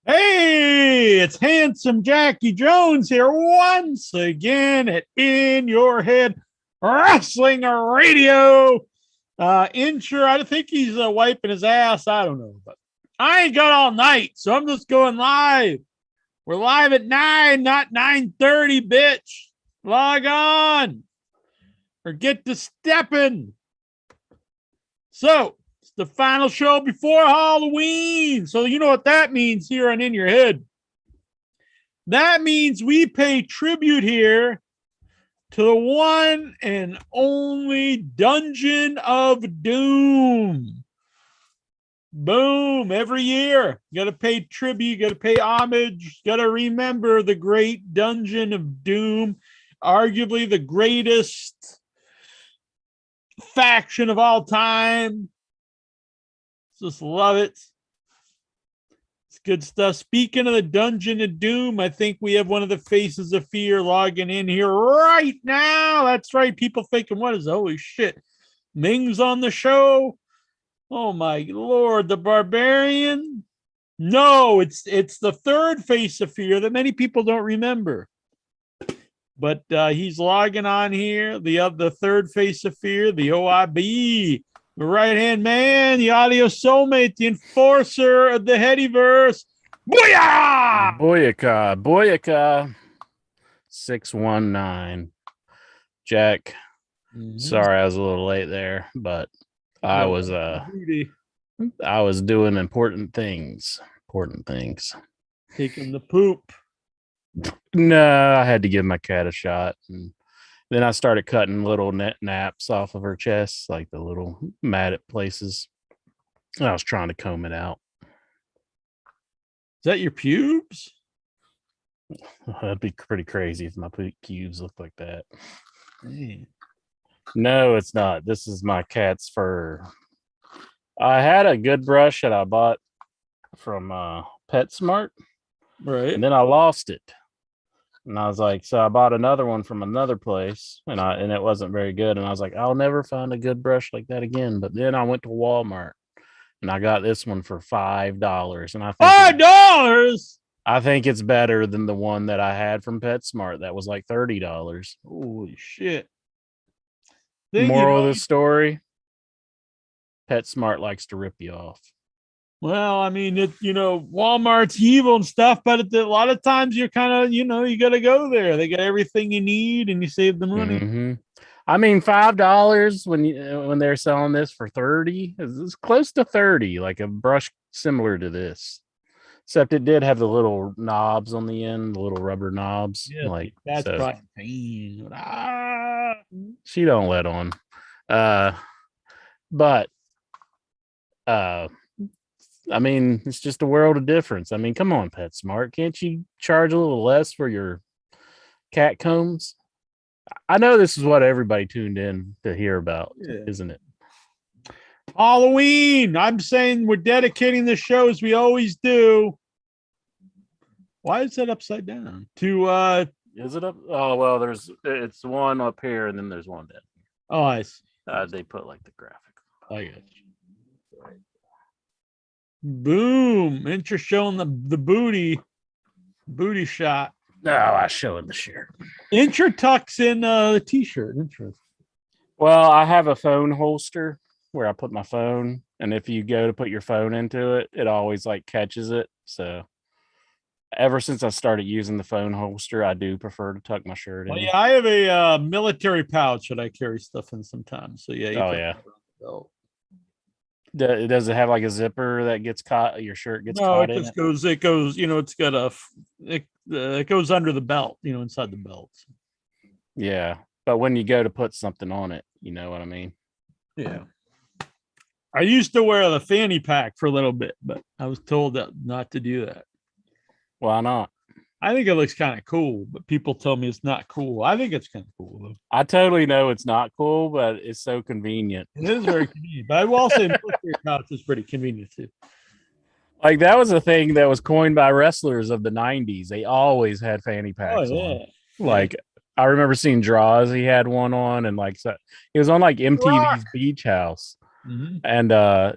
Hey, it's handsome Jackie Jones here once again at In Your Head Wrestling Radio. Insure, I think he's wiping his ass. I don't know, but I ain't got all night, so I'm just going live. We're live at 9, not 9:30, bitch. Log on or get to stepping. So, it's the final show before Halloween. So, you know what that means here on In Your Head. That means we pay tribute here to the one and only Dungeon of Doom. Boom. Every year, you got to pay tribute, you got to pay homage, you got to remember the great Dungeon of Doom, arguably the greatest faction of all time. Just love it. It's good stuff. Speaking of the Dungeon of Doom, I think we have one of the faces of fear logging in here right now. That's right. People thinking, what is, holy shit, Ming's on the show? Oh my Lord, the Barbarian? No, it's the third face of fear that many people don't remember. But he's logging on here. The third face of fear, the OIB. The right-hand man, the audio soulmate, the enforcer of the Headyverse. Booyah! Boyaka. 619. Jack, sorry I was a little late there, but I was doing important things. Taking the poop. No, I had to give my cat a shot. And then I started cutting little naps off of her chest, like the little matted places. I was trying to comb it out. Is that your pubes? That'd be pretty crazy if my pubes looked like that. Hey. No, it's not. This is my cat's fur. I had a good brush that I bought from PetSmart. Right. And then I lost it. And I was like, so I bought another one from another place, and it wasn't very good. And I was like, I'll never find a good brush like that again. But then I went to Walmart, and I got this one for $5. And I think $5. I think it's better than the one that I had from PetSmart that was like $30. Holy shit! Moral of the story: PetSmart likes to rip you off. Well, I mean, Walmart's evil and stuff, but a lot of times you're kind of, you got to go there. They got everything you need, and you save the money. Mm-hmm. I mean, $5 when they're selling this for $30 is close to $30, like a brush similar to this, except it did have the little knobs on the end, the little rubber knobs. Yeah, like that's probably pain. She don't let on, but I mean, it's just a world of difference. I mean, come on, PetSmart. Can't you charge a little less for your cat combs? I know this is what everybody tuned in to hear about, isn't it? Halloween. I'm saying we're dedicating the show as we always do. Why is that upside down? Is it up? Oh, well, it's one up here and then there's one down here. Oh, I see. They put like the graphic. I got you. Right. Boom. Intra showing the booty shot. No, I showing the shirt. Intra tucks in the t-shirt. Interesting. Well, I have a phone holster where I put my phone, and if you go to put your phone into it, it always like catches it. So ever since I started using the phone holster, I do prefer to tuck my shirt in. Well, yeah, I have a military pouch that I carry stuff in sometimes. So yeah. Does it have like a zipper that gets caught? Your shirt gets caught in it? It goes. It's got it goes under the belt. Inside the belt. Yeah, but when you go to put something on it, you know what I mean. Yeah. I used to wear the fanny pack for a little bit, but I was told that not to do that. Why not? I think it looks kind of cool, but people tell me it's not cool. I think it's kind of cool, though. I totally know it's not cool, but it's so convenient. It is very convenient. But I will say military pouch is pretty convenient, too. Like, that was a thing that was coined by wrestlers of the 90s. They always had fanny packs on. Like, I remember seeing Draws. He had one on, and like, so he was on like MTV's Beach House. Mm-hmm. And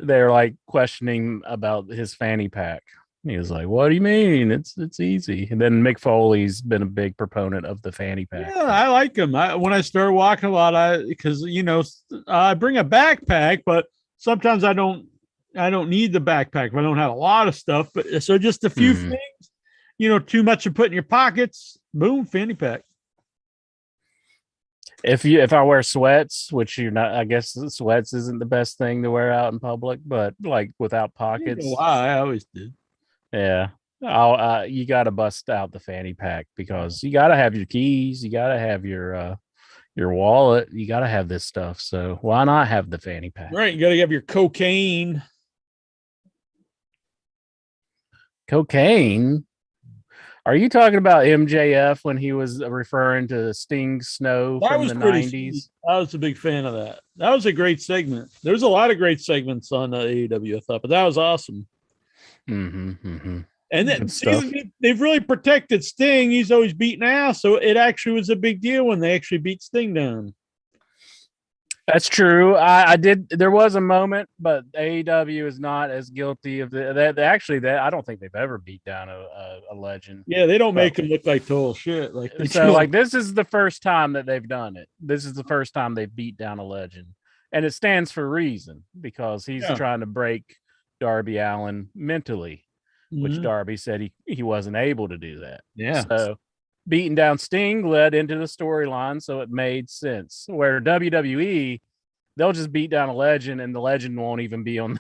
they're like questioning about his fanny pack. He was like, "What do you mean? It's easy." And then Mick Foley's been a big proponent of the fanny pack. Yeah, I like them. When I start walking a lot, because I bring a backpack, but sometimes I don't need the backpack. If I don't have a lot of stuff, but so just a few Mhm. things, too much to put in your pockets. Boom, fanny pack. If I wear sweats, which you're not, I guess sweats isn't the best thing to wear out in public, but like without I don't know pockets, why. I always did. yeah. You got to bust out the fanny pack because you got to have your keys, you got to have your wallet, you got to have this stuff. So why not have the fanny pack? Right, you got to have your cocaine. Cocaine. Are you talking about MJF when he was referring to Sting Snow That from was the pretty 90s? sweet. I was a big fan of that. That was a great segment. There's a lot of great segments on AEW, I thought, but that was awesome. Mm-hmm, mm-hmm. And then Good stuff. they've really protected Sting. He's always beaten ass, so it actually was a big deal when they actually beat Sting down. That's true. I did. There was a moment, but AEW is not as guilty of that. Actually, that I don't think they've ever beat down a legend. Yeah, they don't But- make him look like total shit. Like So, like, this is the first time that they've done it. This is the first time they've beat down a legend, and it stands for a reason because he's Yeah. trying to break Darby Allin mentally, which Mhm. Darby said he wasn't able to do that. Yeah. So beating down Sting led into the storyline, so it made sense. Where WWE, they'll just beat down a legend, and the legend won't even be on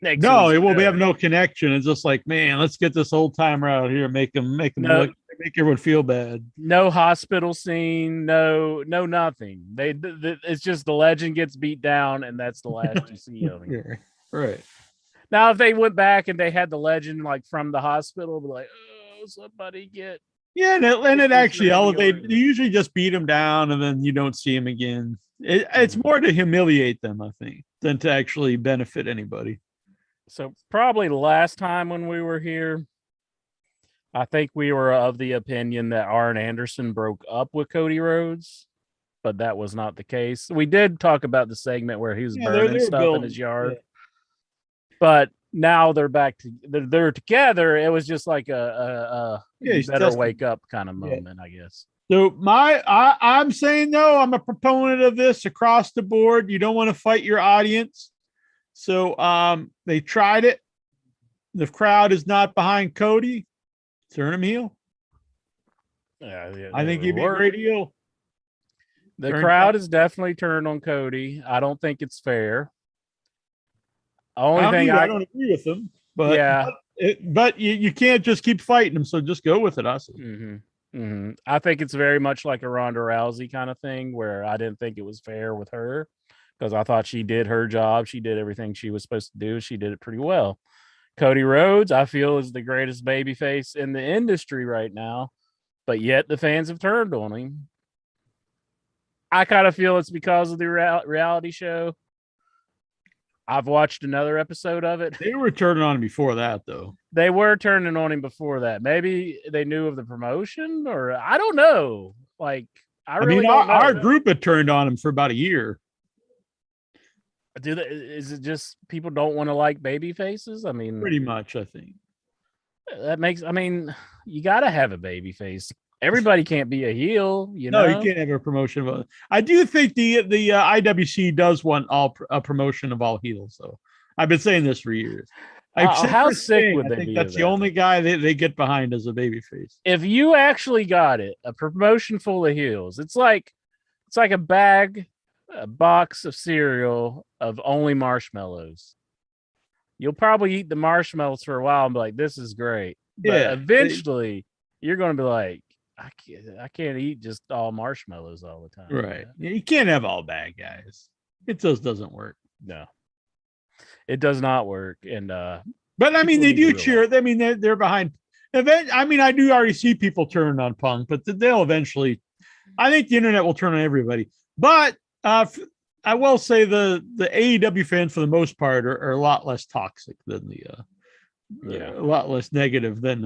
next. No, it will show. have no connection. It's just like, man, let's get this old timer out here, make him No. look, make everyone feel bad. No hospital scene, no nothing. It's just the legend gets beat down, and that's the last you see of him. Yeah, right. Now, if they went back and they had the legend like from the hospital, be like, oh, somebody get. Yeah, and it actually really elevates. over. You usually just beat him down, and then you don't see him again. It's Mhm. more to humiliate them, I think, than to actually benefit anybody. So probably the last time when we were here, I think we were of the opinion that Arn Anderson broke up with Cody Rhodes, but that was not the case. We did talk about the segment where he was burning they're stuff in building, his yard, yeah. but now they're back to they're together. It was just like a Yeah, he's better testing. wake up kind of Yeah. moment, I guess. So I'm saying no. I'm a proponent of this across the board. You don't want to fight your audience. So they tried it. The crowd is not behind Cody. Turn him heel. Yeah, I think he'd be a great heel. The crowd is definitely turned on Cody. I don't think it's fair. Only thing I don't agree with him, but yeah, but you can't just keep fighting him. So just go with it. I see. I think it's very much like a Ronda Rousey kind of thing where I didn't think it was fair with her because I thought she did her job. She did everything she was supposed to do. She did it pretty well. Cody Rhodes, I feel, is the greatest babyface in the industry right now, but yet the fans have turned on him. I kind of feel it's because of the reality show. I've watched another episode of it. They were turning on him before that, though. They were turning on him before that. Maybe they knew of the promotion, or I don't know. Like, I mean, our group had turned on him for about a year. Is it just people don't want to like baby faces? I mean, pretty much, I think. That makes, I mean, you got to have a baby face. Everybody can't be a heel, No, you can't have a promotion of. I do think the IWC does want a promotion of all heels, though. I've been saying this for years. How sick would they be? That's the only guy they get behind as a babyface. If you actually got it, a promotion full of heels, it's like a box of cereal of only marshmallows. You'll probably eat the marshmallows for a while and be like, "This is great," but eventually you're going to be like, I can't eat just all marshmallows all the time. Right. You can't have all bad guys. It just doesn't work. No. It does not work. And but I mean they do cheer. I mean they're behind. I mean, I do already see people turn on Punk, but they'll eventually. I think the internet will turn on everybody. But I will say the AEW fans for the most part are a lot less toxic than a lot less negative than.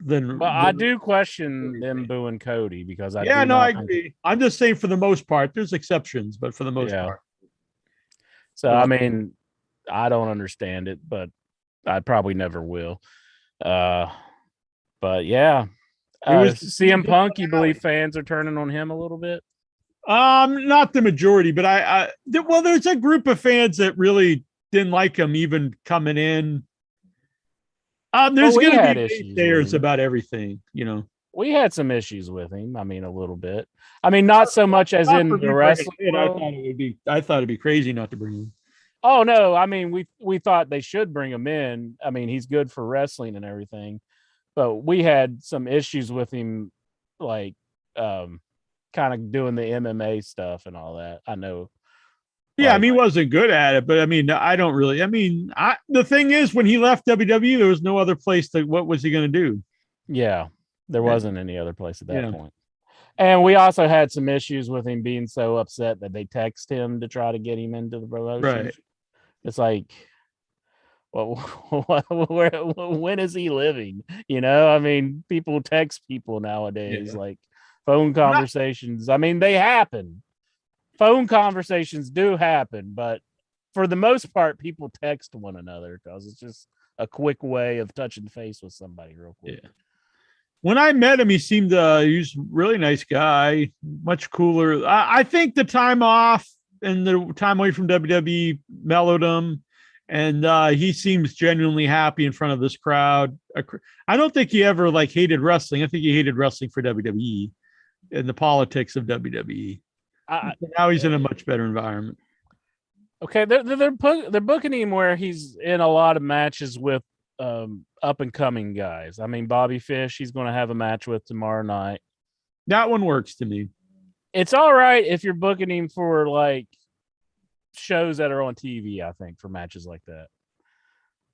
Well, I do question them booing Cody because I agree. I'm just saying for the most part, there's exceptions, but for the most part. So I mean, I don't understand it, but I probably never will. But yeah, It was CM Punk. You believe fans are turning on him a little bit? Not the majority, but well, there's a group of fans that really didn't like him even coming in. There's going to be naysayers about everything, you know. We had some issues with him. I mean, a little bit. I mean, not so much as in the wrestling. I thought it'd be crazy not to bring him. Oh no, I mean, we thought they should bring him in. I mean, he's good for wrestling and everything, but we had some issues with him, like kind of doing the MMA stuff and all that. I know. Yeah, I mean, he wasn't good at it, but I mean, I don't really. I mean, the thing is, when he left WWE, there was no other place to. What was he going to do? Yeah, there wasn't any other place at that point. And we also had some issues with him being so upset that they text him to try to get him into the promotion. Right. It's like, well, when is he living? You know, I mean, people text people nowadays, like phone conversations. I mean, they happen. Phone conversations do happen, but for the most part, people text one another because it's just a quick way of touching face with somebody real quick. Yeah. When I met him, he seemed he was a really nice guy, much cooler. I think the time off and the time away from WWE mellowed him, and he seems genuinely happy in front of this crowd. I don't think he ever like hated wrestling. I think he hated wrestling for WWE and the politics of WWE. Now he's in a much better environment. Okay, they're booking him where he's in a lot of matches with up and coming guys. I mean, Bobby Fish, he's going to have a match with tomorrow night. That one works to me. It's all right if you're booking him for like shows that are on TV. I think for matches like that,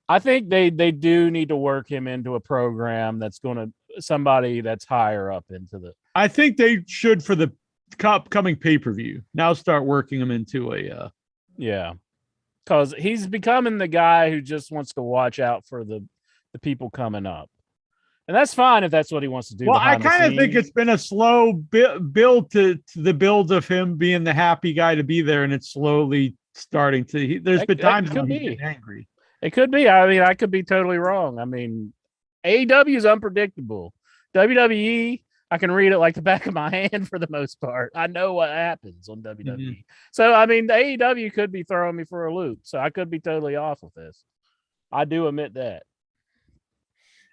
I think they do need to work him into a program that's going to somebody that's higher up into the. I think they should for the upcoming pay-per-view. Now start working him into a yeah, because he's becoming the guy who just wants to watch out for the people coming up, and that's fine if that's what he wants to do. Well, I kind of think it's been a slow build to the build of him being the happy guy to be there, and it's slowly starting to. There's been times when he's been angry. It could be. I mean, I could be totally wrong. I mean, AEW is unpredictable. WWE, I can read it like the back of my hand for the most part. I know what happens on WWE. Mm-hmm. So, I mean, the AEW could be throwing me for a loop. So I could be totally off with this. I do admit that.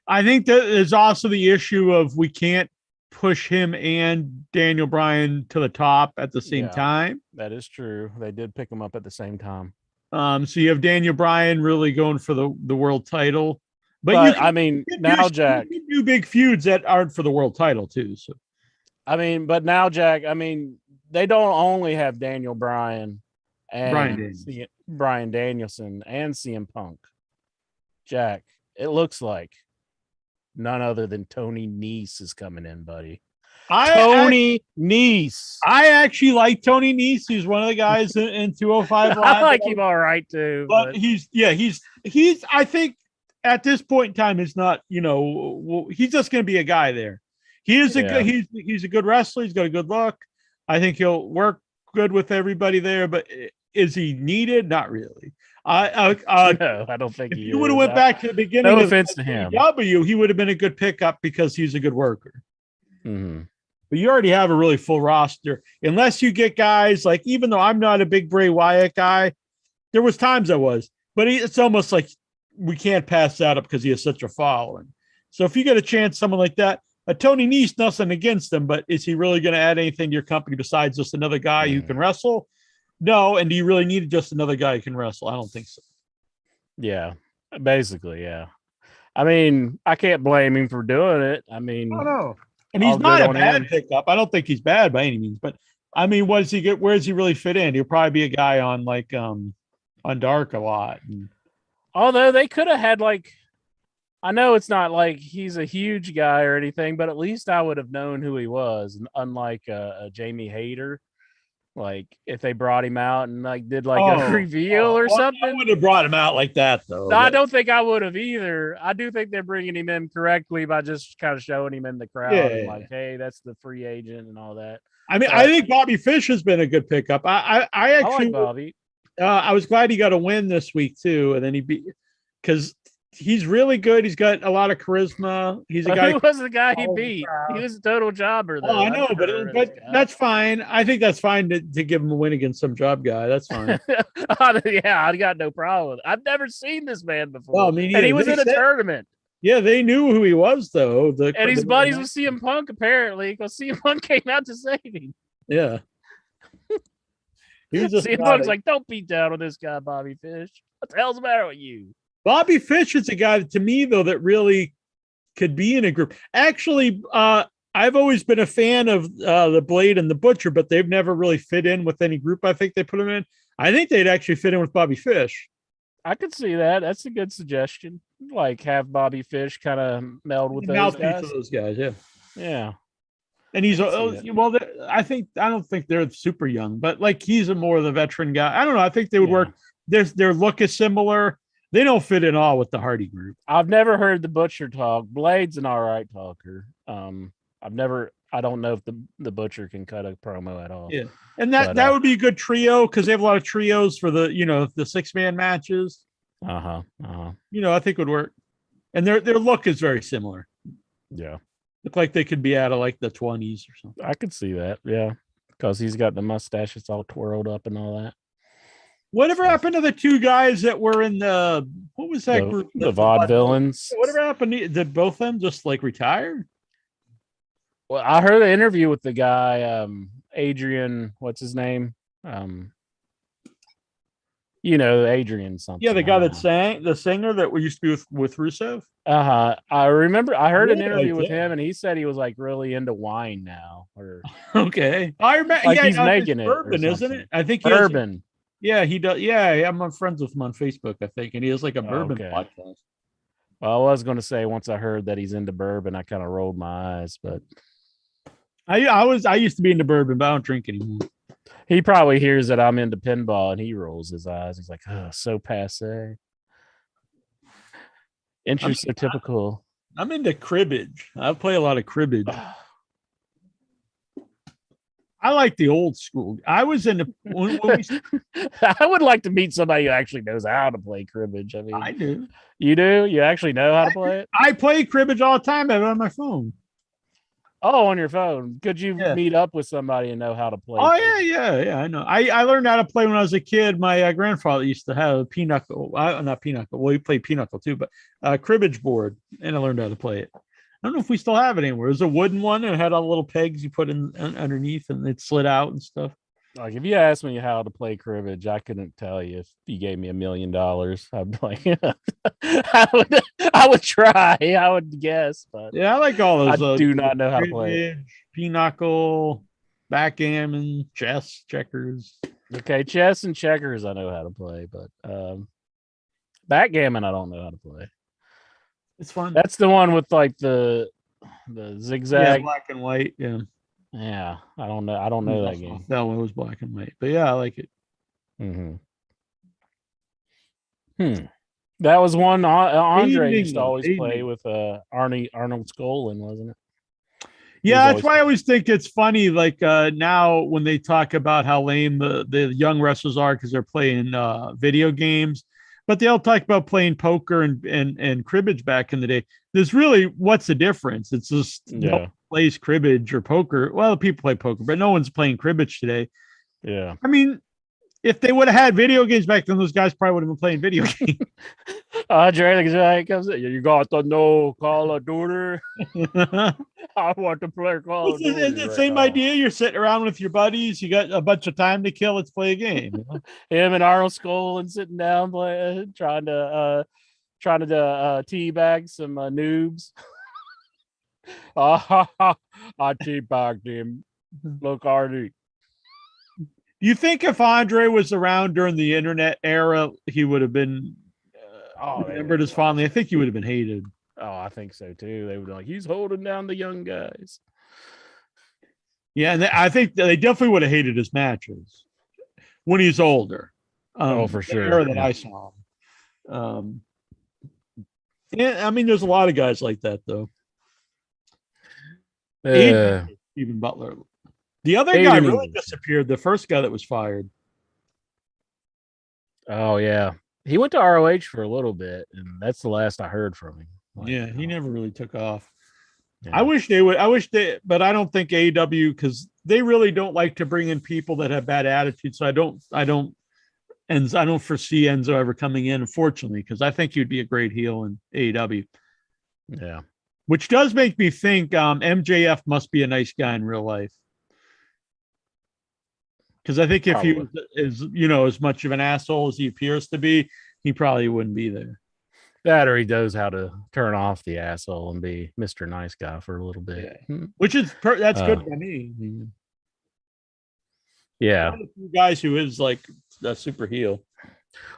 I think that there's also the issue of we can't push him and Daniel Bryan to the top at the same time. That is true. They did pick him up at the same time. So you have Daniel Bryan really going for the world title. But I mean, now Jack, you do big feuds that aren't for the world title too. So, I mean, but now Jack, I mean, they don't only have Daniel Bryan and Bryan Danielson and CM Punk. Jack, it looks like none other than Tony Nese is coming in, buddy. Tony Nese. I actually like Tony Nese. He's one of the guys in 205 Live. I like him all right too. But he's I think at this point in time, it's not, he's just going to be a guy there. He is he's a good wrestler. He's got a good look. I think he'll work good with everybody there, but is he needed? Not really. No, I don't think he would have went back to the beginning. No offense to him. He would have been a good pickup because he's a good worker. Mm-hmm. But you already have a really full roster. Unless you get guys like, even though I'm not a big Bray Wyatt guy, there was times I was, but it's almost like we can't pass that up because he has such a following. So if you get a chance, someone like that, a Tony Nese, nothing against him, but is he really going to add anything to your company besides just another guy who can wrestle? No. And do you really need just another guy who can wrestle? I don't think so. Yeah, basically. Yeah. I mean, I can't blame him for doing it. I mean, no. And he's not a bad pickup. I don't think he's bad by any means, but I mean, where does he really fit in? He'll probably be a guy on like, on Dark a lot. Although they could have had I know it's not like he's a huge guy or anything, but at least I would have known who he was. And unlike a Jamie Hayter, like if they brought him out and did a reveal or something. I would have brought him out like that though. No, I don't think I would have either. I do think they're bringing him in correctly by just kind of showing him in the crowd and hey, that's the free agent and all that. I mean, I think Bobby Fish has been a good pickup. I actually like Bobby. I was glad he got a win this week too, and then he beat because he's really good. He's got a lot of charisma. He's a guy. Who was the guy he follows the beat? He crowd. was a total jobber, though. Oh, I I know, never heard of this but guy. that's fine. I think that's fine to give him a win against some job guy. That's fine. Yeah, I got no problem with it. I've never seen this man before. Well, I mean, and he yeah, was they in a said- tournament. Yeah, they knew who he was, though. And he's buddies with CM Punk, apparently, because CM Punk came out to save him. Yeah. He was just CM Punk's like, don't beat down on this guy, Bobby Fish. What the hell's the matter with you? Bobby Fish is a guy, to me, though, that really could be in a group. Actually, I've always been a fan of the Blade and the Butcher, but they've never really fit in with any group I think they put him in. I think they'd actually fit in with Bobby Fish. I could see that. That's a good suggestion. Like have Bobby Fish kind of meld with those guys. Of those guys, yeah. Yeah. And he's well. I don't think they're super young, but like he's a more of the veteran guy. I don't know. I think they would work. Their look is similar. They don't fit in all with the Hardy group. I've never heard the Butcher talk. Blade's an all right talker. I don't know if the Butcher can cut a promo at all. Yeah, and that would be a good trio because they have a lot of trios for the the 6-man matches. I think would work, and their look is very similar. Yeah. Look like they could be out of like the 20s or something. I could see that, yeah, because he's got the mustache, it's all twirled up and all that. Whatever happened to the two guys that were in what was that group? The Vaudevillains. Whatever happened? Did both of them just like retire? Well, I heard an interview with the guy, Adrian. What's his name? Adrian something. Yeah, the guy that sang, the singer that we used to be with Rusev. I remember I heard an interview with him, and he said he was like really into wine now. Or okay, I remember. Like he's making it. Bourbon, isn't it? I think bourbon. He does. Yeah, I'm friends with him on Facebook, I think, and he has like a bourbon podcast. Well, I was going to say once I heard that he's into bourbon, I kind of rolled my eyes, but I used to be into bourbon, but I don't drink anymore. He probably hears that I'm into pinball and he rolls his eyes. He's like, oh, so passe. Interest so typical. I'm into cribbage. I play a lot of cribbage. I like the old school. I was in I would like to meet somebody who actually knows how to play cribbage. I mean, I do. You do? You actually know how to play it? I play cribbage all the time. I have it on my phone. Oh, on your phone. Could you meet up with somebody and know how to play? Oh, yeah. I know. I learned how to play when I was a kid. My grandfather used to have a pinochle. Not pinochle. Well, he played pinochle too, but cribbage board, and I learned how to play it. I don't know if we still have it anywhere. It was a wooden one and it had all the little pegs you put in underneath, and it slid out and stuff. Like if you asked me how to play cribbage, I couldn't tell you. If you gave me $1 million, I'd be like, I would try. I would guess, but yeah, I like all those. I do not know how to play it. Pinochle, backgammon, chess, checkers. Okay, chess and checkers I know how to play, but backgammon I don't know how to play. It's fun. That's the one with like the zigzag, black and white. Yeah. Yeah, I don't know that game. That one was black and white, but yeah, I like it. That was one Andre used to always play with Arnold Skolin, wasn't it? Yeah, that's why I always think it's funny. Like now, when they talk about how lame the young wrestlers are because they're playing video games, but they all talk about playing poker and cribbage back in the day. There's really, what's the difference? It's just no one plays cribbage or poker. Well, people play poker, but no one's playing cribbage today. Yeah. I mean, if they would have had video games back then, those guys probably would have been playing video games. Andre comes in. You got to know Call of Duty. I want to play Call of Duty. It's the same idea. You're sitting around with your buddies. You got a bunch of time to kill. Let's play a game. Him and Arnold Skolin sitting down, trying to teabag some noobs. I teabagged him. Look, Artie. Do you think if Andre was around during the internet era, he would have been remembered as fondly? I think he would have been hated. Oh, I think so too. They would be like, he's holding down the young guys. Yeah, and I think they definitely would have hated his matches when he's older. For sure. The era that I saw him. Yeah, I mean, there's a lot of guys like that though. Even Butler. The other guy really disappeared. The first guy that was fired. Oh yeah, He went to ROH for a little bit, and that's the last I heard from him. Yeah, he never really took off. Yeah. I wish they would. I wish they, but I don't think AEW, because they really don't like to bring in people that have bad attitudes. So I don't foresee Enzo ever coming in, unfortunately, because I think he'd be a great heel in AEW. Yeah. Which does make me think MJF must be a nice guy in real life. Because I think if he is, as much of an asshole as he appears to be, he probably wouldn't be there. That, or he knows how to turn off the asshole and be Mr. Nice Guy for a little bit. Yeah. Which is that's good by me. Yeah. One of the few guys who is like a super heel.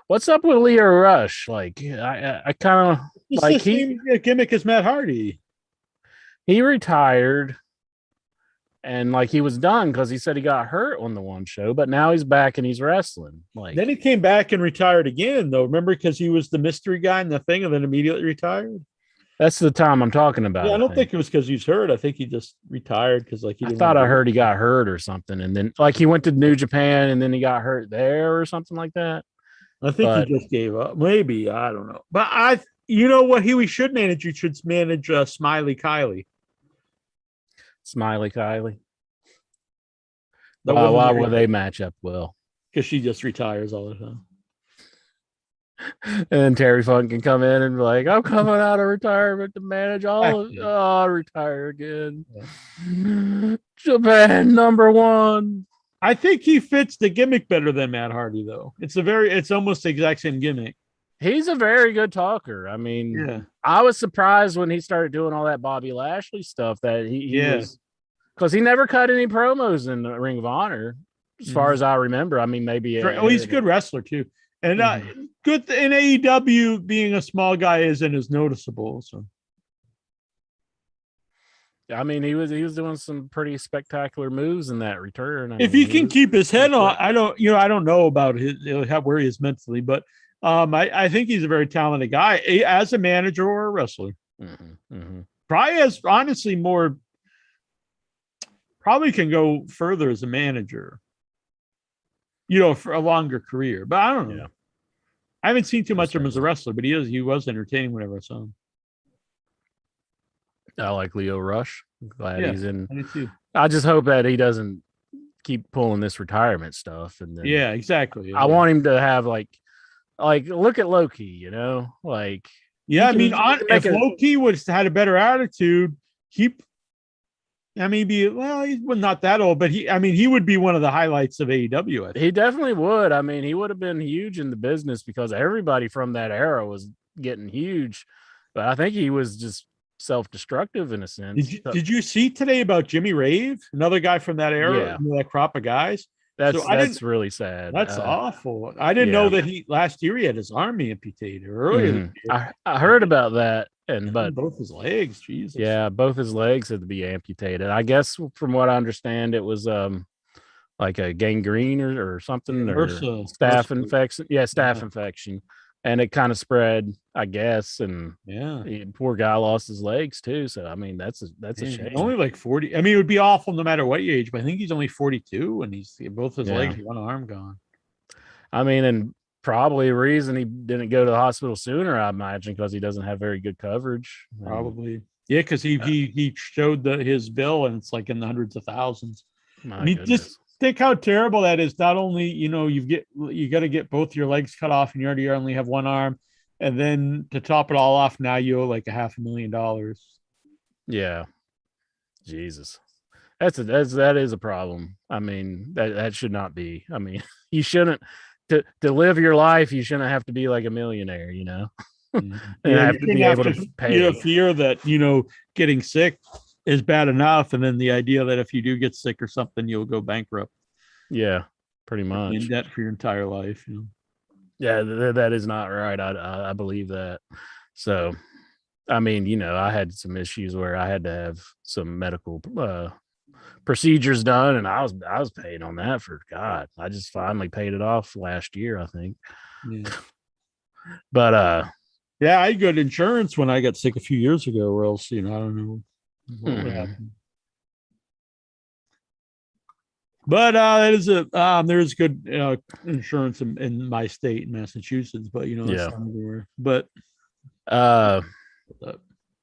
What's up with Leo Rush? Like, I kind of like the same gimmick as Matt Hardy. He retired, and like he was done because he said he got hurt on the one show, but now he's back and he's wrestling. Like, then he came back and retired again, though. Remember, because he was the mystery guy in the thing, and then immediately retired. That's the time I'm talking about. Yeah, I don't think it was because he's hurt. I think he just retired because like I thought I heard he got hurt or something, and then like he went to New Japan and then he got hurt there or something like that. I think he just gave up. Maybe, I don't know. But you know what we should manage? You should manage Smiley Kylie. Smiley Kylie. Why would they match up well? Because she just retires all the time. And then Terry Funk can come in and be like, I'm coming out of retirement to manage I'll retire again. Yeah. Japan #1. I think he fits the gimmick better than Matt Hardy, though. It's almost the exact same gimmick. He's a very good talker. I mean, I was surprised when he started doing all that Bobby Lashley stuff that he was, because he never cut any promos in the Ring of Honor, as far as I remember. I mean, maybe he's a good wrestler too. And good in AEW, being a small guy isn't as noticeable. So, I mean, he was doing some pretty spectacular moves in that return. If he can keep his head on, I don't know about where he is mentally, but I think he's a very talented guy as a manager or a wrestler. Probably has honestly probably can go further as a manager. For a longer career, but I don't know. Yeah. I haven't seen too much of him as a wrestler, but he was entertaining whenever I saw him. I like Leo Rush. I'm glad he's in. I do too. I just hope that he doesn't keep pulling this retirement stuff. And then, exactly. I want him to have like look at Loki, like. Yeah, if Loki would have had a better attitude, he's not that old, but he would be one of the highlights of AEW. He definitely would. I mean, he would have been huge in the business because everybody from that era was getting huge. But I think he was just self-destructive in a sense. Did you see today about Jimmy Rave, another guy from that era, that crop of guys? That's really sad. That's awful. I didn't know that last year he had his arm amputated earlier. I heard about that. But both his legs, Jesus. Yeah, both his legs had to be amputated. I guess from what I understand, it was like a gangrene or something, or staph infection. Yeah, staph infection, and it kind of spread, I guess. And poor guy lost his legs too. So I mean, that's a shame. Only like 40. I mean, it would be awful no matter what age, but I think he's only 42, and he's both his legs, one arm gone. I mean, and probably a reason he didn't go to the hospital sooner, I imagine, because he doesn't have very good coverage. Probably. Yeah, because he showed his bill and it's like in the hundreds of thousands. Just think how terrible that is. Not only, you got to get both your legs cut off and you already only have one arm. And then to top it all off, now you owe like $500,000. Yeah. Jesus. That is a problem. I mean, that should not be. I mean, you shouldn't. To live your life, you shouldn't have to be like a millionaire, and have to be able to pay. Fear that getting sick is bad enough, and then the idea that if you do get sick or something, you'll go bankrupt. Yeah, pretty much in debt for your entire life. Yeah, that is not right. I believe that. So, I mean, I had some issues where I had to have some medical procedures done, and I was paying on that for God. I just finally paid it off last year, I think. Yeah. But I got insurance when I got sick a few years ago, or else I don't know what would happen. But that is there's good insurance in my state, in Massachusetts, but it's not everywhere. But uh,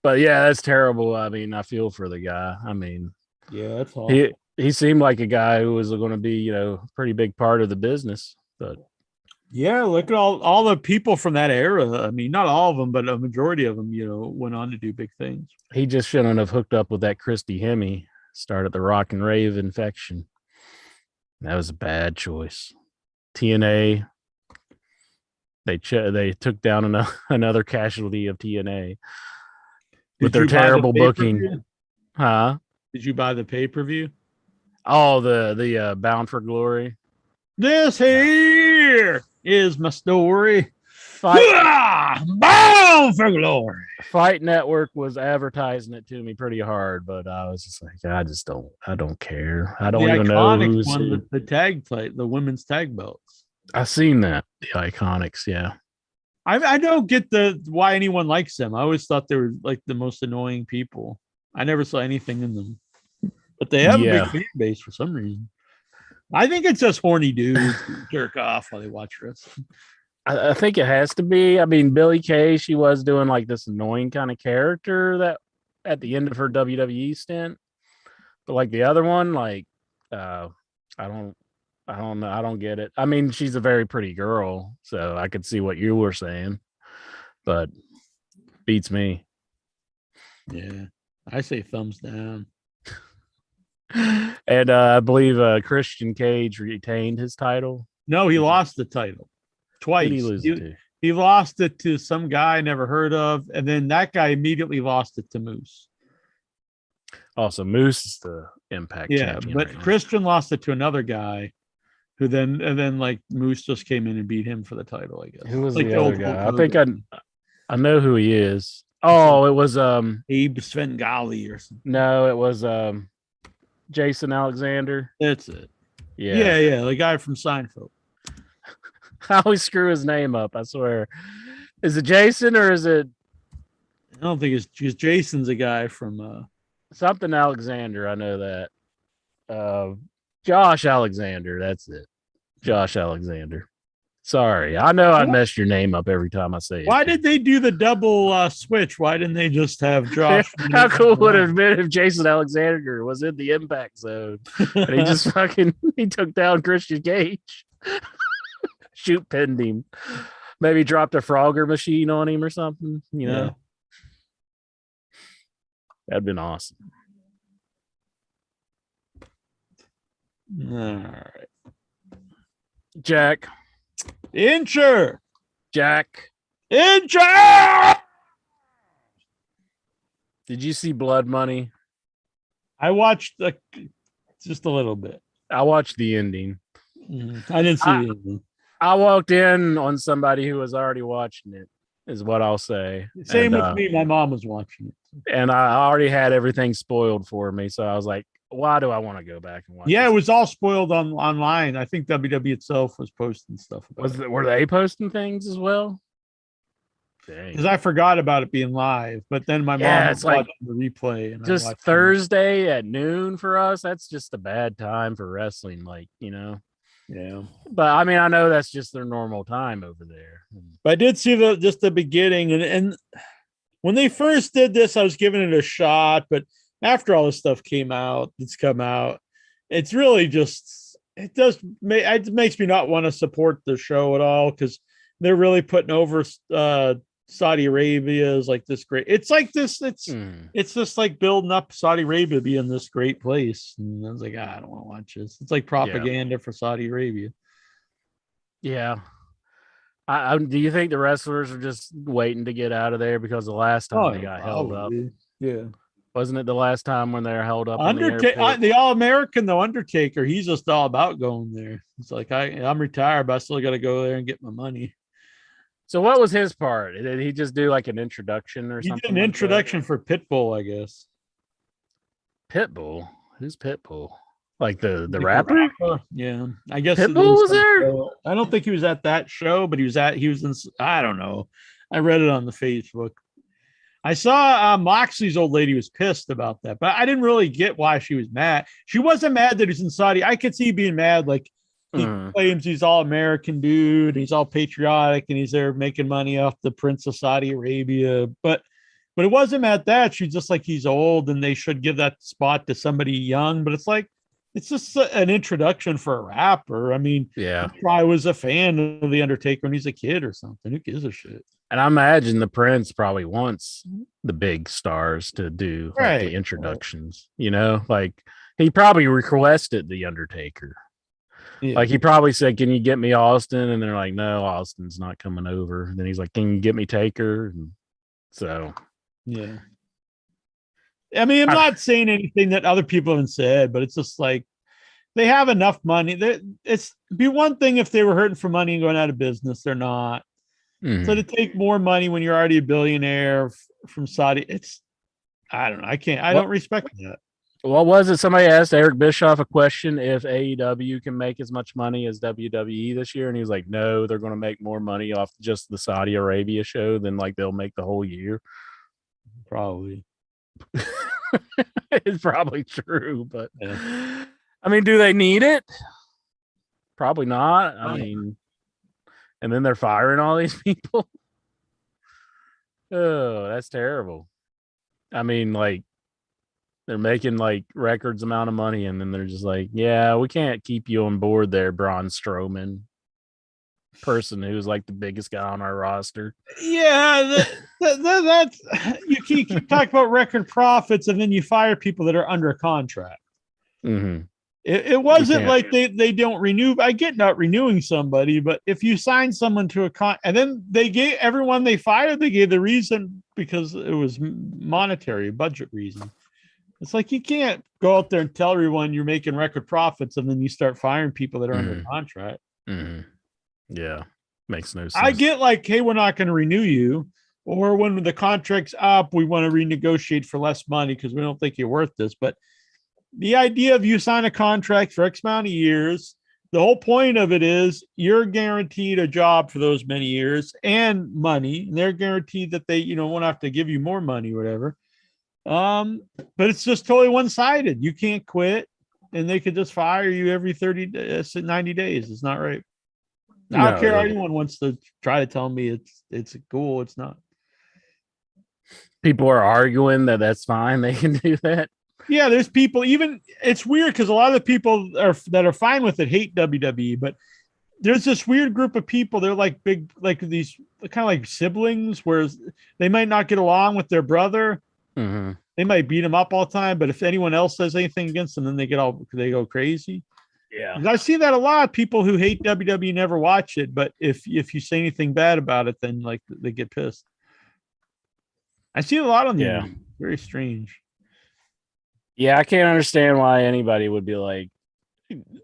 but yeah, that's terrible. I mean, I feel for the guy. I mean, yeah, that's awful. He seemed like a guy who was going to be, a pretty big part of the business. But yeah, look at all the people from that era. I mean, not all of them, but a majority of them, went on to do big things. He just shouldn't have hooked up with that Christy Hemme. Started the rock and rave infection. That was a bad choice. TNA. They took down another casualty of TNA with their terrible booking. Huh? Did you buy the pay-per-view? Oh, the Bound for Glory. This here is my story. Bound for Glory. Fight Network was advertising it to me pretty hard, but I was just like, I don't care. I don't even know who's won the tag plate, the women's tag belts. I've seen that. The Iconics, yeah. I don't get why anyone likes them. I always thought they were like the most annoying people. I never saw anything in them, but they have a big fan base for some reason. I think it's just horny dudes who jerk off while they watch wrestling. I think it has to be. I mean, Billie Kay, she was doing like this annoying kind of character that at the end of her WWE stint, but like the other one, like I don't know. I don't get it. I mean, she's a very pretty girl, so I could see what you were saying, but beats me. Yeah, I say thumbs down. And I believe Christian Cage retained his title. No, he lost the title twice. He lost it to some guy I never heard of, and then that guy immediately lost it to Moose. Also, Moose is the Impact champion. But right, Christian lost it to another guy, who then like Moose just came in and beat him for the title. I guess. Who was like the other guy? I think I know who he is. Oh, it was Abe Svengali or something. No, it was Jason Alexander. That's it. Yeah, the guy from Seinfeld. I always screw his name up, I swear. Is it Jason or is it? I don't think it's because Jason's a guy from something Alexander. I know that. Josh Alexander. That's it. Josh Alexander. Sorry. I know I mess your name up every time I say it. Why did they do the double switch? Why didn't they just have Josh? How cool would it have been if Jason Alexander was in the Impact Zone and he just he took down Christian Cage? Shoot pinned him. Maybe dropped a Frogger machine on him or something, That'd been awesome. All right. Jack. Incher. Jack. Incher. Did you see Blood Money? I watched just a little bit. I watched the ending. I didn't see the ending. I walked in on somebody who was already watching it, is what I'll say. Same with me. My mom was watching it. And I already had everything spoiled for me. So I was like, why do I want to go back and watch it was all spoiled online. I think WWE itself was posting stuff about it. Were they posting things as well? Because I forgot about it being live, but then my mom it's like the replay. And just Thursday at noon for us. That's just a bad time for wrestling, Yeah. But I mean, I know that's just their normal time over there. But I did see the beginning, and when they first did this, I was giving it a shot, but after all this stuff it's come out, it's really just, it makes me not want to support the show at all, because they're really putting over Saudi Arabia is like this great. It's like this. It's just like building up Saudi Arabia being this great place. And I was like, I don't want to watch this. It's like propaganda for Saudi Arabia. Yeah. Do you think the wrestlers are just waiting to get out of there because the last time they got held up? Yeah. Wasn't it the last time when they were held up? The All-American, though, Undertaker, he's just all about going there. It's like, I'm retired, but I still got to go there and get my money. So what was his part? Did he just do like an introduction or something? He did an introduction for Pitbull, I guess. Pitbull? Who's Pitbull? Like the rapper? Yeah, I guess Pitbull was there. Show. I don't think he was at that show, but he was in. I don't know. I read it on the Facebook. I saw Moxley's old lady was pissed about that, but I didn't really get why she was mad. She wasn't mad that he's in Saudi. I could see being mad, like he claims he's all American dude, he's all patriotic, and he's there making money off the Prince of Saudi Arabia. But it wasn't at that. She's just like he's old, and they should give that spot to somebody young. But it's like it's just an introduction for a rapper. I mean, Yeah. I was a fan of the Undertaker when he's a kid or something. Who gives a shit? And I imagine the Prince probably wants the big stars to do like the introductions, you know, like he probably requested the Undertaker. Yeah. Like he probably said, "Can you get me Austin?" And they're like, "No, Austin's not coming over." And then he's like, "Can you get me Taker?" And so, yeah. I mean, I'm not saying anything that other people haven't said, but it's just like they have enough money. It's be one thing if they were hurting for money and going out of business. They're not. So to take more money when you're already a billionaire from Saudi, I don't know. I don't respect that. What was it? Somebody asked Eric Bischoff a question if AEW can make as much money as WWE this year. And he was like, no, they're going to make more money off just the Saudi Arabia show than like they'll make the whole year. Probably. It's probably true, but yeah. I mean, do they need it? Probably not. I mean, and then they're firing all these people. Oh, that's terrible. I mean, like, they're making like records amount of money, and then they're just like, yeah, we can't keep you on board there, Braun Strowman, person who's like the biggest guy on our roster. Yeah, that's you keep talking about record profits, and then you fire people that are under contract. Mm-hmm. It wasn't like they don't renew. I get not renewing somebody, but if you sign someone to a and then they gave everyone they fired, they gave the reason because it was monetary, budget reason. It's like you can't go out there and tell everyone you're making record profits and then you start firing people that are under contract. Mm-hmm. Yeah, makes no sense. I get like, hey, we're not going to renew you, or when the contract's up, we want to renegotiate for less money because we don't think you're worth this. But the idea of you sign a contract for X amount of years, the whole point of it is you're guaranteed a job for those many years and money, and they're guaranteed that they, won't have to give you more money or whatever. But it's just totally one-sided. You can't quit, and they could just fire you every 90 days. It's not right. I don't care. Anyone wants to try to tell me it's cool. It's not. People are arguing that that's fine. They can do that. Yeah, there's people. Even it's weird because a lot of the people that are fine with it hate WWE, but there's this weird group of people. They're like big, like these kind of like siblings, whereas they might not get along with their brother. Mm-hmm. They might beat him up all the time, but if anyone else says anything against them, then they go crazy. Yeah, I see that a lot. People who hate WWE never watch it, but if you say anything bad about it, then like they get pissed. I see a lot on the internet. Very strange. Yeah, I can't understand why anybody would be like,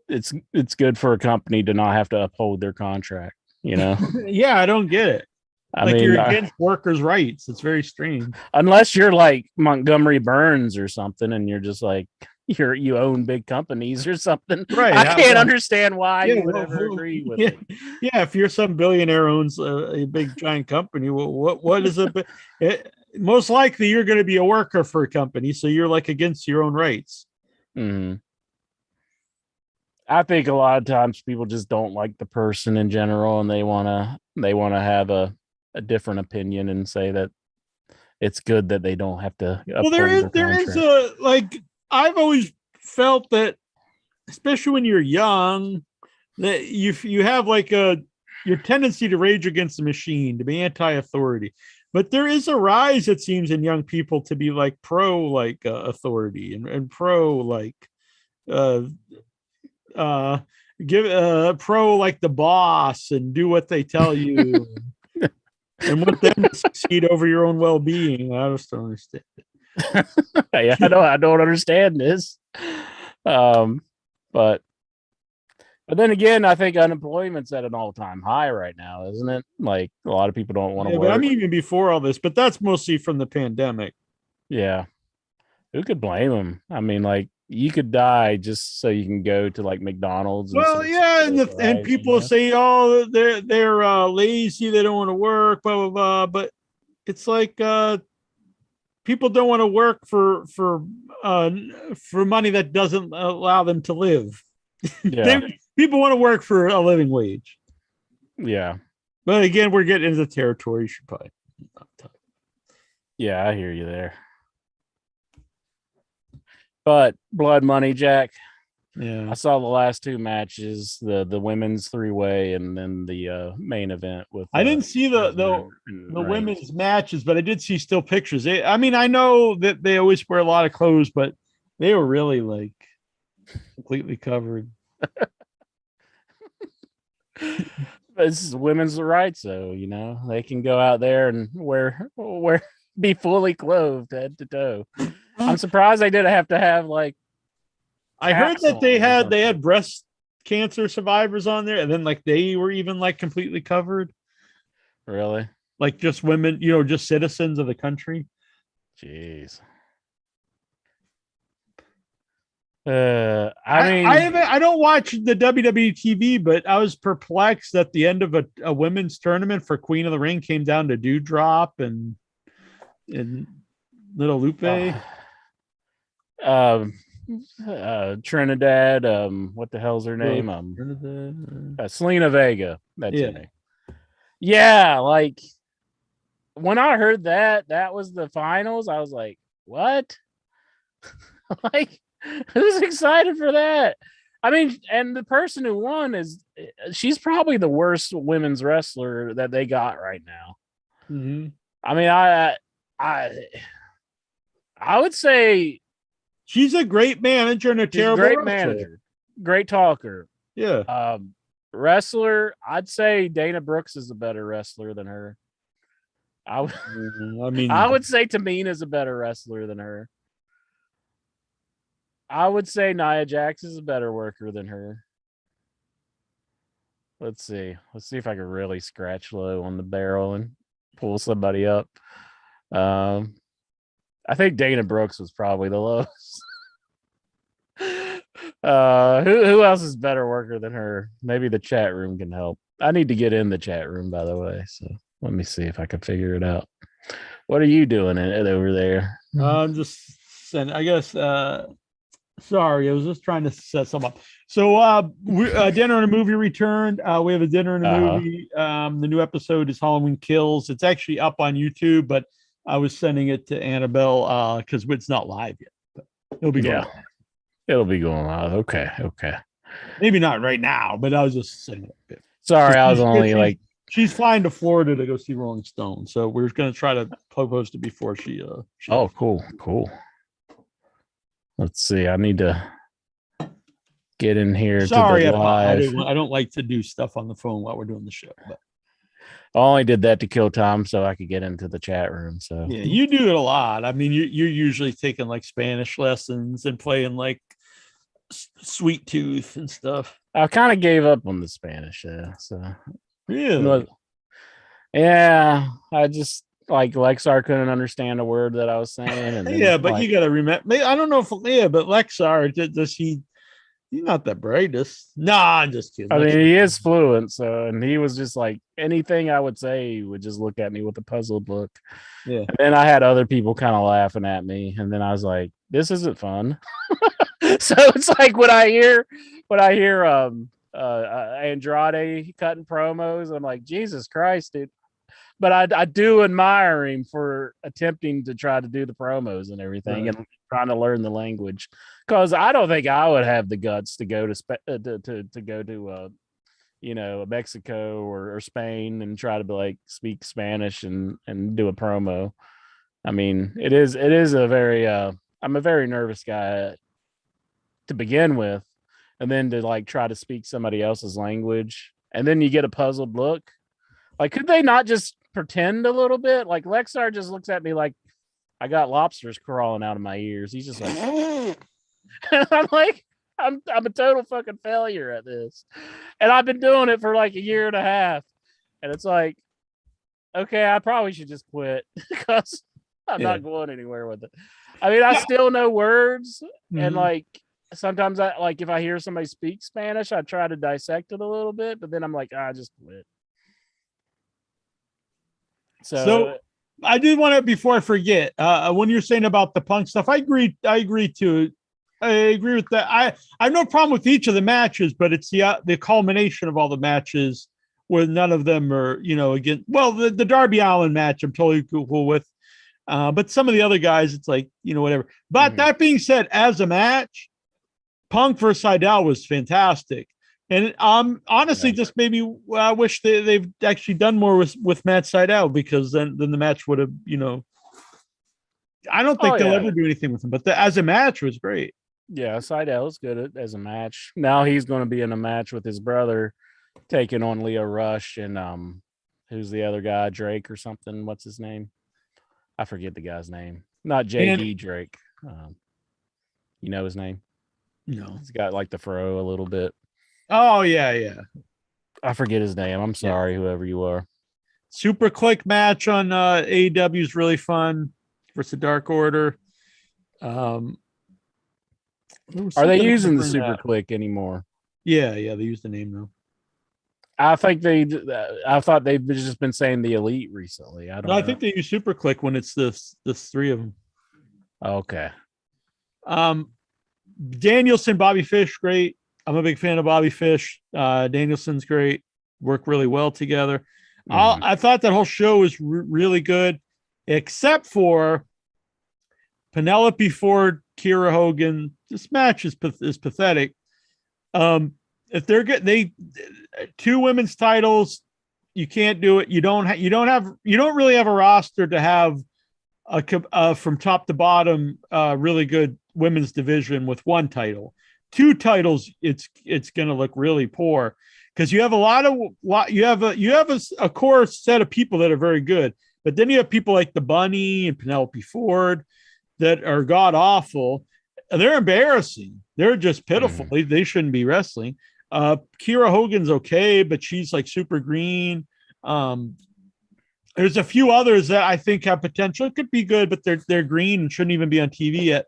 it's good for a company to not have to uphold their contract, Yeah, I don't get it. I mean, you're against workers' rights. It's very strange. Unless you're like Montgomery Burns or something, and you're just like you own big companies or something. Right. I can't understand why you would ever agree with it. Yeah, if you're some billionaire owns a big giant company, what is it? Most likely you're going to be a worker for a company, so you're like against your own rights. Mm-hmm. I think a lot of times people just don't like the person in general, and they want to have a different opinion and say that it's good that they don't have to. Well, there is a like I've always felt that, especially when you're young, that you have like your tendency to rage against the machine, to be anti-authority. But there is a rise, it seems, in young people to be like pro authority and pro like pro like the boss and do what they tell you and want them to succeed over your own well-being. I just don't understand it. Yeah, I don't understand this. But then again, I think unemployment's at an all-time high right now, isn't it? Like a lot of people don't want to work. But I mean, even before all this, but that's mostly from the pandemic. Yeah. Who could blame them? I mean, like you could die just so you can go to like McDonald's. Well, yeah, and people say, oh, they're lazy, they don't want to work, blah blah blah. But it's like people don't want to work for money that doesn't allow them to live. Yeah. People want to work for a living wage. Yeah. But again, we're getting into territory. You should probably not talk. Yeah, I hear you there. But Blood Money, Jack. Yeah, I saw the last two matches, the women's 3-way and then the main event with I didn't see the women's matches, but I did see still pictures. I mean, I know that they always wear a lot of clothes, but they were really like completely covered. This is women's rights, so they can go out there and be fully clothed head to toe. I'm surprised they didn't have to have like. I heard that they had breast cancer survivors on there, and then like they were even like completely covered. Really? Like just women, just citizens of the country. Jeez. I don't watch the WWE TV, but I was perplexed at the end of a women's tournament for Queen of the Ring came down to Dewdrop and Little Lupe. Trinidad. What the hell's her name? Selena Vega. That's her name. Yeah, like when I heard that was the finals, I was like, what? Like, who's excited for that? I mean, and the person who won she's probably the worst women's wrestler that they got right now. Mm-hmm. I mean, I would say she's a great manager and a terrible great wrestler. manager, great talker. Yeah. Wrestler, I'd say Dana Brooks is a better wrestler than her. I would say Tamina's a better wrestler than her. I would say Nia Jax is a better worker than her. Let's see if I can really scratch low on the barrel and pull somebody up. I think Dana Brooks was probably the lowest. Who else is better worker than her? Maybe the chat room can help. I need to get in the chat room, by the way. So let me see if I can figure it out. What are you doing over there? I'm just saying, I guess. Sorry, I was just trying to set some up. So, Dinner and a Movie returned. We have a Dinner and a Movie. The new episode is Halloween Kills. It's actually up on YouTube, but I was sending it to Annabelle because it's not live yet. But it'll be going live. It'll be going live. Okay. Maybe not right now, but I was just sending it. Sorry, I was only like. She's flying to Florida to go see Rolling Stone, so we're going to try to post it before she. Oh, cool. Let's see. I need to get in here. Sorry, to the live. I don't like to do stuff on the phone while we're doing the show. But I only did that to kill time so I could get into the chat room. So yeah, you do it a lot. I mean, you're usually taking like Spanish lessons and playing like Sweet Tooth and stuff. I kind of gave up on the Spanish. So really, yeah, I just. Like Lexar couldn't understand a word that I was saying. And then, but you got to remember. I don't know if but Lexar does he's not the brightest. No, I'm just kidding. I mean, he is fluent, and he was just like anything I would say, he would just look at me with a puzzled look. Yeah. And then I had other people kind of laughing at me, and then I was like, "This isn't fun." So it's like when I hear Andrade cutting promos, I'm like, Jesus Christ, dude. But I do admire him for attempting to try to do the promos and everything, and trying to learn the language. Because I don't think I would have the guts to go to Mexico or Spain and try to speak Spanish and do a promo. I mean, it is a very I'm a very nervous guy to begin with, and then to try to speak somebody else's language, and then you get a puzzled look. Like, could they not just pretend a little bit? Like Lexar just looks at me like I got lobsters crawling out of my ears. He's just like, I'm like, I'm a total fucking failure at this, and I've been doing it for like a year and a half, and it's like, okay, I probably should just quit because I'm not going anywhere with it. I mean, I still know words, and sometimes if I hear somebody speak Spanish, I try to dissect it a little bit, but then I'm like, I just quit. So I did want to before I forget. When you're saying about the Punk stuff, I agree. I agree too. I agree with that. I have no problem with each of the matches, but it's the culmination of all the matches where none of them are, again. Well, the Darby Allin match, I'm totally cool with. But some of the other guys, it's like, whatever. But that being said, as a match, Punk versus Seidel was fantastic. And honestly, just maybe I wish they've actually done more with Matt Seidel, because then the match would have, I don't think they'll ever do anything with him. But as a match, it was great. Yeah, Seidel's good as a match. Now he's going to be in a match with his brother, taking on Leo Rush and who's the other guy, Drake or something. What's his name? I forget the guy's name. Not J.D. Drake. You know his name? No. He's got like the fro a little bit. Oh, yeah. I forget his name. I'm sorry, whoever you are. Super Click match on AEW is really fun versus the Dark Order. Are they using the Super Click anymore? Yeah, they use the name now. I thought they've just been saying the Elite recently. I think they use Super Click when it's this three of them. Okay. Danielson, Bobby Fish, great. I'm a big fan of Bobby Fish. Danielson's great. Work really well together. I thought that whole show was really good, except for Penelope Ford, Kiera Hogan. This match is pathetic. If they're good, two women's titles, you can't do it. You don't really have a roster to have from top to bottom really good women's division with one title. Two titles, it's going to look really poor, because you have a core set of people that are very good, but then you have people like the Bunny and Penelope Ford that are god awful. They're embarrassing. They're just pitiful. They shouldn't be wrestling. Kiera Hogan's okay, but she's like super green. There's a few others that I think have potential. It could be good, but they're green and shouldn't even be on TV yet.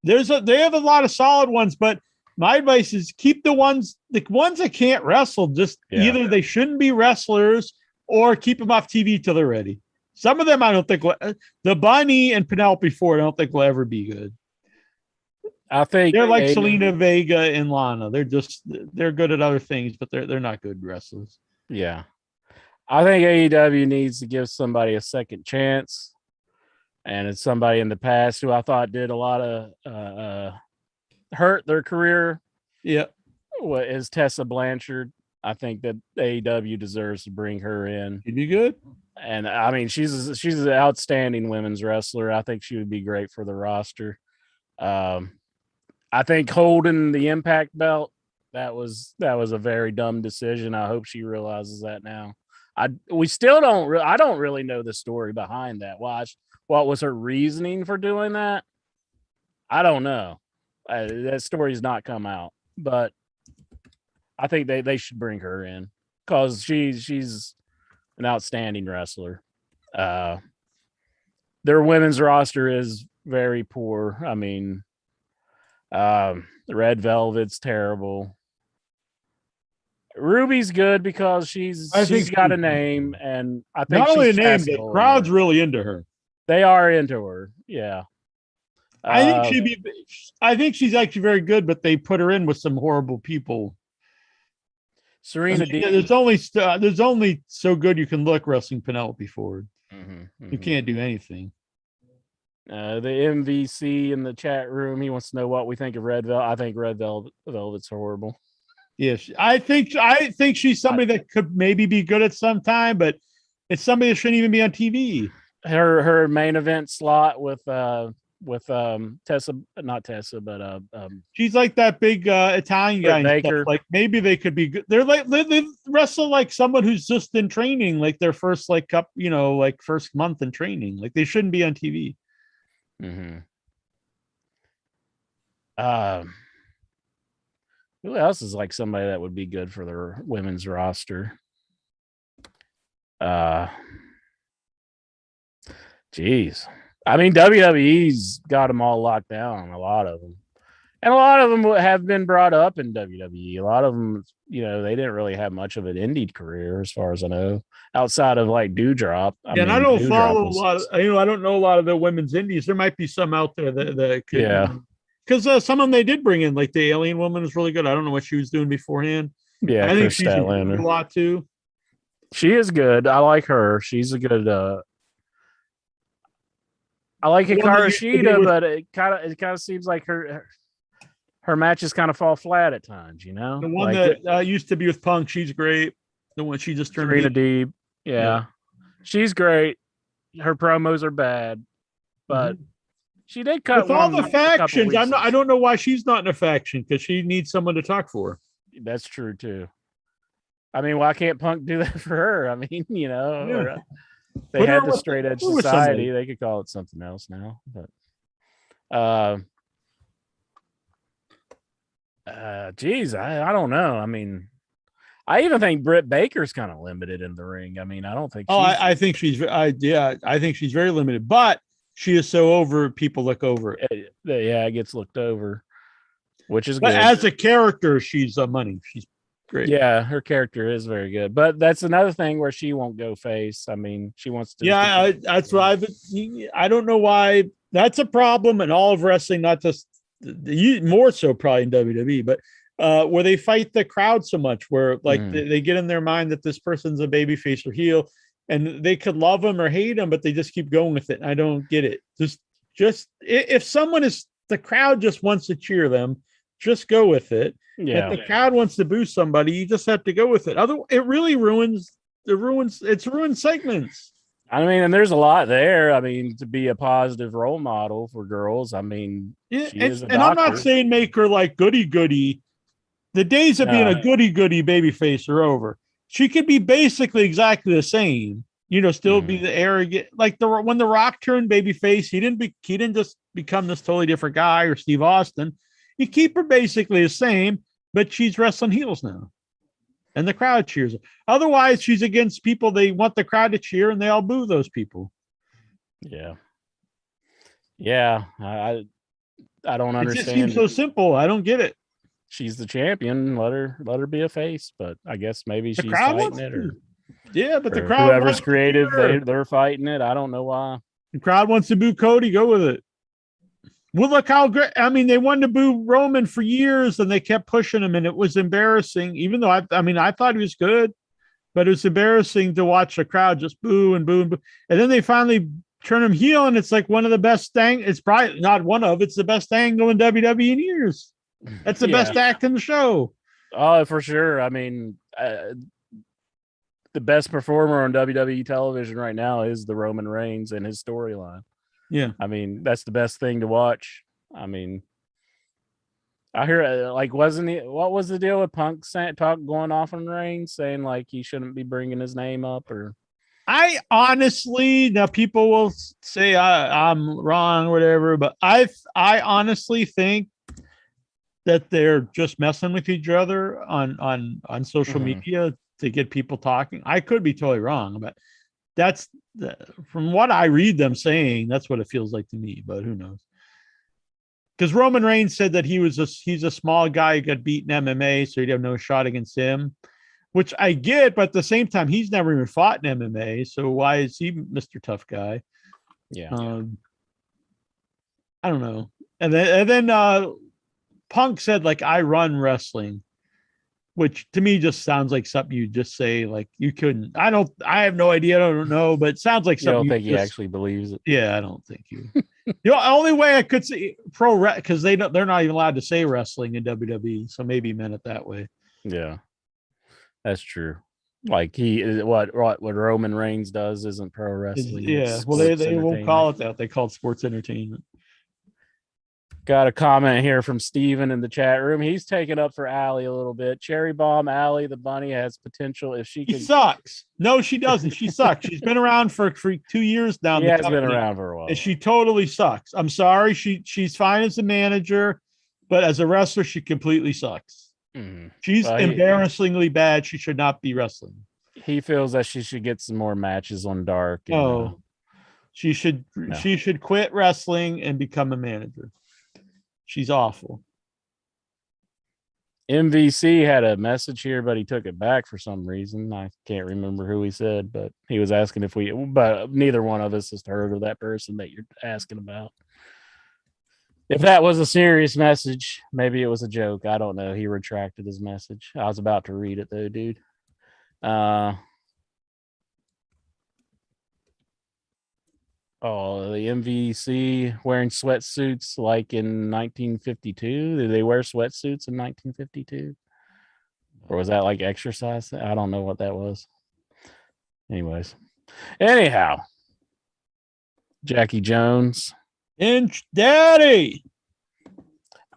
They have a lot of solid ones, but my advice is keep the ones that can't wrestle. Either they shouldn't be wrestlers, or keep them off TV till they're ready. Some of them I don't think the Bunny and Penelope Ford I don't think will ever be good. I think they're like Selena Vega and Lana. They're good at other things, but they're not good wrestlers. Yeah. I think AEW needs to give somebody a second chance. And it's somebody in the past who I thought did a lot of hurt their career. Yeah. Is Tessa Blanchard. I think that AEW deserves to bring her in. She'd be good. And I mean, she's an outstanding women's wrestler. I think she would be great for the roster. I think holding the Impact belt, that was a very dumb decision. I hope she realizes that now. I don't really know the story behind that. What was her reasoning for doing that? I don't know. That story's not come out, but I think they should bring her in, because she's an outstanding wrestler. Their women's roster is very poor. I mean, the Red Velvet's terrible. Ruby's good because she's got a name, and I think not only a name, the crowd's really into her. They are into her, yeah. I think she's actually very good, but they put her in with some horrible people. Serena Deeb. There's only so good you can look wrestling Penelope Ford. You can't do anything. The MVC in the chat room, he wants to know what we think of Red Velvet. I think Red Velvet's horrible. Yes, I think she's somebody that could maybe be good at some time, but it's somebody that shouldn't even be on TV. Her main event slot with Tessa, not Tessa, but she's like that big Italian guy. Baker. Like maybe they could be good. They're like they wrestle like someone who's just in training, like their first first month in training. Like they shouldn't be on TV. Who else is like somebody that would be good for their women's roster? Geez. I mean, WWE's got them all locked down, a lot of them. And a lot of them have been brought up in WWE. A lot of them, they didn't really have much of an indie career, as far as I know, outside of like Dewdrop. And I don't follow a lot. I don't know a lot of the women's indies. There might be some out there that could. Yeah. Because some of them they did bring in, like the Alien Woman was really good. I don't know what she was doing beforehand. Yeah, I think Chris she's Statlander. a lot too. She is good. I like her. She's a good. I like Hikaru Shida, but it kind of seems like her matches kind of fall flat at times. The one like that used to be with Punk, she's great. The one she just turned Serena Deeb. Yeah, she's great. Her promos are bad, but she did cut with all the factions. I don't know why she's not in a faction, because she needs someone to talk for. That's true too. I mean, why can't Punk do that for her? I mean, they had the Straight Edge Society. They could call it something else now, but geez, I don't know. I mean, I even think Britt Baker's kind of limited in the ring. I mean, I don't think. I think she's. I think she's very limited, but she is so over. People look over it. Yeah, it gets looked over, which is good. But as a character, she's money. She's great. Yeah, her character is very good, but that's another thing where she won't go face. I mean, she wants to. Yeah, that's why I don't know why that's a problem in all of wrestling, not just more so probably in WWE, but where they fight the crowd so much, where like they get in their mind that this person's a babyface or heel, and they could love him or hate him, but they just keep going with it. I don't get it. Just if someone is the crowd just wants to cheer them, just go with it. Yeah. If the crowd wants to boo somebody, you just have to go with it. Otherwise, it really ruins segments. I mean, and there's a lot there. I mean, to be a positive role model for girls. I mean, she is a doctor. I'm not saying make her like goody. The days of being a goody babyface are over. She could be basically exactly the same. Still be the arrogant, like when The Rock turned babyface. He didn't just become this totally different guy, or Steve Austin. You keep her basically the same, but she's wrestling heels now, and the crowd cheers her. Otherwise, she's against people they want the crowd to cheer, and they all boo those people. Yeah. I don't understand. It just seems so simple. I don't get it. She's the champion. Let her be a face, but I guess maybe she's fighting it, but the crowd, whoever's creative, they're fighting it. I don't know why. The crowd wants to boo Cody. Go with it. Well, look how great. I mean, they wanted to boo Roman for years, and they kept pushing him, and it was embarrassing. Even though I thought he was good, but it was embarrassing to watch the crowd just boo and boo and boo. And then they finally turn him heel, and it's like one of the best it's probably not one of. It's the best angle in WWE in years. That's the best act in the show. Oh, for sure. I mean, the best performer on WWE television right now is the Roman Reigns and his storyline. Yeah. I mean, that's the best thing to watch. I mean, I hear like, what was the deal with Punk going off on Reigns, saying like he shouldn't be bringing his name up? Or I honestly, now people will say I'm wrong or whatever, but I honestly think that they're just messing with each other on social media to get people talking. I could be totally wrong, but that's from what I read them saying, that's what it feels like to me, but who knows? Because Roman Reigns said that he's a small guy who got beat in MMA, so he'd have no shot against him, which I get, but at the same time, he's never even fought in MMA, so why is he Mr. Tough Guy? Yeah. I don't know. And then Punk said, like, I run wrestling, which to me just sounds like something you just say, like you couldn't. I have no idea. I don't know, but it sounds like something. You don't think he actually believes it? Yeah, I don't think you. The only way I could say because they're not even allowed to say wrestling in WWE, so maybe he meant it that way. Yeah, that's true. Like what Roman Reigns does isn't pro wrestling. Well, they won't call it that. They call it sports entertainment. Got a comment here from Steven in the chat room. He's taken up for Allie a little bit. Cherry Bomb Allie, the bunny, has potential if she can. She sucks. No, she doesn't. She sucks. She's been around for 2 years now. She has been around for a while. And she totally sucks. I'm sorry. She's fine as a manager, but as a wrestler, she completely sucks. Mm-hmm. She's embarrassingly bad. She should not be wrestling. He feels that she should get some more matches on Dark. She should quit wrestling and become a manager. She's awful. MVC had a message here, but he took it back for some reason. I can't remember who he said, but he was asking if but neither one of us has heard of that person that you're asking about. If that was a serious message, maybe it was a joke. I don't know. He retracted his message. I was about to read it though, dude. Oh, the MVC wearing sweatsuits like in 1952. Did they wear sweatsuits in 1952? Or was that like exercise? I don't know what that was. Anyhow, Jackie Jones. Inch Daddy.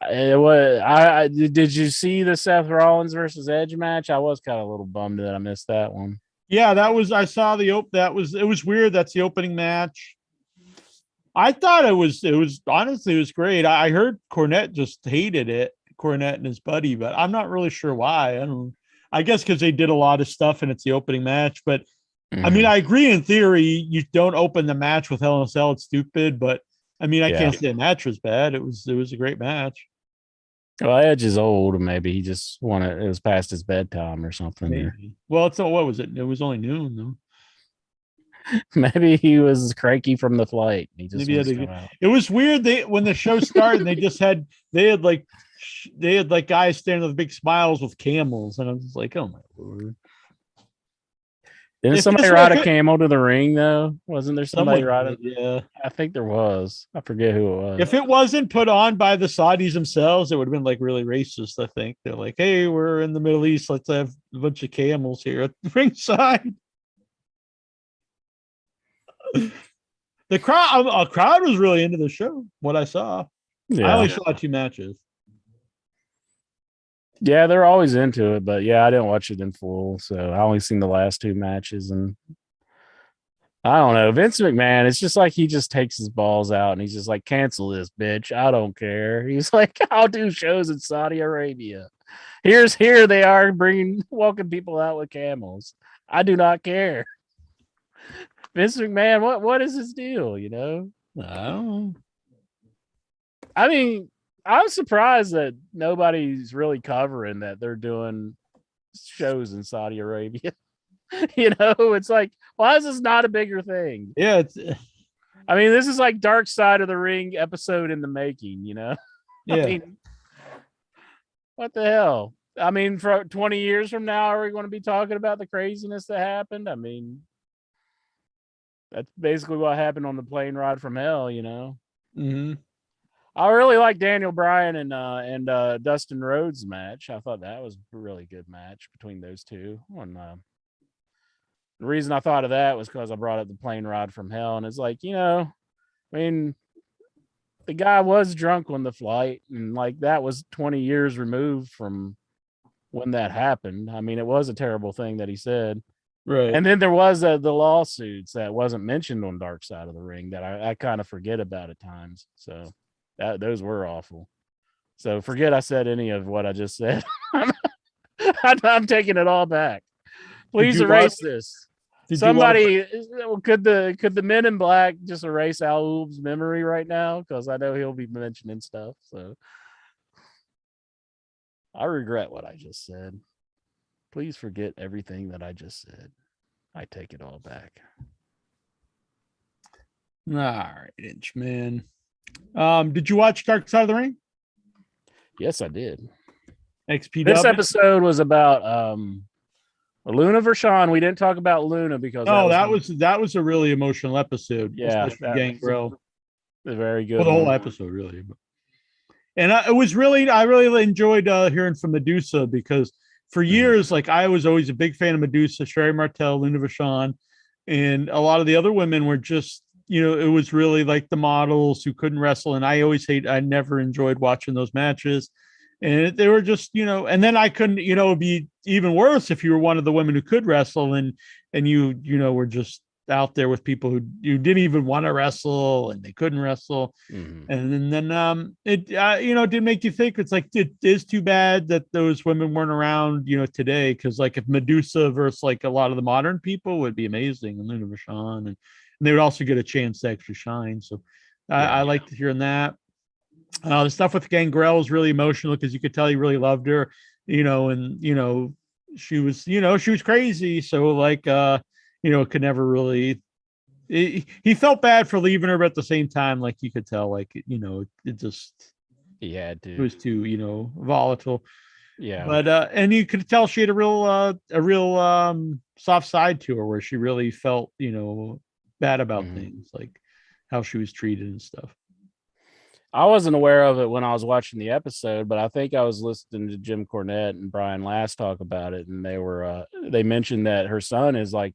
Did you see the Seth Rollins versus Edge match? I was kind of a little bummed that I missed that one. Yeah, I saw it was weird. That's the opening match. I thought it was honestly, it was great. I heard Cornette just hated it, Cornette and his buddy, but I'm not really sure why. I guess because they did a lot of stuff and it's the opening match. But I mean, I agree in theory, you don't open the match with Hell in a Cell. It's stupid, but I mean, I can't say the match was bad. It was a great match. Well, Edge is old, and maybe he just wanted it was past his bedtime or something. Maybe. Well, what was it? It was only noon though. Maybe he was cranky from the flight. He just it was weird. When the show started, they had guys standing with big smiles with camels, and I was like, oh my lord. Didn't somebody ride a camel to the ring though? Wasn't there somebody riding? Yeah, I think there was. I forget who it was. If it wasn't put on by the Saudis themselves, it would have been like really racist. I think they're like, hey, we're in the Middle East. Let's have a bunch of camels here at the ringside. The crowd was really into the show. What I saw, I only saw 2 matches. Yeah, they're always into it, but yeah, I didn't watch it in full, so I only seen the last 2 matches, and I don't know. Vince McMahon, it's just like he just takes his balls out and he's just like, cancel this, bitch. I don't care. He's like, I'll do shows in Saudi Arabia. Here they are walking people out with camels. I do not care. Vince McMahon, what is his deal? You know? I don't know. I mean, I'm surprised that nobody's really covering that they're doing shows in Saudi Arabia. You know, it's like, why is this not a bigger thing? Yeah, I mean, this is like Dark Side of the Ring episode in the making, you know? Yeah. I mean, what the hell? I mean, for 20 years from now, are we going to be talking about the craziness that happened? I mean, that's basically what happened on the plane ride from hell, you know? Mm-hmm. I really like Daniel Bryan and Dustin Rhodes match. I thought that was a really good match between those two. And the reason I thought of that was because I brought up the plane ride from hell, and it's like, you know, I mean, the guy was drunk on the flight, and like that was 20 years removed from when that happened. I mean, it was a terrible thing that he said. Right. And then there was the lawsuits that wasn't mentioned on Dark Side of the Ring that I kind of forget about at times. So those were awful. So forget I said any of what I just said. I'm taking it all back. Please erase this. Somebody could the Men in Black just erase Al Oob's memory right now, because I know he'll be mentioning stuff. So I regret what I just said. Please forget everything that I just said. I take it all back. All right, Inchman. Did you watch Dark Side of the Ring? Yes, I did. XPW. This episode was about Luna Vachon. We didn't talk about Luna because that was a really emotional episode. Yeah, Gangrel. Very good. Well, the whole episode, really. And I really enjoyed hearing from Medusa, because for years, like, I was always a big fan of Medusa, Sherry Martel, Luna Vachon, and a lot of the other women were just, you know, it was really like the models who couldn't wrestle. And I never enjoyed watching those matches. And they were just, you know, and then I couldn't, you know, it'd be even worse if you were one of the women who could wrestle and you know, were just out there with people who you didn't even want to wrestle and they couldn't wrestle. Mm-hmm. And then it you know, it did make you think. It's like, it is too bad that those women weren't around, you know, today, because like if Medusa versus like a lot of the modern people would be amazing, and Luna Vachon, and they would also get a chance to actually shine. So I liked hearing that. The stuff with Gangrel was really emotional, because you could tell he really loved her. and she was, she was crazy. So like, could never really, he felt bad for leaving her, but at the same time, like you could tell, like, it just, Yeah, it dude. was too, volatile. Yeah. But and you could tell she had a real soft side to her where she really felt, bad about things, like how she was treated and stuff. I wasn't aware of it when I was watching the episode, but I think I was listening to Jim Cornette and Brian Last talk about it, and they mentioned that her son is like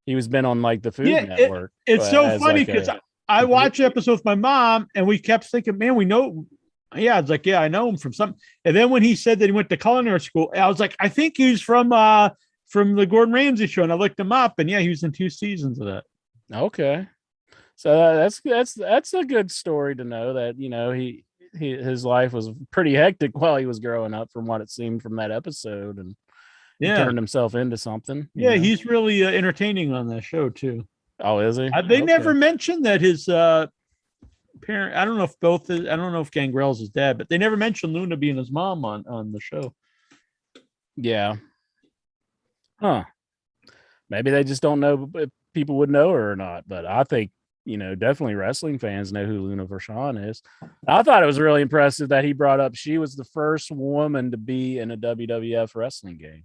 he was been on like the Food Yeah, Network. it's so as funny like because a I watched the episode with my mom, and we kept thinking, man, we know. Yeah, it's like, yeah, I know him from something. And then when he said that he went to culinary school, I was like, I think he's from the Gordon Ramsay show, and I looked him up, and yeah, he was in 2 seasons of that. Okay, so that's a good story to know that his life was pretty hectic while he was growing up, from what it seemed from that episode, and he Yeah, turned himself into something. yeah, he's really entertaining on that show too. Oh, is he? They Okay. never mentioned that his parent. I don't know if I don't know if Gangrel's his dad, but they never mentioned Luna being his mom on the show. Yeah. Huh. Maybe they just don't know if people would know her or not. But I think, definitely wrestling fans know who Luna Vachon is. I thought it was really impressive that he brought up she was the first woman to be in a WWF wrestling game,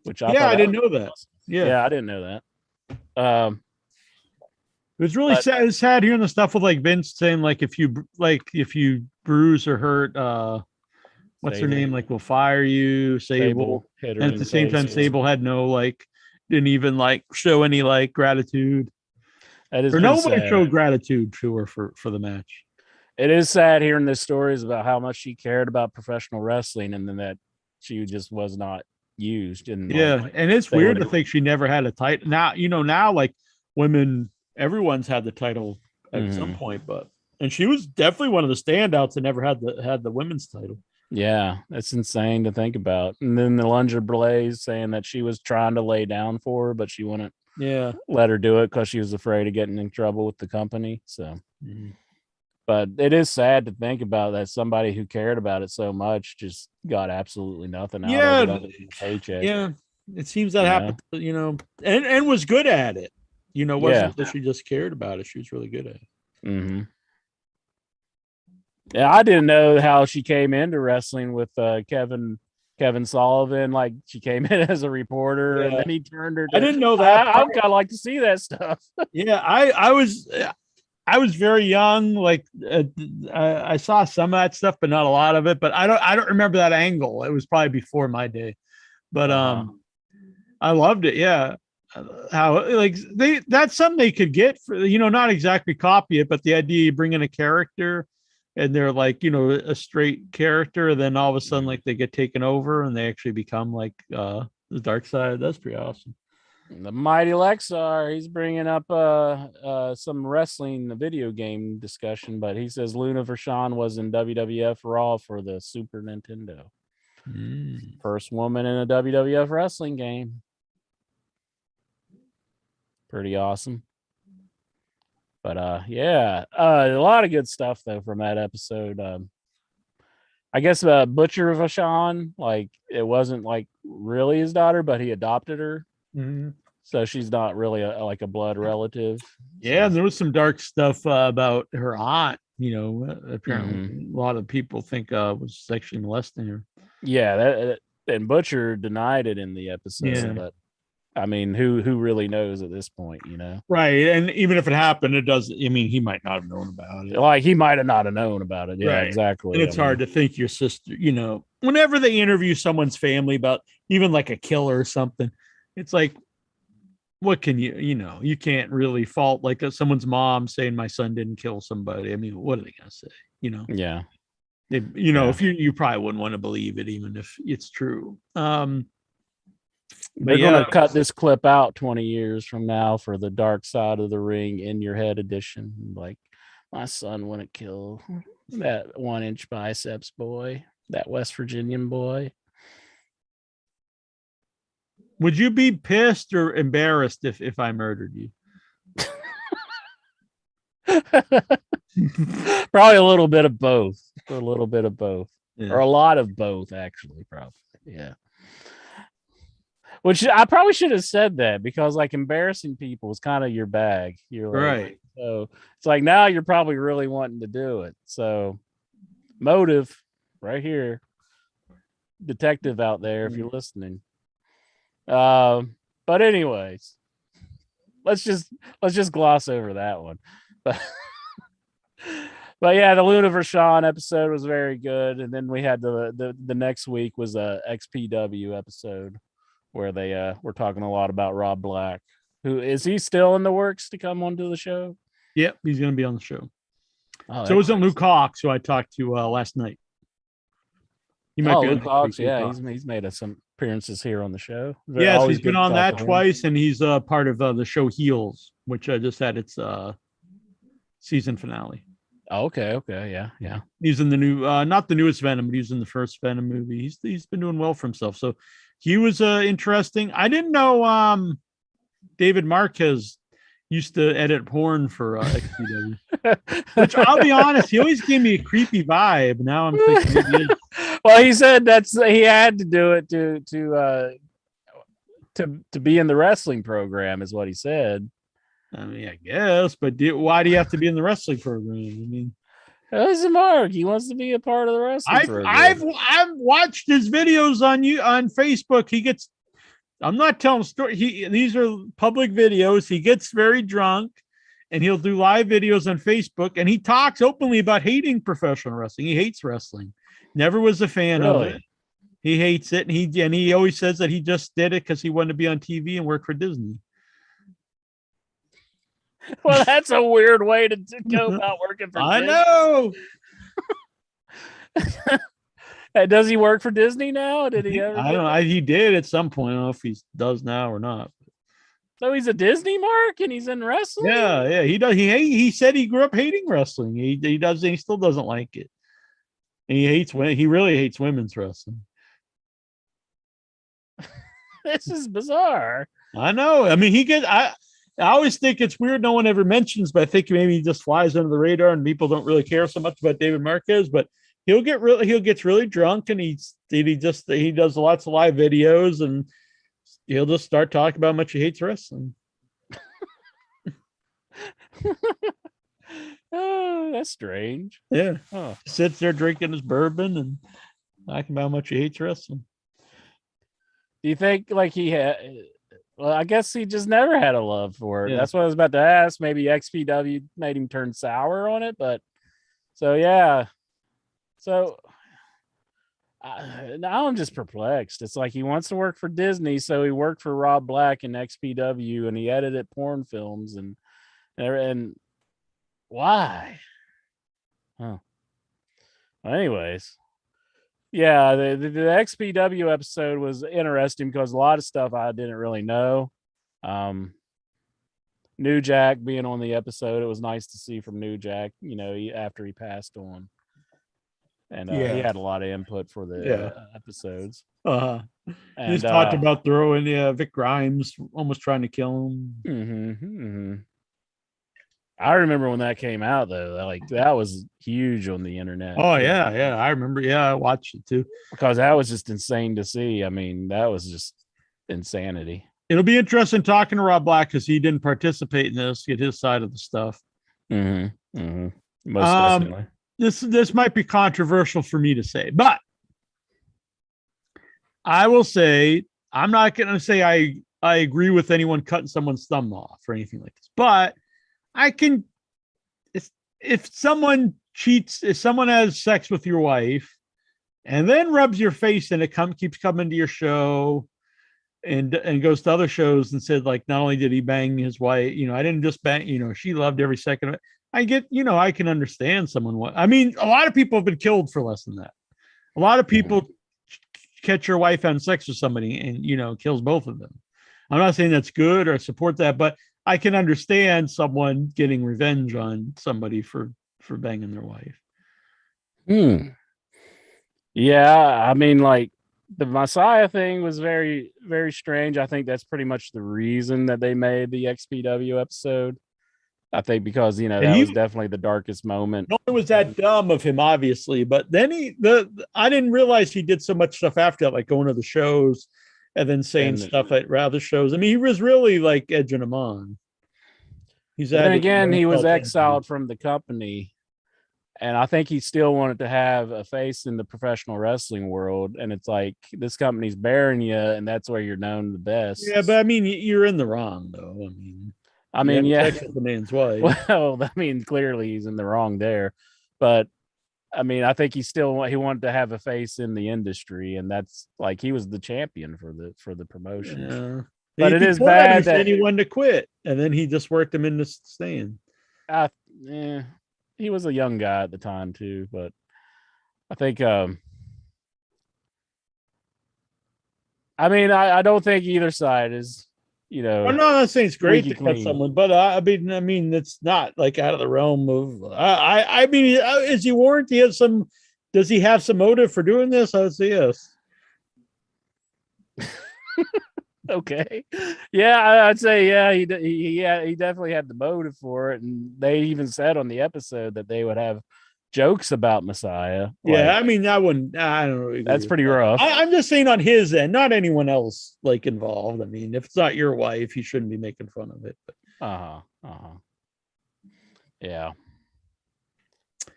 which I thought I didn't was know that. awesome. Yeah. Yeah, I didn't know that. It was really sad. It's sad hearing the stuff with like Vince saying like if you bruise or hurt, what's her Sable. name? Like we'll fire you, Sable. Hit her And in at the the same time, face. Sable had didn't even like show any like gratitude. That is Or pretty nobody sad. showed gratitude to her for the match. It is sad hearing the stories about how much she cared about professional wrestling, and then that she just was not used. And And it's weird to think she never had a title. Now like women, everyone's had the title at some point, and she was definitely one of the standouts that never had the women's title. Yeah, that's insane to think about. And then the Lunger Blaze saying that she was trying to lay down for her, but she wouldn't let her do it because she was afraid of getting in trouble with the company. So, but it is sad to think about that somebody who cared about it so much just got absolutely nothing out of it other than a paycheck. Yeah, it seems that happened, and was good at it. Wasn't that she just cared about it? She was really good at it. Yeah, I didn't know how she came into wrestling with Kevin Sullivan. Like she came in as a reporter, and then he turned her. I didn't know that. I kind of like to see that stuff. I was very young. Like I saw some of that stuff, but not a lot of it. But I don't remember that angle. It was probably before my day. But I loved it. Yeah. How like that's something they could get for, not exactly copy it, but the idea you bring in a character and they're like, a straight character, and then all of a sudden like they get taken over and they actually become like the dark side. That's pretty awesome. The mighty Lexar, he's bringing up some wrestling video game discussion, but he says Luna Vachon was in WWF Raw for the Super Nintendo. First woman in a WWF wrestling game. Pretty awesome. But a lot of good stuff though from that episode. I guess Butcher Vachon, like it wasn't like really his daughter, but he adopted her. So she's not really like a blood relative. Yeah, and there was some dark stuff about her aunt. Apparently a lot of people think was sexually molesting her. Yeah, and Butcher denied it in the episode, but I mean, who really knows at this point, Right. And even if it happened, it doesn't, he might not have known about it. Like he might have not have known about it. Yeah, right. Exactly. And it's hard to think your sister, whenever they interview someone's family about even like a killer or something, it's like, what can you can't really fault like someone's mom saying my son didn't kill somebody. I mean, what are they going to say? Yeah. If you probably wouldn't want to believe it, even if it's true. They're going to cut this clip out 20 years from now for the Dark Side of the Ring in your head edition. Like, my son wouldn't kill that 1-inch biceps boy, that West Virginian boy. Would you be pissed or embarrassed if I murdered you? Probably a little bit of both. A little bit of both. or a lot of both, actually, probably. Yeah. Which I probably should have said that, because like embarrassing people is kind of your bag. You're like, Right. so it's like now you're probably really wanting to do it. So motive right here, detective out there, if you're listening. But anyways, let's just gloss over that one. But but yeah, the Luna Vershawn episode was very good, and then we had the next week was a XPW episode where they were talking a lot about Rob Black. Who is he still in the works to come onto the show? Yep, he's going to be on the show. Oh, so wasn't Luke Hawx, who I talked to last night. He might be Luke Hawx. Yeah, he's made some appearances here on the show. Yes, he's been on that twice, and he's part of the show Heels, which just had its season finale. Oh, okay, yeah. He's in the new, not the newest Venom, but he's in the first Venom movie. He's been doing well for himself. So he was interesting. I didn't know David Marquez used to edit porn for XPW. Which I'll be honest, he always gave me a creepy vibe. Now I'm thinking, well, he said he had to do it to be in the wrestling program, is what he said. I mean, I guess, but why do you have to be in the wrestling program? I mean, it's Mark. He wants to be a part of the wrestling program. I've watched his videos on Facebook. He gets. I'm not telling story. These are public videos. He gets very drunk, and he'll do live videos on Facebook, and he talks openly about hating professional wrestling. He hates wrestling. Never was a fan of it. He hates it, and he always says that he just did it because he wanted to be on TV and work for Disney. Well, that's a weird way to go about working for Disney. I know. Does he work for Disney now? Did he ever? I don't know. He did at some point. I don't know if he does now or not. So he's a Disney Mark and he's in wrestling? Yeah. He does. He said he grew up hating wrestling. He does. He still doesn't like it. And he really hates women's wrestling. This is bizarre. I know. I mean, I always think it's weird no one ever mentions, but I think maybe he just flies under the radar and people don't really care so much about David Marquez. But he gets really drunk, and he does lots of live videos, and he'll just start talking about how much he hates wrestling. Oh, that's strange. Yeah. Oh. Sits there drinking his bourbon and talking about how much he hates wrestling. Do you think like he had? Well, I guess he just never had a love for it. Yeah. That's what I was about to ask. Maybe XPW made him turn sour on it, but so yeah. So now I'm just perplexed. It's like he wants to work for Disney, so he worked for Rob Black and XPW, and he edited porn films, and why? Huh. Well, anyways. Yeah, the XPW episode was interesting because a lot of stuff I didn't really know. New Jack being on the episode, it was nice to see from New Jack, after he passed on. And he had a lot of input for the episodes. He just talked about throwing Vic Grimes, almost trying to kill him. Mm-hmm. I remember when that came out, though. Like, that was huge on the internet. Oh, yeah. I remember. Yeah, I watched it, too. Because that was just insane to see. I mean, that was just insanity. It'll be interesting talking to Rob Black because he didn't participate in this, get his side of the stuff. Mm-hmm. Most definitely. This might be controversial for me to say, but I will say, I'm not going to say I agree with anyone cutting someone's thumb off or anything like this, but I can, if someone cheats, if someone has sex with your wife and then rubs your face and it keeps coming to your show and goes to other shows and said, like, not only did he bang his wife, I didn't just bang, she loved every second of it. I get, I can understand someone. I mean, a lot of people have been killed for less than that. A lot of people catch your wife having sex with somebody and, kills both of them. I'm not saying that's good or support that, but I can understand someone getting revenge on somebody for banging their wife. Yeah, I mean, like, the Messiah thing was very, very strange. I think that's pretty much the reason that they made the XPW episode. I think because And that was definitely the darkest moment. no, it was that dumb of him, obviously, but then I didn't realize he did so much stuff after that, like going to the shows and then saying And stuff at rather shows. I mean, he was really like edging them on. He's but then adding again, he was insult to exiled injury. from the company, and I think he still wanted to have a face in the professional wrestling world. And it's like this company's bearing you, and that's where you're known the best. Yeah, but I mean, you're in the wrong, though. I you mean, had yeah. sex with the man's wife. Well, I mean, clearly he's in the wrong there, but I mean, I think he wanted to have a face in the industry, and that's like he was the champion for the promotion. Yeah. But You it could is tell that he bad said that he wanted to quit, and then he just worked him into staying. he was a young guy at the time too. But I think, I mean, I don't think either side is, I'm not saying it's great squeaky to cut clean. someone, but I mean, it's not like out of the realm of. I mean, is he warranted? Does he have some motive for doing this? I would say yes. Okay, yeah, I'd say yeah. He definitely had the motive for it, and they even said on the episode that they would have jokes about Messiah. Yeah, I mean, I wouldn't. I don't really agree That's with pretty that. rough. I'm just saying on his end, not anyone else like involved. I mean, if it's not your wife, you shouldn't be making fun of it. Yeah.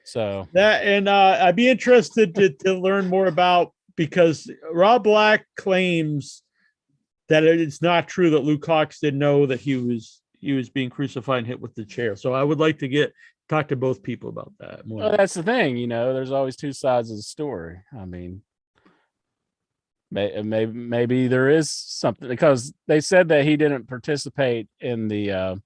So That and I'd be interested to learn more about, because Rob Black claims that it's not true that Luke Hawx didn't know that he was being crucified and hit with the chair. So I would like to talk to both people about that more. well, that's the thing, there's always two sides of the story. I mean, maybe there is something, because they said that he didn't participate in the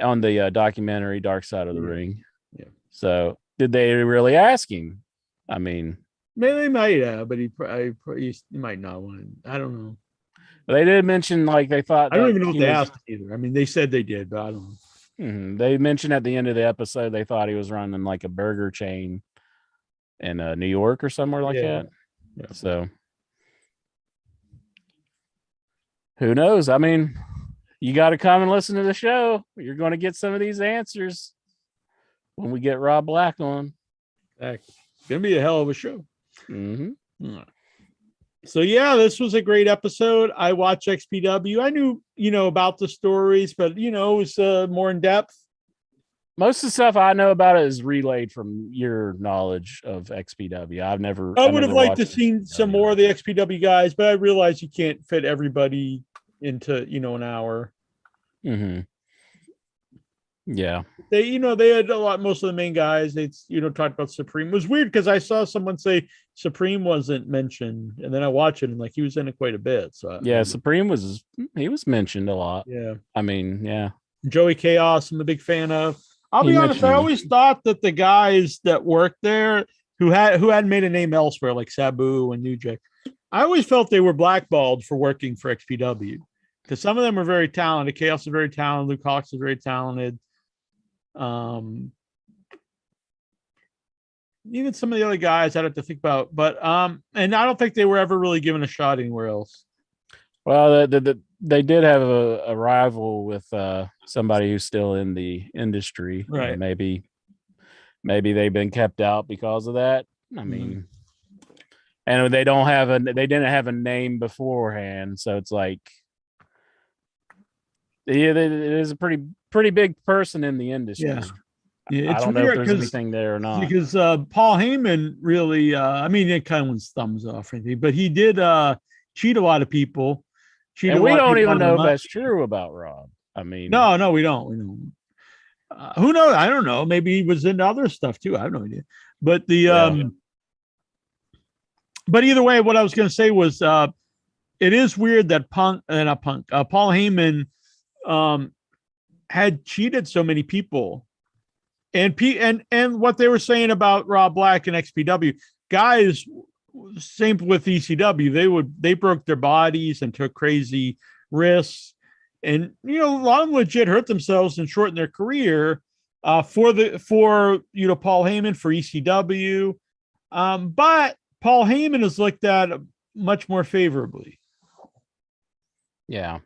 on the documentary Dark Side of the Ring. Yeah. So did they really ask him? I mean, maybe they might have, but he might not want to. I don't know. They did mention like they thought. I don't even know if they asked either. I mean, they said they did, but I don't know. They mentioned at the end of the episode they thought he was running like a burger chain in New York or somewhere like that. Yeah. So who knows? I mean, you got to come and listen to the show. You're going to get some of these answers when we get Rob Black on. It's gonna be a hell of a show. Mm-hmm. So yeah, this was a great episode. I watched XPW. I knew, about the stories, but it was more in depth. Most of the stuff I know about it is relayed from your knowledge of XPW. I would have liked to see some more of the XPW guys, but I realized you can't fit everybody into, an hour. Mm-hmm. Yeah. They had most of the main guys. They, talked about Supreme. It was weird because I saw someone say Supreme wasn't mentioned, and then I watched it and like he was in it quite a bit. So yeah, Supreme was mentioned a lot. Yeah. I mean, yeah. Joey Chaos, I'm a big fan of. I'll be honest, I always thought that the guys that worked there who hadn't made a name elsewhere, like Sabu and New Jack, I always felt they were blackballed for working for XPW. Because some of them are very talented. Chaos is very talented. Luke Hawx is very talented. Even some of the other guys I'd have to think about, but and I don't think they were ever really given a shot anywhere else. Well, they did have a rival with somebody who's still in the industry, right? Maybe they've been kept out because of that. I mean, and they didn't have a name beforehand, so it's like, yeah, it is a pretty big person in the industry. Yeah, I don't know if there's anything there or not. Because Paul Heyman really, I mean, it kind of went thumbs off, but he did cheat a lot of people. And we don't even know if that's true about Rob. I mean, no, we don't. Who knows? I don't know. Maybe he was into other stuff too. I have no idea. But but either way, what I was going to say was, it is weird that Paul Heyman had cheated so many people. And what they were saying about Rob Black and XPW guys, same with ECW, they broke their bodies and took crazy risks, and a lot of them legit hurt themselves and shortened their career for Paul Heyman, for ECW, but Paul Heyman is looked at much more favorably. Yeah.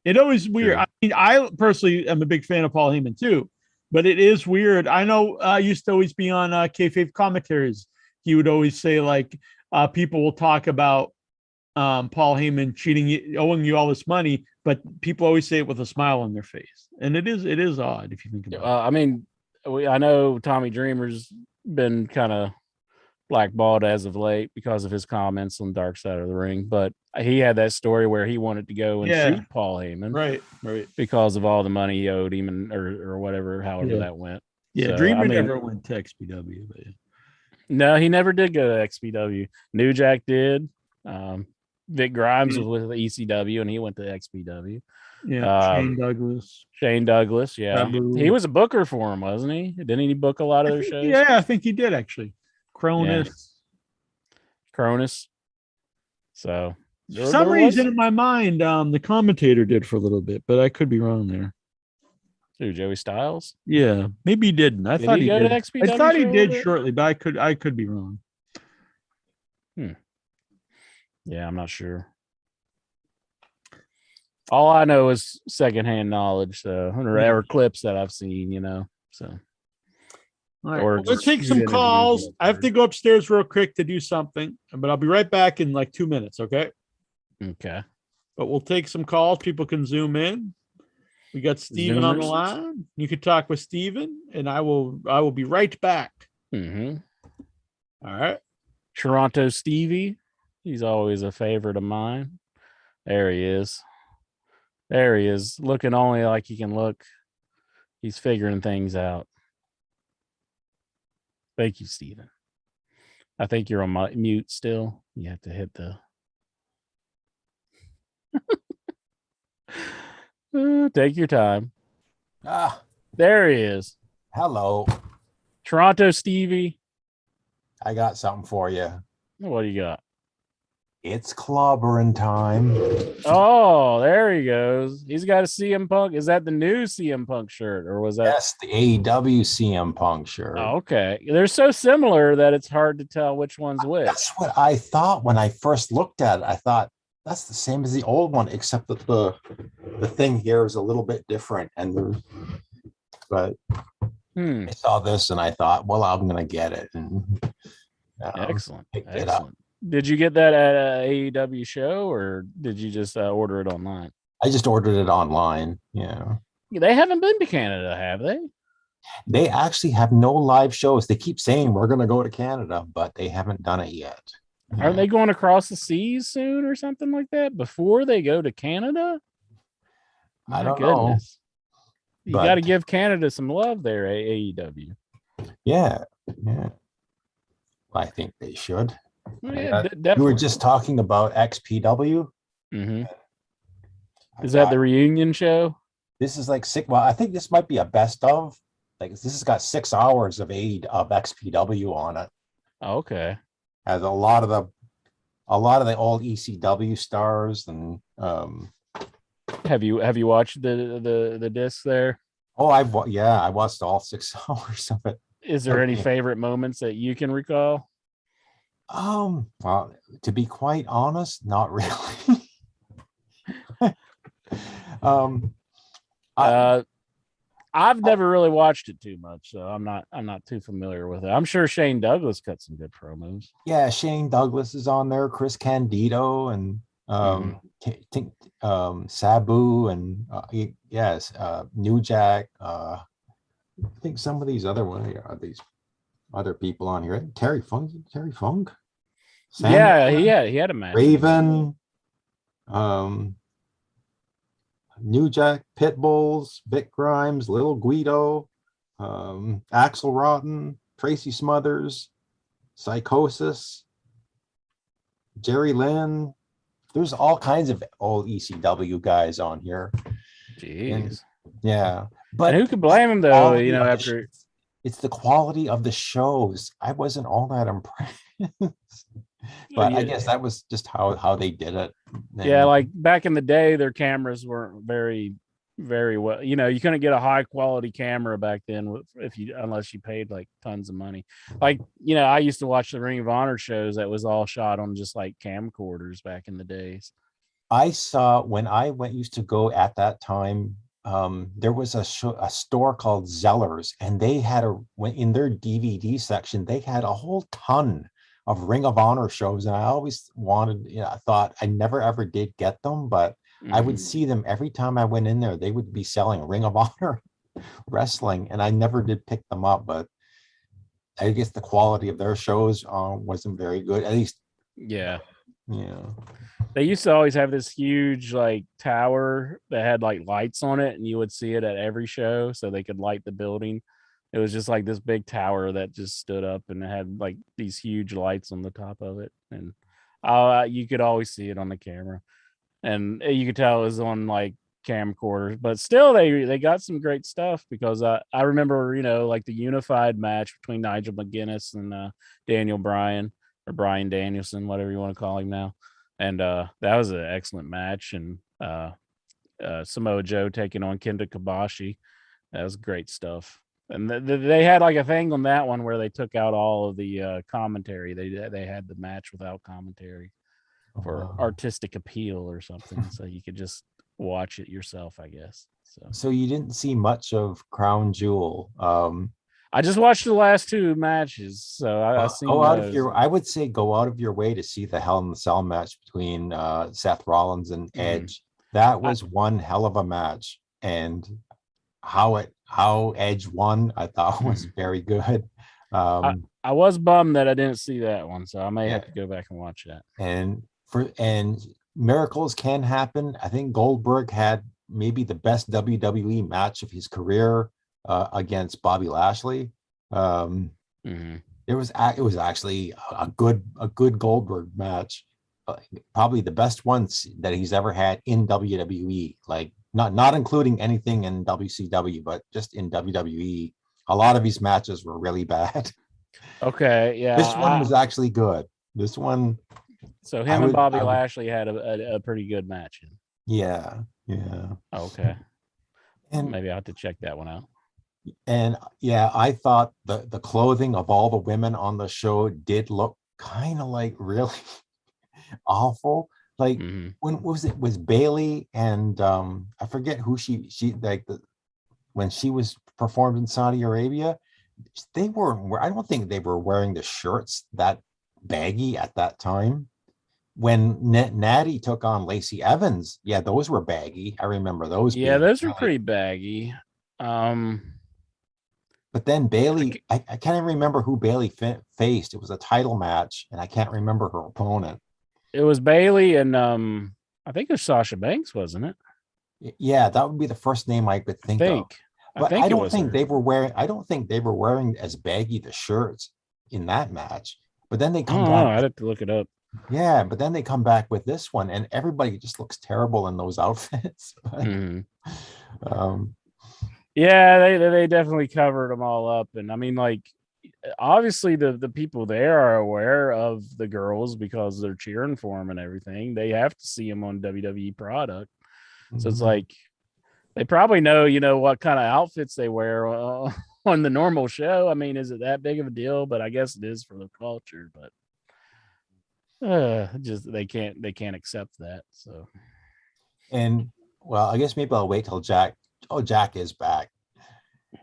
It always weird. True. I mean, I personally am a big fan of Paul Heyman too, but it is weird. I know I used to always be on kayfabe commentaries. He would always say like people will talk about Paul Heyman cheating you, owing you all this money, but people always say it with a smile on their face, and it is odd if you think about it. I mean, I know Tommy Dreamer's been kind of blackballed as of late because of his comments on Dark Side of the Ring, but he had that story where he wanted to go and Yeah. shoot Paul Heyman, Right. because of all the money he owed him, and or whatever, however that went. Yeah, So, Dreamer I mean, never went to XPW. But yeah. No, he never did go to XPW. New Jack did. Vic Grimes was with the ECW, and he went to XPW. Yeah, Shane Douglas. Shane Douglas, yeah. Sabu. He was a booker for him, wasn't he? Didn't he book a lot of their shows? Yeah, I think he did actually. Cronus. Cronus. So For some reason in my mind, the commentator did for a little bit, but I could be wrong there. Who, Joey Styles? Yeah, maybe he didn't. I thought he go did. to XPW I thought he for a did little bit? shortly, but I could be wrong. Yeah, I'm not sure. All I know is secondhand knowledge, so or clips that I've seen, So All right, or we're gonna just take some interviews calls. that I've I have heard. to go upstairs real quick to do something, but I'll be right back in like 2 minutes. Okay. Okay. But we'll take some calls. People can zoom in. We got Steven on the Zoomers. line. You could talk with Steven, and I will be right back. Mm-hmm. All right. Toronto Stevie. He's always a favorite of mine. There he is. There he is, looking only like he can look. He's figuring things out. Thank you, Steven. I think you're on mute still. You have to hit the... take your time. There he is. Hello. Toronto Stevie. I got something for you. What do you got? It's clobbering time. Oh, there he goes. He's got a CM Punk. Is that the new CM Punk shirt, or was that? Yes, the AEW CM Punk shirt. Oh, okay. They're so similar that it's hard to tell which one's which. That's what I thought when I first looked at it. I thought that's the same as the old one, except that the thing here is a little bit different. But I saw this and I thought, well, I'm gonna get it. And excellent. picked it up. Did you get that at a AEW show, or did you just order it online? I just ordered it online. Yeah. They haven't been to Canada, have they? They actually have no live shows. They keep saying we're going to go to Canada, but they haven't done it yet. Aren't they going across the seas soon or something like that before they go to Canada? I don't know. You got to give Canada some love there, AEW. Yeah. I think they should. Yeah, we were just talking about XPW. Mm-hmm. Is that the reunion show? This is like six. Well, I think this might be a best of. Like this has got 6 hours of XPW on it. Okay. Has a lot of the old ECW stars and. Have you watched the disc there? Oh, I watched all 6 hours of it. Is there any favorite moments that you can recall? Well, to be quite honest, not really. I've never really watched it too much, so I'm not too familiar with it. I'm sure Shane Douglas cut some good promos. Yeah, Shane Douglas is on there, Chris Candido, and Sabu, and New Jack. I think some of these these other people on here. Terry Funk. Yeah, he had a match. Raven, New Jack, Pitbulls, Vic Grimes, Little Guido, Axel Rotten, Tracy Smothers, Psychosis, Jerry Lynn. There's all kinds of old ECW guys on here. Jeez. But who could blame him though? After it's the quality of the shows. I wasn't all that impressed. But I guess that was just how they did it. Yeah, like back in the day, their cameras weren't very, very well. You couldn't get a high quality camera back then unless you paid like tons of money. Like, I used to watch the Ring of Honor shows that was all shot on just like camcorders back in the days. I saw when I used to go at that time. There was a store called Zeller's, and they had in their DVD section, they had a whole ton of Ring of Honor shows, and I always wanted, I thought I never ever did get them, but I would see them every time I went in there. They would be selling Ring of Honor wrestling, and I never did pick them up, but I guess the quality of their shows wasn't very good, at least. Yeah. Yeah. They used to always have this huge like tower that had like lights on it, and you would see it at every show, so they could light the building. It was just like this big tower that just stood up, and it had like these huge lights on the top of it, and you could always see it on the camera, and you could tell it was on like camcorders. But still, they got some great stuff, because I remember, like the unified match between Nigel McGuinness and Daniel Bryan, or Bryan Danielson, whatever you want to call him now. And that was an excellent match. And Samoa Joe taking on Kenta Kobashi. That was great stuff. And they had like a thing on that one where they took out all of the commentary. They had the match without commentary for artistic appeal or something. So you could just watch it yourself, I guess. So you didn't see much of Crown Jewel. I just watched the last two matches, so I seen those. I would say go out of your way to see the Hell in the Cell match between Seth Rollins and Edge. That was one hell of a match, and how Edge won, I thought was very good. I was bummed that I didn't see that one, so I may have to go back and watch that. And miracles can happen. I think Goldberg had maybe the best WWE match of his career against Bobby Lashley. It was actually a good Goldberg match, probably the best one that he's ever had in WWE. Like not including anything in WCW, but just in WWE. A lot of his matches were really bad. Okay, yeah. This one was actually good. This one. So him and Bobby Lashley had a pretty good match. Yeah. Okay. And maybe I'll have to check that one out. And yeah, I thought the clothing of all the women on the show did look kind of like really awful. Like when was Bailey and I forget who she like when she was performed in Saudi Arabia, I don't think they were wearing the shirts that baggy at that time. When Natty took on Lacey Evans, yeah, those were baggy. I remember those. Yeah, those were pretty baggy. But then Bailey, I can't even remember who Bailey faced. It was a title match, and I can't remember her opponent. It was Bailey and I think it was Sasha Banks, wasn't it? Yeah, that would be the first name I could think of. But I don't think they were wearing as baggy the shirts in that match. But then they come back. I'd have to look it up. Yeah, but then they come back with this one, and everybody just looks terrible in those outfits. Yeah, they definitely covered them all up. And I mean, like, obviously the people there are aware of the girls because they're cheering for them and everything. They have to see them on WWE product. So it's like, they probably know, what kind of outfits they wear on the normal show. I mean, is it that big of a deal? But I guess it is for the culture, but just they can't accept that. So, and well, I guess maybe I'll wait till Jack. Oh, Jack is back.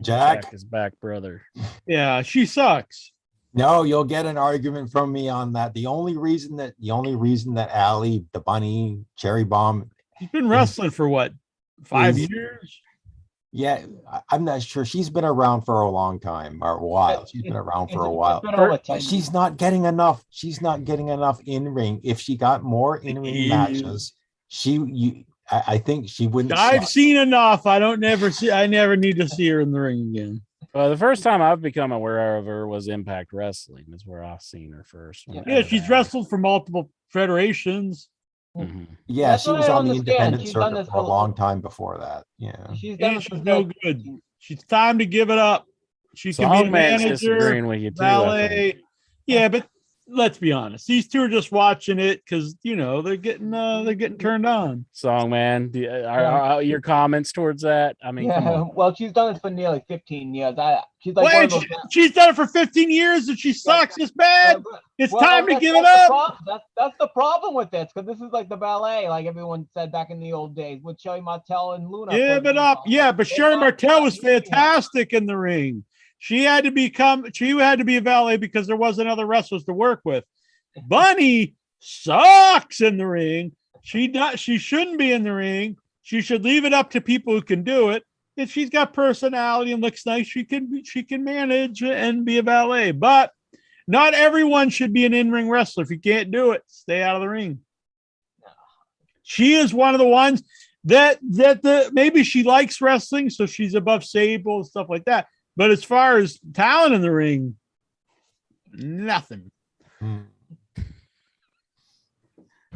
Jack is back, brother. Yeah, she sucks. No, you'll get an argument from me on that. The only reason that Allie, the bunny, Cherry Bomb, she's been wrestling for what, 5 years? Yeah, I'm not sure. She's been around for a long time, or a while. She's been around for a while. But she's not getting enough. She's not getting enough in ring. If she got more in ring matches, I think she wouldn't. I've seen enough. I never need to see her in the ring again. Well, the first time I've become aware of her was Impact Wrestling, is where I've seen her first. Yeah, she's wrestled for multiple federations. Yeah, that's she was on the independent circuit for a long time before that. Yeah, she's no good. She's time to give it up. She can be a manager, with you too, valet. Yeah, but let's be honest. These two are just watching it because they're getting turned on. Song man, are your comments towards that? I mean, come on. Well, she's done it for nearly 15 years. She's like Well, one and of those. she's done it for 15 years and she sucks. It's bad. It's Well, time to give it that's up. that's the problem with this, because this is like the ballet, like everyone said back in the old days with Sherry Martel and Luna. Give it up. Yeah, but Sherry Martel was fantastic in the ring. She had to be a valet because there wasn't other wrestlers to work with. Bunny sucks in the ring. She shouldn't be in the ring. She should leave it up to people who can do it. If she's got personality and looks nice, she can manage and be a valet. But not everyone should be an in-ring wrestler. If you can't do it, stay out of the ring. She is one of the ones that maybe she likes wrestling, so she's above Sable and stuff like that. But as far as talent in the ring, nothing.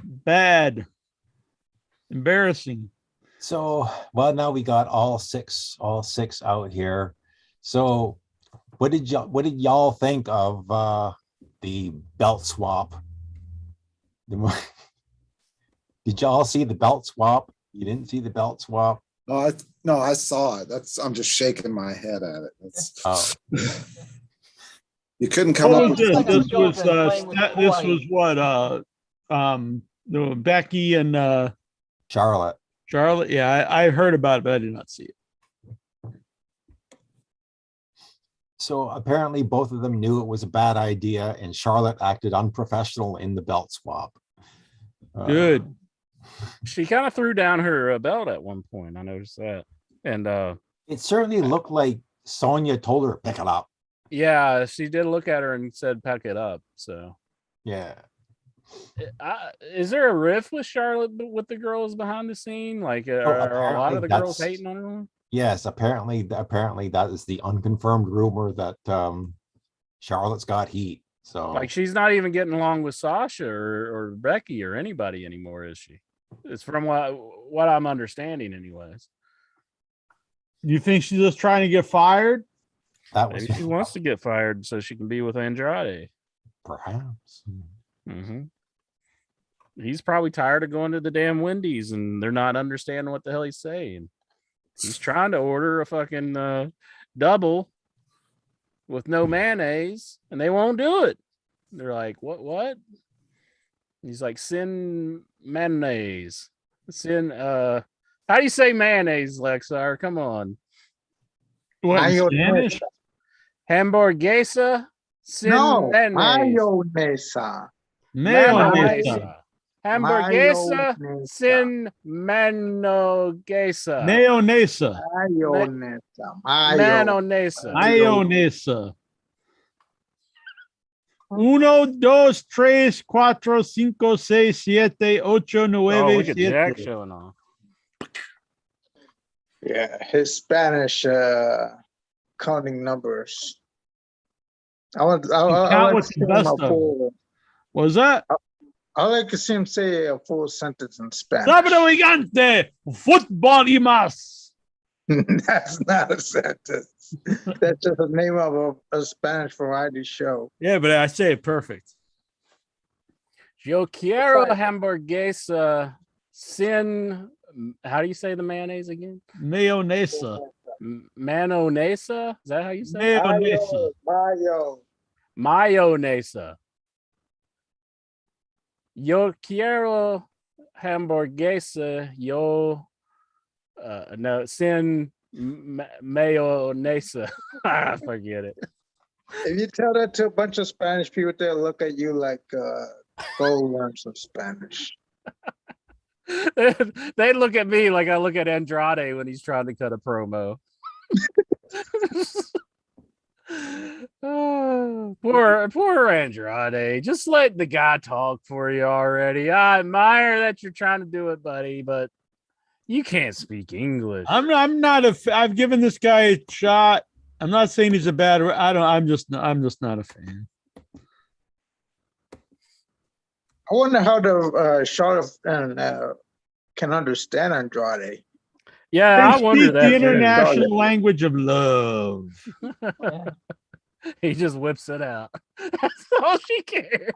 Bad. Embarrassing. So, well, now we got all six out here. So, what did y'all think of the belt swap? Did y'all see the belt swap? You didn't see the belt swap? No, I saw it. I'm just shaking my head at it. You couldn't come up with this was what Becky and Charlotte. Yeah, I heard about it, but I did not see it. So apparently both of them knew it was a bad idea, and Charlotte acted unprofessional in the belt swap. Good. She kind of threw down her belt at one point. I noticed that. And it certainly looked like Sonya told her to pick it up. Yeah, she did look at her and said, "Pick it up." So yeah. Is there a riff with Charlotte with the girls behind the scene? Like, are a lot of the girls hating on her? Yes, apparently that is the unconfirmed rumor that Charlotte's got heat. So, like, she's not even getting along with Sasha or Becky or anybody anymore, is she? It's from what I'm understanding, anyways. You think she's just trying to get fired? Maybe she wants to get fired so she can be with Andrade. Perhaps. Mm-hmm. He's probably tired of going to the damn Wendy's and they're not understanding what the hell he's saying. He's trying to order a fucking double with no mayonnaise and they won't do it. They're like, what? He's like, send mayonnaise. Send how do you say mayonnaise, Lexar? Come on. What, Spanish? Hamburguesa? No, mayonnaise. Mayonnaise. Hamburguesa sin manogesa. Mayonnaise. Mayonnaise. 1, 2, 3, 4, 5, 6, 7, 8, 9, Look at 10. Jack showing off. Yeah, his Spanish counting numbers. I like to see him a full. What was that? I like to see him say a full sentence in Spanish. Sábado gigante, football y más. That's not a sentence. That's just the name of a Spanish variety show. Yeah, but I say it perfect. Yo quiero hamburguesa sin. How do you say the mayonnaise again? Mayonnaise. Mayonnaise? Is that how you say it? Mayonnaise. Yo quiero hamburguesa. Yo no sin mayonnaise. Forget it. If you tell that to a bunch of Spanish people, they'll look at you like go learn some Spanish. They look at me like I look at Andrade when he's trying to cut a promo. Oh, poor Andrade. Just let the guy talk for you already. I admire that you're trying to do it, buddy, but you can't speak English. I've given this guy a shot. I'm not saying he's a bad. I'm just not a fan. I wonder how the Charlotte can understand Andrade. Yeah, I wonder that. The international language of love. He just whips it out. That's all she cares.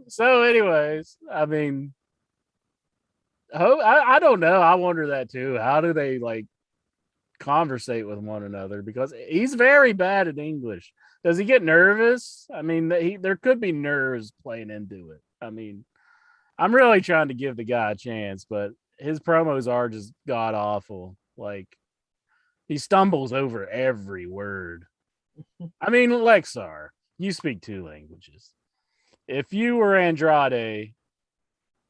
So, anyways, I mean, I don't know. I wonder that too. How do they like conversate with one another? Because he's very bad at English. Does he get nervous? I mean, there could be nerves playing into it. I mean, I'm really trying to give the guy a chance, but his promos are just god awful. Like, he stumbles over every word. I mean, Lexar, you speak 2 languages. If you were Andrade,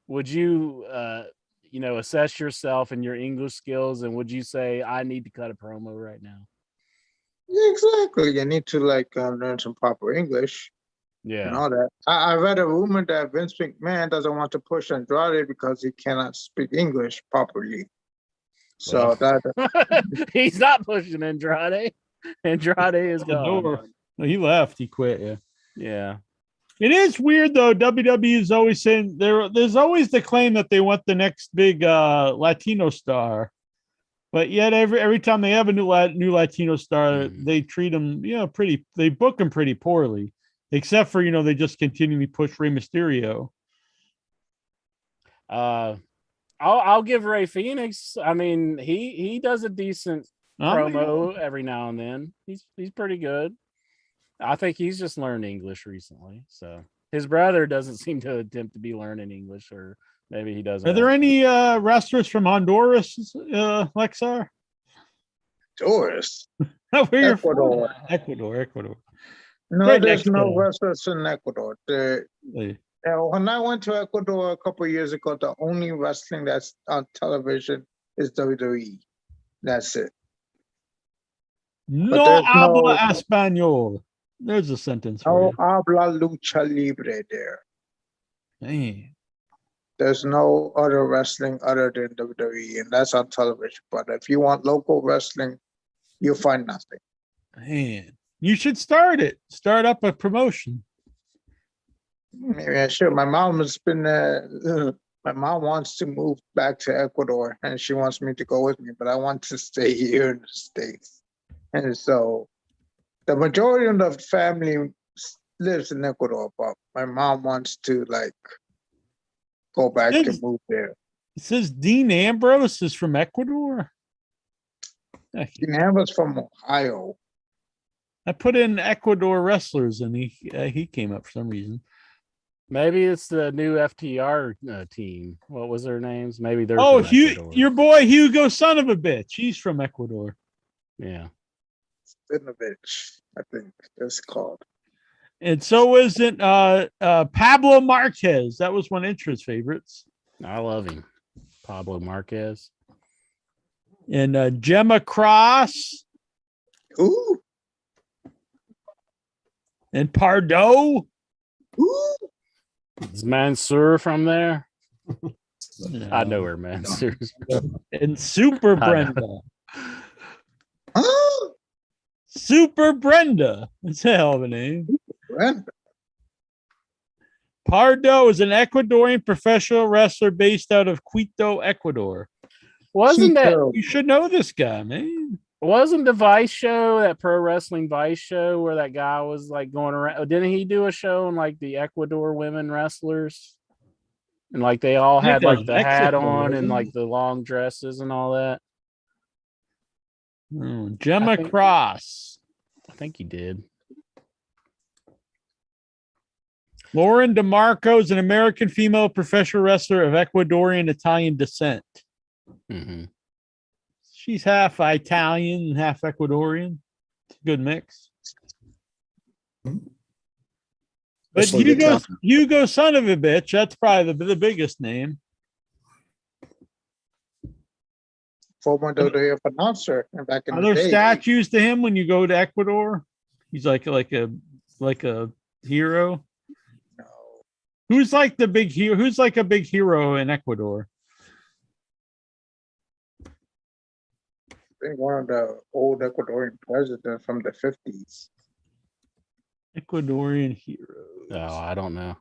would you, assess yourself and your English skills, and would you say, I need to cut a promo right now? Yeah, exactly. You need to like learn some proper English and Yeah. all that. I read a rumor that Vince McMahon doesn't want to push Andrade because he cannot speak English properly. So He's not pushing Andrade. Andrade is gone. No, he left. He quit. Yeah. Yeah. It is weird though. WWE is always saying there's always the claim that they want the next big Latino star, but yet every time they have a new Latino star, they treat them they book them pretty poorly. Except for they just continually push Rey Mysterio. I'll give Ray Phoenix. I mean, he does a decent promo every now and then. He's pretty good. I think he's just learned English recently. So his brother doesn't seem to attempt to be learning English, or maybe he doesn't. Are there any wrestlers from Honduras, Lexar? Honduras. Ecuador. No, Right there's next no to- wrestlers in Ecuador. When I went to Ecuador a couple of years ago, the only wrestling that's on television is WWE. That's it. No habla español. There's a sentence for No you. habla lucha libre there. Man. There's no other wrestling other than WWE, and that's on television. But if you want local wrestling, you'll find nothing. Man. You should start it. Start up a promotion. Yeah, sure. My mom has been. My mom wants to move back to Ecuador, and she wants me to go with me, but I want to stay here in the States. And so, the majority of the family lives in Ecuador, but my mom wants to like go back and move there. It says Dean Ambrose is from Ecuador. Dean Ambrose from Ohio. I put in Ecuador wrestlers, and he came up for some reason. Maybe it's the new FTR team. What was their names? Maybe they're. Your boy Hugo, son of a bitch. He's from Ecuador. Yeah. Stinovich, I think it's called. And so is it Pablo Marquez. That was one of Intra's favorites. I love him. Pablo Marquez. And Gemma Cross. Ooh. And Pardo. Ooh. Is Mansoor from there? No. I know where Mansoor is from. And Super Brenda. Oh. Super Brenda. That's a hell of a name. Brenda. Pardo is an Ecuadorian professional wrestler based out of Quito, Ecuador. Wasn't that? You should know this guy, man. Wasn't the Vice show, that Pro Wrestling Vice show, where that guy was like going around? Didn't he do a show on like the Ecuador women wrestlers? And like they all had like the hat on and like the long dresses and all that. Gemma Cross. I think he did. Lauren DeMarco is an American female professional wrestler of Ecuadorian Italian descent. Mm-hmm. She's half Italian and half Ecuadorian. It's a good mix. But Hugo, son of a bitch, that's probably the biggest name. Former WWF announcer back in the day. Are there statues to him when you go to Ecuador? He's like a hero. No. Who's like the big hero? Who's like a big hero in Ecuador? I think one of the old Ecuadorian presidents from the 50s. Ecuadorian heroes. Oh, I don't know.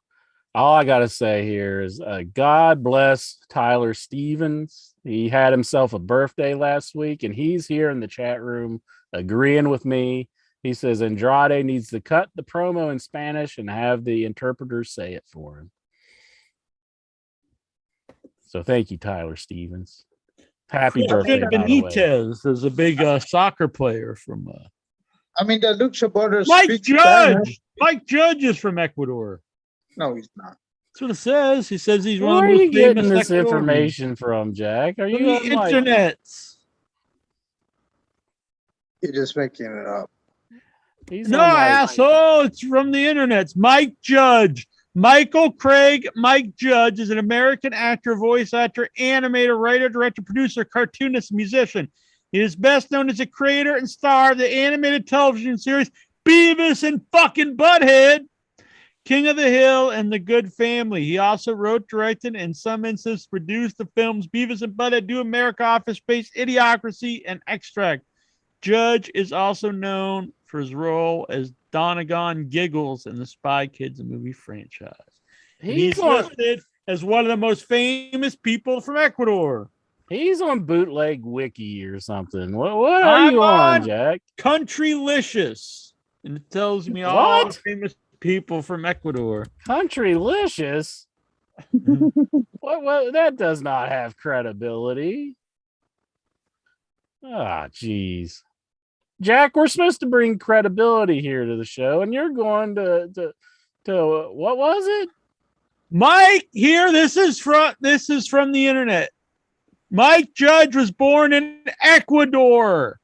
All I gotta say here is God bless Tyler Stevens. He had himself a birthday last week, and he's here in the chat room agreeing with me. He says Andrade needs to cut the promo in Spanish and have the interpreters say it for him. So thank you, Tyler Stevens. Happy birthday, Christian by the way. Benitez is a big soccer player from I mean, the Lucha Brothers Mike speak Spanish. Judge. Mike Judge is from Ecuador. No, he's not. That's what it says. He says he's Where one of are the most you getting famous this information from, Jack? Are on you the on like internet. You're just making it up. he's No, on like asshole. It's from the internet. It's Mike Judge. Michael Craig Mike Judge is an American actor, voice actor, animator, writer, director, producer, cartoonist, musician. He is best known as a creator and star of the animated television series Beavis and fucking Butthead, King of the Hill, and The Good Family. He also wrote, directed, and in some instances produced the films Beavis and Butthead, Do America, Office Space, Idiocracy, and Extract. Judge is also known for his role as Donegan Giggles in the Spy Kids movie franchise. He's listed as one of the most famous people from Ecuador. He's on Bootleg Wiki or something. What are you on, Jack? Countrylicious. And it tells me all the What? famous people from Ecuador. Countrylicious? What? That does not have credibility. Ah, jeez. Jack, we're supposed to bring credibility here to the show, and you're going to what was it? Mike, here, this is from the internet. Mike Judge was born in Ecuador.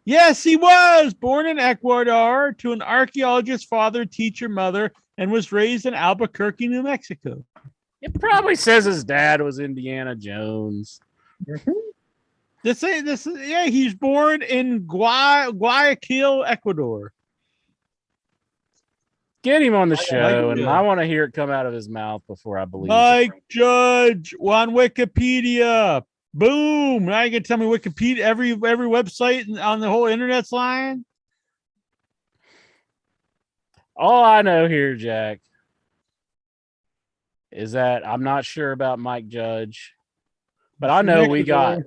Yes, he was born in Ecuador to an archaeologist father, teacher, mother, and was raised in Albuquerque, New Mexico. It probably says his dad was Indiana Jones. He's born in Guayaquil, Ecuador. Get him on the show, and I want to hear it come out of his mouth before I believe Mike Judge on Wikipedia. Boom. Now you can tell me Wikipedia, every website on the whole internet's lying. All I know here, Jack, is that I'm not sure about Mike Judge, but I know we got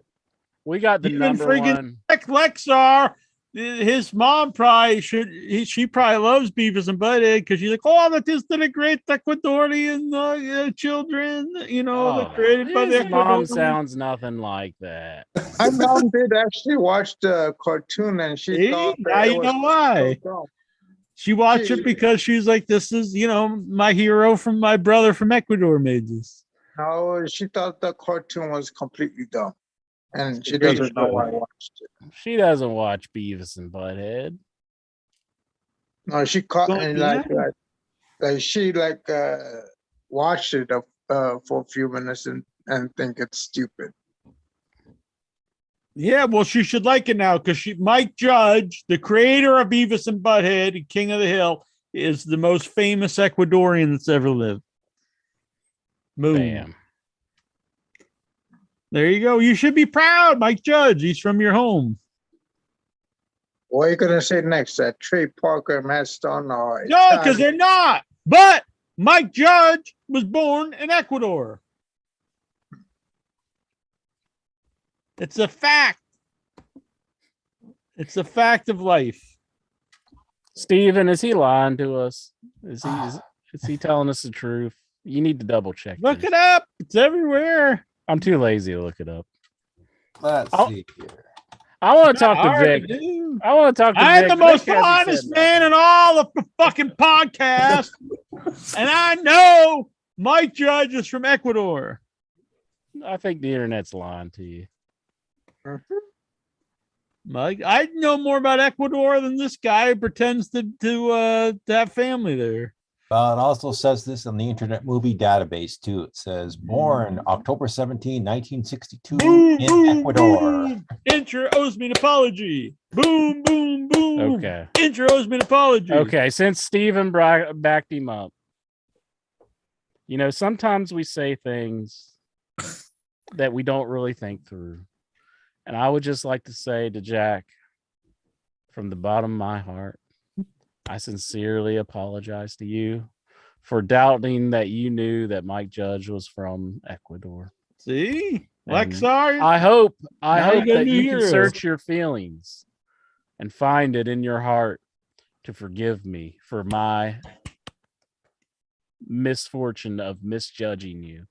the Even number friggin' one. Lexar, his mom she probably loves Beavis and Butthead because she's like, oh, that is the great Ecuadorian children, that created by the His mom Ecuadorian. sounds nothing like that. My mom did actually watch the cartoon, and she thought Now that it you was know why. so dumb. She watched it because she's like, this is, my hero from my brother from Ecuador made this. No, she thought the cartoon was completely dumb, and she doesn't know why I watched it. She doesn't watch Beavis and Butthead. No, she caught Don't and do she watched it for a few minutes and think it's stupid. Yeah, well, she should like it now because Mike Judge, the creator of Beavis and Butthead and King of the Hill, is the most famous Ecuadorian that's ever lived. Boom. Bam. There you go. You should be proud, Mike Judge. He's from your home. What are you gonna say next? That Trey Parker, Matt Stone, or No, because they're not. But Mike Judge was born in Ecuador. It's a fact. It's a fact of life. Steven, is he lying to us? Is he telling us the truth? You need to double check. Look this. it up. It's everywhere. I'm too lazy to look it up. Let's I'll- see here. I want to talk to Already Vic. do. I want to talk to I'm Vic. the most Vic hasn't honest said man in all of the fucking podcast. And I know Mike Judge is from Ecuador. nothing. I think the internet's lying to you. Mike, I know more about Ecuador than this guy who pretends to have family there. It also says this on the Internet Movie Database, too. It says, born October 17, 1962 Boom, in boom, Ecuador. boom. Intro owes me an apology. Boom, boom, boom. Okay. Intro owes me an apology. Okay. Since Steven backed him up, sometimes we say things that we don't really think through. And I would just like to say to Jack, from the bottom of my heart, I sincerely apologize to you for doubting that you knew that Mike Judge was from Ecuador. See, And Lexar. I hope Now you got that new you can heroes. search your feelings and find it in your heart to forgive me for my misfortune of misjudging you.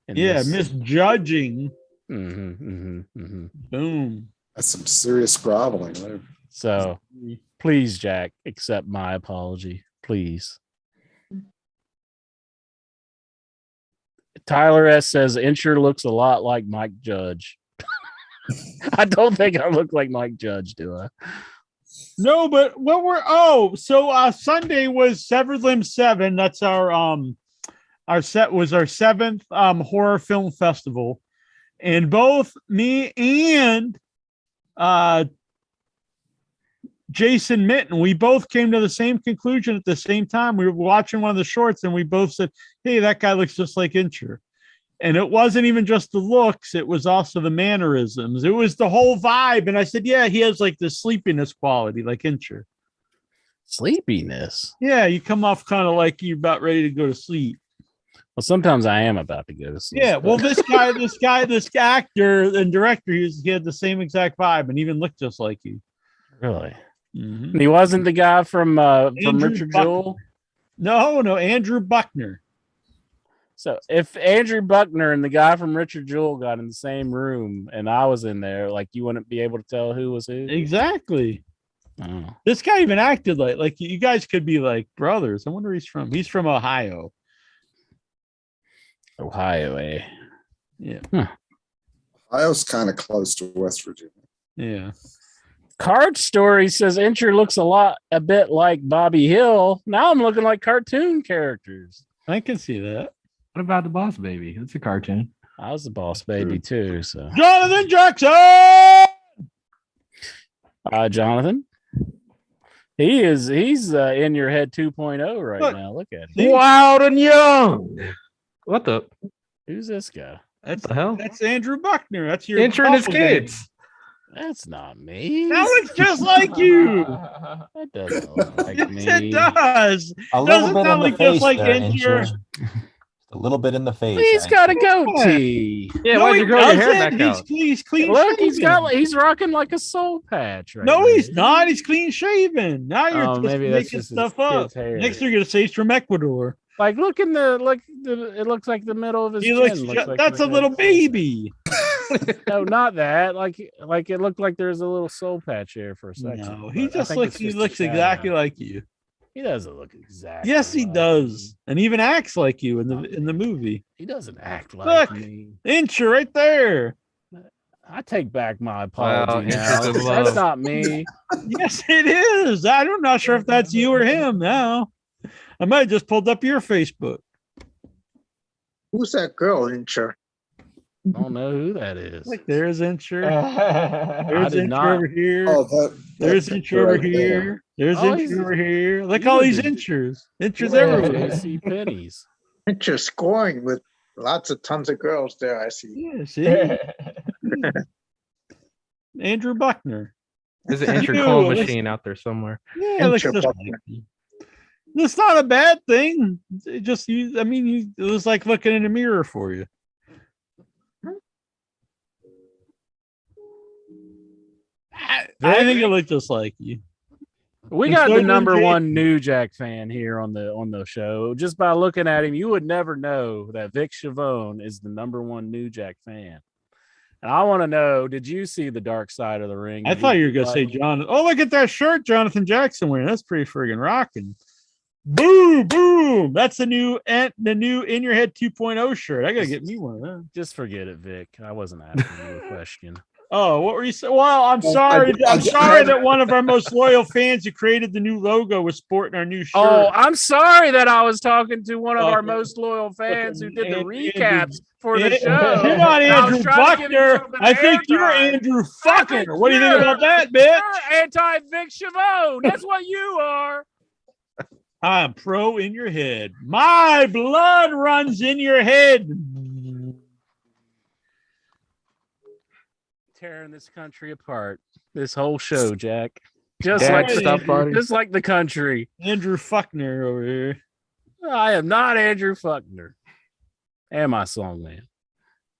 Yeah, misjudging. Boom. That's some serious groveling there. So please, Jack, accept my apology. Please. Tyler S says Incher looks a lot like Mike Judge. I don't think I look like Mike Judge, do I? No, but what we're Sunday was Severed Limb 7. That's our seventh horror film festival. And both me and Jason Mitten, we both came to the same conclusion at the same time. We were watching one of the shorts and we both said, hey, that guy looks just like Incher. And it wasn't even just the looks, it was also the mannerisms. It was the whole vibe. And I said, yeah, he has like the sleepiness quality, like Incher. Sleepiness? Yeah, you come off kind of like you're about ready to go to sleep. Well, sometimes I am about to go to sleep. Yeah, well, this actor and director, he had the same exact vibe and even looked just like you. Really? Mm-hmm. He wasn't the guy from Richard Jewell? No, Andrew Buckner. So if Andrew Buckner and the guy from Richard Jewell got in the same room and I was in there, like you wouldn't be able to tell who was who? Exactly. Oh. This guy even acted like you guys could be like brothers. I wonder where he's from. He's from Ohio. Ohio, eh? Yeah. Huh. Ohio's kind of close to West Virginia. Yeah. Card Story says Incher looks a bit like Bobby Hill. Now I'm looking like cartoon characters. I can see that. What about the Boss Baby? That's a cartoon. I was the Boss Baby too. So Jonathan Jackson. Jonathan. He's in your head 2.0 right now. Look at him. Wild and young. What the? Who's this guy? That's the hell? That's Andrew Buckner. That's your Incher and his doppelganger. kids. That's not me. That looks just like you. That doesn't look like Yes, me. it does. A little Doesn't bit in sound the like just face like there, Incher. Incher. A little bit in the face. He's got a goatee. Yeah, No, why'd he you grow your hair doesn't. back out? He's clean. Look, shaven. he's rocking like a soul patch right No, now. he's not. He's clean shaven. Now you're Oh, just maybe that's making just his stuff up. kid's hair. Next, you're gonna say he's from Ecuador. Like, look in it looks like the middle of his He chin. looks. Like That's a the- little baby. No, not that. Like it looked like there's a little soul patch here for a second. No, but he I just think looks. it's He just a looks shadow. exactly like you. He doesn't look exactly. Yes, he like does, me. and even acts like you in the movie. He doesn't act like me. Incher right there. I take back my apology Incher's now. in That's love. not me. Yes, it is. I'm not sure if that's you or him now. I might have just pulled up your Facebook. Who's that girl, Incher? I don't know who that is. Like there's Incher. I There's did Incher not. over here. Oh, There's that Incher over right there. here. There's Oh, he's- Incher over here. Look you all would these do- Inchers. Inchers Yeah. everywhere. JC Pennies. Incher scoring with lots of tons of girls there, I see. Yeah, see? Andrew Buckner. There's an Incher Ew, clone let's- machine out there somewhere. Yeah, it looks Incher just Buckner. like you. It's not a bad thing. It just, it was like looking in a mirror for you. I think it looked just like you. We And got so the did number Jake. one New Jack fan here on the show. Just by looking at him, you would never know that Vic Chavone is the number one New Jack fan. And I want to know, did you see the Dark Side of the Ring? I thought you were gonna say John. Oh, look at that shirt Jonathan Jackson wearing. That's pretty friggin' rocking. Boom, boom. That's the new In Your Head 2.0 shirt. I gotta get me one of them. Just forget it, Vic. I wasn't asking you a question. Oh, what were you saying? Well, I'm Well, sorry. I- I'm sorry that one of our most loyal fans who created the new logo was sporting our new shirt. Oh, I'm sorry that I was talking to one of Oh, our most loyal fans who did the Andrew- recaps for the You're show. not And I was Andrew trying to give you a Buckner. little bit of I think you're airtime. Andrew I fucking. think What do you think you're- about that, bitch? You're anti-Vic Chavone. That's what you are. I'm pro in your head. My blood runs in your head. Tearing this country apart. This whole show, Jack. Just Dad, like stop farting. just like the country. Andrew Fuckner over here. I am not Andrew Fuckner. Am I, song man?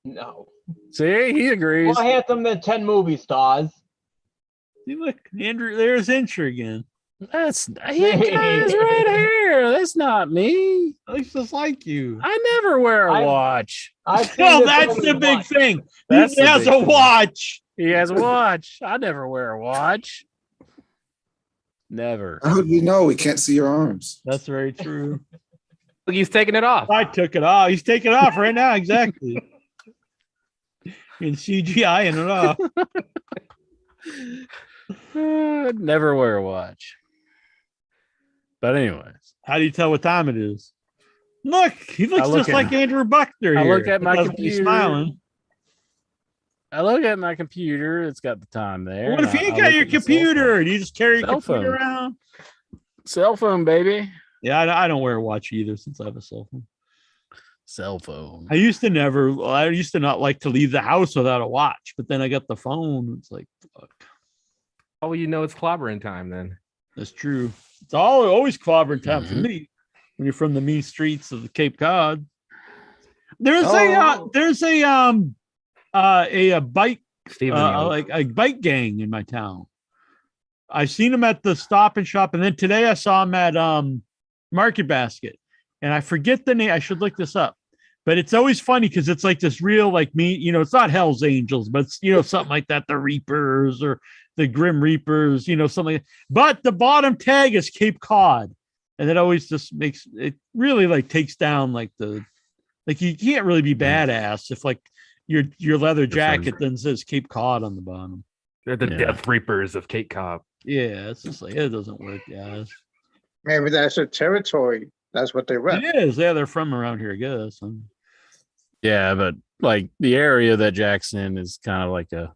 No. See, he agrees. More handsome than 10 movie stars. See, look, Andrew, there's Incher again. That's he has red hair. That's not me. Looks just like you. I never wear a I- watch. I've seen No, this that's movie the big once. thing. That's He the has big a thing. watch. He has a watch. I never wear a watch. Never. How would we know? We can't see your arms. That's very true. Look, he's taking it off. I took it off. He's taking it off right now. Exactly. In CGI and it off. Never wear a watch. But anyways, How do you tell what time it is? Look, he looks look just at- like Andrew Buckner. I here. look at my Doesn't he computer. smiling. I look at my computer. It's got the time there. What if and you I ain't got look your at my cell computer? Do you just carry your Cell computer phone. around? Cell phone, baby. Yeah, I don't wear a watch either since I have a cell phone. Cell phone. I used to not like to leave the house without a watch, but then I got the phone. It's like, fuck, Oh, you know it's clobbering time then. that's true. It's always clobbering time for Mhm. me when you're from the mean streets of the Cape Cod. There's Oh. a bike Steven, like a bike gang in my town. I've seen them at the Stop and Shop, and then today I saw them at Market Basket, and I forget the name. I should look this up, but it's always funny because it's like this real like me. It's not Hell's Angels, but it's something like that, the Reapers or the Grim Reapers, something. But the bottom tag is Cape Cod, and it always just makes it really like takes down like you can't really be badass if like your leather jacket then says Cape Cod on the bottom. they're the Yeah. Death Reapers of Cape Cod. Yeah, it's just like it doesn't work, guys. Maybe that's a territory. That's what they rep. It is. Yeah, they're from around here, I guess. Yeah, but like the area that Jack's in is kind of like a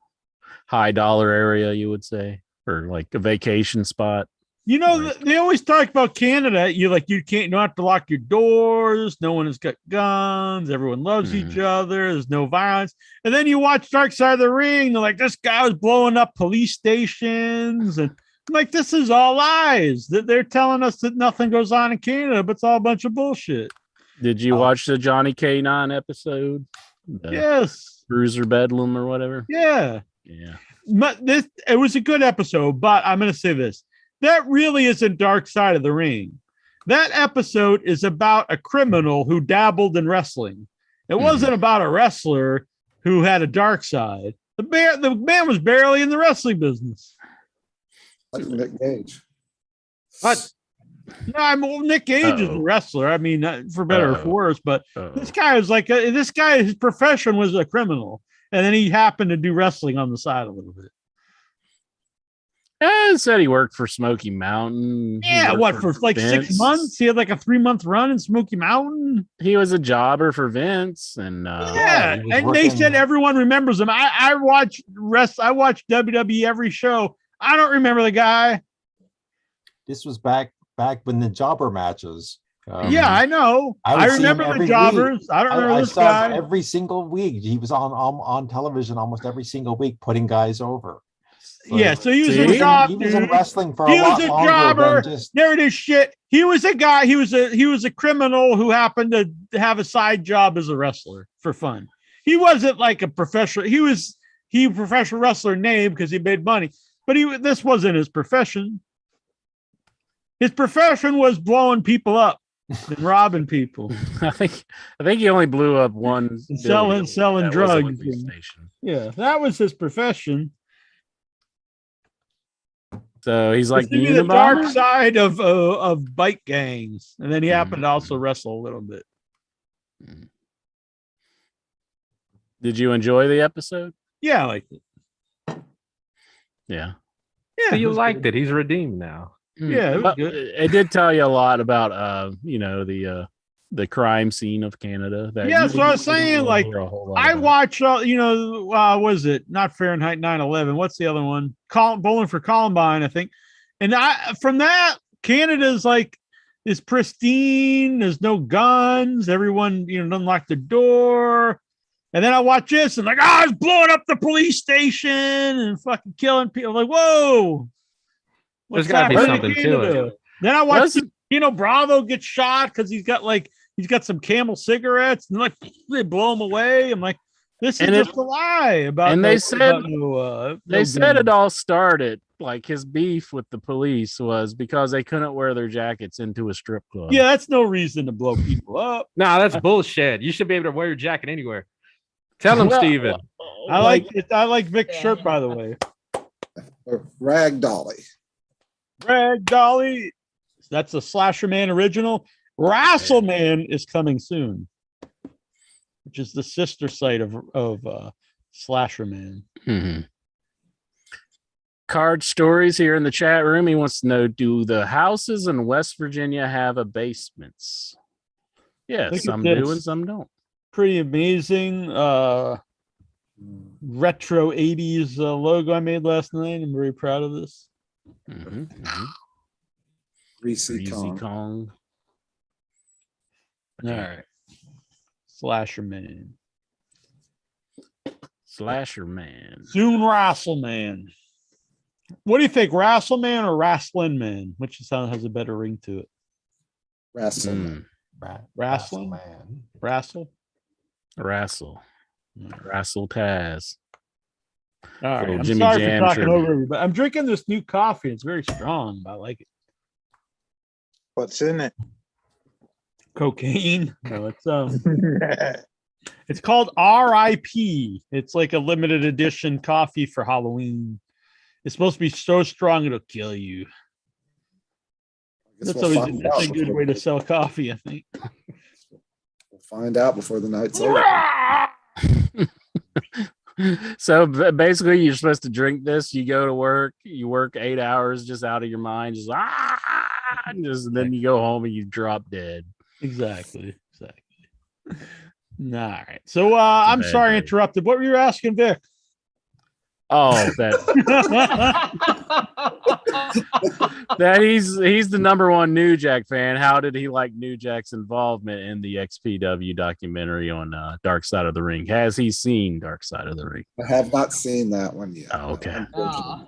high dollar area, you would say, or like a vacation spot. Right. They always talk about Canada. You don't have to lock your doors. No one has got guns. Everyone loves each other. There's no violence. And then you watch Dark Side of the Ring. They're like, this guy was blowing up police stations. And I'm like, this is all lies. They're telling us that nothing goes on in Canada, but it's all a bunch of bullshit. Did you watch the Johnny K9 episode? The Yes. Bruiser Bedlam or whatever? Yeah. Yeah. But it was a good episode, but I'm going to say this. That really isn't Dark Side of the Ring. That episode is about a criminal who dabbled in wrestling. It wasn't about a wrestler who had a dark side. The man was barely in the wrestling business. Like Nick Gage. What? No, Nick Gage is a Uh-oh. wrestler. I mean, for better or for Uh-oh. worse, but Uh-oh. this guy is like his profession was a criminal, and then he happened to do wrestling on the side a little bit. It said he worked for Smoky Mountain. He Yeah, worked for like 6 Vince. months? He had like a 3-month run in Smoky Mountain. He was a jobber for Vince, and Yeah, he was and they working- said everyone remembers him. I watch WWE every show. I don't remember the guy. This was back when the jobber matches. Yeah, I know. I would I see him remember every the jobbers. I don't remember I this saw him guy. every single week. He was on television almost every single week, putting guys over. Yeah, so he was See? a job. He was in dude. wrestling for He a was lot a longer jobber. than just. There it is. Shit. He was a guy. He was a criminal who happened to have a side job as a wrestler for fun. He wasn't like a professional. He was a professional wrestler name because he made money, but this wasn't his profession. His profession was blowing people up and robbing people. I think he only blew up one And selling building. That was a drugs police and- station. Yeah, that was his profession. So he's like It's maybe the dark Unabomber? side of bike gangs, and then he happened to also wrestle a little bit. Did you enjoy the episode? Yeah, I liked it. Yeah. Yeah, So you was liked good. it. He's redeemed now. Yeah, it was But good. it did tell you a lot about the crime scene of Canada. That Yeah, you that's what I was didn't saying, like, hear a whole lot I about. watch, was it not Fahrenheit 9/11? What's the other one? Bowling for Columbine, I think. And from that, Canada's like is pristine. There's no guns. Everyone, doesn't lock the door. And then I watch this and like, it's blowing up the police station and fucking killing people. I'm like, whoa. There's gotta be happening in something to it. Canada? Then I watched Wasn't- Bravo get shot because he's got some Camel cigarettes and like they blow him away. I'm like, this is And just a lie about. and no- they said- about no They said guns. it all started like his beef with the police was because they couldn't wear their jackets into a strip club. Yeah, that's no reason to blow people up. Nah, that's bullshit. You should be able to wear your jacket anywhere. Tell him, Well, Steven. I like Vic's shirt, by the way. Rag Dolly. Rag Dolly. That's a Slasher Man original. Rasselman is coming soon, which is the sister site of Slasher Man. Mhm. Card Stories here in the chat room. He wants to know, do the houses in West Virginia have a basements? Yeah, Look at some this. do and some don't. Pretty amazing retro 80s logo I made last night. I'm very proud of this. Greasy Easy Kong. Kong. All right. Slasher Man. Slasher Man. Soon Rasselman. What do you think, Rasselman or Rasslin Man? Which sound has a better ring to it? Wrestling. Rasslin? Man. Rassel? Rassel. Rassel Taz. All right. Little I'm Jimmy sorry Jam for talking tribute. over everybody. I'm drinking this new coffee. It's very strong. I like it. What's in it? Cocaine. No, it's called RIP. It's like a limited edition coffee for Halloween. It's supposed to be so strong it'll kill you. Guess That's we'll always find that's a out good before- way to sell coffee, I think. We'll find out before the night's over. So basically, you're supposed to drink this. You go to work, you work 8 hours just out of your mind, and then you go home and you drop dead. Exactly. All right. So I'm bad sorry I day. interrupted. What were you asking, Vic? Oh, that he's the number one New Jack fan. How did he like New Jack's involvement in the XPW documentary on Dark Side of the Ring? Has he seen Dark Side of the Ring? I have not seen that one yet. Oh, okay. Unfortunately.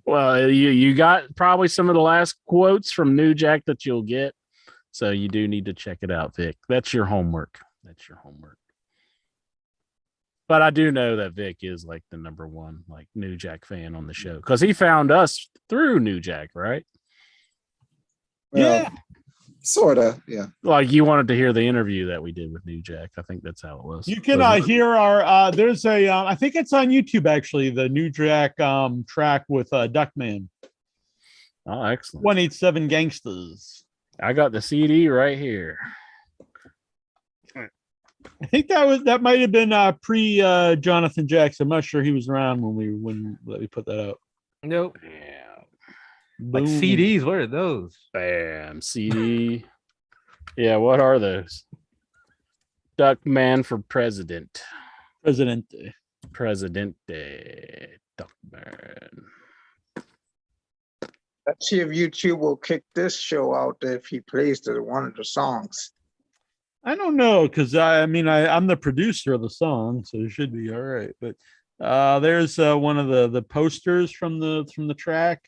Well, you got probably some of the last quotes from New Jack that you'll get. So you do need to check it out, Vic. That's your homework. But I do know that Vic is like the number one like New Jack fan on the show because he found us through New Jack, right? Well, Yeah. sort of. Yeah. Like you wanted to hear the interview that we did with New Jack. I think that's how it was. You can Was it? hear our there's a I think it's on YouTube actually, the New Jack track with Duckman. Oh, excellent. 187 Gangsters. I got the CD right here. I think that might have been pre Jonathan Jackson. I'm not sure he was around when we put that out. Nope. Yeah. Like Boom. CDs. What are those? Bam. CD. Yeah, what are those? Duckman for president. Presidente. Presidente. Duckman. Let's see if YouTube will kick this show out if he plays one of the songs. I don't know because I'm the producer of the song, so it should be all right. But there's one of the posters from the track.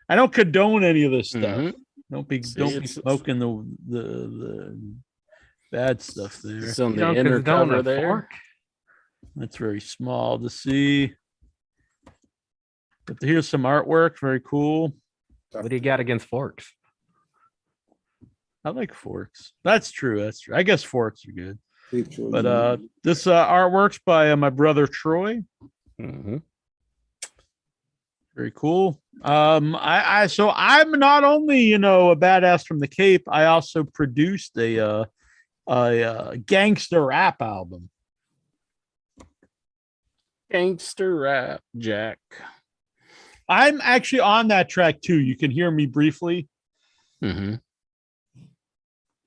I don't condone any of this stuff. Mhm. Don't be it's- smoking the bad stuff there. It's on You the don't inner condone cover a there. fork? That's very small to see. But here's some artwork. Very cool. What do you got against forks? I like forks. That's true. I guess forks are good. Feature But this artwork's by my brother Troy. Mhm. Very cool. So I'm not only a badass from the Cape. I also produced a gangster rap album. Gangster rap, Jack. I'm actually on that track too. You can hear me briefly Mm-hmm.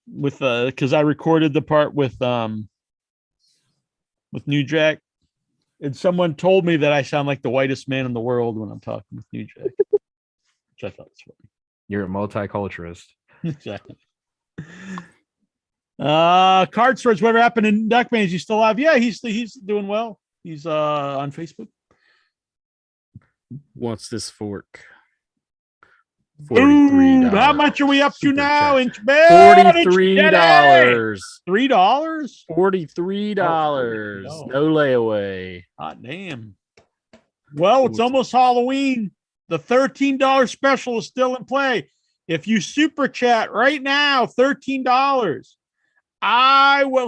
with because I recorded the part with New Jack, and someone told me that I sound like the whitest man in the world when I'm talking with New Jack, which I thought was funny. You're a multiculturalist. Exactly. Card Swords, whatever happened in Duckman? Is he still alive? Yeah, he's doing well. He's on Facebook. What's this fork? $43. How much are we up to Super now? chat. Inch bed. $43. $3. $43. Oh, No layaway. hot damn. Well, it's almost Halloween. The $13 special is still in play. If you super chat right now, $13.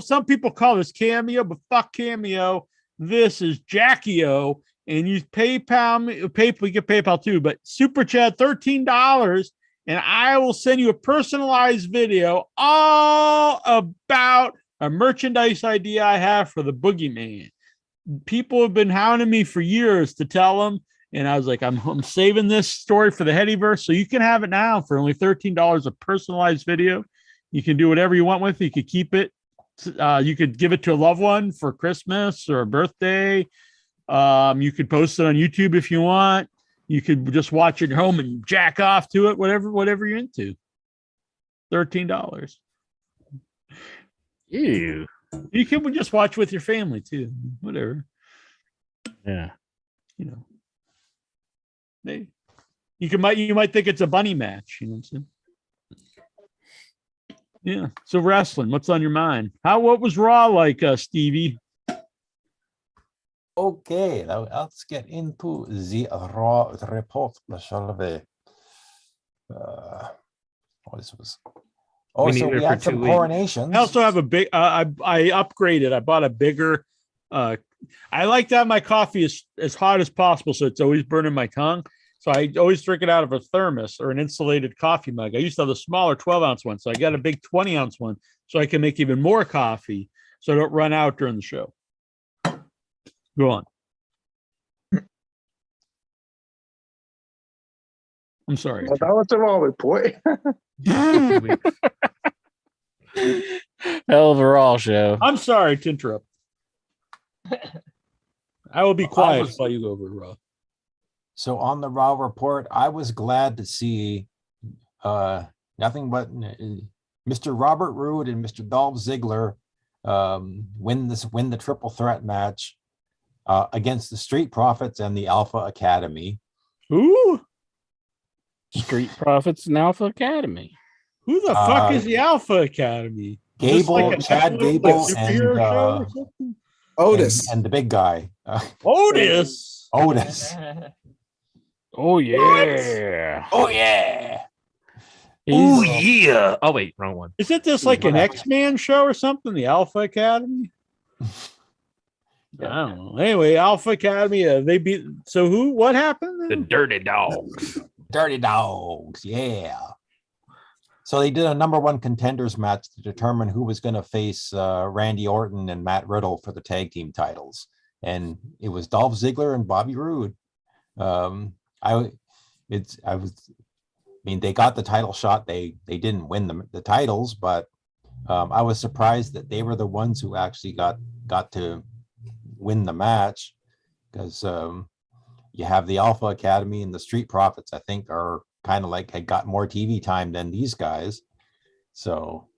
Some people call this Cameo, but fuck Cameo. This is Jackie-O. And use PayPal, we get PayPal too, but super chat $13. And I will send you a personalized video all about a merchandise idea I have for the Boogeyman. People have been hounding me for years to tell them. And I was like, I'm saving this story for the Headyverse. So you can have it now for only $13, a personalized video. You can do whatever you want with it. You could keep it. You could give it to a loved one for Christmas or a birthday. You could post it on YouTube if you want. You could just watch it at home and jack off to it, whatever you're into. $13. Ew. You can just watch with your family too. Whatever. Yeah. You know. You might think it's a bunny match, you know what I'm saying? Yeah. So wrestling, what's on your mind? What was Raw like, Stevie? Okay, now let's get into the Raw report, shall we? This was. We So need it we for had 2 some weeks. coronations. I also have a big. I upgraded. I bought a bigger. I like to have my coffee as hot as possible, so it's always burning my tongue. So I always drink it out of a thermos or an insulated coffee mug. I used to have the smaller 12-ounce one, so I got a big 20-ounce one, so I can make even more coffee, so I don't run out during the show. Go on. I'm sorry. Well, that was the Raw report. 2 weeks. Hell of a Raw show. I'm sorry to interrupt. I will be quiet was- while you go over to Raw. So on the Raw report, I was glad to see nothing but Mr. Robert Roode and Mr. Dolph Ziggler win the triple threat match against the Street Profits and the Alpha Academy. Who? Street Profits and Alpha Academy. Who the fuck is the Alpha Academy? Is this Gable, like a Chad Netflix, Gable, superhero and, show or something? Otis. and the big guy, Otis. Otis. Oh yeah. Oh yeah. Oh He's yeah. Oh wait, wrong one. Isn't this like an Whatever. X-Man show or something? The Alpha Academy? I don't know. Anyway, Alpha Academy, they beat. So what happened? The then? Dirty Dogs. Dirty Dogs, yeah. So they did a number one contenders match to determine who was going to face Randy Orton and Matt Riddle for the tag team titles, and it was Dolph Ziggler and Bobby Roode. I mean, they got the title shot. They didn't win the titles, but I was surprised that they were the ones who actually got to win the match, because you have the Alpha Academy and the Street Profits, I think, are kind of like had got more TV time than these guys. So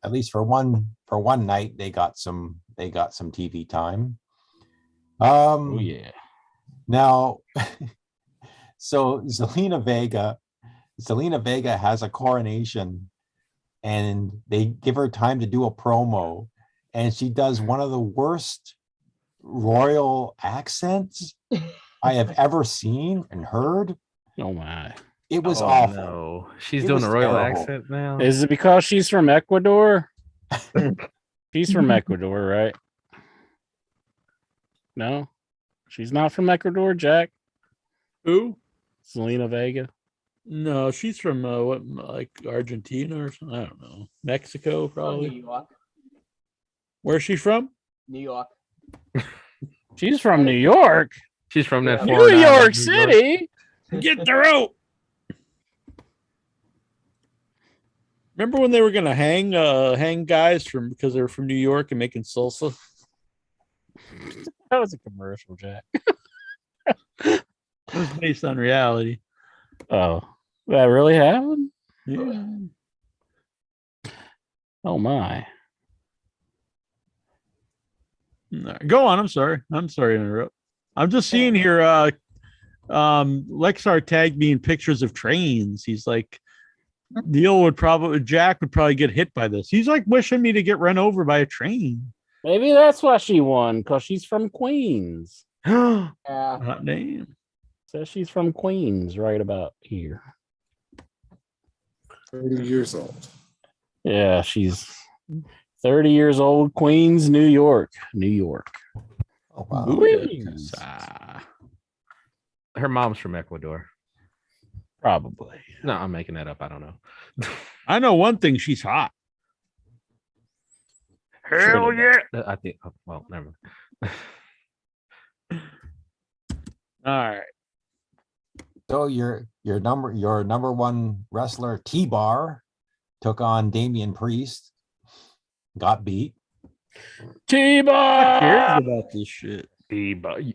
at least for one night, they got some TV time. oh yeah. Now, so Zelina Vega has a coronation, and they give her time to do a promo, and she does one of the worst royal accents I have ever seen and heard. Oh my. It was Oh, awful. no. She's It doing was a royal terrible. accent now. Is it because she's from Ecuador? She's from Ecuador, right? No, she's not from Ecuador, Jack. Who? Selena Vega. No, she's from like Argentina or something. I don't know. Mexico, New probably. York. Where's she from? New York. She's from New York. She's from that New foreign York island, City. Get the rope. Remember when they were gonna hang guys because they were from New York and making salsa? That was a commercial, Jack. It was based on reality. Oh, that really happened? Yeah. Oh my. No, go on. I'm sorry to interrupt. I'm just seeing here. Lexar tagged me in pictures of trains. He's like, Jack would probably get hit by this. He's like wishing me to get run over by a train. Maybe that's why she won, because she's from Queens. Yeah. Hot name. Says she's from Queens, right about here. 30 years old. Yeah, she's 30 years old, Queens, New York. New York. Oh, wow. Queens. Her mom's from Ecuador. Probably. No, I'm making that up. I don't know. I know one thing, she's hot. Hell yeah! I think. Oh, well, never mind. All right. So your number one wrestler, T-Bar, took on Damian Priest, got beat. Who cares T-Bar! about this shit? T-bar. Go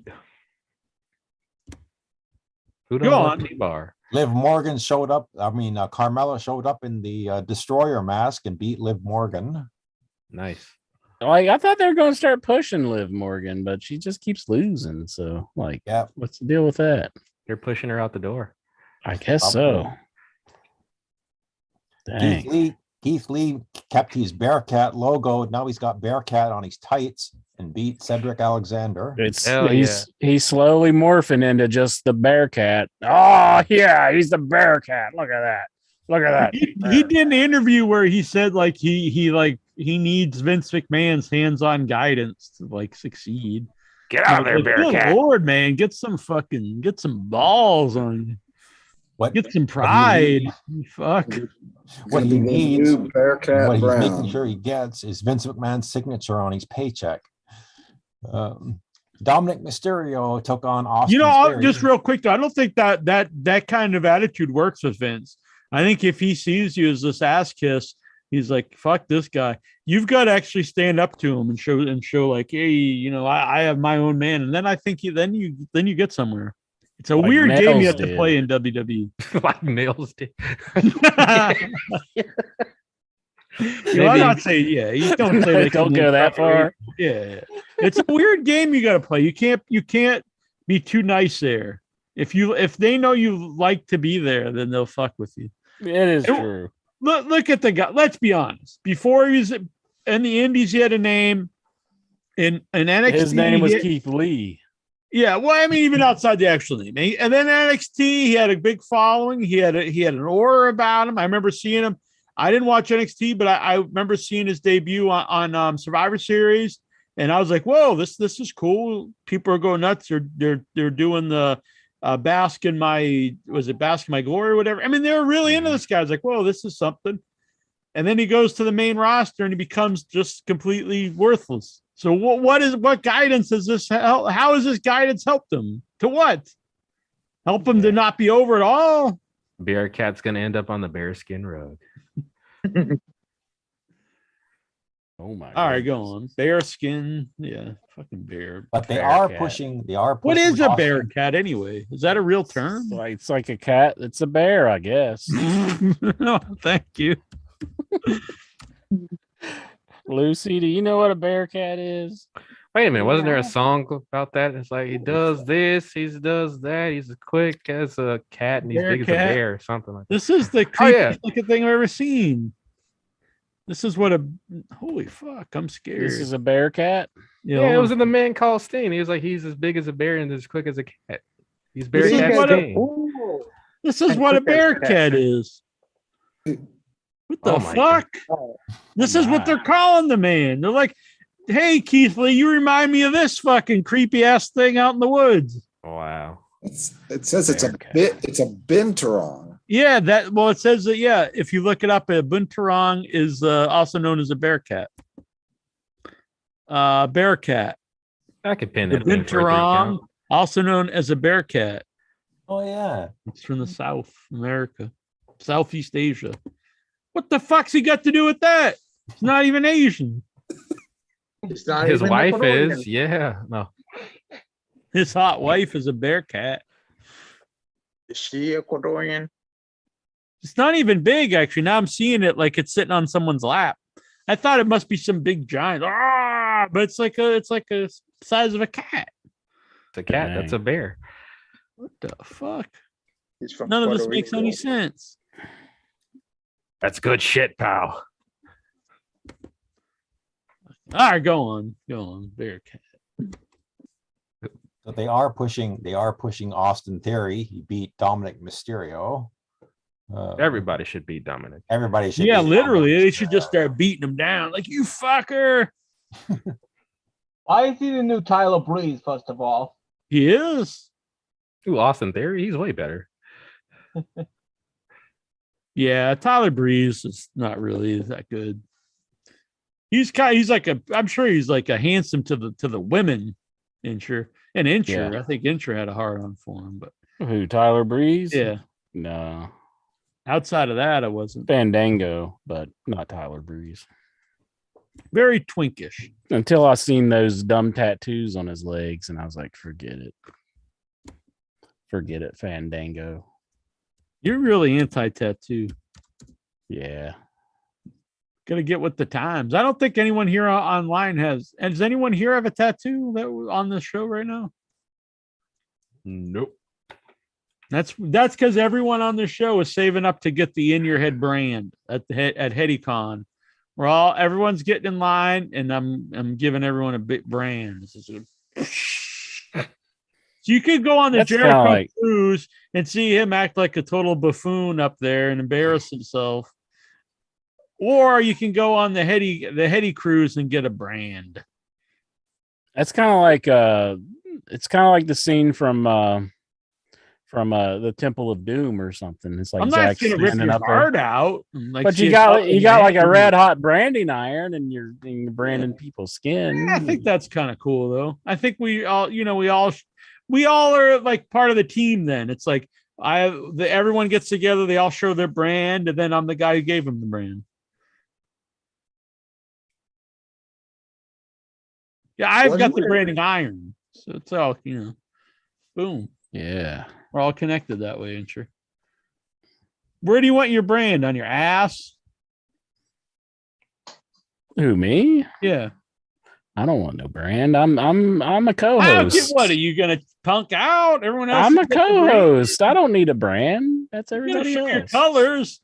Who don't love on. T-bar? Liv Morgan showed up. Carmella showed up in the Destroyer mask and beat Liv Morgan. Nice. Like, I thought they were going to start pushing Liv Morgan, but she just keeps losing. So, like, Yep. what's the deal with that? They're pushing her out the door. I guess so. Dang. Keith Lee kept his Bearcat logo. Now he's got Bearcat on his tights and beat Cedric Alexander. Hell He's slowly morphing into just the Bearcat. Oh yeah, he's the Bearcat. Look at that. Look at that. He did an interview where he said like he needs Vince McMahon's hands-on guidance to like succeed. Get out of there, Like, good Bearcat. Lord, man, get some balls on you. What Get some pride. Fuck. what he Gonna be the needs, new Bearcat what he's Brown. making sure he gets is Vince McMahon's signature on his paycheck. Dominic Mysterio took on Austin. Theory. Just real quick though, I don't think that kind of attitude works with Vince. I think if he sees you as this ass kiss, he's like, fuck this guy. You've got to actually stand up to him and show like, hey, I have my own man. And then I think you get somewhere. It's a Like weird game you Nails have to did. play in WWE. Like nails did. I'm not saying, yeah, you don't say they Don't go that far. Yeah. It's a weird game you gotta play. You can't be too nice there. If they know you like to be there, then they'll fuck with you. It is true. Look at the guy. Let's be honest. Before he was in the Indies, he had a name. In NXT, His name was Keith Lee. yeah. Well, I mean, even outside the actual name, and then NXT, he had a big following. He had an aura about him. I remember seeing him. I didn't watch NXT, but I remember seeing his debut on Survivor Series, and I was like, "Whoa, this is cool." People are going nuts. They're doing the bask in my glory or whatever. I mean, they're really into this guy. I was like, "Whoa, this is something." And then he goes to the main roster and he becomes just completely worthless. So what guidance is this? How has this guidance helped him? To what? Help him to not be over at all? Bearcat's gonna end up on the bearskin rug. Oh my! All right, go on. Bear skin, yeah, fucking bear. But they Bearcat. are pushing. What is a Austin- bear cat anyway? Is that a real term? It's like a cat. It's a bear, I guess. No, thank you. Lucy, do you know what a bear cat is? Wait a minute, wasn't there a song about that? It's like he does this, he does that, he's as quick as a cat and he's big as a Bearcat. bear or something like that. This is the Oh, yeah. creepiest looking thing I've ever seen. This is what holy fuck, I'm scared. This is a bear cat. Yeah, it was in the Man Called Sting. He was like, he's as big as a bear and as quick as a cat. He's This is Bearcat what Sting. This is what a bear cat is. What the Oh my fuck? This is what they're calling the man. They're like, hey, Keith Lee, you remind me of this fucking creepy ass thing out in the woods. Wow. It says it's Bearcat. it's a binturong. Yeah, it says that, yeah, if you look it up, a bunturong is also known as a bear cat. Bear cat. I could pin The that thing for a bunturong, also known as a bear cat. Oh yeah. It's from the South America, Southeast Asia. What the fuck's he got to do with that? He's not even Asian. It's not His even wife Ecuadorian. is, yeah. No. His hot wife is a bear cat. Is she Ecuadorian? It's not even big, actually. Now I'm seeing it like it's sitting on someone's lap. I thought it must be some big giant. But it's like a size of a cat. It's a cat. That's a bear. What the fuck? He's from None of Puerto this makes any Rico. sense. That's good shit, pal. All right, go on. Bearcat. So they are pushing Austin Theory. He beat Dominic Mysterio. Everybody should be Dominic. Everybody should. Yeah, beat literally, Dominic they should just Mysterio. start beating him down. Like, you fucker. Why is he the new Tyler Breeze, first of all? He is. Ooh, Austin Theory, he's way better. Yeah, Tyler Breeze is not really that good. I'm sure he's like a handsome to the women, Incher. And Incher, Yeah. I think Incher had a hard on for him, but Who? Tyler Breeze? yeah. No. Outside of that, I wasn't Fandango, but not Tyler Breeze. very twinkish. Until I seen those dumb tattoos on his legs, and I was like, forget it. Forget it, Fandango. You're really anti-tattoo. Yeah. Gotta get with the times. I don't think anyone here online has. And does anyone here have a tattoo that was on this show right now? Nope. That's because everyone on this show is saving up to get the In Your Head brand at HeadyCon. Everyone's getting in line, and I'm giving everyone a big brand. This is so you could go on the That's Jericho kinda like- cruise and see him act like a total buffoon up there and embarrass himself. Or you can go on the heady cruise and get a brand. That's kind of like it's kind of like the scene from the Temple of Doom or something. It's like I'm not Jack gonna rip standing your up there. heart out. And like But see you it got fucking like a angry. red hot branding iron, and you're branding people's skin. I think that's kind of cool, though. I think we all are like part of the team. Then it's like everyone gets together, they all show their brand, and then I'm the guy who gave them the brand. Yeah, I've Well, got you the were- branding iron, so it's all boom. Yeah. We're all connected that way, ain't you? Where do you want your brand? On your ass? Who, me? Yeah. I don't want no brand. I'm a How, co-host. what are you gonna punk out? Everyone else. I'm has a got the brand. co-host. I don't need a brand. That's You gotta everybody show your else. colors.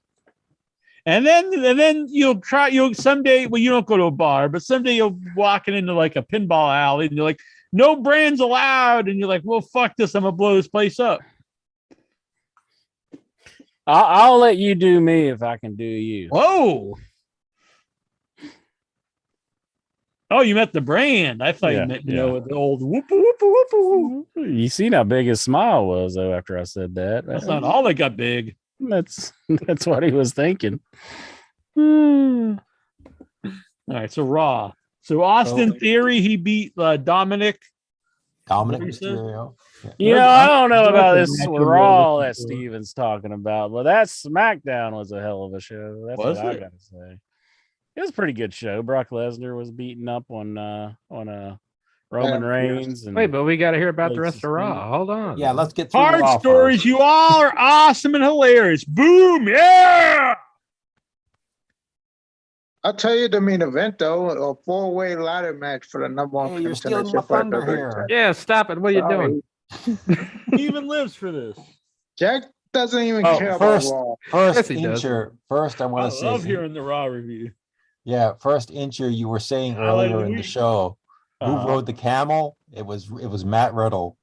And then you'll someday, well, you don't go to a bar, but someday you'll walking into like a pinball alley and you're like, no brands allowed. And you're like, well, fuck this. I'm gonna blow this place up. I'll let you do me if I can do you. Whoa. Oh, you meant the brand. I thought Yeah, you meant, yeah. the old whoop, whoop, whoop, whoop. You seen how big his smile was though after I said that. That's not all that got big. That's what he was thinking. All right, so Raw. So Austin Theory, he beat Dominic. Dominic What you said? Mysterio. You know, I don't know I'm about not this the match Raw I'm that looking for. Steven's talking about, but that SmackDown was a hell of a show. That's Was what I it? gotta say. It was a pretty good show. Brock Lesnar was beating up on Roman Yeah. Reigns. And Wait, but we got to hear about the Place rest to of Raw. Hold on. Yeah, let's get through Hard Raw stories. first. You all are awesome and hilarious. Boom. Yeah. I'll tell you the main event though, a 4-way ladder match for the number one Hey, you're stealing contendership my for thunder the here. Yeah, stop it. What are you doing? He even lives for this. Jack doesn't even Oh, care first- about Raw. First, Yes, he does. Incher. First, I I want to love say, hearing the Raw review. yeah. First, Incher, you were saying Highlight of earlier the in the week. show, who Uh-huh. rode the camel? It was Matt Riddle.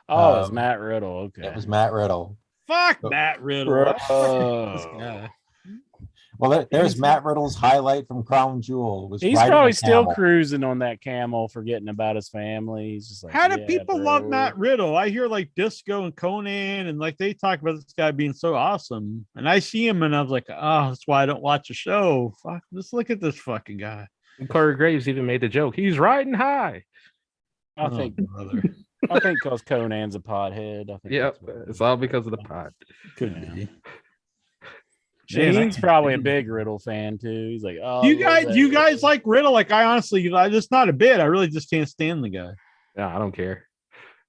Oh, it's Um, Matt Riddle. Okay. It was Matt Riddle. Fuck Oh. Matt Riddle. This Bro. guy. Well, there's Matt Riddle's highlight from Crown Jewel. Was He's riding probably a still camel. cruising on that camel, forgetting about his family. He's just like, How do "Yeah, people bro." love Matt Riddle? I hear like Disco and Conan, and like they talk about this guy being so awesome. And I see him, and I was like, oh, that's why I don't watch the show. Fuck, just look at this fucking guy. Corey Graves even made the joke. He's riding high. I Oh, think brother. because Conan's a pothead. I think Yep, that's what it it's is. all because of the pod. Could Yeah. be. Shane's probably a big Riddle fan too. He's like, oh, You guys like Riddle? Like I honestly, it's not a bit. I really just can't stand the guy. No, I don't care.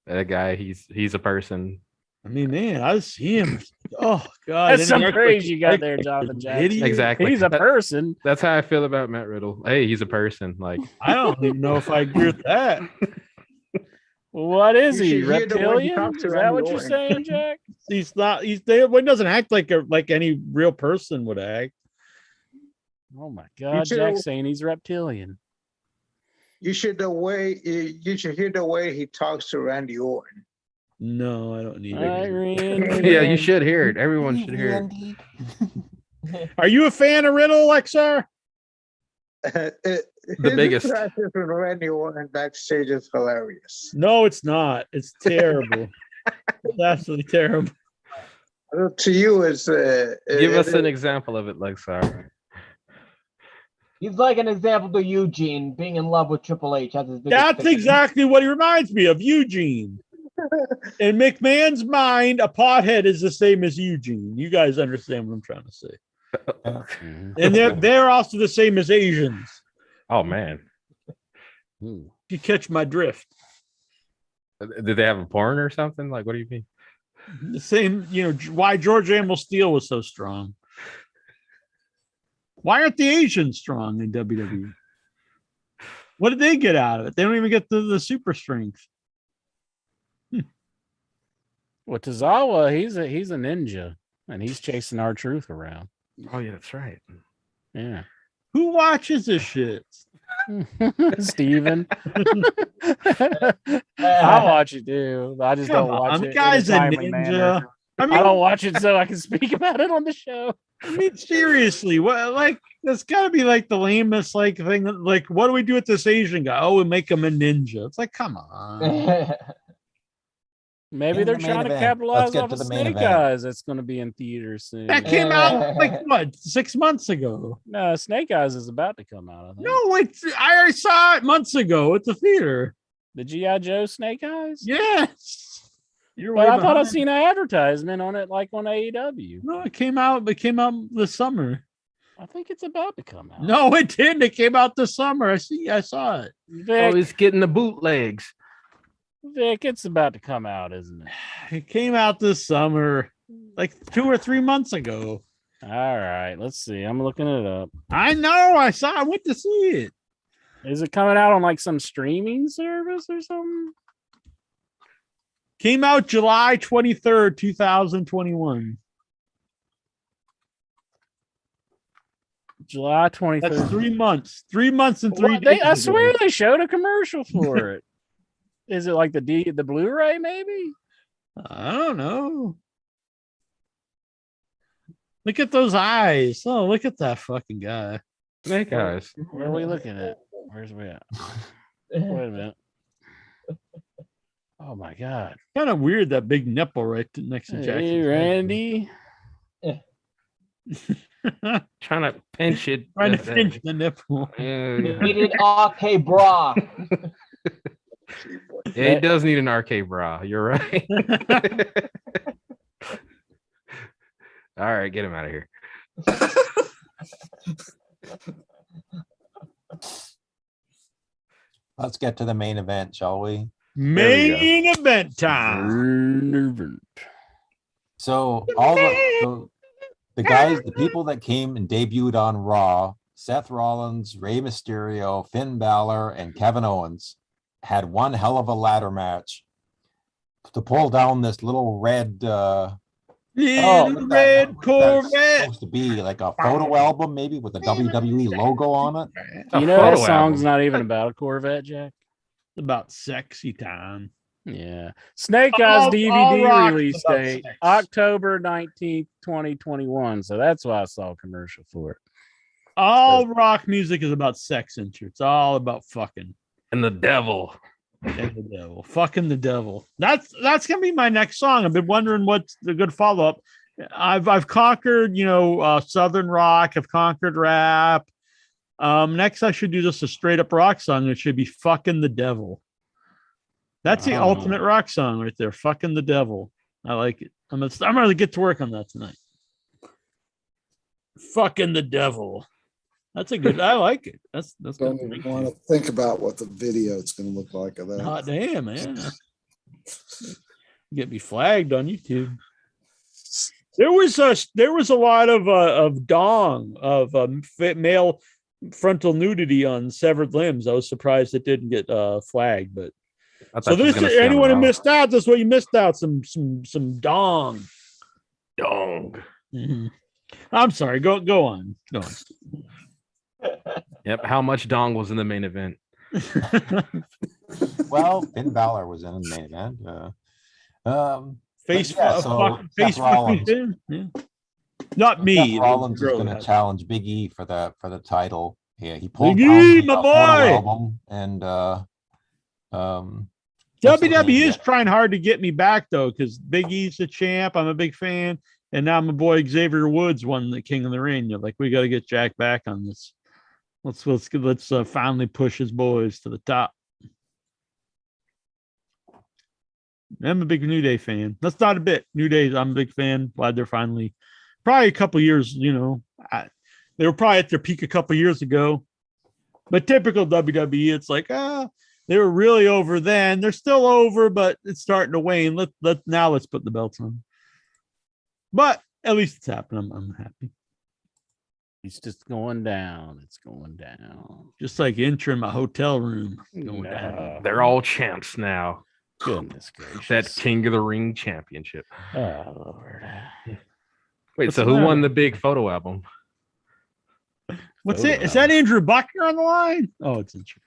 That guy, he's a person. I mean, man, I see him. Oh God, That's and some he acts praise like- you got like there, an Jonathan Jackson. idiot. Exactly. He's a That- person. That's how I feel about Matt Riddle. Hey, he's a person. Like I don't even know if I agree with that. What is You he? should hear the way he Reptilian? talks Is to that Randy what you're Orton. saying, Jack? He's not. He doesn't act like any real person would act. Oh my God, too. Jack's saying he's reptilian. You should hear the way he talks to Randy Orton. No, I don't need All right, it. Randy. Yeah, you should hear it. Everyone should hear it. Randy. Are you a fan of Riddle, XR? The biggest. Practice with Randy Orton backstage is hilarious. No, it's not. It's terrible. It's absolutely terrible. To you, it's Give us an example of it, Lexar. He's like an example to Eugene being in love with Triple H. That's his biggest That's thing. exactly what he reminds me of, Eugene. In McMahon's mind, a pothead is the same as Eugene. You guys understand what I'm trying to say. And they're also the same as Asians. Oh man, If you catch my drift. did they have a porn or something? Like, what do you mean? The same, why George Animal Steel was so strong. Why aren't the Asians strong in WWE? What did they get out of it? They don't even get the super strength. Well, Tozawa, he's a ninja, and he's chasing our truth around. Oh yeah, that's right. Yeah. Who watches this shit? Steven. I watch it too. I just don't watch The it. guy's a in timely ninja. manner. I I mean, don't watch it so I can speak about it on the show. seriously, what that's got to be like the lamest thing. Like, what do we do with this Asian guy? Oh, we make him a ninja. It's like, come on. Maybe In they're the main trying to event. capitalize Let's get off to of the main Snake event. Eyes. That's going to be in theaters soon. That came out like what, 6 months ago? No, Snake Eyes is about to come out. I think. No, I already saw it months ago at the theater. The G.I. Joe Snake Eyes? Yes. You're Well, way I thought I behind. seen an advertisement on it like on AEW. No, it came out. It came out this summer. I think it's about to come out. No, it didn't. It came out this summer. I saw it. Vic, Oh, he's getting the bootlegs. Vic, it's about to come out, isn't it? It came out this summer, like 2 or 3 months ago. All right, let's see. I'm looking it up. I know. I went to see it. Is it coming out on like some streaming service or something? Came out July 23rd, 2021. July 23rd. That's 3 months. 3 months and 3 Well, days. I ago. swear they showed a commercial for it. Is it like the Blu-ray maybe? I don't know. Look at those eyes. Oh, look at that fucking guy. Snake Eyes. Where are we looking at? Where's we at? Wait a minute. Oh my God. Kind of weird that big nipple right next to Jackson. Hey, Randy. Trying to pinch it. Trying to pinch the nipple. Yeah, He needed RK bra. he does need an RK bra. You're right. All right, get him out of here. Let's get to the main event, shall we? Main event time. So the guys, the people that came and debuted on Raw, Seth Rollins, Rey Mysterio, Finn Balor, and Kevin Owens had one hell of a ladder match to pull down this little red Little red that's Corvette. supposed to be like a photo album, maybe with a WWE logo on it. You know that song's not even about a Corvette, Jack? About sexy time. Yeah. Snake Eyes All DVD rock is release about date, sex. October 19th, 2021. So that's why I saw a commercial for it. All rock music is about sex, and it's all about fucking And the devil. and the devil. Fucking the devil. That's gonna be my next song. I've been wondering what's the good follow-up. I've conquered, Southern rock, I've conquered rap. Next I should do just a straight up rock song. It should be fucking the devil. That's the ultimate rock song right there. Fucking the devil. I like it. I'm gonna get to work on that tonight. Fucking the devil. That's a good. I like it. That's Don't good. even want to think about what the video is going to look like of that. Hot damn, man. Get me flagged on YouTube. There was a lot of dong of male frontal nudity on severed limbs. I was surprised it didn't get flagged, but I So thought you was this gonna say anyone who Raw. missed out, that's what you missed out. Some dong. Dong. Mhm. I'm sorry. Go on. Go Yep. How much dong was in the main event? on. Well, Finn Balor was in the main event. Face yeah, so face Seth Rollins, yeah. Not me. Seth Rollins the is girl going to had it. challenge Big E for the title. Yeah, he pulled Big down E, the my photo boy. album and what's the WWE name is yet? trying hard to get me back though, because Big E's the champ. I'm a big fan, and now my boy Xavier Woods won the King of the Ring. You're like, we got to get Jack back on this. Let's finally push his boys to the top. I'm a big New Day fan. That's not a bit. New Day, I'm a big fan. Glad they're finally, probably a couple years. They were probably at their peak a couple years ago. But typical WWE, it's like, they were really over then. They're still over, but it's starting to wane. Let's put the belts on. But at least it's happening. I'm happy. It's just going down. It's going down. Just like entering my hotel room. Going down. They're all champs now. Goodness gracious. That King of the Ring championship. Oh, Lord. Wait, What's so the who won matter? the big photo album? What's Photo it? Is that Andrew Buckner on the line? Oh, it's interesting.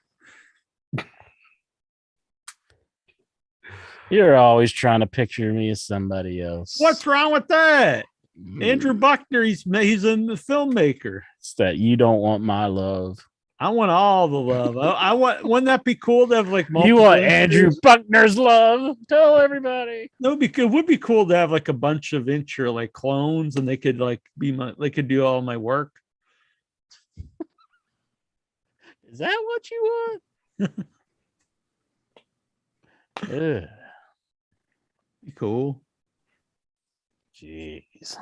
You're always trying to picture me as somebody else. What's wrong with that? Hmm. Andrew Buckner, he's a filmmaker. It's that you don't want my love. I want all the love. I want. Wouldn't that be cool to have like You multiple want Andrew intros? Buckner's love? Tell everybody. That would be good. It would be cool to have like a bunch of intro like clones, and they could like they could do all my work. Is that what you want? Ugh. Be cool. Jeez.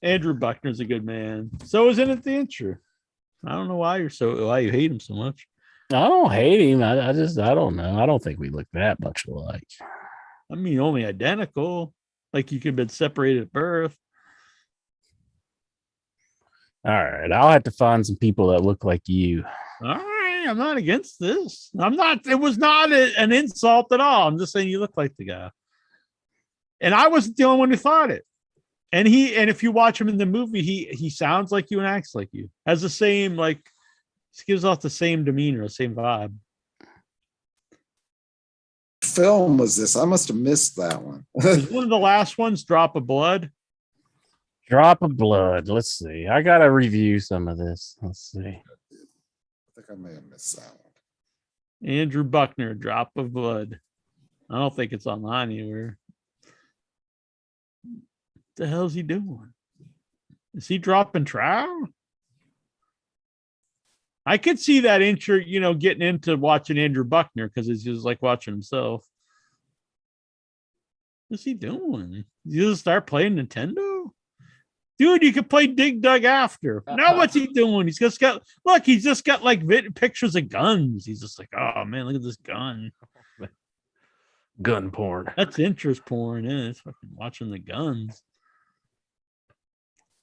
Andrew Buckner's a good man. So is it the intro. I don't know why you hate him so much. I don't hate him. I don't know. I don't think we look that much alike. I mean, only identical. Like you could have been separated at birth. All right. I'll have to find some people that look like you. All right, I'm not against this. I'm not. It was not an insult at all. I'm just saying you look like the guy. And I wasn't the only one who thought it. And if you watch him in the movie, he sounds like you and acts like you. Has the same gives off the same demeanor, the same vibe. Film was this? I must have missed that one. Is one of the last ones Drop of Blood? Drop of Blood. Let's see. I gotta review some of this. Let's see. I think I may have missed that one. Andrew Buckner, Drop of Blood. I don't think it's online anywhere. What the hell is he doing? Is he dropping trow? I could see that intro, getting into watching Andrew Buckner because it's just like watching himself. What's he doing? You just start playing Nintendo? Dude, you could play Dig Dug after. Now what's he doing? He's just got like pictures of guns. He's just like, oh man, look at this gun. Gun porn. That's interest porn. Yeah, it's fucking watching the guns.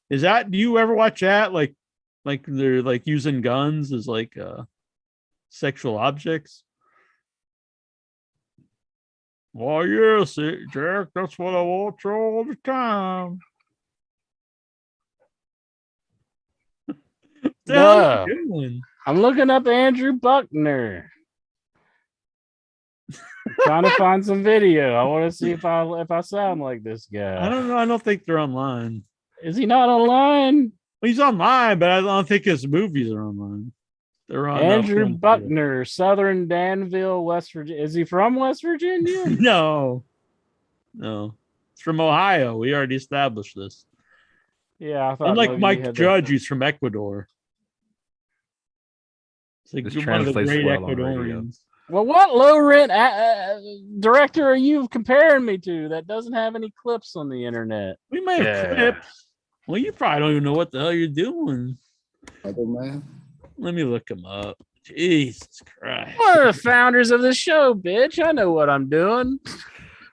Do you ever watch that? Like they're like using guns as like sexual objects. Well, yes, Jack, that's what I watch all the time. What the hell are you doing? I'm looking up Andrew Buckner. Trying to find some video. I want to see if I sound like this guy. I don't know. I don't think they're online. Is he not online? Well, he's online, but I don't think his movies are online. They're on Andrew Film Buckner, Southern Danville, West Virginia. Is he from West Virginia? Theater. No. It's from Ohio. We already established this. Yeah, I thought. Unlike maybe Mike he had Judge, who's from Ecuador. It's like This one of the translates great well on radio. Ecuadorians. Well, what low rent director are you comparing me to that doesn't have any clips on the internet? We may have Yeah. clips. Well, you probably don't even know what the hell you're doing. Other man. Let me look him up. Jesus Christ. One of the founders of the show, bitch. I know what I'm doing.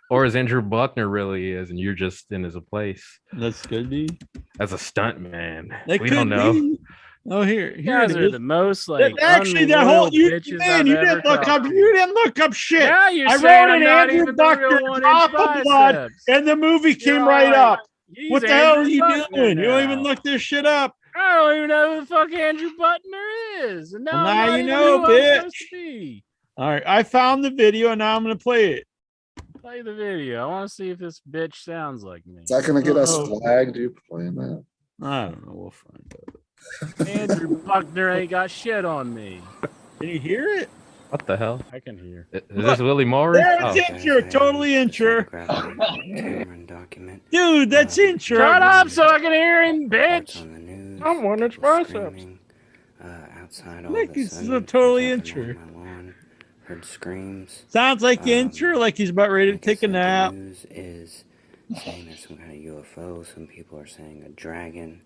Or as Andrew Buckner really is, and you're just in as a place That's good, dude. as a stunt man. That We could don't know. be. Oh, here You it guys are is. the most like Actually, that whole bitches man, I've you ever didn't look talked up. to. You didn't look up shit. Now you're I saying wrote I'm an not Andrew even the real Buckner one in drop of blood, biceps. and the movie You're came all right like, up. "He's What the hell are Andrew you Buckner doing? You don't even now." look this shit up. I don't even know who the fuck Andrew Buckner is. And now Well, I'm now not you even know, who I'm supposed bitch. to be. All right, I found the video, and now I'm gonna play it. Play the video. I want to see if this bitch sounds like me. Is that gonna get us Uh-oh. flagged? You playing that? I don't know. We'll find out. Andrew Buckner ain't got shit on me. Can you hear it? What the hell? I can hear. Is this Willie Moore? There Oh, it's Incher, totally Incher. Dude, that's Incher. Shut up so I can hear him, bitch. I'm one inch biceps. Look, it's totally Incher. Heard screams. Sounds like Incher, like he's about ready to take a nap. The news is saying there's some kind of UFO. Some people are saying a dragon.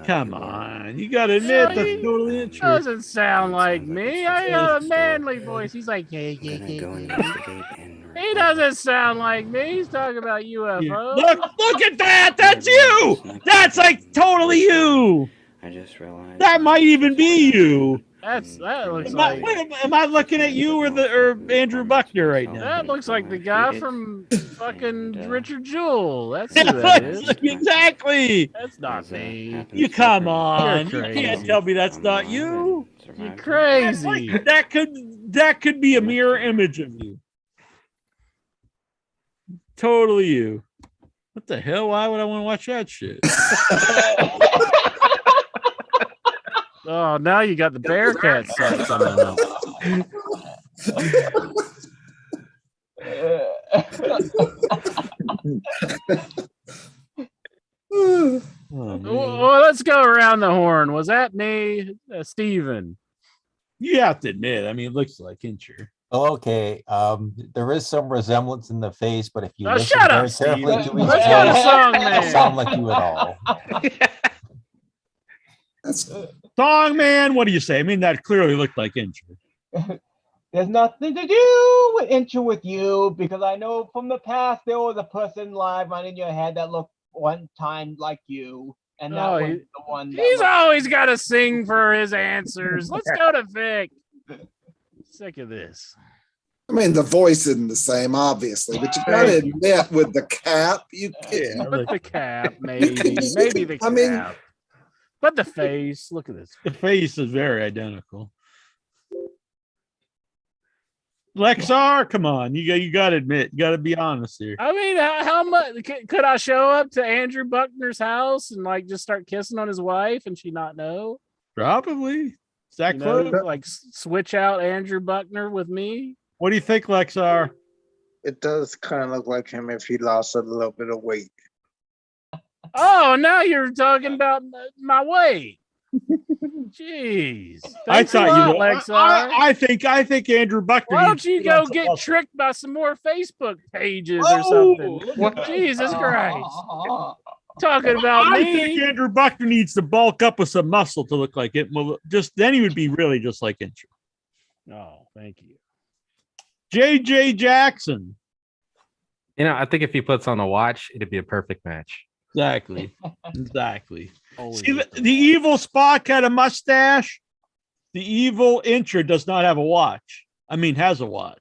Come people are- on, you gotta admit that's He totally Incher. doesn't sound like sounds like me. it's I just have a next manly door. voice. He's like, I'm gonna go investigate and he report. doesn't sound like me. He's talking about UFOs. Look at that! That's you! That's like totally you! I just realized That might even be you. That looks Am I, like wait, am I looking at you or Andrew Buckner right now? that looks like the guy from fucking And, Richard Jewell. That's who that is. Exactly. That's not me. You come on. You crazy. can't tell me that's not you. You're crazy. That could be a mirror image of you. Totally you. What the hell? Why would I want to watch that shit? Oh, now you got the Bearcat stuff coming up. Oh, man. Well, let's go around the horn. Was that me, Steven? You have to admit, I mean, it looks like Incher. Okay, there is some resemblance in the face, but if you Oh, listen shut very up, carefully Steven. to each Let's go to voice, song, it doesn't sound man. like you at all. That's Song man, what do you say? I mean, that clearly looked like Incher. There's nothing to do with Incher with you because I know from the past there was a person live on in your head that looked one time like you, and that Oh, was he- the one. That He's looked- always got to sing for his answers. Let's go to Vic. Sick of this. I mean, the voice isn't the same, obviously, but you gotta admit with the cap, you Yeah, can. With the cap, maybe the cap. I mean- But the face, look at this. The face is very identical. Lexar, come on. You got to admit, you got to be honest here. I mean, how much could I show up to Andrew Buckner's house and like just start kissing on his wife and she not know? Probably. Is that You know, close? like switch out Andrew Buckner with me? What do you think, Lexar? It does kind of look like him if he lost a little bit of weight. Oh, now you're talking about my weight. Jeez. Thanks a lot, Lexar. I think Andrew Buckner. Why don't needs you to go put on get some tricked by some more Facebook pages muscle. or something? Oh, look at that. Jesus Christ. Talking about I think me. Andrew Buckner needs to bulk up with some muscle to look like it. Well, just then he would be really just like Incher. Oh, thank you. JJ Jackson. You know, I think if he puts on a watch, it'd be a perfect match. Exactly. Exactly. Always See, with the evil Spock had a mustache. The evil Incher does not have a watch. I mean, has a watch.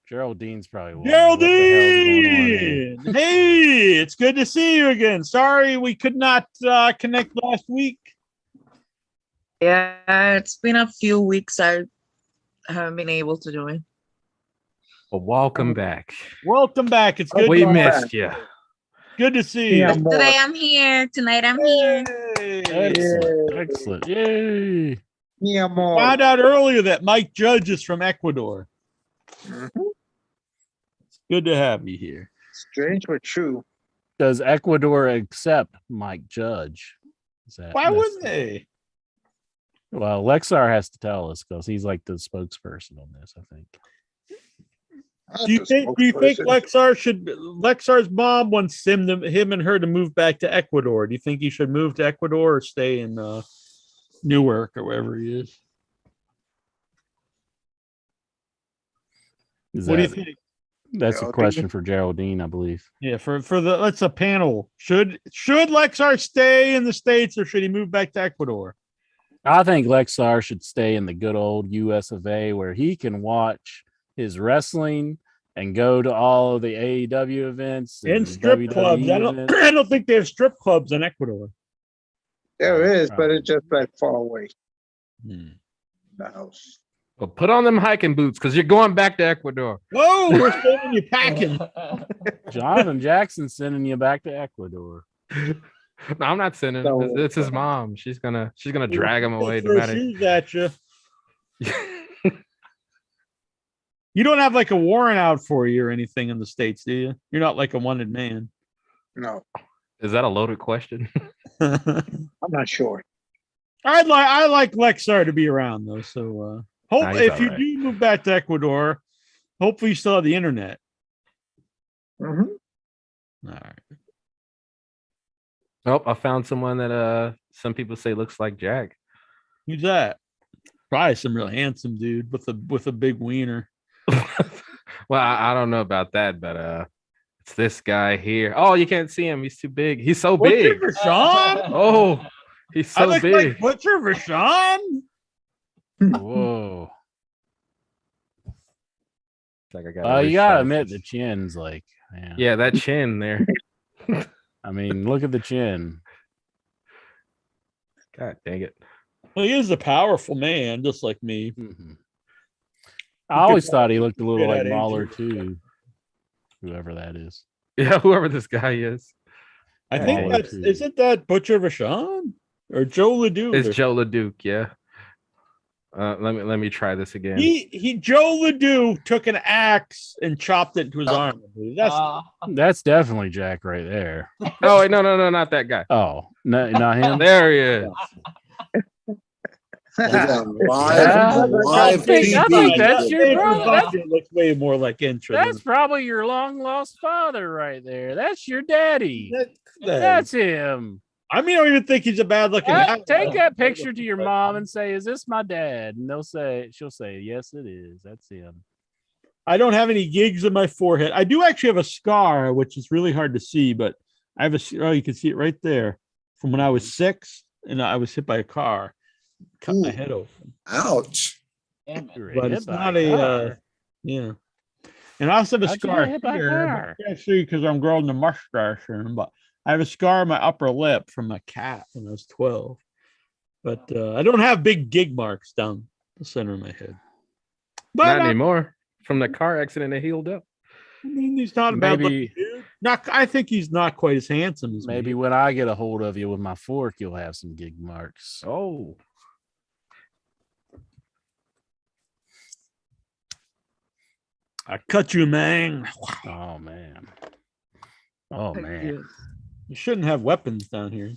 Geraldine's probably wondering what the hell's going on here. Geraldine! Hey, it's good to see you again. Sorry we could not connect last week. Yeah, it's been a few weeks. I haven't been able to do it. Well, welcome back. Welcome back. It's good. We to, missed you. good to see you. Today I'm here. Tonight I'm here. Excellent. Excellent. Yay. Mi amor. Found out earlier that Mike Judge is from Ecuador. Mhm. It's good to have you here. Strange but true. Does Ecuador accept Mike Judge? Why wouldn't they? Well, Lexar has to tell us because he's like the spokesperson on this, I think. Not Do you the think spokesperson. Lexar's mom wants him and her to move back to Ecuador? Do you think he should move to Ecuador or stay in Newark or wherever he is? What do you think? That's a question for Geraldine, I believe. Yeah, for the that's a panel. Should Lexar stay in the States or should he move back to Ecuador? I think Lexar should stay in the good old US of A where he can watch his wrestling and go to all of the AEW events And strip WWE clubs. I events. don't think they have strip clubs in Ecuador. There is, but it's just like far away. Hmm. The house. Well, put on them hiking boots because you're going back to Ecuador. Whoa, we're sending you packing. Jonathan Jackson sending you back to Ecuador. No, I'm not sending him. It's his mom. She's gonna drag him away. No Throw matter. shoes at you. You don't have like a warrant out for you or anything in the States, do you? You're not like a wanted man. No, Is that a loaded question? I'm not sure. I like Lexar to be around though. So hope He's if you alright. do move back to Ecuador, hopefully you still have the internet. Hmm. All right. Oh, I found someone that some people say looks like Jack. Who's that? Probably some real handsome dude with a big wiener. Well, I don't know about that, but it's this guy here. Oh, you can't see him. He's too big. He's so big. Butcher Rashawn? Oh, he's I so look big. like Butcher Rashawn? Whoa. Like I gotta You gotta resize admit this. the chin's like, man. Yeah, that chin there. I mean, look at the chin. God dang it. Well, he is a powerful man, just like me. Mhm. I always thought he looked a little Get like out of Mahler here. too. Whoever that is. Yeah, whoever this guy is. I think Mahler, that's too. isn't that Butcher Rashawn or Joe Ledoux? It's Joe LeDuc, yeah. Let me try this again. Joe Ledoux took an axe and chopped it to his arm. That's That's definitely Jack right there. Oh wait, no, not that guy. Oh, no, not him. There he is. They got Yeah. live I think TV. that's your brother. looks way more like Intra. That's probably your long lost father right there. That's your daddy. That's That's him. I mean, I don't even think he's a bad looking guy. Take that picture to your mom and say, "Is this my dad?" And she'll say, "Yes, it is. That's him." I don't have any gigs in my forehead. I do actually have a scar, which is really hard to see, but I have you can see it right there from when I was 6 and I was hit by a car, cut my head open. Ouch. But it's not a, yeah. And I also have a How'd you scar get hit by a here. car? I can't see because I'm growing the mustache in, but I have a scar on my upper lip from a cat when I was 12. But I don't have big gig marks down the center of my head. But Not anymore. From the car accident, it healed up. I mean, he's not a bad looking dude. I think he's not quite as handsome as Maybe me. when I get a hold of you with my fork, you'll have some gig marks. Oh. I cut you, man. Oh man. Oh man. You shouldn't have weapons down here.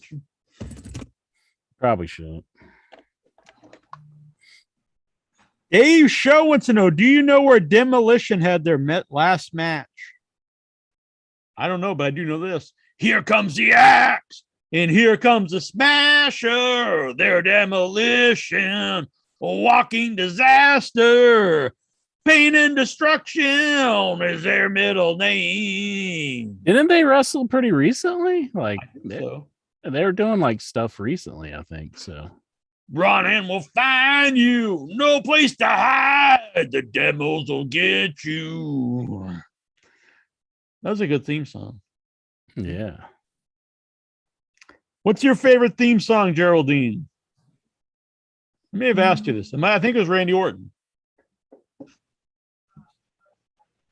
Probably shouldn't. Dave Show wants to know, do you know where Demolition had their last match? I don't know, but I do know this. Here comes the axe, and here comes the smasher. Their Demolition, a walking disaster. Pain and destruction is their middle name. Didn't they wrestle pretty recently? Like So, they were doing like stuff recently, I think. So run and we'll find you. No place to hide. The demos will get you. That was a good theme song. yeah. What's your favorite theme song, Geraldine? I may have asked you this. I think it was Randy Orton.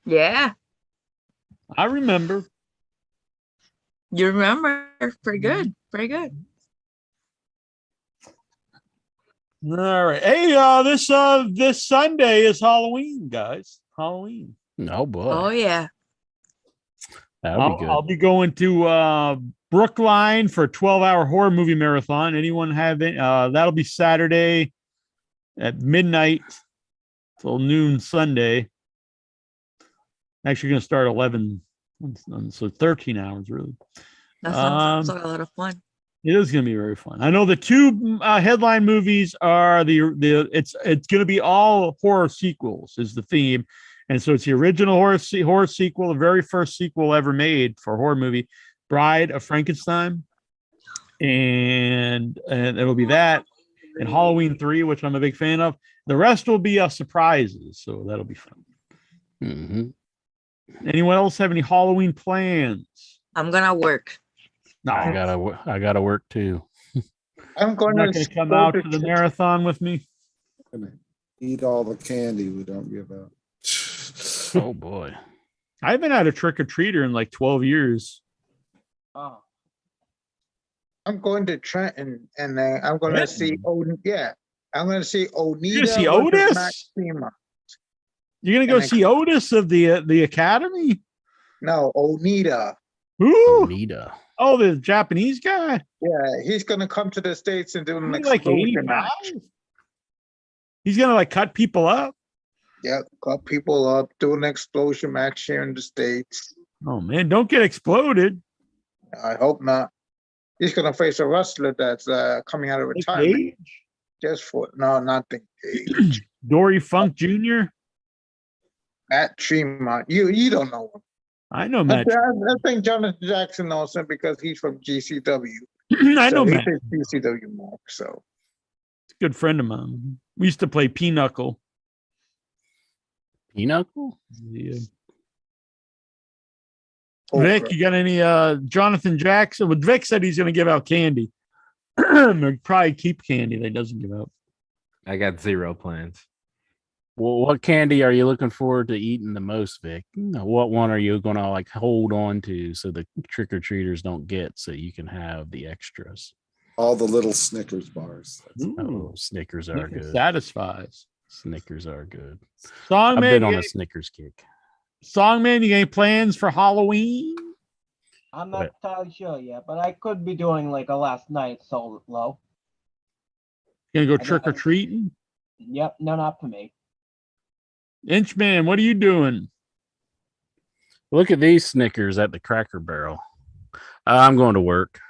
Yeah, I remember. you remember. Pretty good. Pretty good. All right. Hey, this Sunday is Halloween, guys. Halloween. Oh boy. Oh yeah. That'll be good. I'll be going to Brookline for a 12-hour horror movie marathon. Anyone have it? That'll be Saturday at midnight till noon Sunday. Actually going to start 11, so 13 hours really. That sounds like a lot of fun. It is going to be very fun. I know the two headline movies are it's going to be all horror sequels is the theme, And so it's the original horror sequel, the very first sequel ever made for a horror movie, Bride of Frankenstein. And it'll be that and Halloween 3, which I'm a big fan of. The rest will be surprises, so that'll be fun. Mm-hmm. Anyone else have any Halloween plans? I'm gonna work. No, I gotta work too. I'm you're going not going to come out to the marathon with me. Gonna eat all the candy we don't give out. Oh boy. I haven't had a trick or treater in like 12 years. Oh. I'm going to Trenton, and I'm going to see. I'm going to see Onita. You're gonna see versus Otis? Maxima. You're going to go see Otis of the Academy? No, Onita. Who? Onita. Oh, the Japanese guy? Yeah, he's going to come to the States and do an He's like explosion 85? match. He's going to like cut people up? Yeah, cut people up, do an explosion match here in the States. Oh, man, don't get exploded. I hope not. He's going to face a wrestler that's coming out of Nick retirement. Gage? Just for no, not Nick Gage. Dory Funk Jr.? Matt Tremont. You don't know him. I know Matt. I think Jonathan Jackson knows him because he's from GCW. I know Matt. He's a GCW mark, so He's a good friend of mine. We used to play Pinochle. Pinochle? Yeah. Oh, Vic, crap. you got any Jonathan Jackson? Well, Vic said he's going to give out candy. Or probably keep candy that he doesn't give out. I got 0 plans. Well, what candy are you looking forward to eating the most, Vic? What one are you going to like hold on to so the trick or treaters don't get, so you can have the extras? All the little Snickers bars. Oh, Snickers are good. Satisfies. Snickers are good. Songman, I've been on a Snickers kick. Songman, you got any plans for Halloween? I'm not entirely sure yet, but I could be doing like a last night solo. You gonna go I trick or know. treating? Yep, no, not for me. Inchman, what are you doing? Look at these Snickers at the Cracker Barrel. I'm going to work.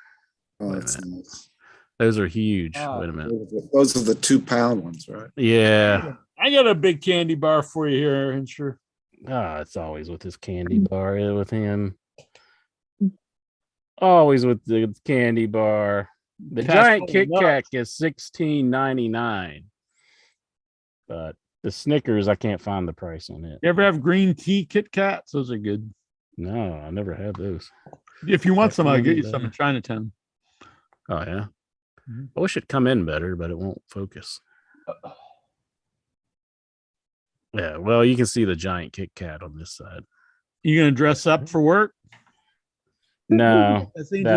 Oh, Wait a that's minute. nice. Those are huge. Oh. Wait a minute. Those are the 2-pound ones, right? Yeah. I got a big candy bar for you here, Incher. It's always with his candy bar with him. Always with the candy bar. The That's giant going Kit Kat is $16.99. But the Snickers, I can't find the price on it. You ever have green tea Kit Kats? Those are good. No, I never had those. If you want some, I'll get you Recommend some in that. Chinatown. Oh yeah. Mhm. I wish it'd come in better, but it won't focus. Yeah, well, you can see the giant Kit Kat on this side. You gonna dress up for work? No, That's Angel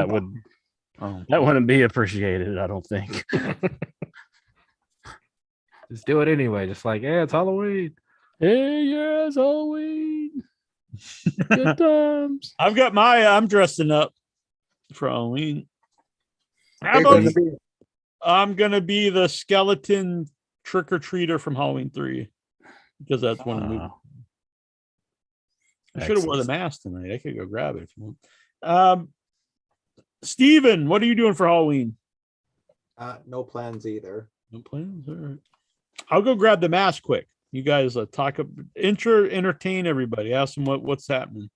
that wouldn't be appreciated, I don't think. Just do it anyway. Just like, yeah, it's Halloween. Hey, yeah, it's Halloween. Good times. I've got I'm dressing up for Halloween. How You're about gonna be- I'm gonna be the skeleton trick or treater from Halloween 3 because that's one of the movies. I should have wore the mask tonight. I could go grab it if you want. Steven, what are you doing for Halloween? No plans either. No plans. All right. I'll go grab the mask quick. You guys talk, entertain everybody. Ask them what's happening.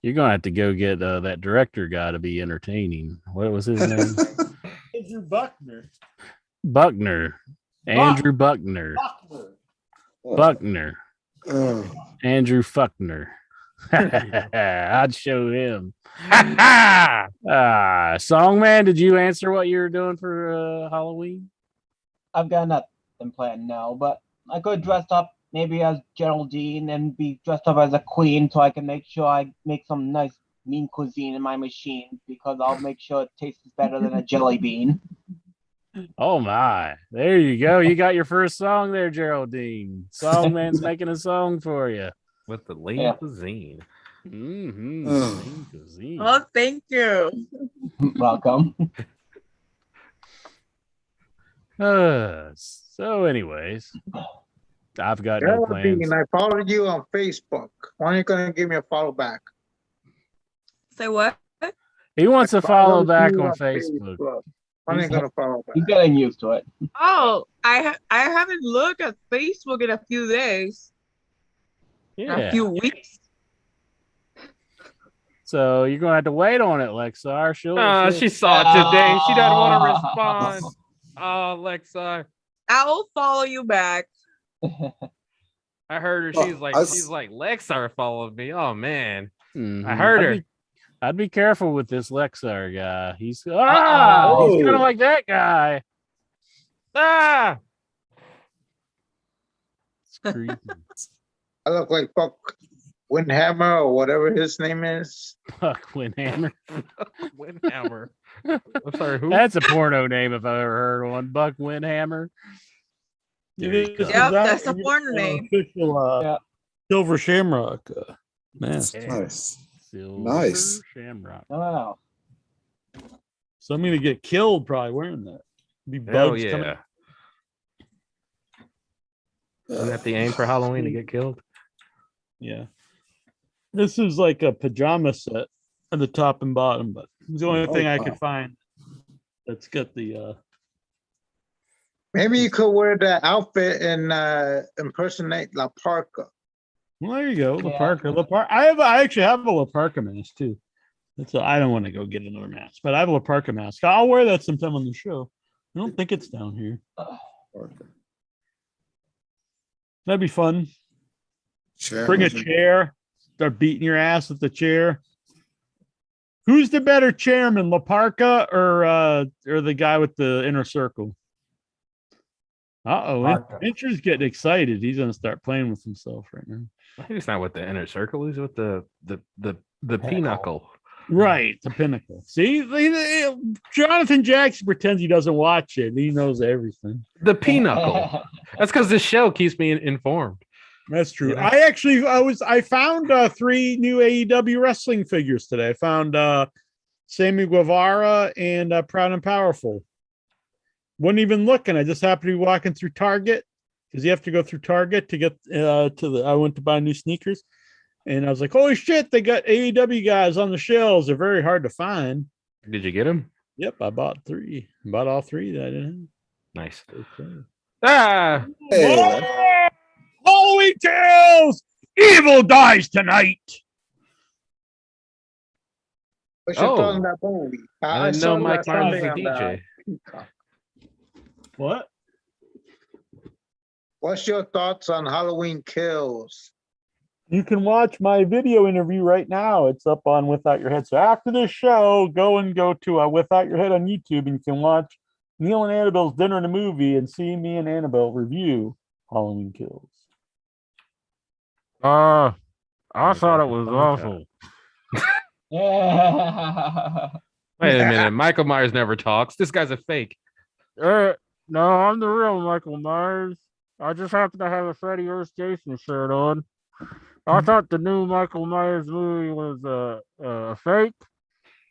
You're gonna have to go get that director guy to be entertaining. What was his name? Andrew Buckner. Buckner. Andrew Buckner. Buckner. Oh, Andrew Fuckner. I'd show him. Songman, did you answer what you were doing for Halloween? I've got nothing planned now, but I could dress up maybe as Geraldine and be dressed up as a queen so I can make sure I make some nice mean cuisine in my machine because I'll make sure it tastes better than a jelly bean. Oh my. There you go. You got your first song there, Geraldine. Songman's making a song for you. With the lean Yeah. cuisine. Mm-hmm. Oh. Lean cuisine. Oh, thank you. Welcome. So anyways, I've got no plans. Geraldine, I followed you on Facebook. Why aren't you gonna give me a follow back? Say what? He wants to follow Followed back you on Facebook. I ain't gonna follow He's that. getting used to it. Oh, I haven't looked at Facebook in a few days, a few weeks. So you're gonna have to wait on it, Lexar. She saw it today. She doesn't want to respond. Oh, Lexar. I will follow you back. I heard her. She's like, Lexar followed me. Oh man, Mhm. I heard her. I'd be careful with this Lexar guy. He's he's Oh. kind of like that guy. Ah, It's creepy. I look like Buck Windhammer or whatever his name is. Buck Windhammer. Windhammer. I'm sorry, who? That's a porno name if I ever heard one. Buck Windhammer. There you This go. Yep, is that's a actually porn name. Official Yeah. Silver Shamrock mask. Nice. Silver Nice. Shamrock. Oh. So I'm gonna get killed probably wearing that. Be Hell bugs coming. yeah. You have to aim for Halloween to get killed. Yeah. This is like a pajama set at the top and bottom, but it's the only thing I could find that's got the Maybe you could wear that outfit and impersonate La Parka. well, there you go. La Yeah. Parka. La Parka. I actually have a La Parka mask too. I don't want to go get another mask, but I have a La Parka mask. I'll wear that sometime on the show. I don't think it's down here. That'd be fun. Sure. Bring a chair. Start beating your ass with the chair. Who's the better chairman, La Parka or the guy with the inner circle? Parka. Venture's getting excited. He's gonna start playing with himself right now. He's not with the inner circle. He's with the pinnacle. Right, the pinnacle. See, Jonathan Jackson pretends he doesn't watch it. He knows everything. The pinnacle. That's because this show keeps me informed. That's true. Yeah. I found 3 new AEW wrestling figures today. I found Sammy Guevara and Proud and Powerful. Wasn't even looking. I just happened to be walking through Target because you have to go through Target to get I went to buy new sneakers. And I was like, holy shit, they got AEW guys on the shelves. They're very hard to find. Did you get him? Yep, I bought 3. Bought all 3 that I didn't Nice. have. Okay. Ah, Hey, Halloween Tales! Evil dies tonight. What's your Oh. thoughts on that movie? I didn't saw know it Mike last Myers was Sunday a on DJ. Peacock. What? What's your thoughts on Halloween Kills? You can watch my video interview right now. It's up on Without Your Head. So after this show, go to Without Your Head on YouTube, and you can watch Neil and Annabelle's Dinner and a Movie and see me and Annabelle review Halloween Kills. I thought it was awful. Yeah. Wait a minute. Michael Myers never talks. This guy's a fake. No, I'm the real Michael Myers. I just happen to have a Freddy vs. Jason shirt on. I thought the new Michael Myers movie was a fake.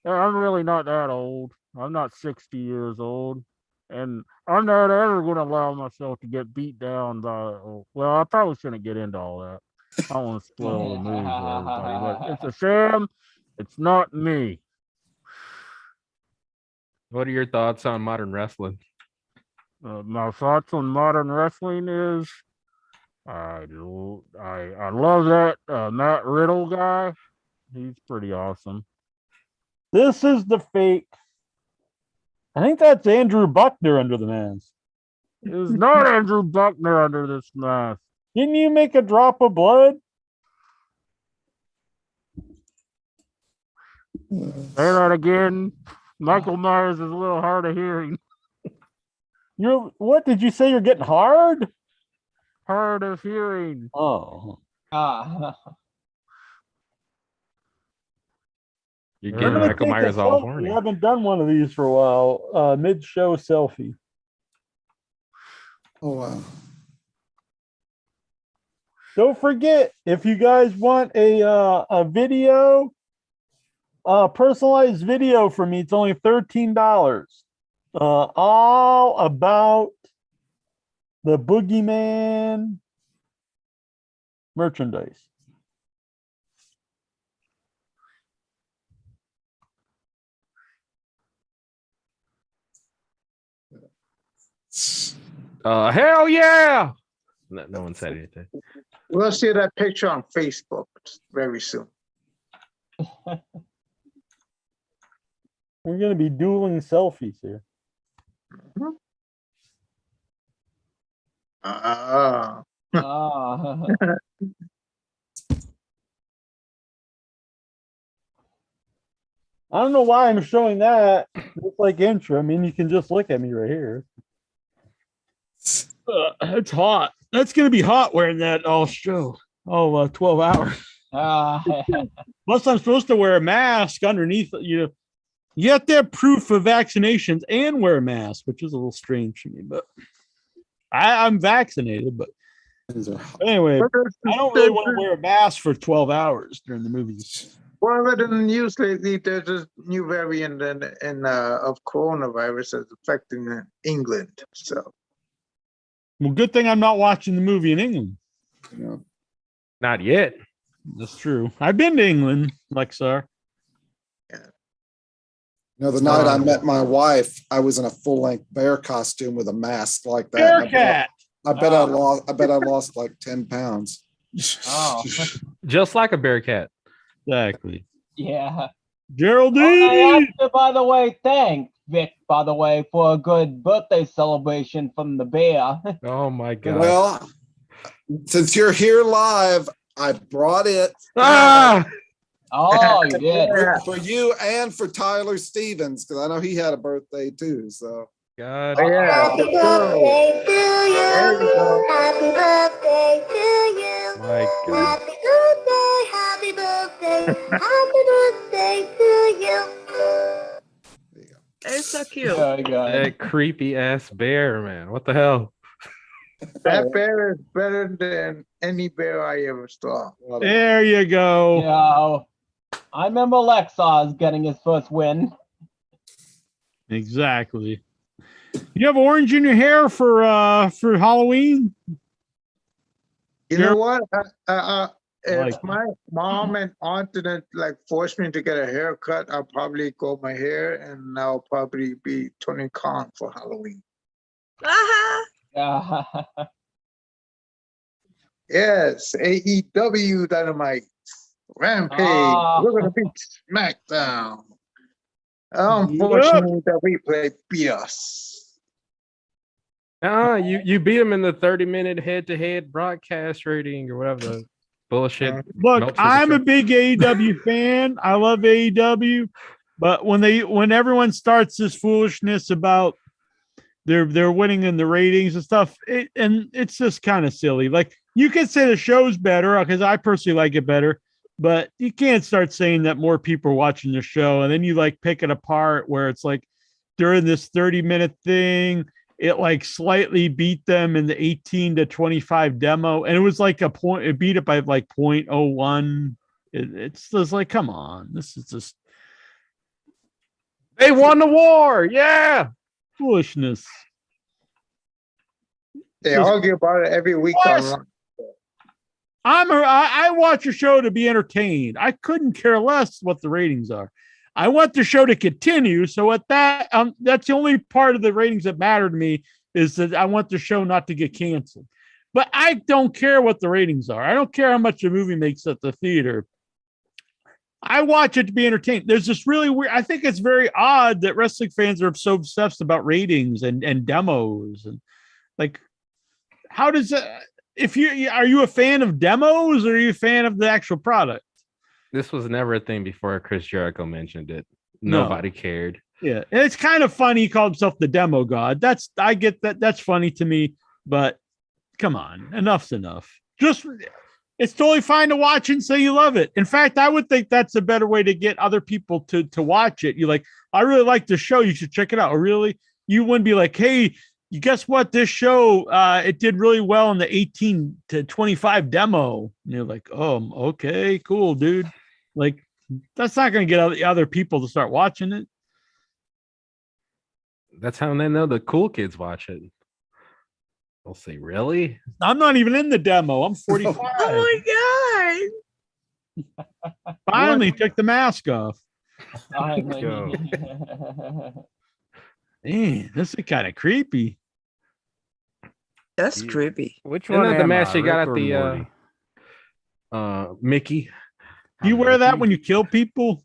I'm really not that old. I'm not 60 years old. And I'm not ever going to allow myself to get beat down by. Well, I probably shouldn't get into all that. I don't want to spoil the movie for everybody, but it's a sham. It's not me. What are your thoughts on modern wrestling? My thoughts on modern wrestling is I love that Matt Riddle guy. He's pretty awesome. This is the fake. I think that's Andrew Buckner under the mask. It's not Andrew Buckner under this mask. Didn't you make a drop of blood? Say that again. Michael Myers is a little hard of hearing. What did you say? You're getting hard? Hard of hearing. Oh. You're getting Michael Myers all horny. We haven't done one of these for a while. Mid-show selfie. oh wow. Don't forget, if you guys want a video, personalized video from me, it's only $13. All about the Boogeyman merchandise. Hell yeah! No one said anything. We'll see that picture on Facebook very soon. We're gonna be dueling selfies here. Ah. Ah. I don't know why I'm showing that. It's like intro. I mean, you can just look at me right here. It's hot. That's gonna be hot wearing that all show. 12 hours. Plus, I'm supposed to wear a mask underneath. You have to have proof of vaccinations and wear a mask, which is a little strange to me. But I'm vaccinated. But anyway, I don't really want to wear a mask for 12 hours during the movies. Well, in the news lately, there's a new variant of coronavirus that's affecting England. So, well, good thing I'm not watching the movie in England. Yeah. Not yet. That's true. I've been to England, Lexar. The night I met my wife, I was in a full-length bear costume with a mask like that. Bear cat. I bet I lost like 10 pounds. Oh. Just like a bear cat. Exactly. Yeah. Geraldine. I have to, by the way, thank Vic, by the way, for a good birthday celebration from the bear. Oh my god. Well, since you're here live, I brought it. Ah! Oh, you did. For you and for Tyler Stevens, because I know he had a birthday too. So God. Happy birthday to you. Happy birthday to you. My God. Happy birthday, happy birthday to you. It's so cute. Oh, God. That creepy ass bear, man. What the hell? That bear is better than any bear I ever saw. There you go. Yeah. I remember Lexar's getting his first win. Exactly. You have orange in your hair for Halloween? You know what? If Like- my mom and aunt didn't force me to get a haircut, I'll probably grow my hair and I'll probably be Tony Khan for Halloween. Yes, AEW Dynamite, Rampage. We're gonna beat SmackDown. Unfortunately, the replay beat us. You beat him in the 30-minute head-to-head broadcast rating or whatever the bullshit. Look, I'm a big AEW fan. I love AEW, but when everyone starts this foolishness about they're winning in the ratings and stuff, it's just kind of silly. Like, you could say the show's better because I personally like it better, but you can't start saying that more people are watching the show and then you pick it apart where it's like during this 30-minute thing, it slightly beat them in the 18 to 25 demo, and it was like a point. It beat it by 0.01. It's just like, come on, this is just they won the war. Yeah, foolishness. They argue about it every week online. I watch a show to be entertained. I couldn't care less what the ratings are. I want the show to continue. So at that, that's the only part of the ratings that matter to me, is that I want the show not to get canceled. But I don't care what the ratings are. I don't care how much a movie makes at the theater. I watch it to be entertained. There's this really weird. I think it's very odd that wrestling fans are so obsessed about ratings and demos and how does that? Are you a fan of demos or are you a fan of the actual product? This was never a thing before Chris Jericho mentioned it. Nobody cared. Yeah, and it's kind of funny. He called himself the demo god. I get that. That's funny to me. But come on, enough's enough. It's totally fine to watch and say you love it. In fact, I would think that's a better way to get other people to watch it. You're I really like the show. You should check it out. Or really, you wouldn't be like, hey, you guess what? This show, it did really well in the 18 to 25 demo. And you're like, oh, okay, cool, dude. That's not going to get other people to start watching it. That's how they know the cool kids watch it. They'll say, really? I'm not even in the demo. I'm 45. Oh my God. Finally took the mask off. Let's go. Man, this is kind of creepy. That's creepy. Which Isn't one? that the am match I, you got Rick at or the Morty? Mickey? Do you wear that when you kill people?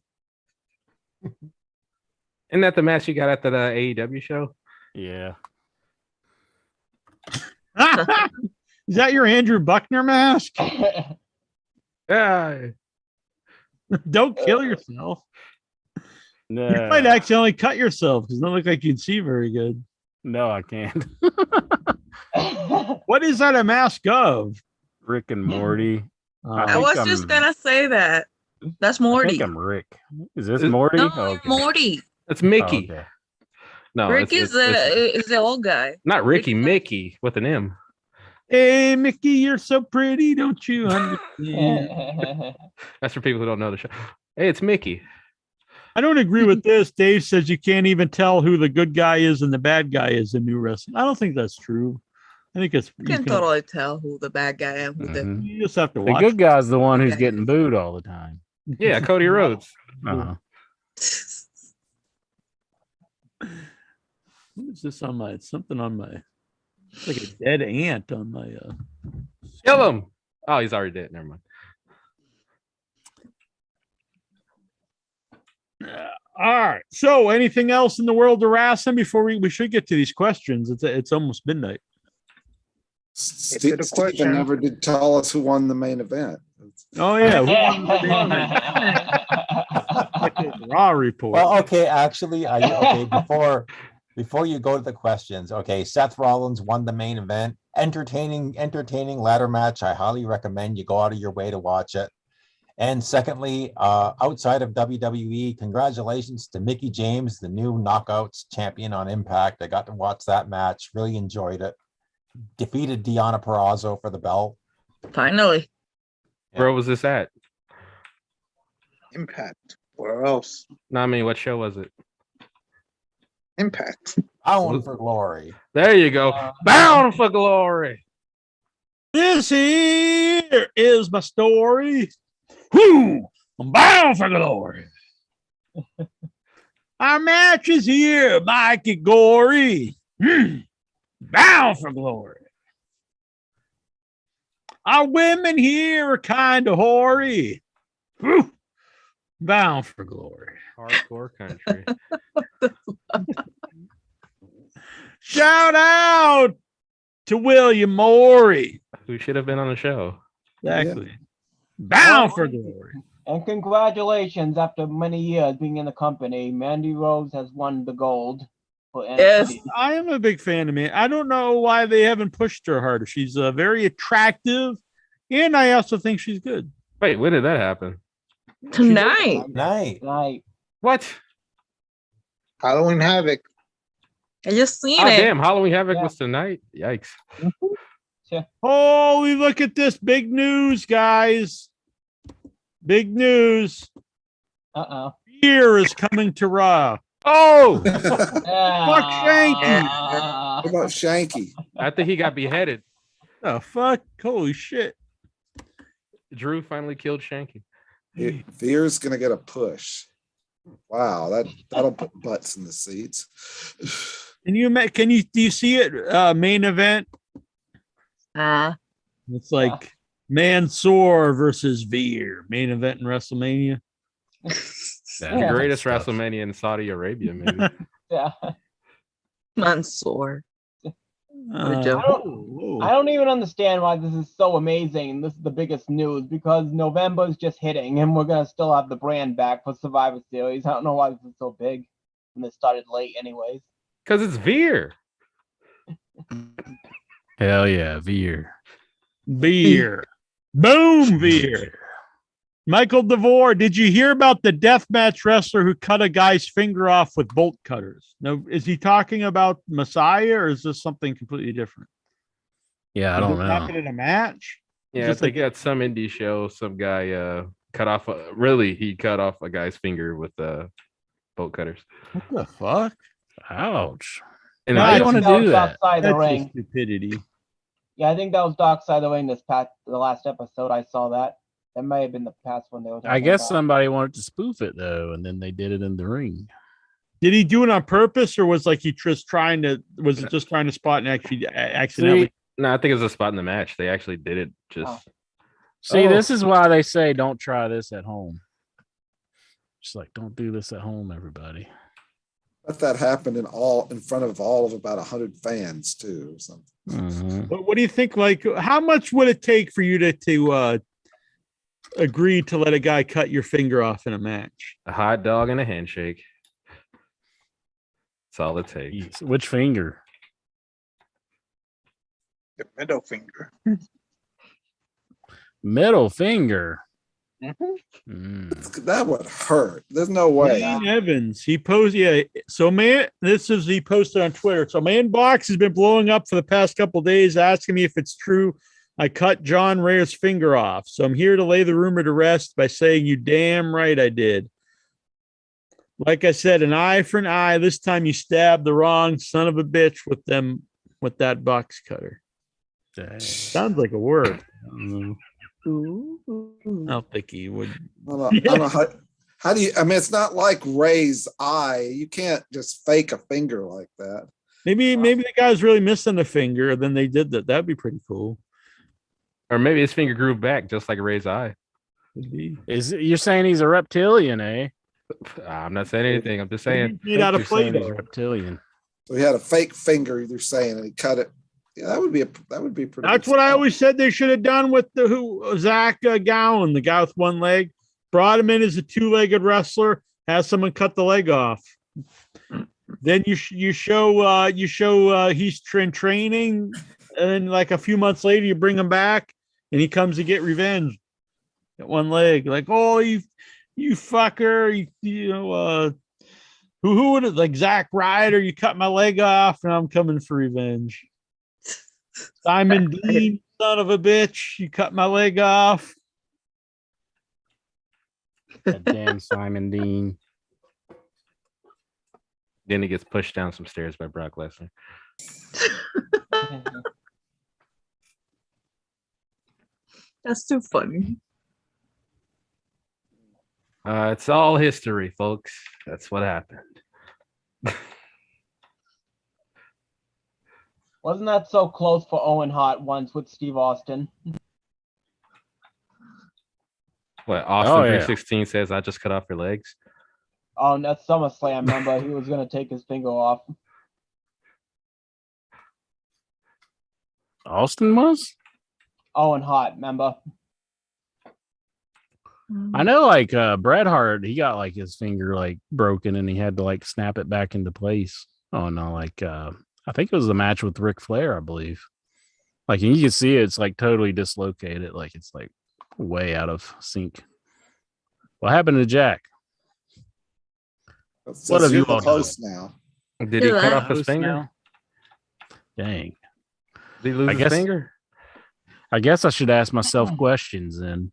Isn't that the match you got at the AEW show? Yeah. Is that your Andrew Buckner mask? Yeah. Don't kill yourself. No, You might accidentally cut yourself because it doesn't look like you'd see very good. no, I can't. What is that a mask of? Rick and Morty. I was just gonna say that. That's I Morty. think I'm Rick. Is this Morty? No, Okay. Morty. It's Mickey. Oh, okay. No, Rick is the old guy. not Ricky. Mickey with an M. Hey, Mickey, you're so pretty, don't you understand? That's for people who don't know the show. Hey, it's Mickey. I don't agree with this. Dave says you can't even tell who the good guy is and the bad guy is in new wrestling. I don't think that's true. I think it's You can totally tell who the bad guy and who the Mhm. you just have to The watch. good guy's the one who's Okay. getting booed all the time. Yeah, Cody Rhodes. Uh-huh. What is this on my? Something on my. It's like a dead ant on my. Kill him. Oh, he's already dead. Never mind. All right. So, anything else in the world of wrestling before we should get to these questions? It's almost midnight. to the Stephen question. never did tell us who won the main event. Oh yeah, who won the Raw report. Well, okay, actually, before you go to the questions, okay, Seth Rollins won the main event. Entertaining ladder match. I highly recommend you go out of your way to watch it. And secondly, outside of WWE, congratulations to Mickie James, the new Knockouts champion on Impact. I got to watch that match. Really enjoyed it. Defeated Deonna Purrazzo for the belt. finally. Where was this at? Impact. Where else? No, I mean, what show was it? Impact. Bound for Glory. There you go. Bound for glory. This here is my story. Whoo! I'm bound for glory. Our match is here, Mikey Gory. Bound for glory. Our women here are kind of hoary. Whew. Bound for glory. Hardcore country. Shout out to William Morey. Who should have been on the show? Exactly. Bound for glory. And congratulations, after many years being in the company, Mandy Rose has won the gold. For Yes. NXT. I am a big fan of me. I don't know why they haven't pushed her harder. She's very attractive, and I also think she's good. Wait, when did that happen? Tonight. Night. Like, What? Halloween Havoc. I just seen Oh, it. damn. Halloween Havoc Yeah. was tonight. Yikes. Holy, look at this big news, guys. Big news. Beer is coming to Raw. Oh, Fuck Shanky. What about Shanky? I think he got beheaded. Oh, fuck. Holy shit. Drew finally killed Shanky. Veer's gonna get a push. Wow, that'll put butts in the seats. Do you see it? Main event. It's like Mansoor versus Veer. Main event in WrestleMania. The greatest WrestleMania in Saudi Arabia, maybe. yeah. Mansoor. I don't even understand why this is so amazing. This is the biggest news because November is just hitting and we're going to still have the brand back for Survivor Series. I don't know why this is so big and it started late anyways. Because it's Veer. Hell yeah, Veer. Beer. Boom, Veer. Michael DeVore, did you hear about the deathmatch wrestler who cut a guy's finger off with bolt cutters? Now, is he talking about Messiah or is this something completely different? Yeah, I don't know. Happened in a match? Yeah, I Just think at some indie show, some guy cut off. He cut off a guy's finger with bolt cutters. What the fuck? Ouch. And No, Why I do you want to think do that was that? Dark Side of the That's Ring. just stupidity. Yeah, I think that was Dark Side of the Ring the last episode I saw that. That may have been the past one they were talking I guess about. somebody wanted to spoof it though, and then they did it in the ring. Did he do it on purpose or was like he just trying to spot and actually accidentally? See, No, I think it was a spot in the match. They actually did it. Just See, Oh. this is why they say don't try this at home. Just like don't do this at home, everybody. But that happened in front of all of about 100 fans too, or something. Mhm. What do you think, Mike? How much would it take for you to agree to let a guy cut your finger off in a match? a hot dog and a handshake. That's all it takes. Jeez, which finger? The middle finger. Middle finger. Mhm. Mm. That would hurt. There's no way. Wayne Evans, he posted. Yeah, so he posted on Twitter. So my inbox has been blowing up for the past couple of days, asking me if it's true I cut John Rare's finger off. So I'm here to lay the rumor to rest by saying you damn right I did. Like I said, an eye for an eye. This time you stabbed the wrong son of a bitch with that box cutter. Dang. Sounds like a word. Mm. I don't think he would. I don't know how do you, I mean, it's not like Ray's eye. You can't just fake a finger like that. Maybe the guy's really missing a finger, then they did that. That'd be pretty cool. Or maybe his finger grew back just like Ray's eye. You're saying he's a reptilian, eh? I'm not saying anything. I'm just saying. Made out of You're saying he's Play-Doh. reptilian. So he had a fake finger, you're saying, and he cut it. Yeah, that would be pretty. That's good what I stuff. always said they should have done with Zach Gowen, the guy with one leg. Brought him in as a two-legged wrestler, has someone cut the leg off. Then you show he's training, and like a few months later you bring him back, and he comes to get revenge. At one leg, like, oh, you fucker, who would have, like, Zack Ryder? You cut my leg off, and I'm coming for revenge. Simon Dean, son of a bitch, you cut my leg off. That damn Simon Dean. Then he gets pushed down some stairs by Brock Lesnar. That's too funny. It's all history, folks. That's what happened. Wasn't that so close for Owen Hart once with Steve Austin? What Austin Oh, yeah. 316 says, I just cut off your legs. Oh, and at SummerSlam, remember, he was going to take his finger off. Austin was? Owen Hart, remember? I know, like Bret Hart, he got like his finger like broken and he had to like snap it back into place. Oh no, like I think it was the match with Ric Flair, I believe. Like, and you can see it's like totally dislocated, like it's like way out of sync. What happened to Jack? What have you all done? Host now? Did he cut off his Host finger? now? Dang. Did he lose I his guess- finger? I guess I should ask myself questions then.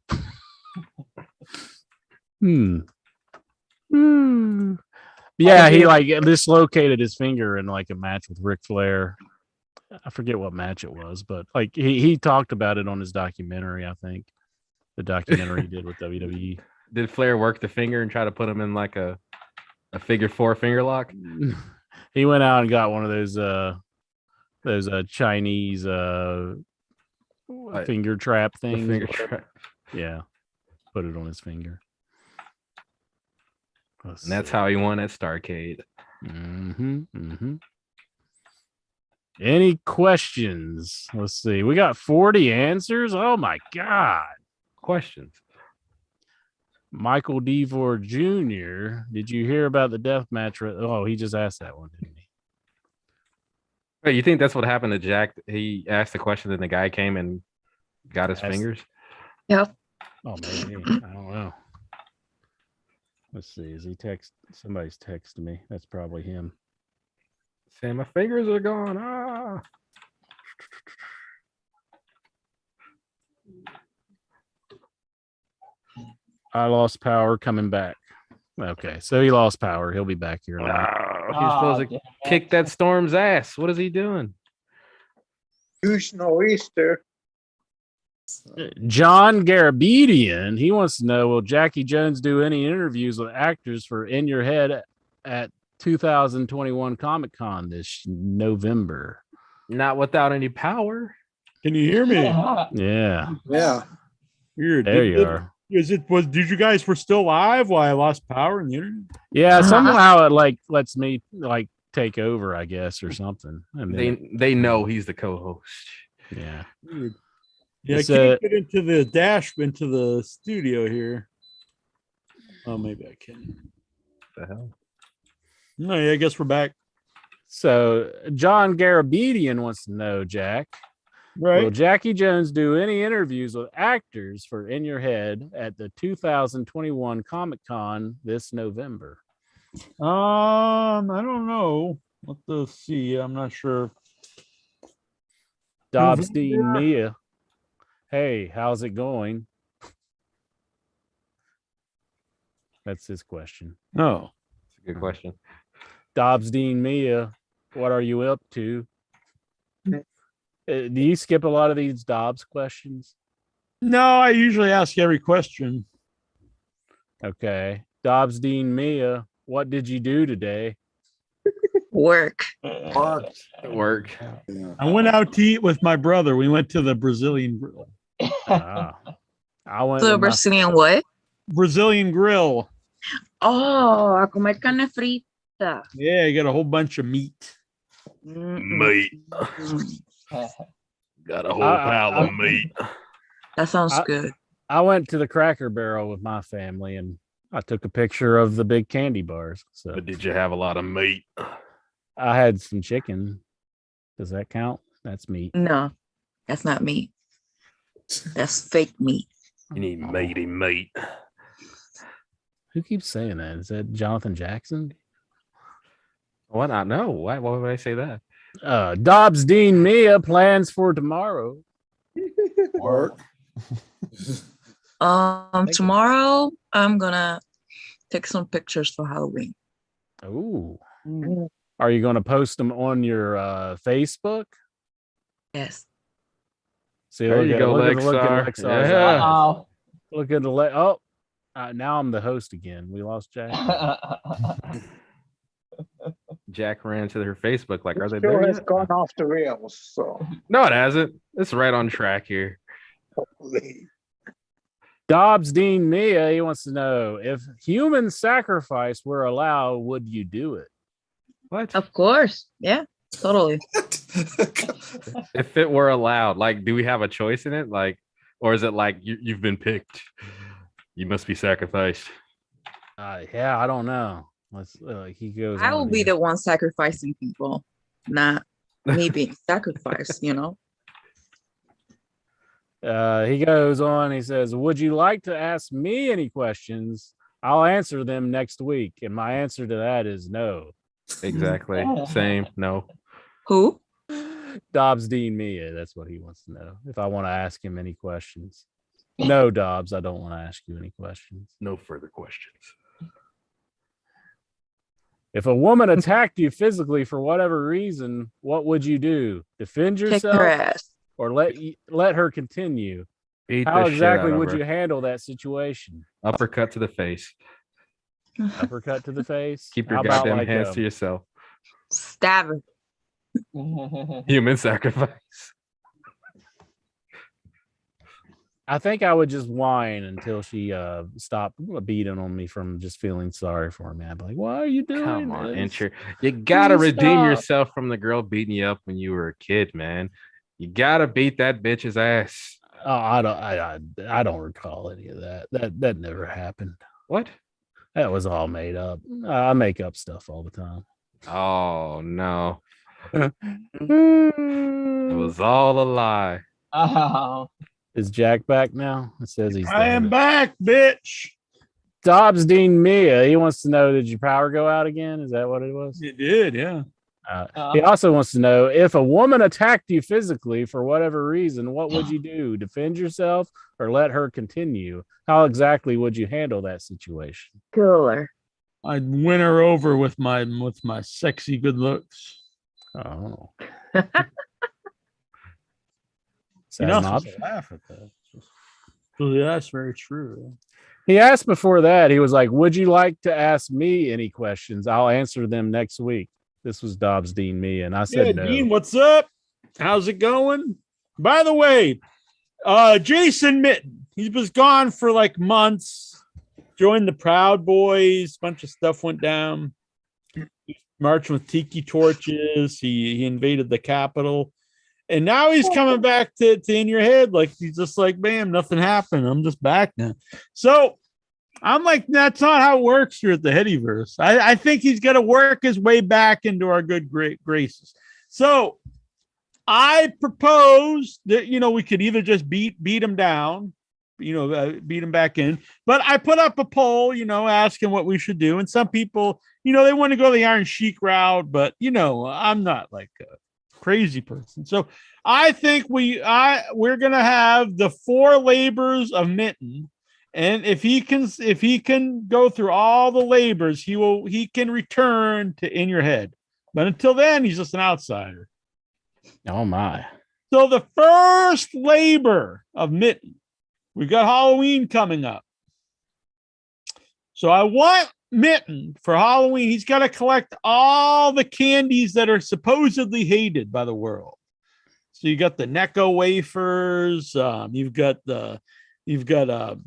Yeah, he like dislocated his finger in like a match with Ric Flair. I forget what match it was, but like he talked about it on his documentary, I think. The documentary he did with WWE. Did Flair work the finger and try to put him in like a figure four finger lock? He went out and got one of those Chinese finger trap The things. finger trap. Yeah. Put it on his finger. And that's how he won at Starrcade. Any questions? Let's see. We got 40 answers. Oh my God. Questions. Michael Devore Jr. Did you hear about the death match? Oh, he just asked that one, didn't he? Wait, you think that's what happened to Jack? He asked the question and the guy came and got his fingers? Yep. Oh, maybe. I don't know. Let's see. Is he somebody's texting me? That's probably him. Saying my fingers are gone. Ah. I lost power coming back. Okay, so he lost power. He'll be back here. He's supposed to kick that Storm's ass. What is he doing? Huge nor'easter. John Garabedian, he wants to know, will Jackie Jones do any interviews with actors for In Your Head at 2021 Comic-Con this November? Not without any power. Can you hear me? Yeah. Yeah. Weird. There you are. Did you guys were still live while I lost power in the internet? Yeah, somehow it like lets me like take over, I guess, or something. And then They know he's the co-host. yeah. Weird. Yeah, It's, I can't get into into the studio here. Oh, maybe I can. The hell? No, yeah, I guess we're back. So John Garabedian wants to know, Jack. Right. Will Jackie Jones do any interviews with actors for In Your Head at the 2021 Comic-Con this November? I don't know. Let's see. I'm not sure. Dobbs Dean Mia. Hey, how's it going? That's his question. Oh, That's a good question. Dobbs Dean Mia, what are you up to? Do you skip a lot of these Dobbs questions? no, I usually ask every question. Okay. Dobbs Dean Mia, what did you do today? Work. Work. I went out to eat with my brother. We went to the Brazilian Grill. I went So with my- Brazilian what? Brazilian Grill. Oh, a comer carne frita. Yeah, you got a whole bunch of meat. Meat. Got a whole pile of meat. That sounds good. I went to the Cracker Barrel with my family and I took a picture of the big candy bars. So But did you have a lot of meat? I had some chicken. Does that count? That's meat. No, that's not meat. That's fake meat. You need meaty meat. Who keeps saying that? Is that Jonathan Jackson? What? I know. Why would I say that? Dobbs Dean Mia plans for tomorrow. Work. Tomorrow I'm gonna take some pictures for Halloween. Oh. Are you going to post them on your Facebook? Yes. See, There you go, look Lexar. at Lexar's Yeah. eyes. Look at the now I'm the host again. We lost Jack. Jack ran to her Facebook. Like, are they Show there has yet? gone off the rails. So No, it hasn't. It's right on track here. hopefully. Dobbs Dean Mia, he wants to know if human sacrifice were allowed, would you do it? What? Of course. Yeah, totally. If it were allowed, like, do we have a choice in it? Like, or is it like you've been picked? You must be sacrificed. Yeah, I don't know. He goes. I will on be here. the one sacrificing people, not me being sacrificed, you know? He goes on. He says, "Would you like to ask me any questions? I'll answer them next week." And my answer to that is no. Exactly. Same. No. Who? Dobbs Dean Mia. That's what he wants to know. If I want to ask him any questions. No, Dobbs, I don't want to ask you any questions. No further questions. If a woman attacked you physically for whatever reason, what would you do? Defend Kick yourself her ass. or let her continue? Beat How the shit exactly out of would her. you handle that situation? Uppercut to the face. Uppercut to the face? Keep your How about goddamn like hands to yourself. Stab her. Human sacrifice. I think I would just whine until she stopped beating on me from just feeling sorry for me. I'd be like, "Why are you doing Come on, this? Incher. You gotta Please redeem stop." yourself from the girl beating you up when you were a kid, man. You gotta beat that bitch's ass. Oh, I don't recall any of that. That never happened. What? That was all made up. I make up stuff all the time. Oh no. It was all a lie. Oh. Is Jack back now? It says he's I there. am back, bitch. Dobbs Dean Mia. He wants to know, did your power go out again? Is that what it was? It did, yeah. He also wants to know, if a woman attacked you physically for whatever reason, what would you do? Defend yourself or let her continue? How exactly would you handle that situation? Kill her. I'd win her over with my sexy good looks. Oh. You're Sad not mob. supposed to laugh at that. Well, yeah, that's very true. He asked before that, he was like, would you like to ask me any questions? I'll answer them next week. This was Dobbs Dean Mia, and I said Yeah, no. Dean, what's up? How's it going? By the way, Jason Mitten, he was gone for like months. Joined the Proud Boys. Bunch of stuff went down. Marching with tiki torches. He invaded the Capitol. And now he's coming back to In Your Head. Like, he's just like, bam, nothing happened. I'm just back now. So I'm like, that's not how it works here at the Headyverse. I think he's going to work his way back into our good graces. So I propose that, we could either just beat him down, beat him back in. But I put up a poll, asking what we should do. And some people, they want to go the Iron Sheik route, but, I'm not like a crazy person. So I think we're going to have the 4 labors of Mitten. And if he can go through all the labors, he can return to In Your Head. But until then, he's just an outsider. Oh my. So the first labor of Mitten, we've got Halloween coming up. So I want Mitten for Halloween. He's got to collect all the candies that are supposedly hated by the world. So you got the Necco wafers. You've got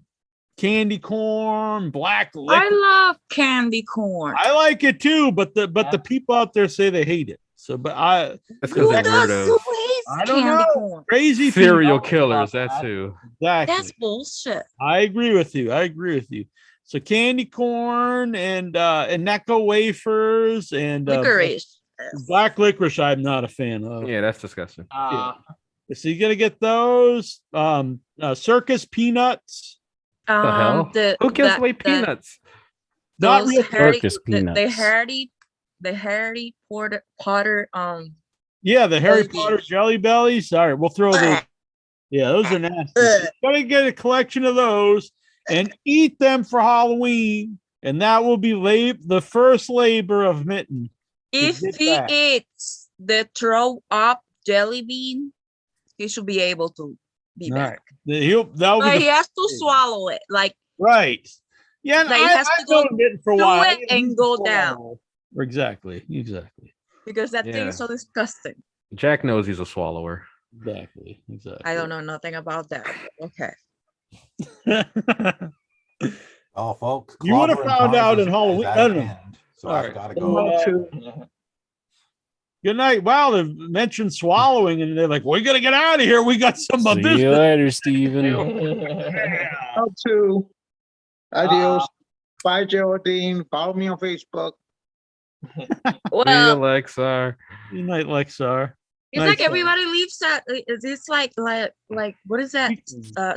candy corn, black liquor. I love candy corn. I like it too, but the people out there say they hate it. So, but that's because they're weirdos. I don't know. Corn? Crazy serial people. killers. That's who. Exactly. That's bullshit. I agree with you. So candy corn and Necco wafers and Licorice. Black licorice. I'm not a fan of. Yeah, that's disgusting. So you gotta get those. Circus peanuts. The hell? Who gives away peanuts? Not real circus peanuts. The Harry Potter. Yeah, the Harry Potter jelly bellies. All right, we'll throw those. Yeah, those are nasty. So gotta get a collection of those and eat them for Halloween, and that will be the first labor of Mitten. If he eats the throw up jelly bean, he should be able to be back. Right. He has to swallow it, like right. Yeah, like he has to go for a while and go down. Exactly. Because that thing is so disgusting. Jack knows he's a swallower. Exactly. I don't know nothing about that. Okay. Oh, folks, you would have found out in Halloween. So I've got to go. Good night. Wow, they mentioned swallowing, and they're like, "We're gonna get out of here. We got some of this." See you later, Steven. How to. Adios. Bye, Geraldine. Follow me on Facebook. Well, Lexar. Good night, Lexar. It's like everybody leaves at. It's like what is that?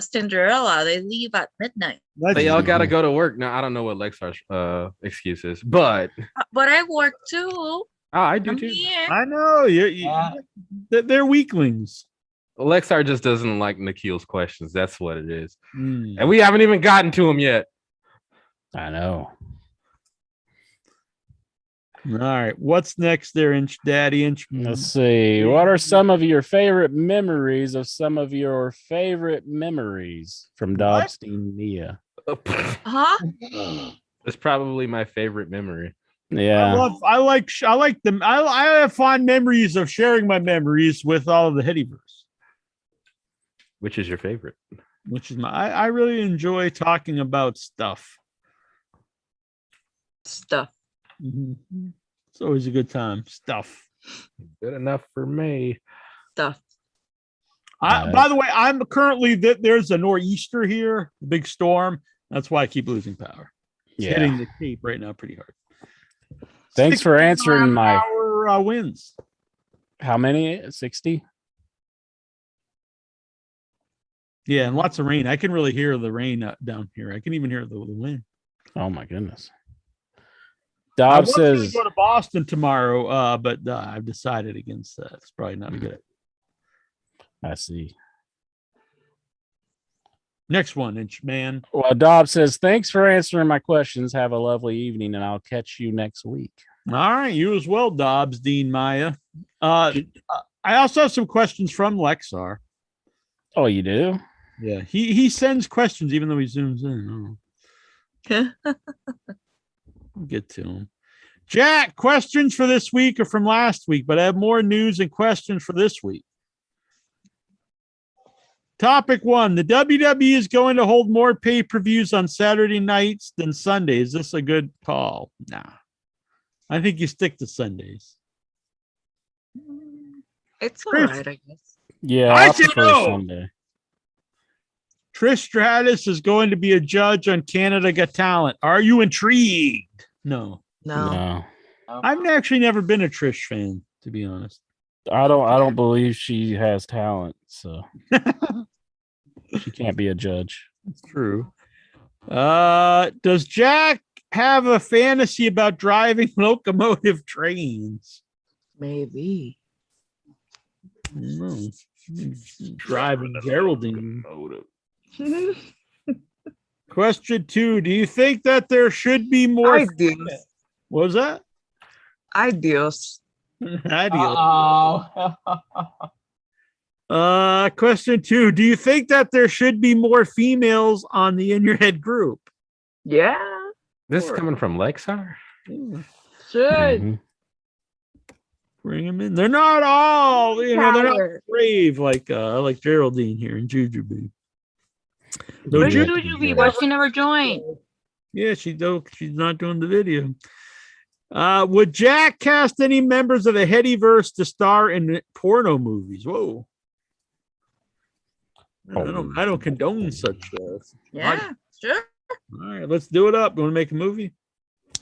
Cinderella. They leave at midnight. They all gotta go to work. Now I don't know what Lexar's excuse is, but I work too. Oh, I do too. Here. I know. They're weaklings. Lexar just doesn't like Nikhil's questions. That's what it is. And we haven't even gotten to him yet. I know. All right. What's next there, Inch Daddy? Let's see. What are some of your favorite memories from Dobstein Nia? Huh? It's probably my favorite memory. Yeah. I like them. I have fond memories of sharing my memories with all of the Headyverse. Which is your favorite? Which is I really enjoy talking about stuff. Mm-hmm. It's always a good time. Stuff. Good enough for me. Stuff. By the way, I'm currently there's a nor'easter here, a big storm. That's why I keep losing power. It's hitting the Cape right now pretty hard. Thanks for answering my wins. How many? 60? Yeah, and lots of rain. I can really hear the rain down here. I can even hear the wind. Oh my goodness. Dob says go to Boston tomorrow, but I've decided against that. It's probably not good. I see. Next one, Inch Man. Well, Dob says, thanks for answering my questions. Have a lovely evening, and I'll catch you next week. All right, you as well, Dobbs, Dean Maya. I also have some questions from Lexar. Oh, you do? Yeah, he sends questions even though he zooms in. We'll get to him. Jack, questions for this week or from last week, but I have more news and questions for this week. Topic 1. The WWE is going to hold more pay-per-views on Saturday nights than Sunday. Is this a good call? Nah. I think you stick to Sundays. It's all Chris- right, I guess. Yeah, I I say prefer no. Sunday. Trish Stratus is going to be a judge on Canada Got Talent. Are you intrigued? No. No, I've actually never been a Trish fan, to be honest. I don't believe she has talent, so she can't be a judge. It's true. Does Jack have a fantasy about driving locomotive trains? Maybe. No. Driving Geraldine. Question 2. Do you think that there should be more? Ideas. What was that? Ideas. Ideal. Oh. Question 2. Do you think that there should be more females on the In Your Head group? Yeah. This is coming from Lexar. Should. Mhm. Bring them in. They're not all, they're not Power. brave like Geraldine here in Jujubee. No, Where's Ju- Jujubee? But she never joined. yeah, she's not doing the video. Would Jack cast any members of the Headyverse to star in porno movies? Whoa. I don't condone such stuff. Yeah, sure. All right, let's do it up. You want to make a movie?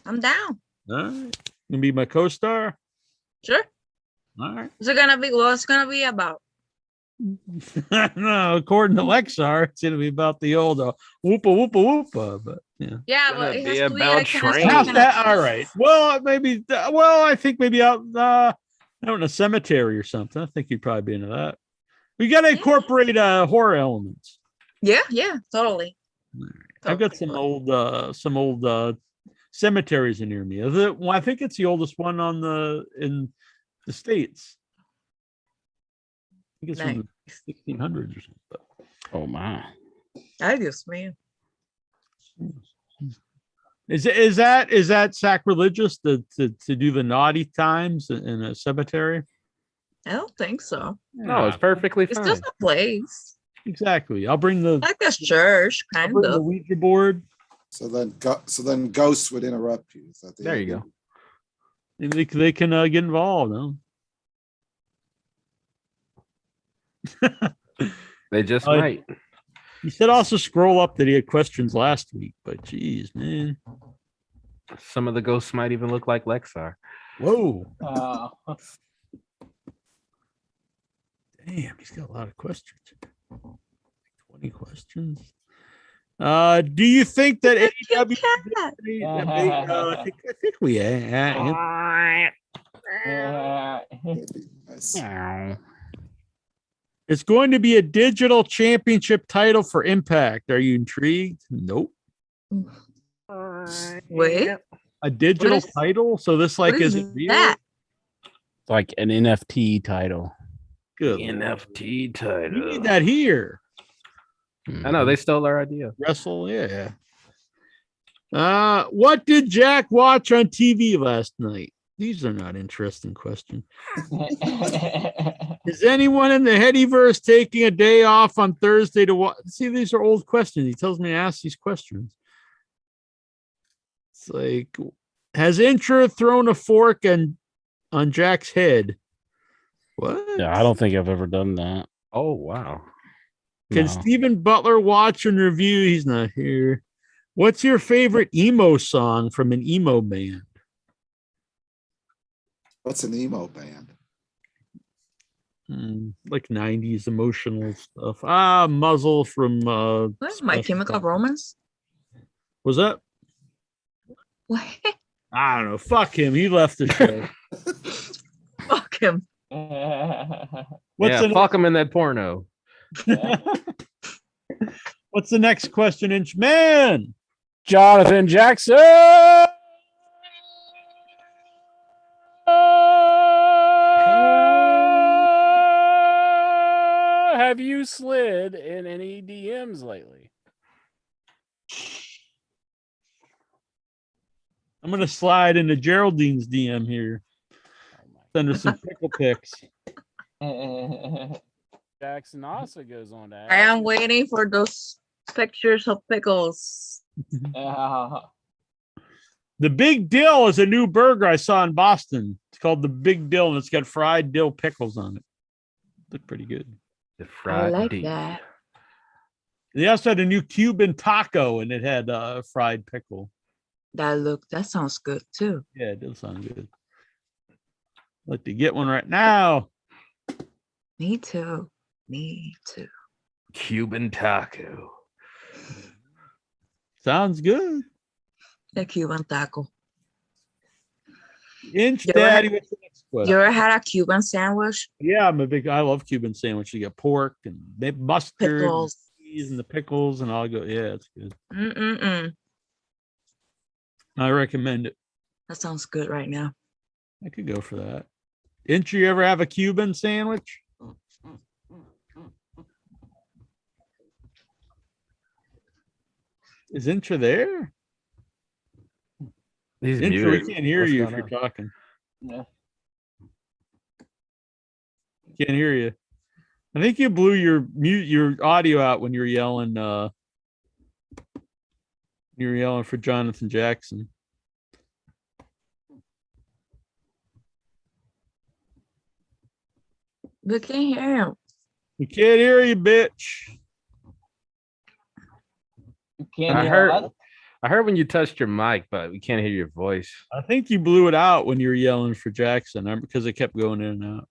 I'm down. All right. Gonna be my co-star? Sure. All right. What's it gonna be about? No, according to Lexar, it's gonna be about the old whoopa whoopa whoopa, but yeah. Yeah, Gonna but it be has to be about like kind of trains. How's that? All right. Well, maybe. Well, I think maybe out in a cemetery or something. I think you'd probably be into that. We got to incorporate horror elements. Yeah, totally. I've got some old cemeteries near me. I think it's the oldest one in the States. I think it's from the 1600s or something. Oh my! Ideas, man. Is that sacrilegious to do the naughty times in a cemetery? I don't think so. No, it's perfectly It's fine. just a place. Exactly. I'll bring the Like a church, I'll kind bring the of. Ouija board. So then ghosts would interrupt you. Is that the There you idea? go. And they can get involved. No? They just Uh, might. He said also scroll up that he had questions last week, but geez, man. Some of the ghosts might even look like Lexar. Whoa. Oh. Damn, he's got a lot of questions. 20 questions. Do you think that AEW I think we Nice. it's going to be a digital championship title for Impact. Are you intrigued? Nope. Wait, A digital is- title? So this like what is is it real? that? It's like an NFT title. Good. NFT title. We need that here. I know they stole our idea. Wrestle, yeah. What did Jack watch on TV last night? These are not interesting questions. Is anyone in the Headyverse taking a day off on Thursday to watch? See, these are old questions. He tells me to ask these questions. It's like, has Intra thrown a fork on Jack's head? What? Yeah, I don't think I've ever done that. Oh wow. Can No. Stephen Butler watch and review? He's not here. What's your favorite emo song from an emo band? What's an emo band? Like 90s emotional stuff. Muzzle from What's My Chemical Romance? Was that? What? I don't know. Fuck him. He left the show. Fuck him. What's the fuck him in that porno. What's the next question, Inch Man? Jonathan Jackson. Have you slid in any DMs lately? I'm gonna slide into Geraldine's DM here. Send her some pickle pics. Jackson also goes on to I am ask, waiting for those pictures of pickles. The Big Dill is a new burger I saw in Boston. It's called the Big Dill, and it's got fried dill pickles on it. Look pretty good. The I fried like D. that. They also had a new Cuban taco, and it had fried pickle. That sounds good too. Yeah, it does sound good. I'd like to get one right now. Me too. Me too. Cuban taco. Sounds good. The Cuban taco. Inch You ever Daddy, had- what's the next You question? ever had a Cuban sandwich? Yeah, I love Cuban sandwich. You got pork and mustard, Pickles. and cheese, and the pickles, and all go. Yeah, it's good. Mm-mm-mm. I recommend it. That sounds good right now. I could go for that. Didn't you ever have a Cuban sandwich? Is Incha there? He's Incha, muted. we can't hear What's you if going you're on? talking. Yeah. Can't hear you. I think you blew your audio out when you were yelling. You were yelling for Jonathan Jackson. We can't hear him. We can't hear you, bitch. You can't I hear heard. us? I heard when you touched your mic, but we can't hear your voice. I think you blew it out when you were yelling for Jackson because it kept going in and out.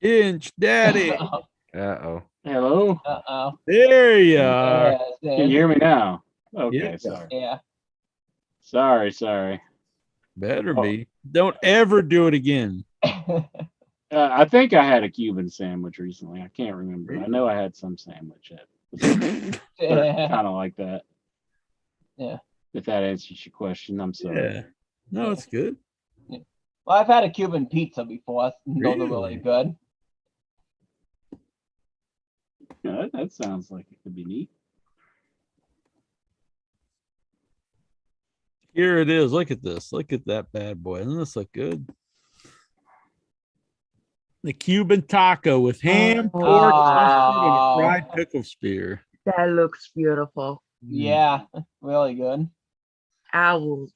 Inch Daddy. Uh-oh. Hello. Uh-oh. There you are. Yes, Can you hear me now? Okay, Yeah. sorry. Yeah. Sorry. Better Oh. be. Don't ever do it again. I think I had a Cuban sandwich recently. I can't remember. I know I had some sandwich at Yeah. kind of like that. Yeah. If that answers your question, I'm sorry. Yeah. No, it's good. Well, I've had a Cuban pizza before. Those are really Really? good. Yeah, that sounds like it could be neat. Here it is. Look at this. Look at that bad boy. Doesn't this look good? The Cuban taco with ham, pork, mustard, and a fried pickle spear. That looks beautiful. Yeah, really good. I will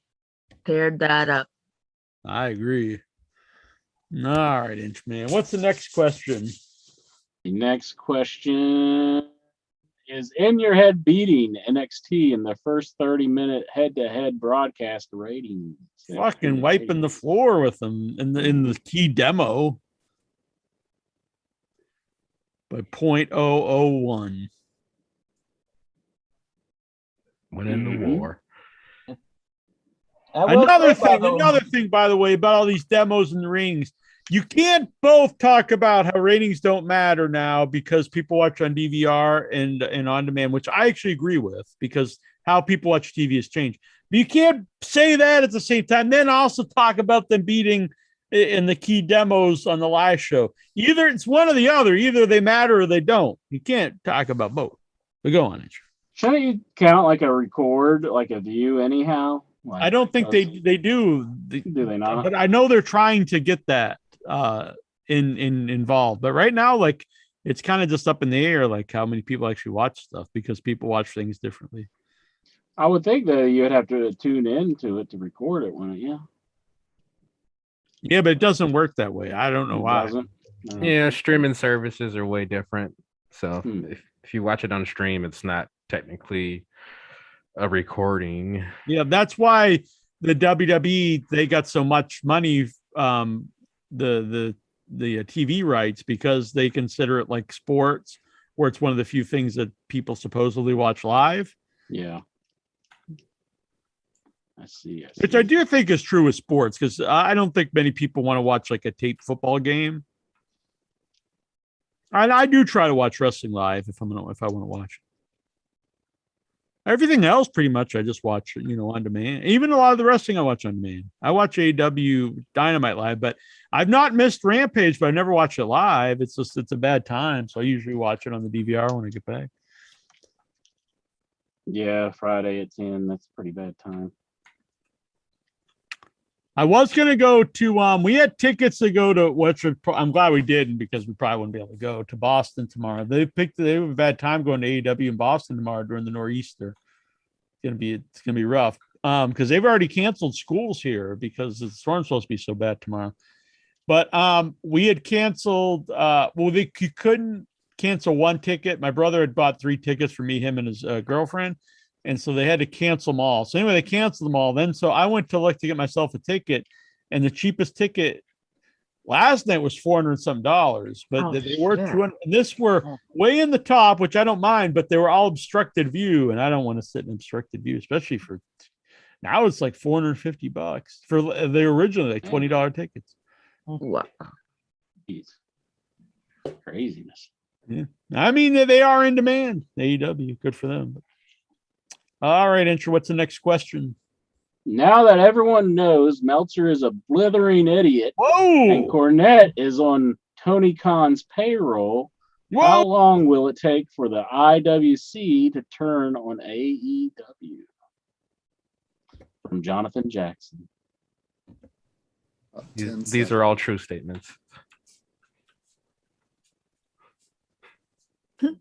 tear that up. I agree. All right, Inchman. What's the next question? The next question is in your head beating NXT in the first 30-minute head-to-head broadcast ratings. Fucking wiping the floor with them in the key demo by 0.001. Winning the Mhm. war. Another thing, by the way, about all these demos and rings, you can't both talk about how ratings don't matter now because people watch on DVR and on demand, which I actually agree with because how people watch TV has changed. But you can't say that at the same time, then also talk about them beating in the key demos on the live show. Either it's one or the other. Either they matter or they don't. You can't talk about both. But go on, Andrew. Shouldn't you count like a record, like a view anyhow? Like, I don't think they do. Do they not? But I know they're trying to get that involved. But right now, like it's kind of just up in the air, like how many people actually watch stuff because people watch things differently. I would think that you'd have to tune into it to record it, wouldn't you? Yeah, but it doesn't work that way. I don't know It why. doesn't? No. Yeah, streaming services are way different. So Hmm. if you watch it on stream, it's not technically a recording. Yeah, that's why the WWE they got so much money, the TV rights because they consider it like sports, where it's one of the few things that people supposedly watch live. Yeah. I see. Which I do think is true with sports because I don't think many people want to watch like a taped football game. And I do try to watch wrestling live if I want to watch it. Everything else, pretty much, I just watch on demand. Even a lot of the wrestling I watch on demand. I watch AEW Dynamite live, but I've not missed Rampage, but I never watch it live. It's a bad time, so I usually watch it on the DVR when I get back. Yeah, Friday at 10. That's a pretty bad time. I was gonna go to we had tickets to go to I'm glad we didn't because we probably wouldn't be able to go to Boston tomorrow. They have a bad time going to AEW in Boston tomorrow during the nor'easter. It's gonna be rough. Because they've already canceled schools here because the storm's supposed to be so bad tomorrow. But we had canceled you couldn't cancel one ticket. My brother had bought 3 tickets for me, him, and his girlfriend. And so they had to cancel them all. So anyway, they canceled them all. Then so I went to look to get myself a ticket, and the cheapest ticket last night was $400 and some, but they were 200. And this were way in the top, which I don't mind, but they were all obstructed view, and I don't want to sit in obstructed view, especially for now. It's like $450 for the originally like $20 tickets. Wow, craziness. Yeah, I mean they are in demand. AEW, good for them. All right, Intro, what's the next question? Now that everyone knows Meltzer is a blithering idiot, and Cornette is on Tony Khan's payroll, how long will it take for the IWC to turn on AEW? From Jonathan Jackson. These are all true statements.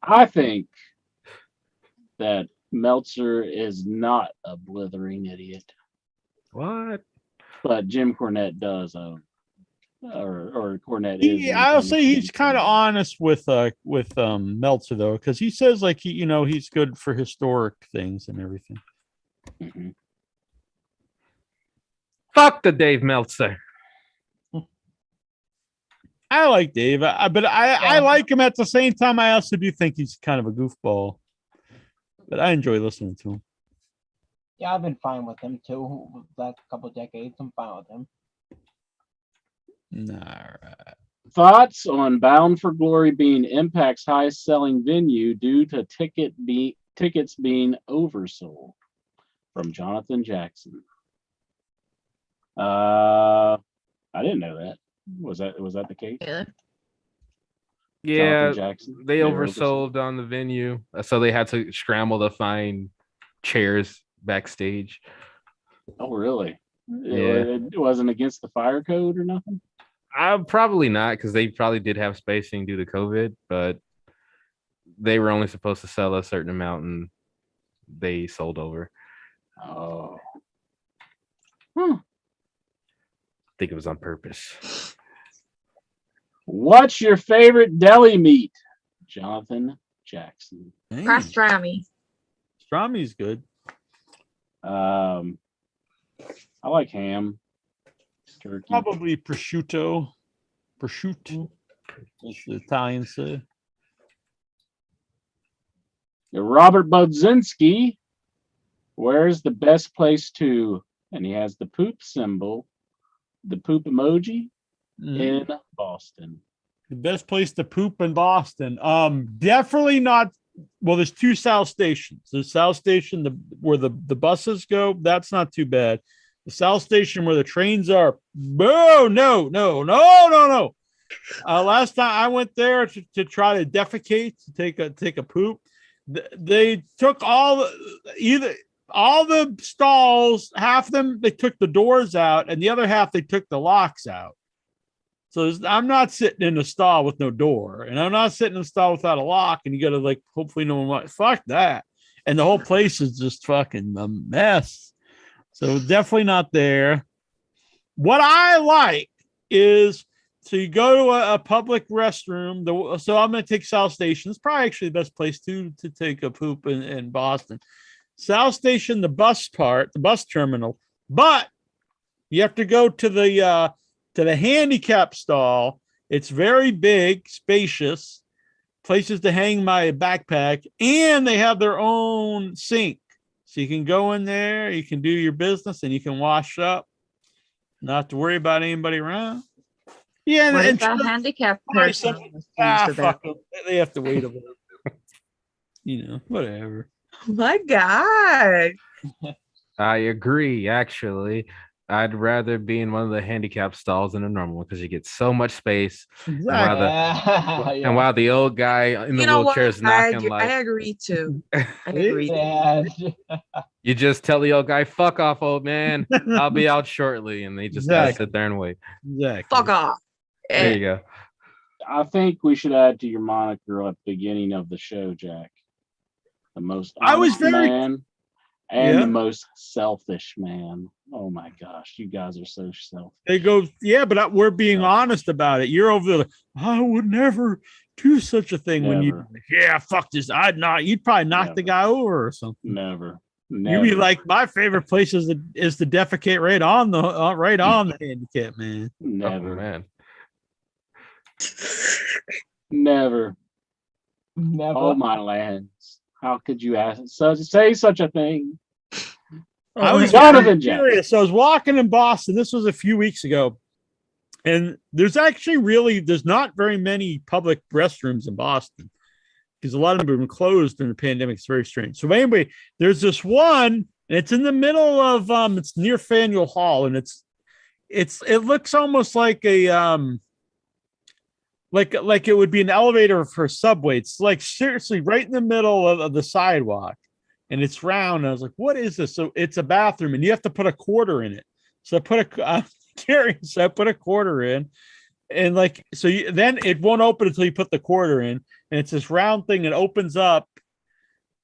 I think that Meltzer is not a blithering idiot. What? But Jim Cornette does own, or Cornette is. I'll say he's kind of honest with Meltzer though, because he says like he's good for historic things and everything. Mm-hmm. Fuck the Dave Meltzer. I like Dave, but I like him at the same time. I also do think he's kind of a goofball, but I enjoy listening to him. Yeah, I've been fine with him too. The last couple of decades, I'm fine with him. All right. Thoughts on Bound for Glory being Impact's highest selling venue due to tickets being oversold? From Jonathan Jackson. I didn't know that. Was that the case? Yeah, Jackson, they oversold on the venue, so they had to scramble to find chairs backstage. Oh, really? Yeah. It wasn't against the fire code or nothing? Probably not, because they probably did have spacing due to COVID, but they were only supposed to sell a certain amount, and they sold over. Oh. I think it was on purpose. What's your favorite deli meat? Jonathan Jackson. Pastrami. Pastrami's good. I like ham. Turkey. Probably prosciutto. Prosciutto. As the Italians say. Robert Budzinski. Where's the best place to? And he has the poop symbol, the poop emoji in Boston. The best place to poop in Boston. Definitely not. Well, there's 2 South stations. The South Station, where the buses go, that's not too bad. The South Station where the trains are, no. Last time I went there to try to defecate, to take a poop, they took all the stalls, half of them, they took the doors out, and the other half, they took the locks out. So I'm not sitting in a stall with no door, and I'm not sitting in a stall without a lock, and you got to hopefully no one, fuck that. And the whole place is just fucking a mess. So definitely not there. What I like is, so you go to a public restroom. So I'm going to take South Station. It's probably actually the best place to take a poop in Boston. South Station, the bus terminal, but you have to go to the handicap stall. It's very big, spacious, places to hang my backpack, and they have their own sink. So you can go in there, you can do your business, and you can wash up. Not have to worry about anybody around. Yeah, What and if a handicapped person was used to that? fuck them. They have to wait a little. Whatever. Oh my God. I agree, actually. I'd rather be in one of the handicap stalls than a normal one because you get so much space. Exactly. And while the old guy in the wheelchair is knocking, I agree too. I agree. Yeah. you just tell the old guy, "Fuck off, old man. I'll be out shortly," and they just gotta Exactly. sit there and wait. Exactly. Fuck off. There you go. I think we should add to your moniker at the beginning of the show, Jack. The most honest man and the most selfish man. Oh my gosh, you guys are so selfish. They go, yeah, but we're being honest about it. You're over there like, I would never do such a thing. When you, fuck this. I'd not. You'd probably knock the guy over or something. Never. You'd be like, my favorite place is to defecate right on the handicap, man. Never. Oh, man. Never. Oh my lands. How could you say such a thing? I was curious. So I was walking in Boston. This was a few weeks ago. And there's not very many public restrooms in Boston because a lot of them have been closed during the pandemic. It's very strange. So anyway, there's this one, and it's in the middle of it's near Faneuil Hall, and it looks almost like a like it would be an elevator for a subway. It's like seriously right in the middle of the sidewalk, and it's round. And I was like, what is this? So it's a bathroom, and you have to put a quarter in it. So I put a quarter in, and then it won't open until you put the quarter in, and it's this round thing. It opens up,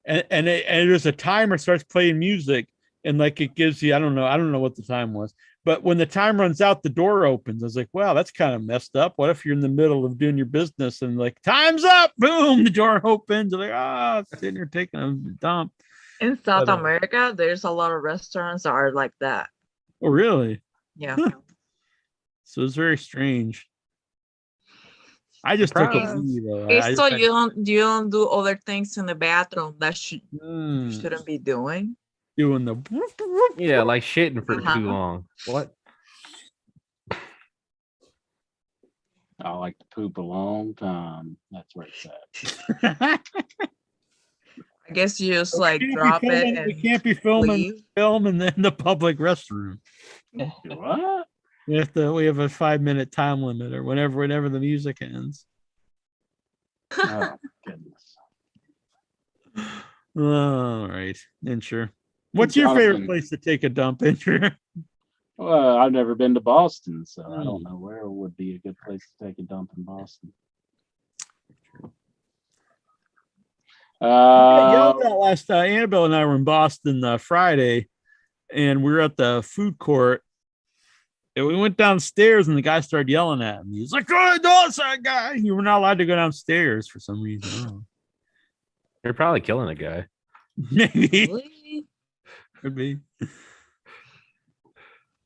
and there's a timer, starts playing music, and like it gives you I don't know what the time was, but when the time runs out, the door opens. I was like, wow, that's kind of messed up. What if you're in the middle of doing your business and like time's up, boom, the door opens. You're like, sitting here taking a dump. In South America, there's a lot of restaurants that are like that. Oh, really? Yeah. So it's very strange. I just took a pee, though. It's so you don't do other things in the bathroom that you shouldn't be doing. Doing the like shitting for too long. What? I like to poop a long time. That's where it's at. I guess you just drop it. We can't be filming in the public restroom. What? We have a 5-minute time limit, or whenever the music ends. Oh goodness. All right, Incher. What's your favorite place to take a dump, Incher? Well, I've never been to Boston, so I don't know where would be a good place to take a dump in Boston. Yelled at last. Annabelle and I were in Boston Friday, and we were at the food court. And we went downstairs, and the guy started yelling at me. He's like, "Oh, that's that guy!" You were not allowed to go downstairs for some reason. You're probably killing a guy. Maybe. Really? Could be. I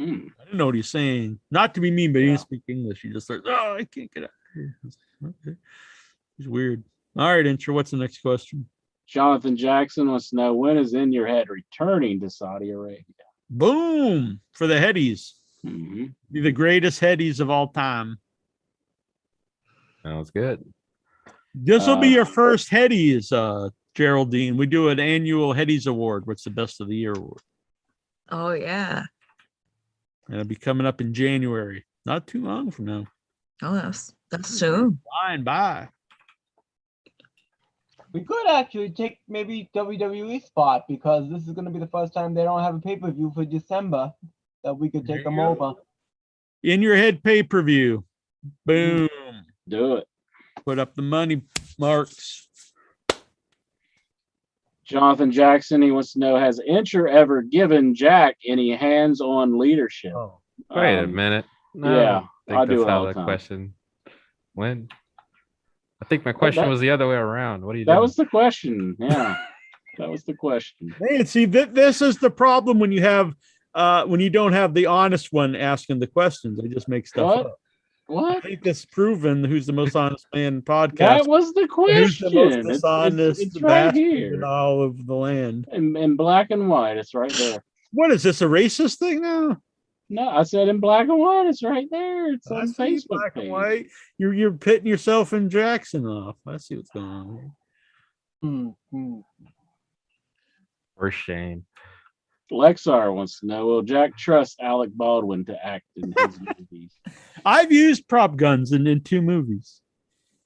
don't know what he's saying. Not to be mean, but he didn't speak English. He just started, "Oh, I can't get out of here." Like, okay. It's weird. All right, Incher, what's the next question? Jonathan Jackson wants to know, when is In Your Head returning to Saudi Arabia? Boom! For the headies. Mm-hmm. Be the greatest headies of all time. Sounds good. This will be your first headies, Geraldine. We do an annual headies award. What's the best of the year award? Oh, yeah. And it'll be coming up in January. Not too long from now. Oh, that's soon. Flying by. We could actually take maybe WWE spot, because this is going to be the first time they don't have a pay-per-view for December, that we could take them over. In Your Head pay-per-view. Boom. Do it. Put up the money marks. Jonathan Jackson, he wants to know, has Incher ever given Jack any hands-on leadership? Oh, wait a minute. No, yeah, I do that's it how all the the time. question went. I think my question was the other way around. What are you doing? That was the question. Yeah, that was the question. Man, see, this is the problem when you have when you don't have the honest one asking the questions. They just make stuff up. What? I think that's proven who's the most honest man podcast. That was the Who's question. the most dishonest It's right bastard here in all of the land. in black and white. It's right there. What is this, a racist thing now? No, I said in black and white. It's right there. It's I on see Facebook. black and page. white. You're pitting yourself and Jackson off. I see what's going on here. For shame. Lexar wants to know, will Jack trust Alec Baldwin to act in his movies? I've used prop guns in 2 movies.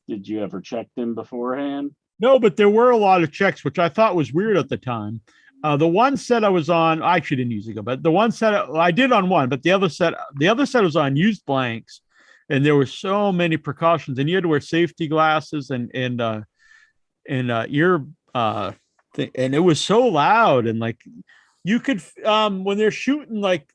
Did you ever check them beforehand? No, but there were a lot of checks, which I thought was weird at the time. The one set I was on, I actually didn't use it, but the one set I did on one, but the other set was on used blanks, and there were so many precautions, and you had to wear safety glasses and ear, and it was so loud, and like you could when they're shooting, like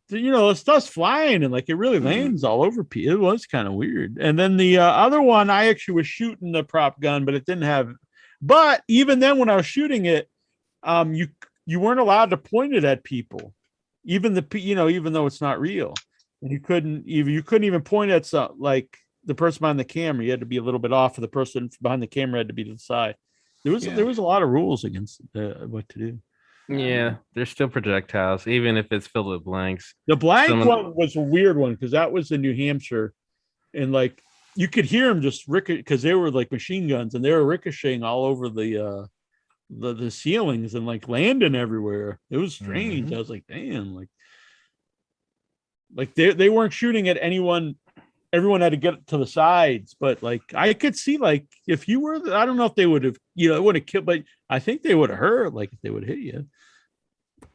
the stuff's flying and like it really lands all over people. It was kind of weird. And then the other one, I actually was shooting the prop gun, but it didn't have. But even then, when I was shooting it, you weren't allowed to point it at people, even though it's not real, and you couldn't even point at like the person behind the camera. You had to be a little bit off, of the person behind the camera had to be to the side. There was a lot of rules against what to do. Yeah, there's still projectiles, even if it's filled with blanks. The blank one was a weird one because that was in New Hampshire, and like you could hear them just ricochet because they were like machine guns and they were ricocheting all over the ceilings and like landing everywhere. It was strange. I was like, damn, like they weren't shooting at anyone. Everyone had to get to the sides, but like I could see, like if you were, I don't know if they would have, it would have killed, but I think they would have hurt, like if they would have hit you.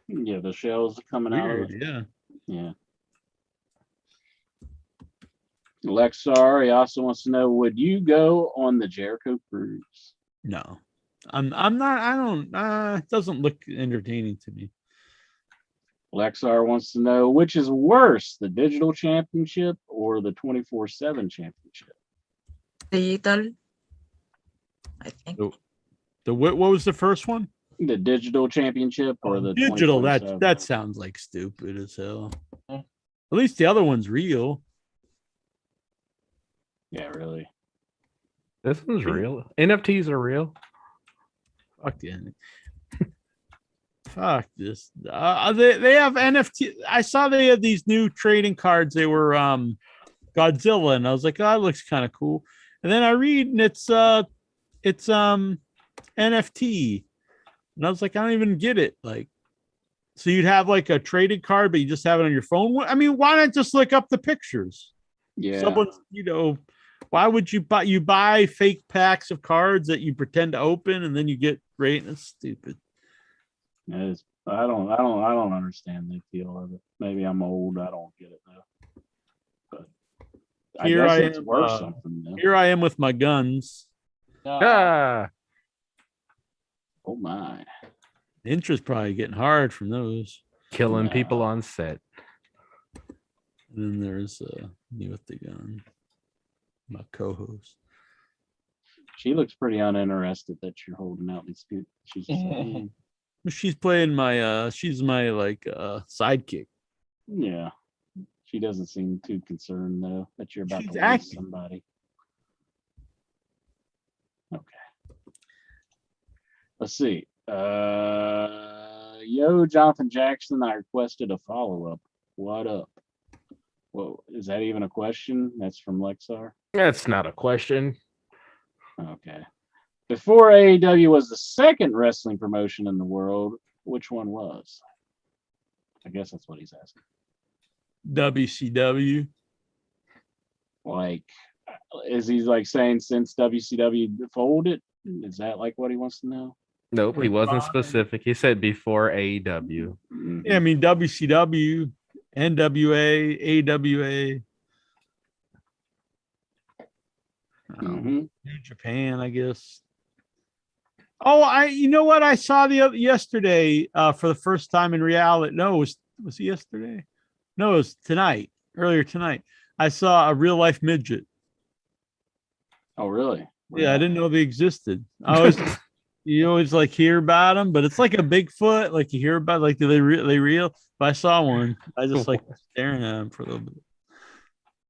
Yeah, the shells coming out of it. Yeah. Lexar, he also wants to know, would you go on the Jericho cruise? No, I'm not. I don't. It doesn't look entertaining to me. Lexar wants to know, which is worse, the digital championship or the 24/7 championship? Digital, I think. What was the first one? The digital championship or the digital? 24/7? That sounds like stupid as hell. At least the other one's real. Yeah, really. This one's real. NFTs are real. Fuck yeah. Fuck this. They have NFT. I saw they had these new trading cards. They were Godzilla, and I was like, oh, that looks kind of cool. And then I read, and it's NFT, and I was like, I don't even get it. Like, so you'd have like a traded card, but you just have it on your phone. I mean, why not just look up the pictures? Yeah. Someone's, why would you buy fake packs of cards that you pretend to open and then you get great? That's stupid. I don't understand the appeal of it. Maybe I'm old. I don't get it though. But I guess it's worth something. Though. Here I am with my guns. Oh my! The interest probably getting hard from those. Killing people on set. And then there's me with the gun. My co-host. She looks pretty uninterested that you're holding out these people. She's just like, she's playing my she's my like sidekick. Yeah. She doesn't seem too concerned though that you're about to lose somebody. Okay. Let's see. Yo, Jonathan Jackson, I requested a follow-up. What up? Whoa, is that even a question? That's from Lexar? That's not a question. Okay. Before AEW was the second wrestling promotion in the world, which one was? I guess that's what he's asking. WCW. Like, is he like saying since WCW folded? Is that like what he wants to know? Nope, he wasn't specific. He said before AEW. Yeah, I mean WCW, NWA, AWA. New Japan, I guess. Oh, you know what? I saw yesterday for the first time in reality. No, was it yesterday? No, it was tonight. Earlier tonight, I saw a real life midget. Oh, really? Yeah, I didn't know they existed. You always like hear about them, but it's like a Bigfoot. Like you hear about, like they real. But I saw one. I just like staring at them for a little bit.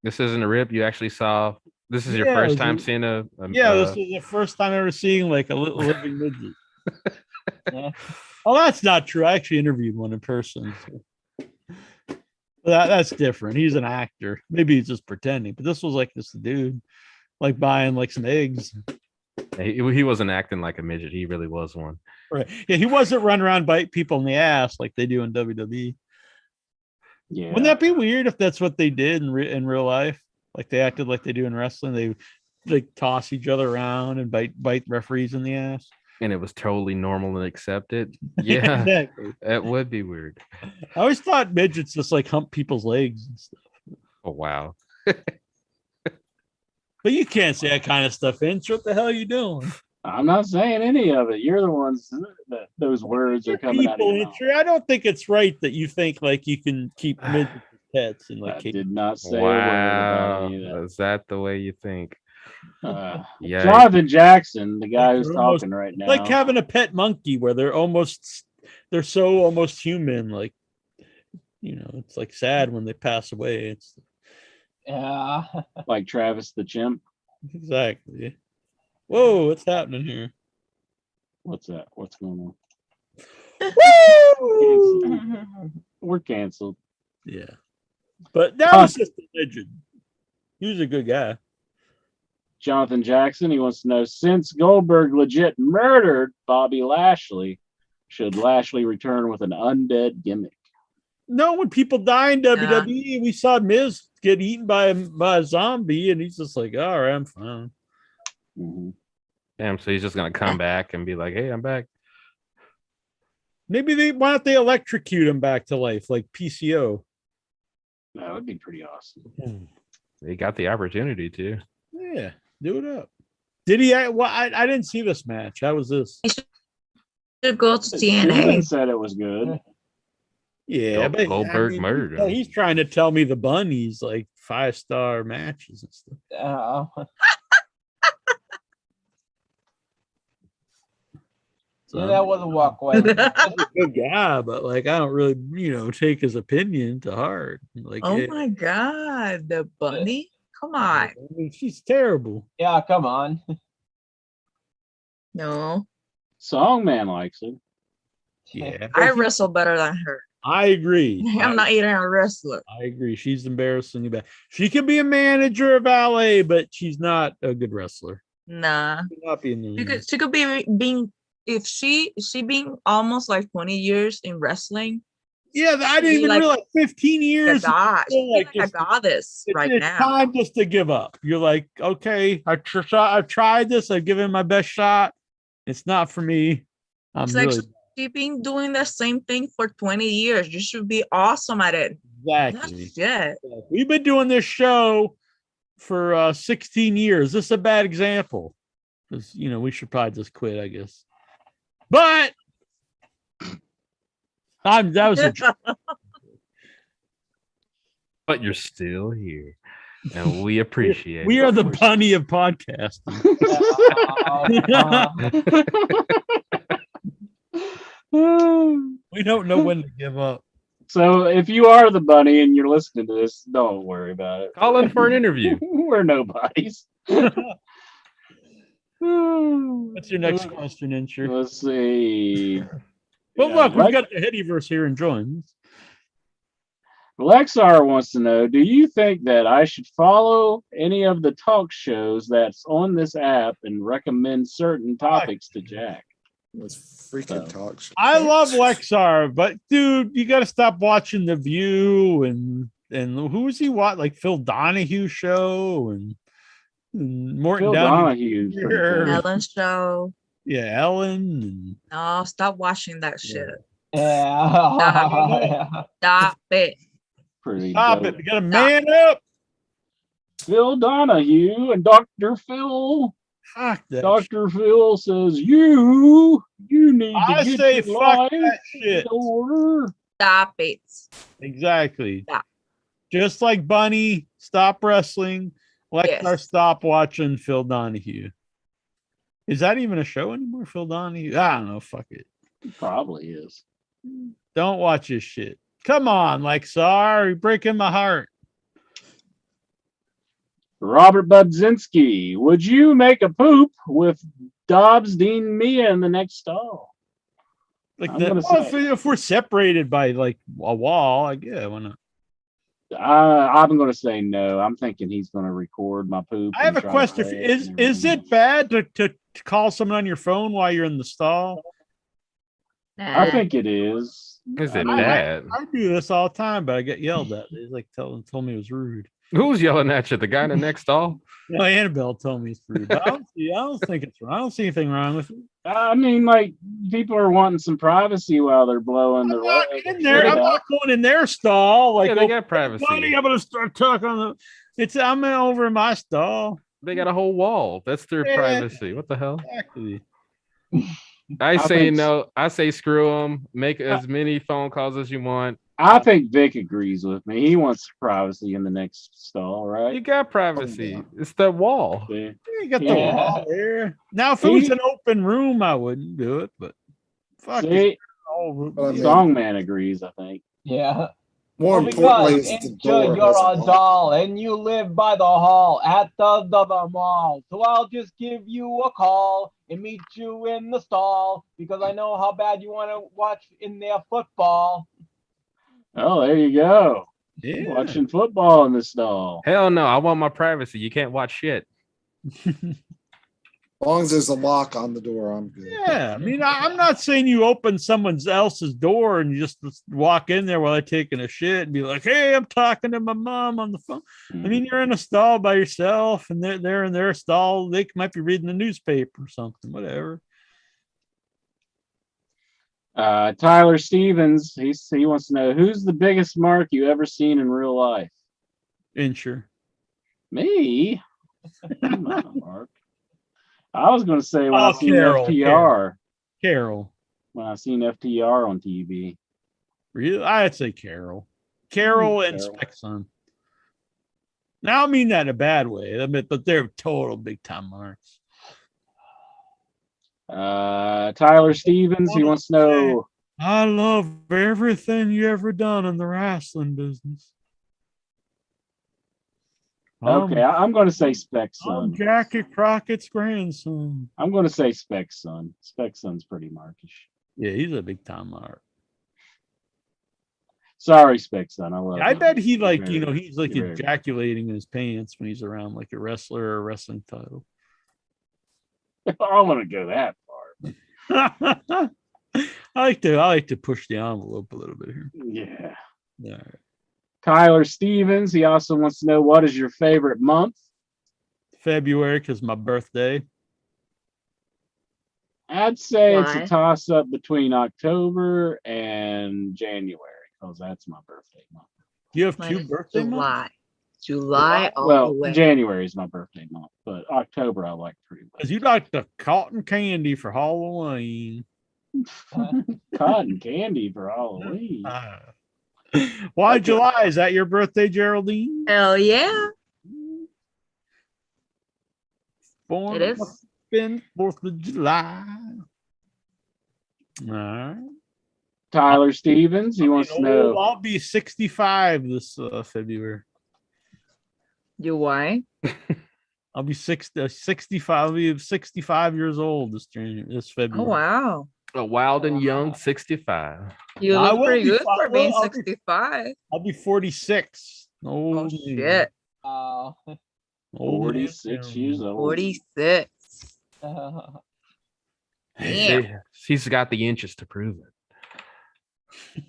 This isn't a rip. You actually saw. This is your first time seeing a. This was the first time ever seeing like a little living midget. Yeah. Oh, that's not true. I actually interviewed one in person. So. That's different. He's an actor. Maybe he's just pretending. But this was like just a dude, like buying like some eggs. He wasn't acting like a midget. He really was one. Right. Yeah, he wasn't running around bite people in the ass like they do in WWE. Yeah. Wouldn't that be weird if that's what they did in real life? Like they acted like they do in wrestling. They like toss each other around and bite referees in the ass. And it was totally normal and accepted. Yeah, exactly. That would be weird. I always thought midgets just like hump people's legs and stuff. Oh wow. But you can't say that kind of stuff, Inch. What the hell are you doing? I'm not saying any of it. You're the ones that those words are coming out of your mouth. I don't think it's right that you think like you can keep midgets as pets and like. I did not say a word about any of that. Is that the way you think? Yeah. Yeah. Jonathan Jackson, the guy who's almost, talking right now, like having a pet monkey where they're so almost human. Like, it's like sad when they pass away. It's like Travis the chimp. Exactly. Whoa, what's happening here? What's that? What's going on? Woo! We're canceled. Yeah. But that was just a legend. He was a good guy. Jonathan Jackson, he wants to know, since Goldberg legit murdered Bobby Lashley, should Lashley return with an undead gimmick? No, when people die in WWE, we saw Miz get eaten by a zombie, and he's just like, all right, I'm fine. Mm-hmm. Damn, so he's just gonna come back and be like, hey, I'm back. Maybe why don't they electrocute him back to life like PCO? That would be pretty awesome. They got the opportunity to. Yeah, do it up. Did he? Well, I didn't see this match. How was this? To go to TNA. Said it was good. Yeah, but Goldberg murdered him. He's trying to tell me the bunnies like 5-star matches and stuff. So that was a walkway. He's a good guy, but like I don't really, take his opinion to heart. Like, oh my god, the bunny! Come on. I mean, she's terrible. Yeah, come on. No. Songman likes it. Yeah. I wrestle better than her. I agree. I'm not even a wrestler. I agree. She's embarrassingly bad. She can be a manager of LA, but she's not a good wrestler. Nah. She could not be in the ring. She could be being if she being almost like 20 years in wrestling. Yeah, I didn't even realize 15 years. She's like a goddess right it's now. Time just to give up. You're like, okay, I've tried this. I've given my best shot. It's not for me. It's like she's been doing the same thing for 20 years. You should be awesome at it. Exactly. Yeah. We've been doing this show for 16 years. This is a bad example. Because we should probably just quit, I guess. But that was a joke. But you're still here. And we appreciate we it. are the bunny of podcasting. We don't know when to give up. So if you are the bunny and you're listening to this, don't worry about it. Call in for an interview. We're nobodies. What's your next question, Insure? Let's see. Well, look, we've got the Headyverse here enjoying. Lexar wants to know, do you think that I should follow any of the talk shows that's on this app and recommend certain topics to Jack? It's freaking talk show. I love Lexar, but dude, you got to stop watching The View and who is he? Like Phil Donahue show and Morton Phil Donahue. Ellen show. Yeah, Ellen. No, stop watching that shit. Yeah. Stop it. Stop it. You got to man up. Phil Donahue and Dr. Phil. Fuck that. Dr. Phil says you need I to get say your fuck life that shit. in order. Stop it. Exactly. Stop. Just like Bunny, stop wrestling. Lexar, stop watching Phil Donahue. Is that even a show anymore, Phil Donahue? I don't know. Fuck it. It probably is. Don't watch this shit. Come on, Lexar. You're breaking my heart. Robert Budzinski, would you make a poop with Dobbs, Dean, Mia in the next stall? Like if we're separated by like a wall, yeah, why not? I'm going to say no. I'm thinking he's going to record my poop. I have a question. Is it bad to call someone on your phone while you're in the stall? I think it is. Is it I mean, bad? I do this all the time, but I get yelled at. They like told me it was rude. Who's yelling at you? The guy in the next stall? No, Annabelle told me it's rude. But I don't think it's wrong. I don't see anything wrong with it. I mean, like people are wanting some privacy while they're blowing their In there, I'm not going in their stall. Like, Yeah, they got privacy. buddy, I'm gonna start talking on the. I'm over in my stall. They got a whole wall. That's their Yeah. privacy. What the hell? Exactly. I say think no. I say screw them. Make as many phone calls as you want. I think Vic agrees with me. He wants privacy in the next stall, right? You got privacy. It's the wall. Yeah. You got the wall there. Now, if it was an open room, I wouldn't do it. But fuck See, it. Oh, Songman agrees, I think. Yeah. More Well, importantly, because it's the Angel, door. you're has a a lock. doll and you live by the hall at the mall. So I'll just give you a call and meet you in the stall because I know how bad you want to watch in their football. Oh, there you go. Yeah. Watching football in the stall. Hell no. I want my privacy. You can't watch shit. As long as there's a lock on the door, I'm good. Yeah, I mean, I'm not saying you open someone else's door and you just walk in there while they're taking a shit and be like, "Hey, I'm talking to my mom on the phone." I mean, you're in a stall by yourself, and they're in their stall. They might be reading the newspaper or something, whatever. Tyler Stevens, he wants to know who's the biggest mark you ever seen in real life. Insure. Me? I'm not a mark. I was going to say when I seen Carol, FTR. Carol. When I seen FTR on TV. Really? I'd say Carol. Carol and Carol. Spec Son. Now, I mean that in a bad way, but they're total big time marks. Tyler Stevens, he wants to know. I love everything you ever done in the wrestling business. Okay, I'm going to say Spec Son. I'm Jackie Crockett's grandson. I'm going to say Spec Son. Spec Son's pretty markish. Yeah, he's a big time mark. Sorry, Spec Son. I love I him. bet he You're like, very- he's like you're very- ejaculating in his pants when he's around like a wrestler or a wrestling title. I want to go that far. I like to push the envelope a little bit here. Yeah. Yeah. Tyler Stevens, he also wants to know what is your favorite month? February, because my birthday. I'd say it's Why? a toss up between October and January because that's my birthday month. You have Mine two is birthday months? July all Well, the way. January is my birthday month, but October I like pretty Because you like the cotton candy for Halloween. much. Cotton candy for Halloween. Why Okay. July? Is that your birthday, Geraldine? Hell yeah. Born It is. been 4th of July. All right. Tyler Stevens, he wants to know. I'll be 65 this February. You why? I'll be 65. I'll be 65 years old this Oh February. wow. A wild and young 65. You I look will pretty be good fi- for being well, I'll be- 65. I'll be 46. Oh shit. Old 46 years old. 46. Damn. She's got the inches to prove it.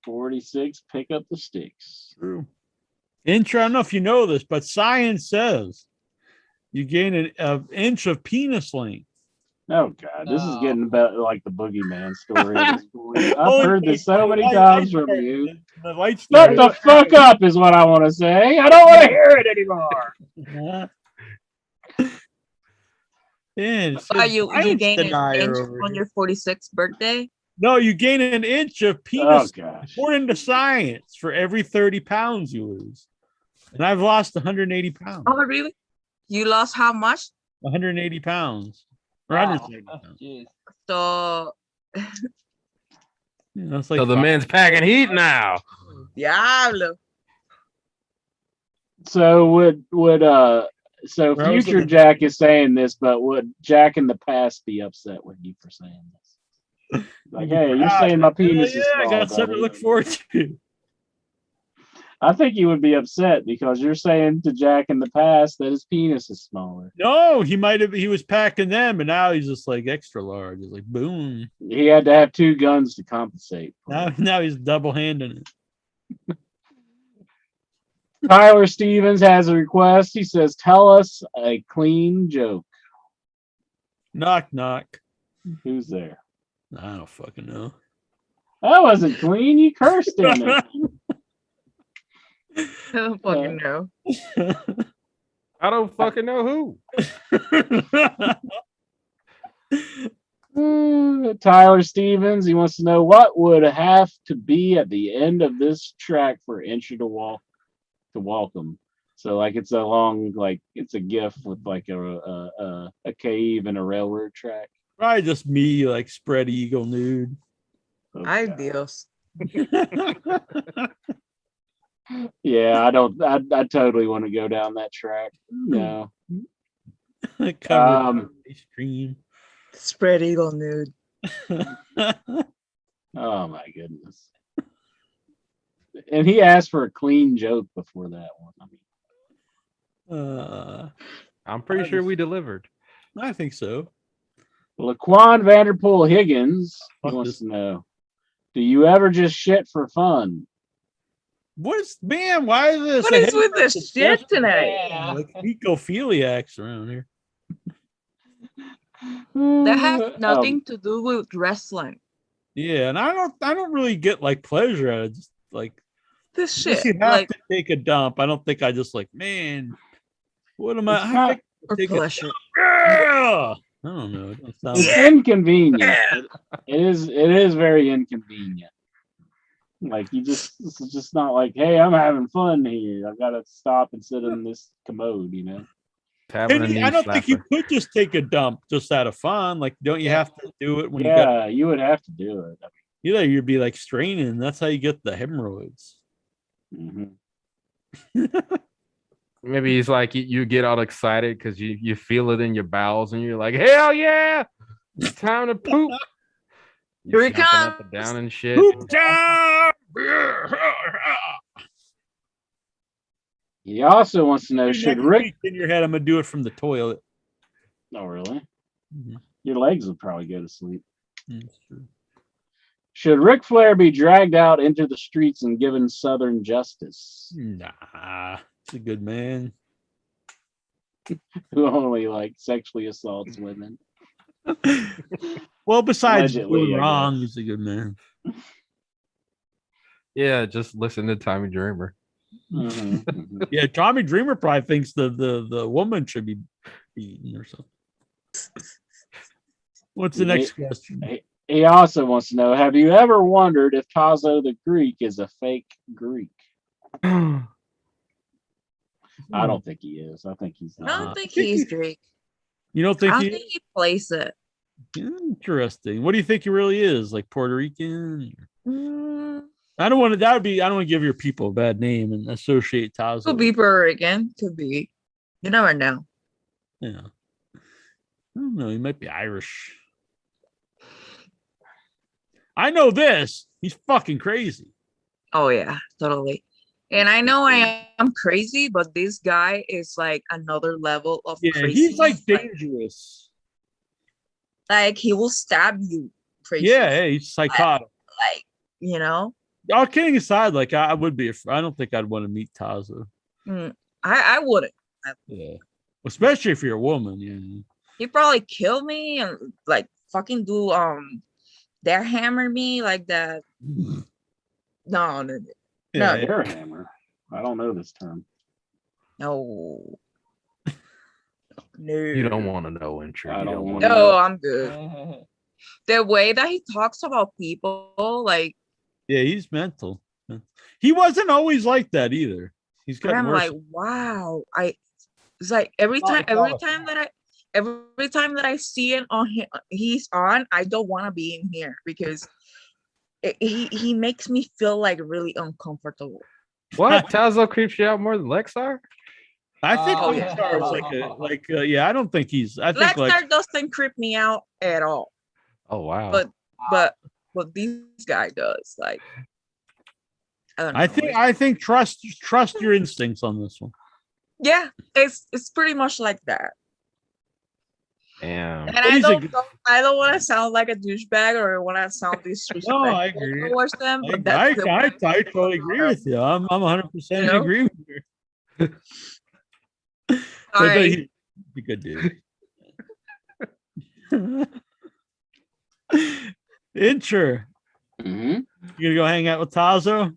46, pick up the sticks. True. Intro, I don't know if you know this, but science says you gain an inch of penis length. Oh God, this is getting about like the boogeyman story. at this point. I've Oh, heard this so many light- times light- from you. The lights Shut the fuck up is what I want to say. I don't want to hear it anymore. Yeah, Are you science gain an denier inch over on here. your 46th birthday? No, you gain an inch of Oh penis gosh. according to science for every 30 pounds you lose. And I've lost 180 pounds. Oh really? You lost how much? 180 pounds. Or Wow. 130 pounds. Jeez. So Yeah, that's like So the man's packing heat now. Diablo. So would so Where I was future looking- Jack is saying this, but would Jack in the past be upset with you for saying this? Like, hey, you're saying my penis is I small. got something to buddy. look forward to. I think he would be upset because you're saying to Jack in the past that his penis is smaller. No, he was packing them, and now he's just like extra large. He's like, boom. He had to have 2 guns to compensate. Now he's double handing it. Tyler Stevens has a request. He says, "Tell us a clean joke." Knock, knock. Who's there? I don't fucking know. That wasn't clean. You cursed in it. I don't fucking know. I don't fucking know who. Tyler Stevens, he wants to know what would have to be at the end of this track for Entry to welcome. So like it's a long, like it's a GIF with like a cave and a railroad track. Probably just me, like spread eagle nude. Ay Dios. Yeah, I totally want to go down that track. No. Stream. Spread eagle nude. Oh my goodness. And he asked for a clean joke before that one. I'm pretty sure we delivered. I think so. Laquan Vanderpool Higgins wants to know, do you ever just shit for fun? What's man? Why is this? What is with this shit tonight? Like ecophiliacs around here. That has nothing to do with wrestling. Yeah, and I don't really get like pleasure out of just like this shit. You have to take a dump. I don't think I just like, man, what am I? Or pleasure. Yeah. I don't know. It's inconvenient. It is very inconvenient. Like this is just not like, hey, I'm having fun here. I've got to stop and sit in this commode, you know. I don't think you could just take a dump just out of fun. Like, don't you have to do it when you would have to do it. Yeah, you'd be like straining. That's how you get the hemorrhoids. Mm-hmm. Maybe it's like you get all excited because you feel it in your bowels and you're like, hell yeah, it's time to poop. Here it comes. Up and down and shit. Poop time. He also wants to know, should Rick in your head? I'm gonna do it from the toilet. Oh, really? Mm-hmm. Your legs would probably go to sleep. That's true. Should Ric Flair be dragged out into the streets and given Southern justice? Nah, he's a good man. Who only like sexually assaults women. Well, besides Allegedly, doing wrong, he's a good man. Yeah, just listen to Tommy Dreamer. Mm-hmm. Yeah, Tommy Dreamer probably thinks the woman should be beaten or something. What's the next question? He also wants to know, have you ever wondered if Tazo the Greek is a fake Greek? I don't think he is. I think he's not. I don't think he's Greek. You don't think I don't think he plays it. Interesting. What do you think he really is? Like Puerto Rican? I don't want to give your people a bad name and associate Tazo. Could be Puerto Rican. Could be. You never know. Yeah. I don't know. He might be Irish. I know this. He's fucking crazy. Oh yeah, totally. And I know I am crazy, but this guy is like another level of crazy. He's like dangerous. Like he will stab you. Crazy. Yeah, he's psychotic. Like you know. All kidding aside, like I would be. I don't think I'd want to meet Tazo. I wouldn't. Yeah, especially if you're a woman. Yeah. He'd probably kill me and like fucking do dare hammer me like that. No. Dare hammer. I don't know this term. No. You don't want to know, Entry. No, I'm good. The way that he talks about people, like. Yeah, he's mental. He wasn't always like that either. He's got. I'm like, wow. It's like every time that I see it on him, he's on. I don't want to be in here because he makes me feel like really uncomfortable. What? Tazo creeps you out more than Lexar? I think Lexar is yeah. I don't think he's. I think Lexar doesn't creep me out at all. Oh wow. But this guy does. Like, don't know. I think trust your instincts on this one. Yeah, it's pretty much like that. Damn. And I don't want to sound like a douchebag or want to sound disrespectful No, I agree. towards them, but I that's the way totally agree with you. I'm 100% You know? agree with you. Sorry. He's a good dude. Incher, Mhm. you gonna go hang out with Tazo?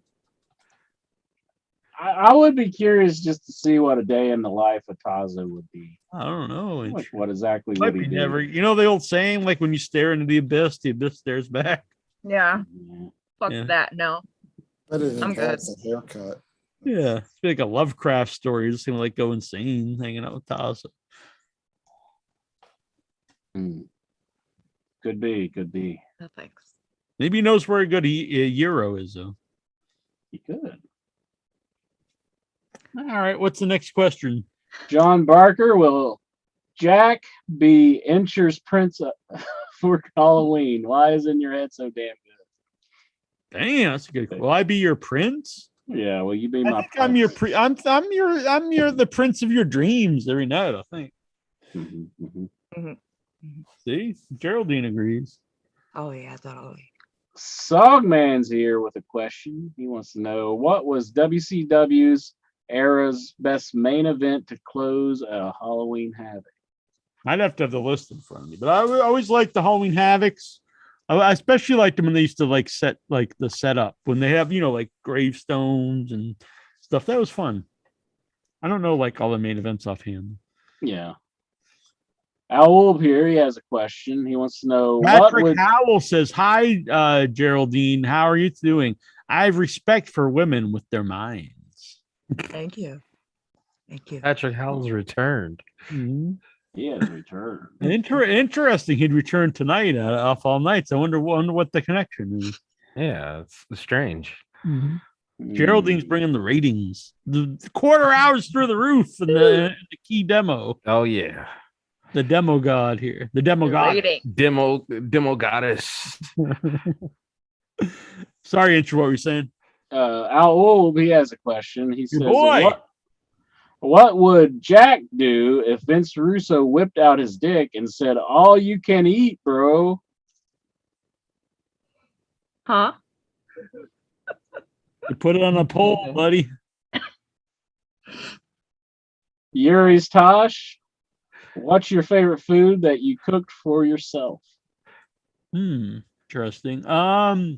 I would be curious just to see what a day in the life of Tazo would be. I don't know. Like, what exactly Might would he be do? never. You know the old saying, like when you stare into the abyss stares back. Yeah. Fuck Yeah. that. No. But it I'm good. involves a haircut. Yeah, it's like a Lovecraft story. You're just gonna like go insane hanging out with Tazo. Could be. No thanks. Maybe he knows where a good Euro is though. He could. All right, what's the next question? John Barker, will Jack be Incher's prince for Halloween? Why is in your head so damn good? Damn, that's a good. Will I be your prince? Yeah, well, you be I my think I'm your the prince of your dreams every night. I think. See, Geraldine agrees. Oh yeah, totally. Sogman's here with a question. He wants to know what was WCW's era's best main event to close a Halloween Havoc. I'd have to have the list in front of me, but I always liked the Halloween Havocs. I especially liked them when they used to like set like the setup when they have like gravestones and stuff. That was fun. I don't know like all the main events offhand. Yeah. Owl here, he has a question. He wants to know Patrick Howell says, "Hi, Geraldine. How are you doing? I have respect for women with their minds." Thank you. Patrick Howell's returned. Mm-hmm. He has returned. Interesting. He'd return tonight off all nights. I wonder what the connection is. Yeah, it's strange. Geraldine's bringing the ratings. The quarter hours through the roof and the key demo. Oh yeah, the demo god here. The demo god. Demo goddess. Sorry, Incher, what were you saying? Al he has a question. He says, boy. What would Jack do if Vince Russo whipped out his dick and said, "All you can eat, bro"? Huh? You put it on a poll, buddy. Yuri's Tosh, what's your favorite food that you cooked for yourself? Interesting. I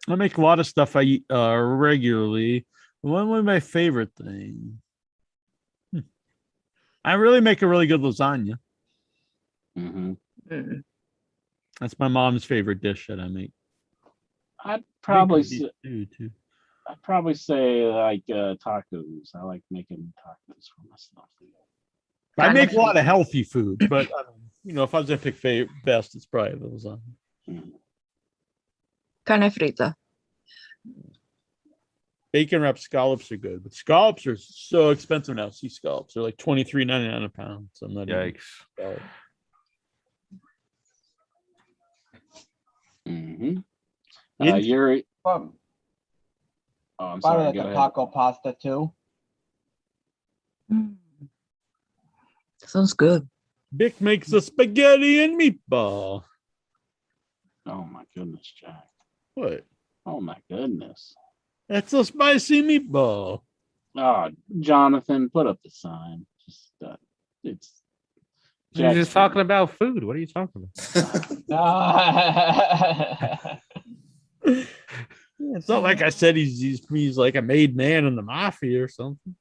make a lot of stuff I eat regularly. One of my favorite things. I really make a really good lasagna. That's my mom's favorite dish that I make. I'd probably say like tacos. I like making tacos for myself. I make a lot of healthy food, but if I was gonna pick best, it's probably the lasagna. Carne frita. Bacon wrapped scallops are good, but scallops are so expensive now. Sea scallops are like $23.99 a pound. So I'm not Yikes. Yuri. I'm sorry. Like go a ahead. taco pasta too. Sounds good. Vic makes a spaghetti and meatball. Oh my goodness, Jack. What? Oh my goodness. That's a spicy meatball. Oh, Jonathan, put up the sign. It's. You're just talking about food. What are you talking about? It's not like I said he's like a made man in the mafia or something.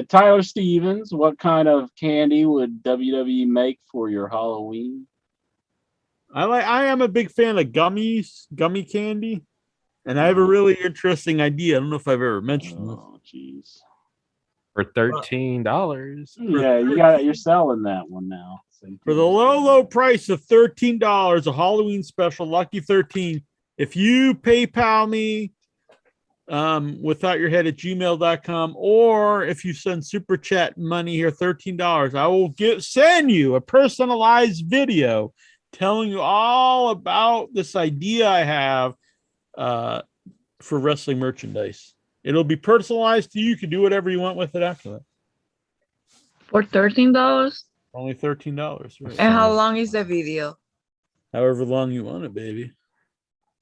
Tyler Stevens, what kind of candy would WWE make for your Halloween? I am a big fan of gummy candy, and I have a really interesting idea. I don't know if I've ever mentioned this. Oh, jeez. For $13. Yeah, you're selling that one now. For the low price of $13, a Halloween special, Lucky 13. If you PayPal me without your head at gmail.com, or if you send super chat money here, $13, I will send you a personalized video telling you all about this idea I have for wrestling merchandise. It'll be personalized to you. You can do whatever you want with it after that. For $13? Only $13. Right? And how long is the video? However long you want it, baby.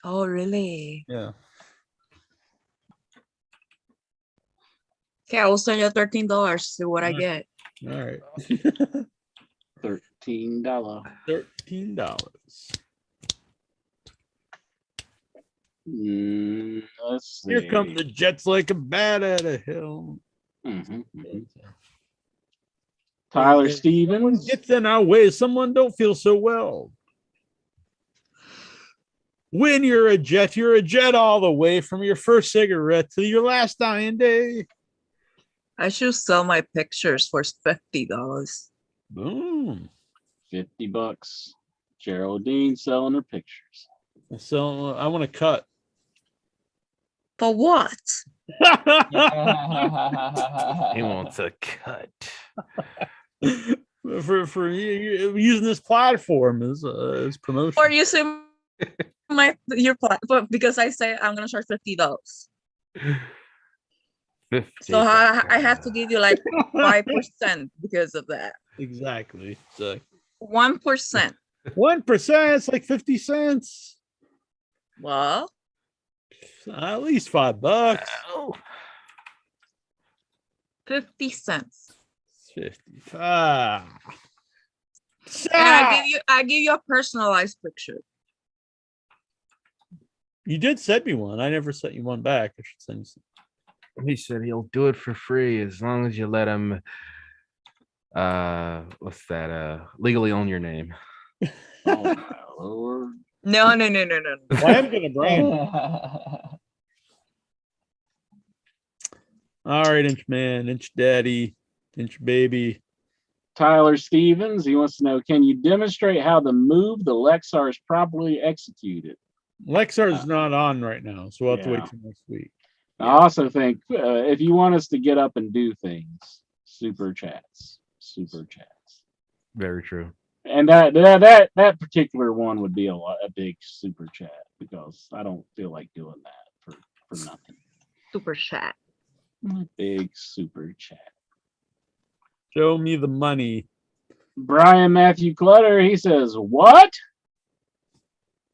Oh, really? Yeah. Okay, I will send you $13. See what I get. All right. $13. $13. Let's see. Here come the Jets like a bat out of hell. Tyler Stevens gets in our way. Someone don't feel so well. When you're a Jet all the way from your first cigarette to your last dying day. I should sell my pictures for $50. Boom. $50. Geraldine selling her pictures. So I want to cut. For what? He wants a cut. for using this platform as promotion. Or using your platform because I say I'm gonna charge $50. 50. So I have to give you like 5% because of that. Exactly. So 1%. 1%, it's like 50 cents. Well, at least $5. 50 cents. 55. And I give you a personalized picture. You did send me one. I never sent you one back. I should send you some. He said he'll do it for free as long as you let him what's that? Legally own your name. Oh my lord. No. Well, I am gonna brand. All right, Inch Man, Inch Daddy, Inch Baby. Tyler Stevens, he wants to know, can you demonstrate how the move the Lexar is properly executed? Lexar is not on right now, so we'll have to wait till next week. I also think if you want us to get up and do things, super chats. Very true. And that particular one would be a big super chat because I don't feel like doing that for nothing. Super chat. Big super chat. Show me the money. Brian Matthew Clutter, he says, what?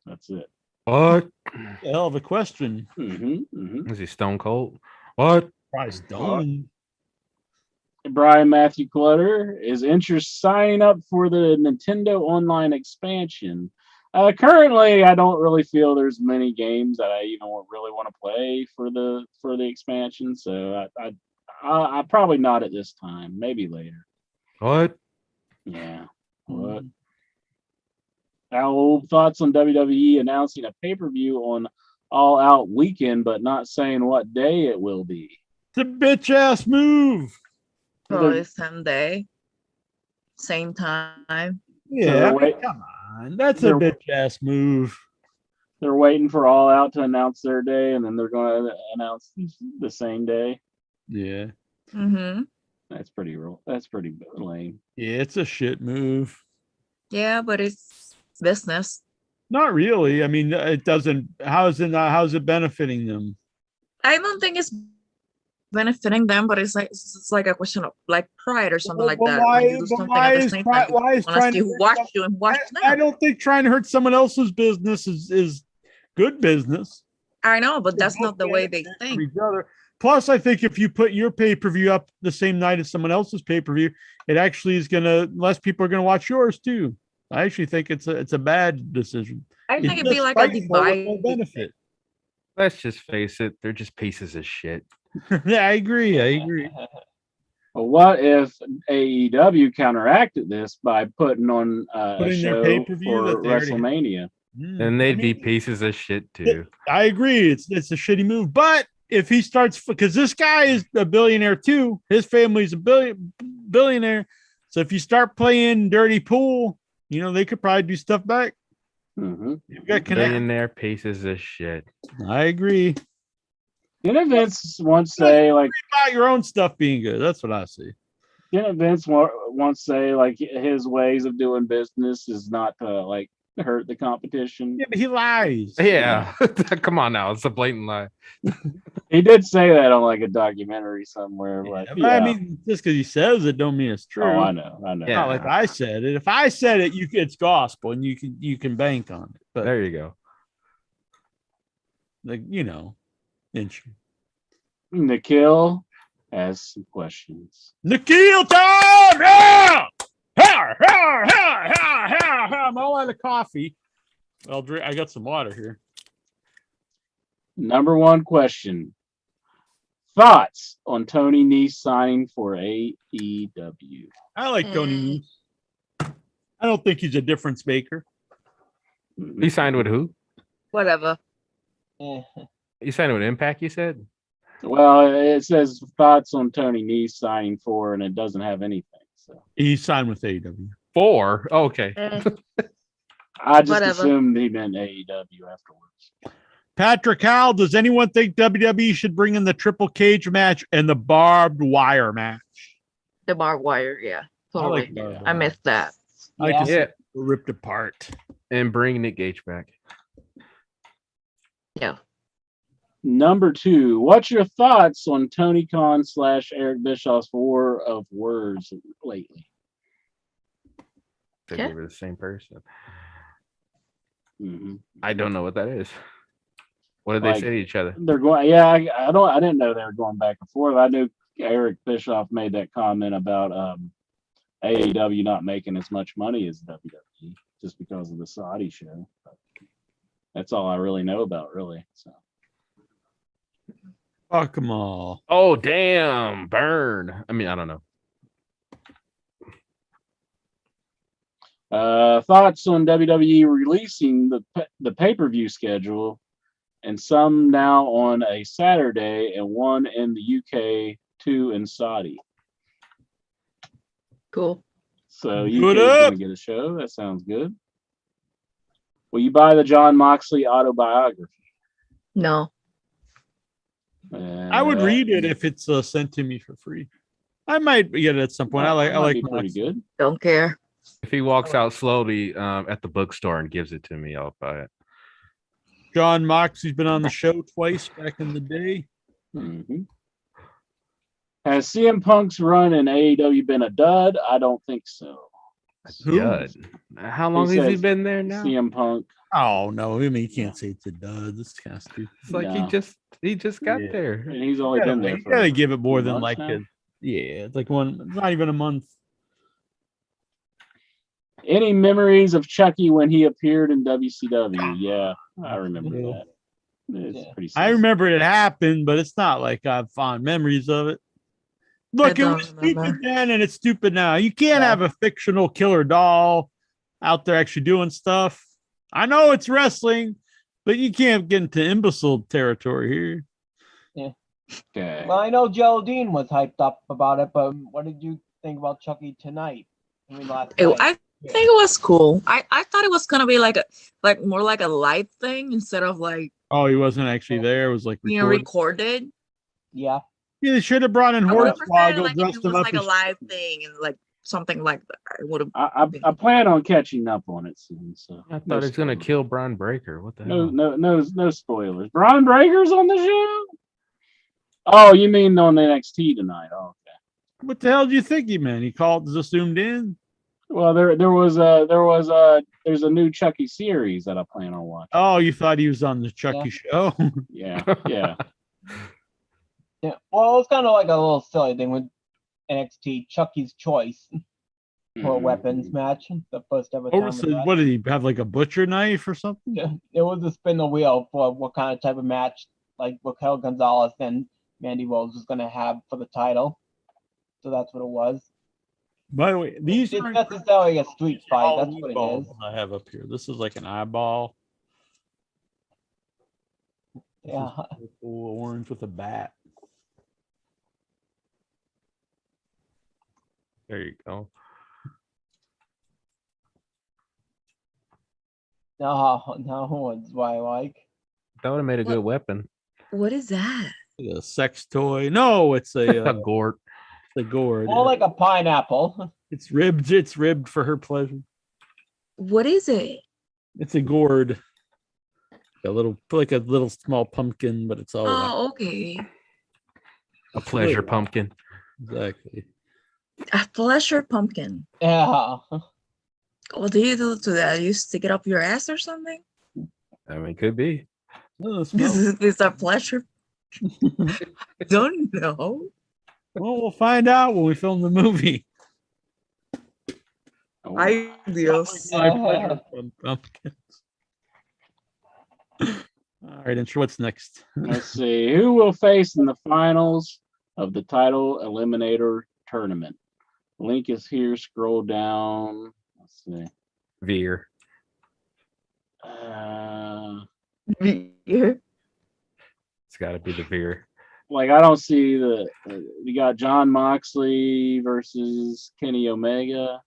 That's it. What? Hell of a question. Is he stone cold? What? Probably stone. Brian Matthew Clutter is interest signing up for the Nintendo Online expansion. Currently, I don't really feel there's many games that I even really want to play for the expansion. So I probably not at this time. Maybe later. What? Yeah. What? Our thoughts on WWE announcing a pay-per-view on All Out Weekend, but not saying what day it will be. It's a bitch ass move. Probably Sunday. Same time. Yeah, come on. That's a bitch ass move. They're waiting for All Out to announce their day, and then they're going to announce the same day. Yeah. That's pretty lame. Yeah, it's a shit move. Yeah, but it's business. Not really. I mean, it doesn't. How's it benefiting them? I don't think it's benefiting them, but it's like a question of like pride or something like that. When you do something at the same time, Why is trying to watch you and watch them? I don't think trying to hurt someone else's business is good business. I know, but that's not the way they think. Plus, I think if you put your pay-per-view up the same night as someone else's pay-per-view, it actually is less people are gonna watch yours too. I actually think it's a bad decision. I think it'd be like a divide. Benefit. Let's just face it, they're just pieces of shit. Yeah, I agree. Well, what if AEW counteracted this by putting on a show for WrestleMania? And they'd be pieces of shit too. I agree. It's a shitty move. But if he starts, because this guy is a billionaire too, his family's a billionaire. So if you start playing dirty pool, they could probably do stuff back. You've got billionaire pieces of shit. I agree. Didn't Vince once say like about your own stuff being good? That's what I see. Didn't Vince once say like his ways of doing business is not to like hurt the competition. Yeah, but he lies. Yeah. Come on now. It's a blatant lie. He did say that on like a documentary somewhere. But But I mean, just because he says it, don't mean it's true. Oh, I know. It's not like I said it. If I said it, it's gospel, and you can bank on it. But there you go. Like Nikhil has some questions. Nikhil time! Yeah! I'm all out of coffee. Well, I got some water here. Number one question. Thoughts on Tony Nese signing for AEW? I like Tony Nese. I don't think he's a difference maker. He signed with who? Whatever. You signed with Impact, you said? Well, it says thoughts on Tony Nese signing for, and it doesn't have anything. So he signed with AEW. 4. Oh, okay. I just assumed he meant AEW afterwards. Patrick Howell, does anyone think WWE should bring in the triple cage match and the barbed wire match? The barbed wire, yeah. Totally. I missed that. I just ripped apart. And bring Nick Gage back. Yeah. Number 2, what's your thoughts on Tony Khan / Eric Bischoff's war of words lately? They were the same person. Mm-hmm. I don't know what that is. What did they say to each other? They're going. Yeah, I didn't know they were going back and forth. I knew Eric Bischoff made that comment about AEW not making as much money as WWE just because of the Saudi show. But that's all I really know about, really. So. Fuck them all. Oh, damn. Burn. I mean, I don't know. Thoughts on WWE releasing the pay-per-view schedule, and some now on a Saturday and one in the UK, 2 in Saudi. Cool. So you gonna get a show. That sounds good. Will you buy the John Moxley autobiography? No. I would read it if it's sent to me for free. I might get it at some point. I like pretty good. Don't care. If he walks out slowly at the bookstore and gives it to me, I'll buy it. John Moxley's been on the show twice back in the day. Mm-hmm. Has CM Punk's run in AEW been a dud? I don't think so. Dud. How long has he been there now? CM Punk. Oh no, I mean you can't say it's a dud. This kind of stupid. It's like he just got there, and he's only been there. You gotta give it more than like it's like not even a month. Any memories of Chucky when he appeared in WCW? Yeah, I remember that. It's pretty I remember it happened, but it's not like I have fond memories of it. Look, it was stupid then and it's stupid now. You can't have a fictional killer doll out there actually doing stuff. I know it's wrestling, but you can't get into imbecile territory here. Yeah. Okay. Well, I know Geraldine was hyped up about it, but what did you think about Chucky tonight? I think it was cool. I thought it was gonna be like more like a live thing instead of like. Oh, he wasn't actually there. It was like recorded. Yeah. Yeah, they should have brought in Hornswoggle, like dressed if it him was up like a live thing and like something like that. I would have. I plan on catching up on it soon. So I thought it's gonna kill Braun Breaker. What the hell? No spoilers. Braun Breaker's on the show. Oh, you mean on the NXT tonight? Oh, okay. What the hell do you think he meant? He just zoomed in. Well, there's a new Chucky series that I plan on watching. Oh, you thought he was on the Chucky show? Yeah. Yeah. Well, it's kind of like a little silly thing with NXT Chucky's Choice for a weapons match. The first ever time. What did he have, like a butcher knife or something? Yeah, it was a spin the wheel for what kind of type of match like Raquel Gonzalez and Mandy Rose was going to have for the title. So that's what it was. By the way, these it's necessarily a street fight. That's what it is. I have up here. This is like an eyeball. Yeah. Orange with a bat. There you go. No, it's what I like. That would have made a good weapon. What is that? A sex toy? No, it's a gourd. It's a gourd. More like a pineapple. It's ribbed. It's ribbed for her pleasure. What is it? It's a gourd. A little small pumpkin, but it's all Oh, okay. A pleasure pumpkin. exactly. A pleasure pumpkin. Yeah. What do you do to that? You stick it up your ass or something? I mean, could be. Oh, Is that pleasure? Don't know. Well, we'll find out when we film the movie. Ideals. Pumpkins. All right, and what's next? Let's see. Who will face in the finals of the title eliminator tournament? Link is here. Scroll down. Let's see. Veer. Veer. It's got to be the Veer. Like, I don't see you got John Moxley versus Kenny Omega.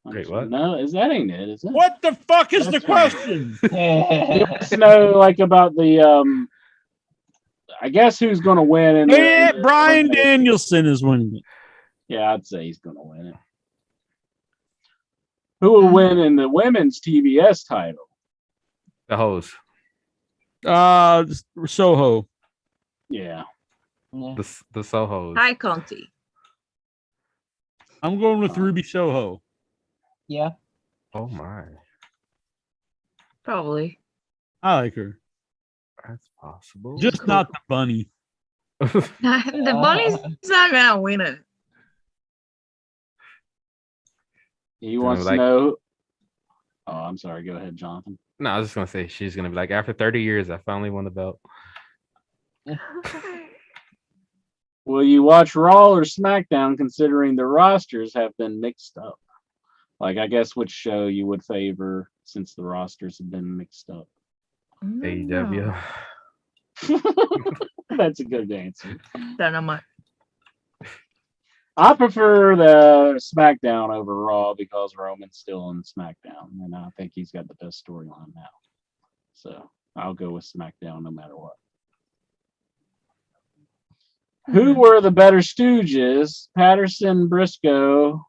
Wait, what? No, that ain't it, is it? What the fuck is the question? You want to know, like, about the I guess who's going to win in the Bryan Danielson is winning it. Yeah, I'd say he's going to win it. Who will win in the women's TBS title? The hose. Soho. Yeah. The Sohos. Hi, Conti. I'm going with Ruby Soho. Yeah. Oh my. Probably. I like her. That's possible. Just not the bunny. The bunny's not gonna win it. He wants to know. Oh, I'm sorry. Go ahead, Jonathan. No, I was just gonna say she's gonna be like, after 30 years, I finally won the belt. Will you watch Raw or SmackDown considering the rosters have been mixed up? Like, I guess which show you would favor since the rosters have been mixed up? AEW. That's a good answer. Dynamite. I prefer the SmackDown over Raw because Roman's still on SmackDown, and I think he's got the best storyline now. So I'll go with SmackDown no matter what. Who were the better Stooges, Patterson, Briscoe,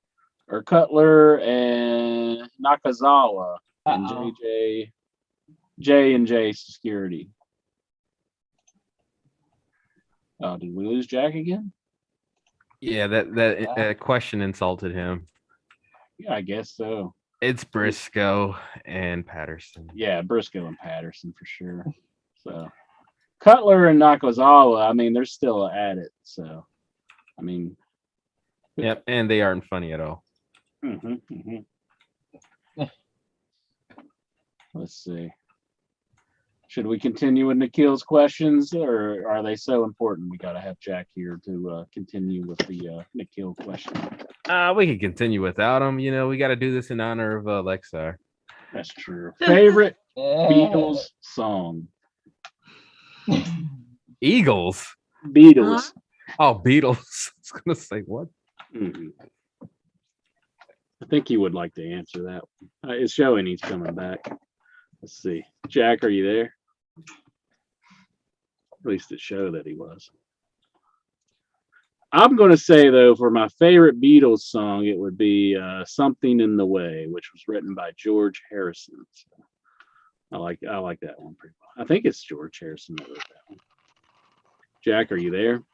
or Cutler and Nakazawa and J&J Security? Oh, did we lose Jack again? Yeah, that question insulted him. Yeah, I guess so. It's Briscoe and Patterson. Yeah, Briscoe and Patterson for sure. So Cutler and Nakazawa, I mean, they're still at it. So, I mean, yep, and they aren't funny at all. Let's see. Should we continue with Nikhil's questions, or are they so important? We got to have Jack here to continue with the Nikhil question. We can continue without him. You know, we got to do this in honor of Lexar. That's true. Favorite Beatles song? Eagles. Beatles. Oh, Beatles. I was gonna say what? I think he would like to answer that. It's showing he's coming back. Let's see. Jack, are you there? At least it showed that he was. I'm going to say, though, for my favorite Beatles song, it would be Something in the Way, which was written by George Harrison. So I like that one pretty well. I think it's George Harrison that wrote that one. Jack, are you there?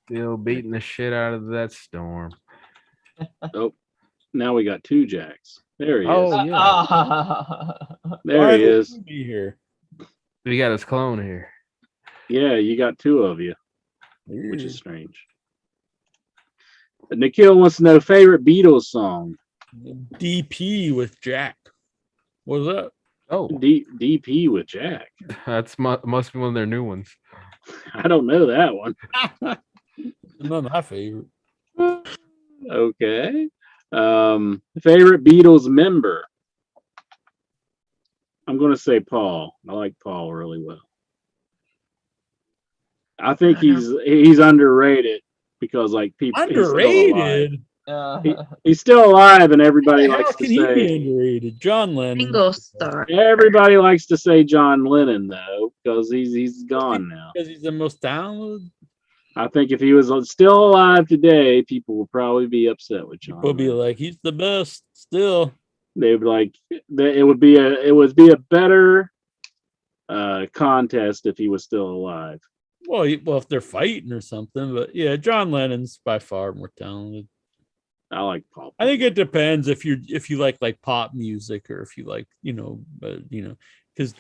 Still beating the shit out of that storm. Oh, now we got two Jacks. There he is. Oh yeah. There he is. Be here. We got his clone here. Yeah, you got two of you, which is strange. Nikhil wants to know favorite Beatles song. DP with Jack. What was that? Oh, DP with Jack. That's must be one of their new ones. I don't know that one. Not my favorite. Okay. Favorite Beatles member. I'm going to say Paul. I like Paul really well. I think he's underrated because like people underrated. He's still alive, and everybody likes to say he be underrated. John Lennon. Single star. Everybody likes to say John Lennon though, because he's gone now. Because he's the most talented. I think if he was still alive today, people would probably be upset with John. People be like, he's the best. Still, They would like it would be a better contest if he was still alive. well, if they're fighting or something, but yeah, John Lennon's by far more talented. I like pop. I think it depends if you like pop music or if you like, because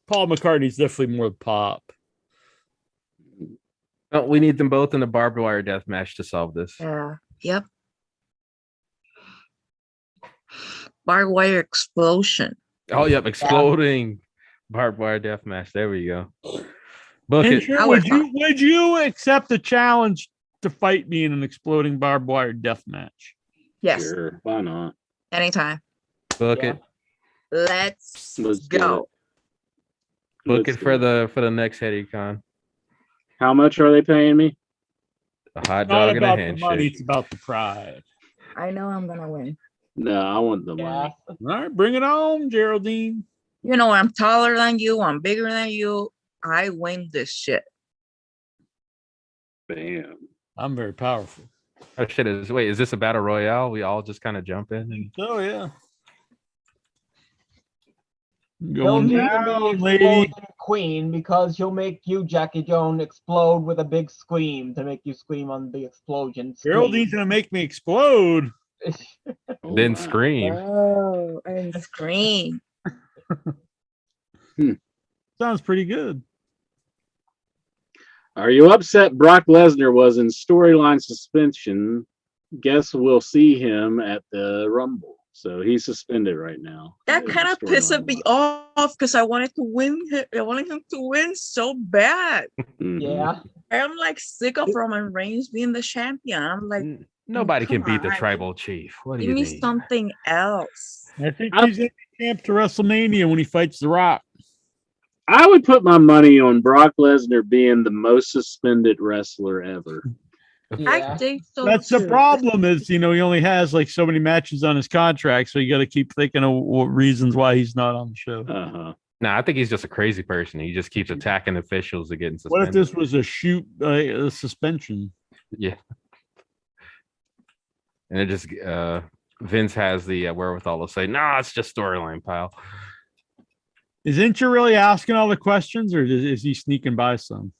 Paul McCartney's definitely more pop. Oh, we need them both in a barbed wire death match to solve this. Yeah. Yep. Barbed wire explosion. Oh, yep, exploding barbed wire death match. There we go. Book it. Sure, would you accept the challenge to fight me in an exploding barbed wire death match? Yes. Sure, why not? Anytime. Book it. Let's go. Book it for the next HeadyCon. How much are they paying me? A hot Not dog and a about the money, handshake. it's about the pride. I know I'm gonna win. No, I want the money. All right, bring it on, Geraldine. You know, I'm taller than you. I'm bigger than you. I win this shit. Bam. I'm very powerful. Oh shit! Is this a battle royale? We all just kind of jump in and Oh yeah. He'll Going need to down, be lady. exploding queen because he'll make you, Jackie Joan, explode with a big scream to make you scream on the explosion. Geraldine's gonna make me explode. then scream. Oh, and scream. Sounds pretty good. Are you upset Brock Lesnar was in storyline suspension? Guess we'll see him at the Rumble. So he's suspended right now. That kind of pissed me off because I wanted to win. I wanted him to win so bad. Yeah. I'm like sick of Roman Reigns being the champion. I'm like, Nobody can come beat the on. tribal chief. What do Give you me need? something else. I think he's gonna be champ to WrestleMania when he fights The Rock. I would put my money on Brock Lesnar being the most suspended wrestler ever. I think so. That's the too. problem is, he only has like so many matches on his contract, so you got to keep thinking of reasons why he's not on the show. Uh-huh. Nah, I think he's just a crazy person. He just keeps attacking officials and getting What suspended. if this was a suspension? Yeah. And it just Vince has the wherewithal to say, "Nah, it's just storyline, pal." Is Incher really asking all the questions, or is he sneaking by some?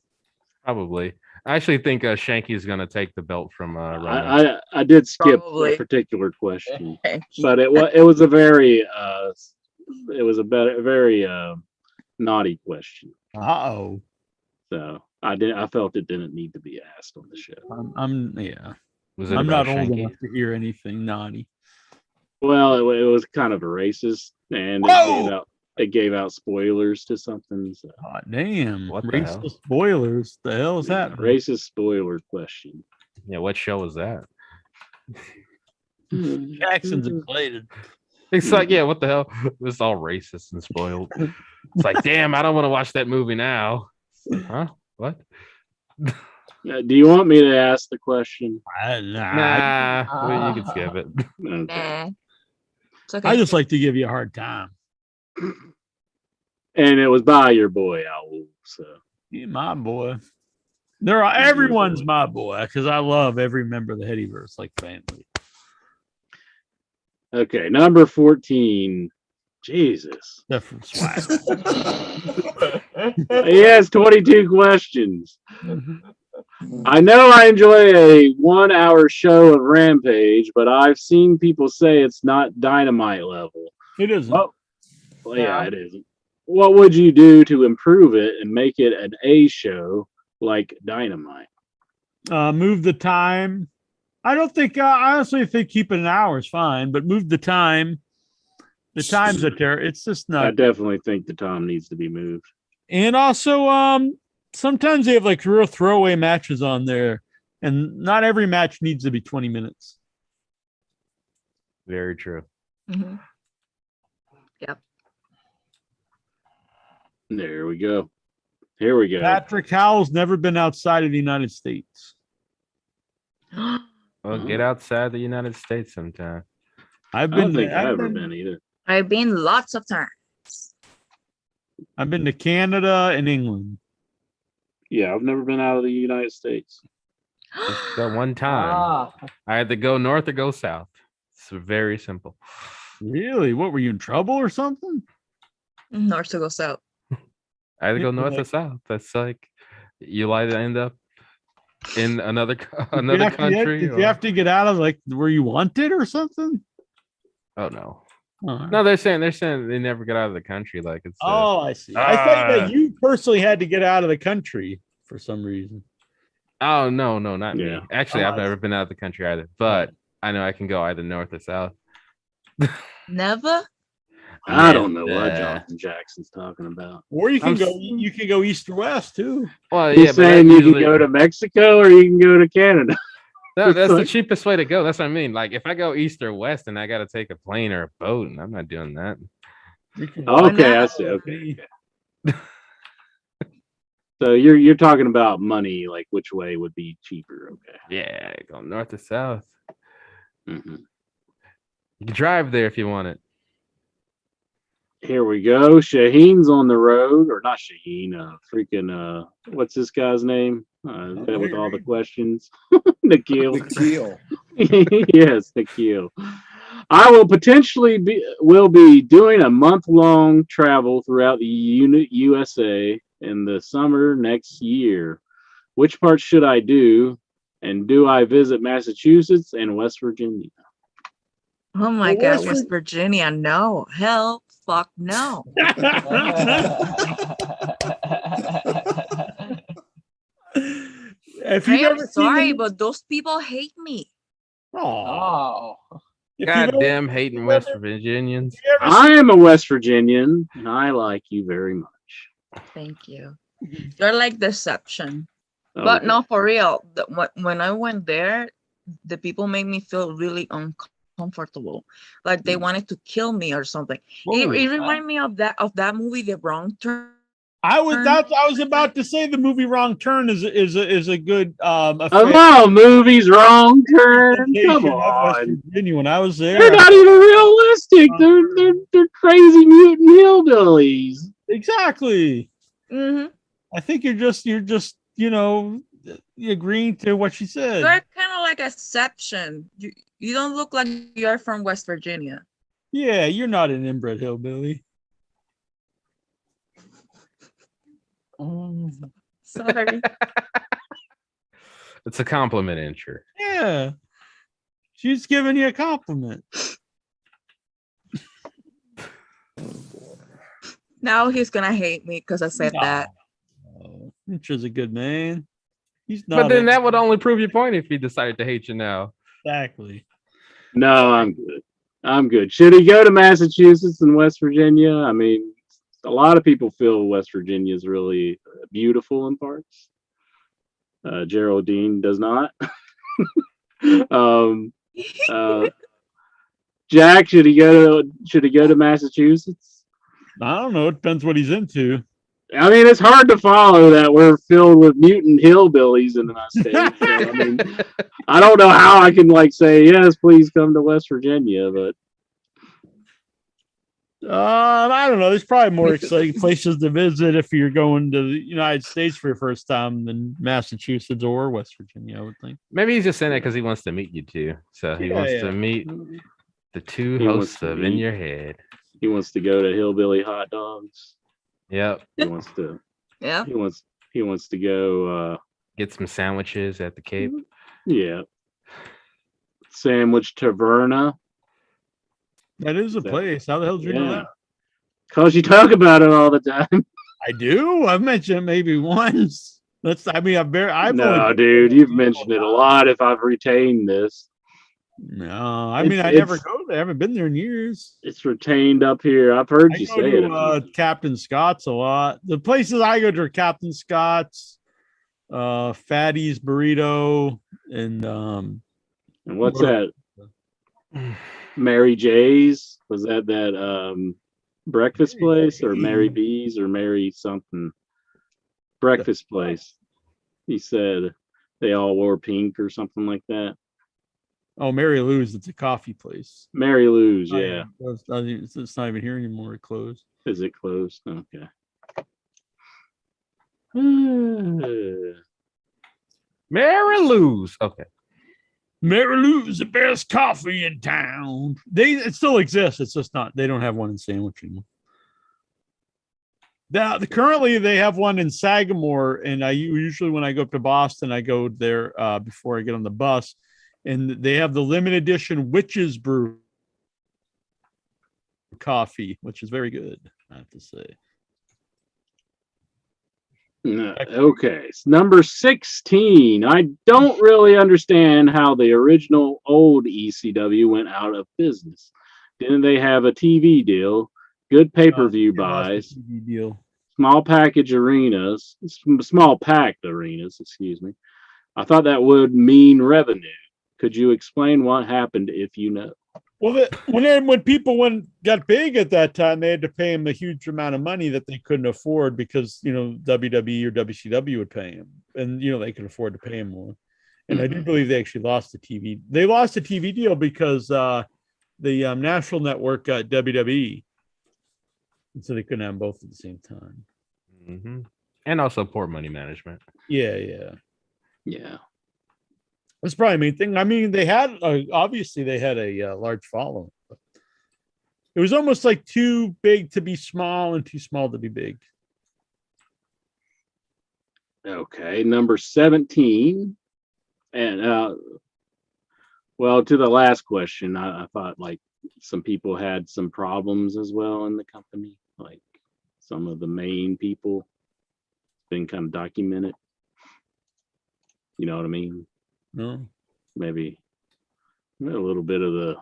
Probably. I actually think Shanky is going to take the belt from Roman. I did skip Probably. a particular question, but it was a very very naughty question. Uh-oh. So I felt it didn't need to be asked on the show. I'm Was it I'm about not old Shanky? enough to hear anything naughty. Well, it was kind of a racist, and it gave out spoilers to something. So. Oh, damn. What the Racist hell? spoilers. The hell is that? Racist spoiler question. Yeah, what show was that? Jackson's inflated. It's like, yeah, what the hell? It's all racist and spoiled. It's like, damn, I don't want to watch that movie now. Huh? What? Do you want me to ask the question? Nah, well, you can skip it. Okay. It's okay. I just like to give you a hard time. And it was by your boy Owl. So You're my boy. Everyone's my boy because I love every member of the Headyverse like family. okay, number 14. Jesus. Different swag. He has 22 questions. I know I enjoy a 1-hour show of Rampage, but I've seen people say it's not Dynamite level. It isn't. Well, yeah, it isn't. What would you do to improve it and make it an A show like Dynamite? Move the time. I don't think, honestly, if they keep it an hour is fine, but move the time. The time's a terror. It's just I not. definitely think the time needs to be moved. And also, sometimes they have like real throwaway matches on there, and not every match needs to be 20 minutes. Very true. Mm-hmm. Yep. There we go. Here we go. Patrick Howell's never been outside of the United States. Well, get outside the United States sometime. I don't think I've ever been either. I've been lots of times. I've been to Canada and England. Yeah, I've never been out of the United States. Just that one time. I had to go north or go south. It's very simple. Really? What, were you in trouble or something? North to go south. Either go Yeah, north or like- south. That's like you either end up in another Did you another have to country. did you have to get out of like where you wanted or something? Oh no. Oh, No, they're saying they never get out of the country. Like it's I see. I thought that you personally had to get out of the country for some reason. Oh no, not Yeah. me. Actually, Oh, I've never been out of the country either, but I know I can go either north or south. Never. I don't know what Never. Jonathan Jackson's talking about. Or you can I'm go s- you can go east or west too. Well, He's yeah, but saying that you usually- can go to Mexico or you can go to Canada. No, that's the like- cheapest way to go. That's what I mean. Like if I go east or west and I got to take a plane or a boat, and I'm not doing that. You can Okay, I not? see. Okay. So you're talking about money, like which way would be cheaper? Okay. Yeah, go north or south. hmm You can drive there if you want it. Here we go. Shaheen's on the road, or not Shaheen? Freaking what's this guy's name? The guy with all the questions. Nikhil. Nikhil. Yes, Nikhil. I will potentially be doing a month-long travel throughout the USA in the summer next year. Which parts should I do? And do I visit Massachusetts and West Virginia? Oh my Well, God, West West Virginia. No. Hell, fuck no. If I you've am ever sorry, seen but those people hate me. Oh. if you've ever- Goddamn hating West Virginians. you ever I am a West Virginian, and I like you very much. Thank you. You're like deception. But Okay. no, for real. When I went there, the people made me feel really uncomfortable. Like they wanted to kill me or something. It reminded me of that movie, The Wrong Turn. I was about to say the movie Wrong Turn is a good Of all movies, Wrong Turn. Come representation of West on. Virginia when I was there. They're not even realistic. They're crazy mutant hillbillies. Exactly. Mm-hmm. I think you're just agreeing to what she said. You're kind of like exception. You don't look like you're from West Virginia. Yeah, you're not an inbred hillbilly. Sorry. It's a compliment, Incher. Yeah. She's giving you a compliment. Now he's gonna hate me because I said that. Incher's a good man. He's not. But then that would only prove your point if he decided to hate you now. Exactly. No, I'm good. I'm good. Should he go to Massachusetts and West Virginia? I mean, a lot of people feel West Virginia is really beautiful in parts. Geraldine does not. Jack, should he go to Massachusetts? I don't know. It depends what he's into. I mean, it's hard to follow that we're filled with mutant hillbillies in the state. So, I mean, I don't know how I can say yes, please come to West Virginia, but I don't know. There's probably more exciting places to visit if you're going to the United States for your first time than Massachusetts or West Virginia, I would think. Maybe he's just saying that because he wants to meet you two. So he wants to meet the two He wants hosts to of meet- In Your Head. he wants to go to Hillbilly Hot Dogs. Yep. He wants to. Yeah. He wants to go. Get some sandwiches at the Cape. Yeah. Sandwich Taverna. That is a place. How the hell did you know that? Cause you talk about it all the time. I do. I've mentioned it maybe once. I've No, only- dude, you've mentioned it a lot. If I've retained this, No, I mean, It's- I never it's- go there. I haven't been there in years. it's retained up here. I've heard I you go say to it. Captain Scott's a lot. The places I go to are Captain Scott's, Fatty's Burrito, and And what's that? Mary J's? Was that breakfast place or Mary B's or Mary something? Breakfast place. He said they all wore pink or something like that. Oh, Mary Lou's. It's a coffee place. Mary Lou's, yeah. It's not even here anymore. It closed. Is it closed? Okay. Mary Lou's. Okay. Mary Lou's the best coffee in town. It still exists. It's just not. They don't have one in Sandwich anymore. Currently, they have one in Sagamore, and I usually when I go up to Boston, I go there before I get on the bus, and they have the limited edition Witch's Brew coffee, which is very good, I have to say. Okay, it's number 16. I don't really understand how the original old ECW went out of business. Didn't they have a TV deal, good pay-per-view buys, TV deal, small packed arenas, excuse me. I thought that would mean revenue. Could you explain what happened if you know? Well, when people got big at that time, they had to pay them a huge amount of money that they couldn't afford because WWE or WCW would pay them, and they could afford to pay them more. And I do believe they actually lost the TV. They lost the TV deal because the national network got WWE, and so they couldn't have both at the same time. Mm-hmm. And also poor money management. Yeah. That's probably the main thing. I mean, they had obviously they had a large following. But it was almost like too big to be small and too small to be big. Okay, number 17. And well, to the last question, I thought like some people had some problems as well in the company, like some of the main people. It's been kind of documented. You know what I mean? No. Maybe a little bit of the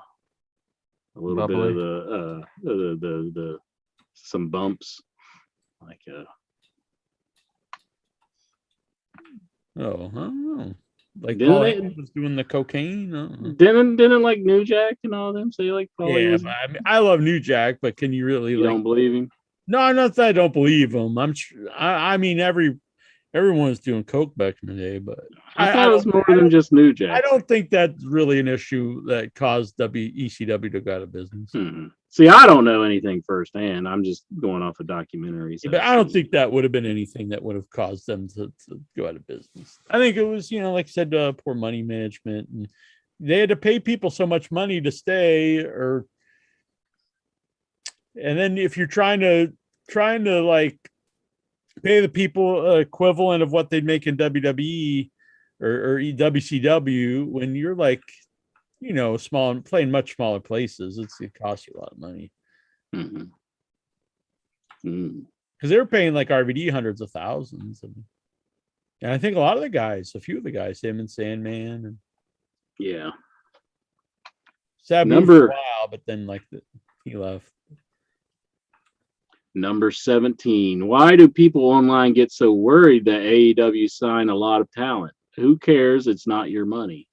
some bumps, like I don't know. Like Didn't Paul they- Heyman was doing the cocaine. didn't like New Jack and all them say like Paulie Yeah, was, but I love New Jack, but can you really you don't believe him? No, I'm not that I don't believe him. I mean everyone was doing coke back in the day, but I thought it was more than just New I Jack. don't think that's really an issue that caused ECW to go out of business. See, I don't know anything firsthand. I'm just going off of documentaries. But I don't think that would have been anything that would have caused them to go out of business. I think it was, like I said, poor money management, and they had to pay people so much money to stay, and then if you're trying to like pay the people equivalent of what they'd make in WWE or WCW, when you're like, small and playing much smaller places, it costs you a lot of money. Because they were paying like RVD hundreds of thousands, and I think a few of the guys, him and Sandman, and Sabu for a while, but then he left. Number 17. Why do people online get so worried that AEW sign a lot of talent? Who cares? It's not your money.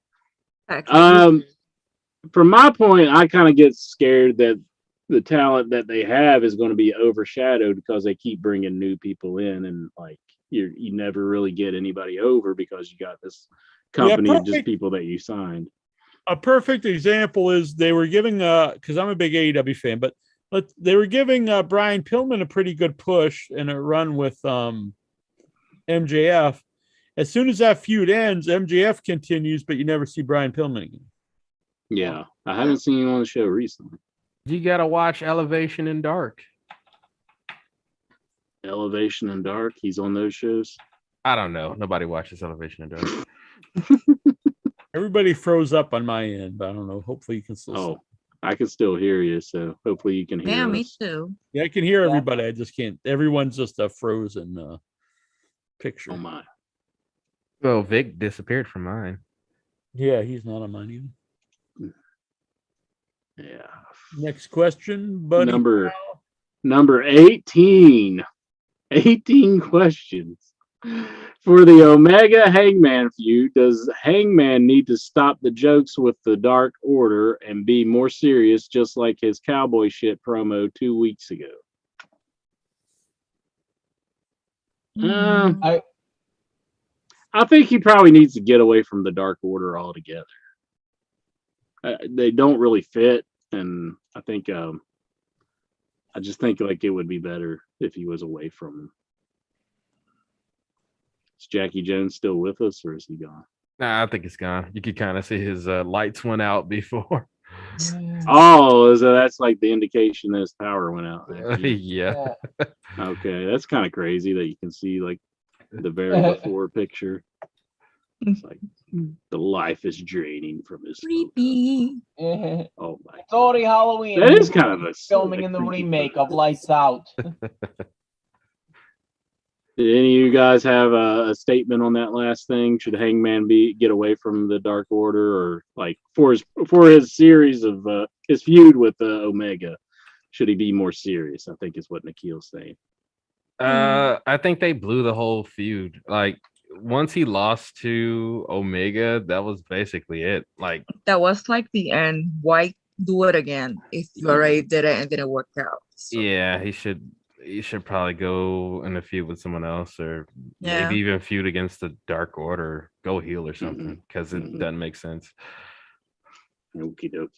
From my point, I kind of get scared that the talent that they have is going to be overshadowed because they keep bringing new people in, and like you never really get anybody over because you got this company of just people that you signed. A perfect example is they were giving because I'm a big AEW fan, but they were giving Brian Pillman a pretty good push in a run with MJF. As soon as that feud ends, MJF continues, but you never see Brian Pillman again. Yeah, I haven't seen him on the show recently. You gotta watch Elevation and Dark. Elevation and Dark, he's on those shows. I don't know. Nobody watches Elevation and Dark. Everybody froze up on my end, but I don't know. Hopefully you can still. Oh, I can still hear you, so hopefully you can hear. Yeah, us. me too. Yeah, I can hear everybody. I just can't. Everyone's just a frozen picture. Oh my. Well, Vic disappeared from mine. Yeah, he's not on mine either. Yeah. Next question, buddy. Number 18. 18 questions. For the Omega Hangman feud, does Hangman need to stop the jokes with the Dark Order and be more serious, just like his cowboy shit promo 2 weeks ago? I think he probably needs to get away from the Dark Order altogether. They don't really fit, and I think I just think like it would be better if he was away from them. Is Jackie Jones still with us, or is he gone? Nah, I think it's gone. You could kind of see his lights went out before. Oh, so that's like the indication that his power went out. Yeah. Okay, that's kind of crazy that you can see like the very before picture. It's like the life is draining from his. Creepy. Oh my! It's already Halloween. That is kind of a filming in the remake of Lights Out. Did any of you guys have a statement on that last thing? Should Hangman get away from the Dark Order, or like for his series of his feud with Omega? Should he be more serious? I think is what Nikhil's saying. I think they blew the whole feud. Like once he lost to Omega, that was basically it. Like that was like the end. Why do it again if you already did it and didn't work out? So. Yeah, he should probably go in a feud with someone else, or maybe even feud against the Dark Order, go heel or something, because it doesn't make sense. Okie dokie.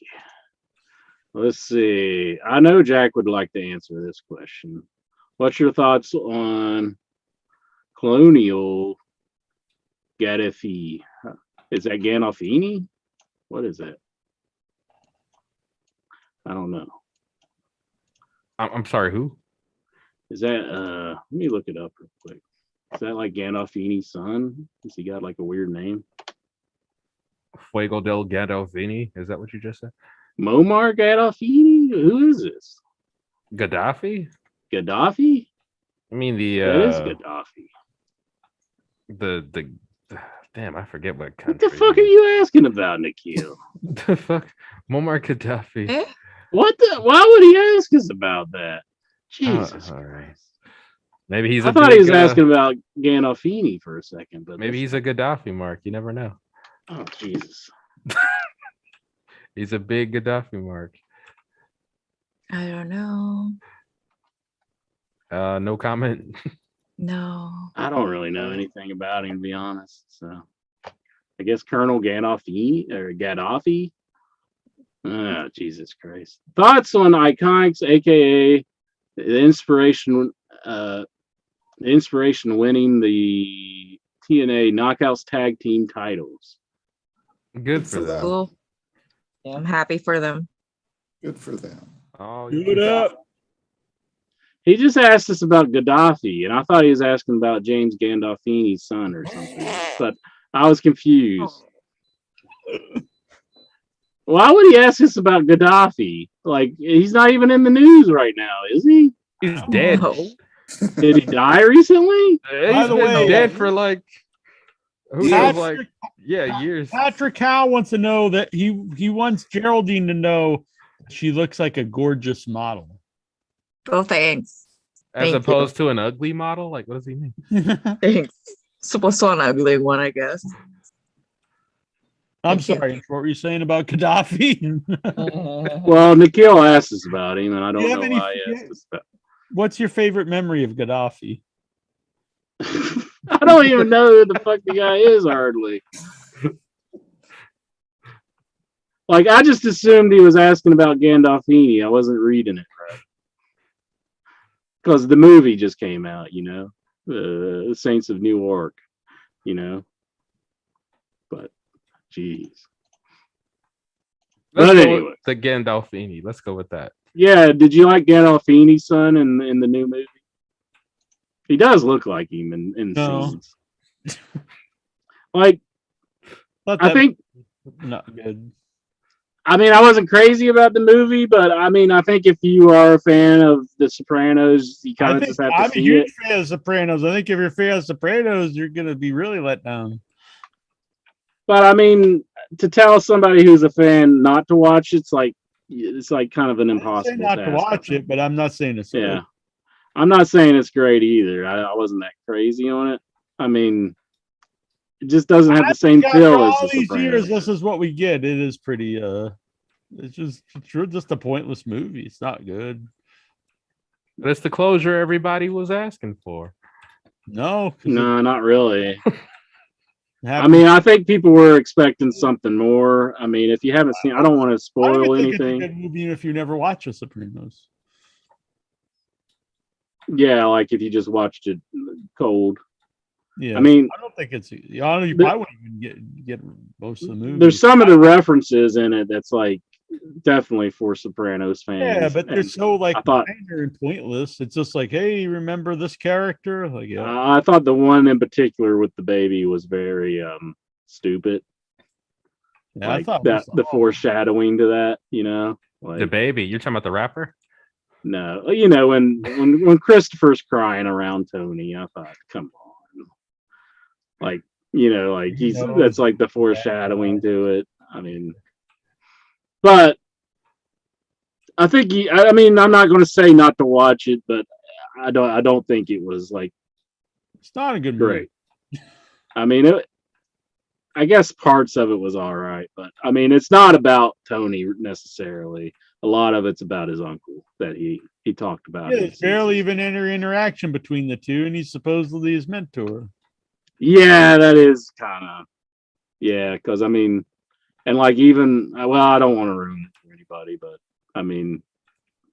Let's see. I know Jack would like to answer this question. What's your thoughts on Colonial Gaddafi? Is that Gandolfini? What is that? I don't know. I'm sorry, who? Is that let me look it up real quick. Is that like Gandolfini's son? Has he got like a weird name? Fuego del Gandolfini? Is that what you just said? Muammar Gaddafi? Who is this? Gaddafi? Gaddafi? I mean that is Gaddafi. The damn, I forget what What country. the fuck are you asking about, Nikhil? The fuck? Muammar Gaddafi. Eh? What the? Why would he ask us about that? Jesus all right. Christ. Maybe he's. I thought he was asking about Gandolfini for a second, but maybe he's a Gaddafi mark. You never know. Oh Jesus. He's a big Gaddafi mark. I don't know. No comment. No. I don't really know anything about him, to be honest. So I guess Colonel Gaddafi or Gaddafi. Oh, Jesus Christ. Thoughts on Iconics, aka the inspiration winning the TNA Knockouts Tag Team titles. Good for them. Cool. Yeah. I'm happy for them. Good for them. Oh, Give it up. He just asked us about Gaddafi, and I thought he was asking about James Gandolfini's son or something, but I was confused. Why would he ask us about Gaddafi? Like, he's not even in the news right now, is he? He's dead. No. Did he die recently? He's the been way, dead for like who knows, like years. Patrick Howe wants to know that he wants Geraldine to know she looks like a gorgeous model. Oh, thanks. As opposed to an ugly model? Like, what does he mean? Thanks. Supposed to an ugly one, I guess. I'm sorry. What were you saying about Gaddafi? Well, Nikhil asked us about him, and I don't know why he asked us about. What's your favorite memory of Gaddafi? I don't even know who the fuck the guy is hardly. Like, I just assumed he was asking about Gandolfini. I wasn't reading it right. Because the movie just came out, you know, the Saints of Newark, you know. But, jeez. Let's But go anyway, with the Gandolfini. Let's go with that. yeah. Did you like Gandolfini's son in the new movie? He does look like him in scenes. Like, I think not good. I mean, I wasn't crazy about the movie, but I mean, I think if you are a fan of The Sopranos, you kind of just have to I'm a see huge it. fan of Sopranos. I think if you're a fan of Sopranos, you're going to be really let down. But I mean, to tell somebody who's a fan not to watch it's like kind of an impossible Not task. to watch it, but I'm not saying it's Yeah, I'm not saying it's great either. I wasn't that crazy on it. I mean, it just doesn't have the same feel as all The these years. Sopranos. This is what we get. It is pretty. It's just a pointless movie. It's not good. But it's the closure everybody was asking for. No, not really. I mean, I think people were expecting something more. I mean, if you haven't seen, I don't want to spoil anything. It's a good movie if you never watch The Sopranos. Yeah, like if you just watched it cold. Yeah, I mean, I don't think it's. You probably wouldn't even get most of the movie. there's some of the references in it that's like definitely for Sopranos fans. Yeah, but they're so like I thought minor and pointless. It's just like, hey, remember this character? Like, yeah. I thought the one in particular with the baby was very stupid. Yeah, like I thought that the foreshadowing to that, you know, like The baby. You're talking about the rapper? no, you know, when Christopher's crying around Tony, I thought, come on, like, you know, like that's like the foreshadowing to it. I mean, but I think I mean, I'm not going to say not to watch it, but I don't think it was like it's not a good great. I mean, I guess parts of it was all right, but I mean, it's not about Tony necessarily. A lot of it's about his uncle that he talked about. Yeah, there's barely even any interaction between the two, and he's supposedly his mentor. Yeah, that is kind of because I mean, and like even well, I don't want to ruin it for anybody, but I mean,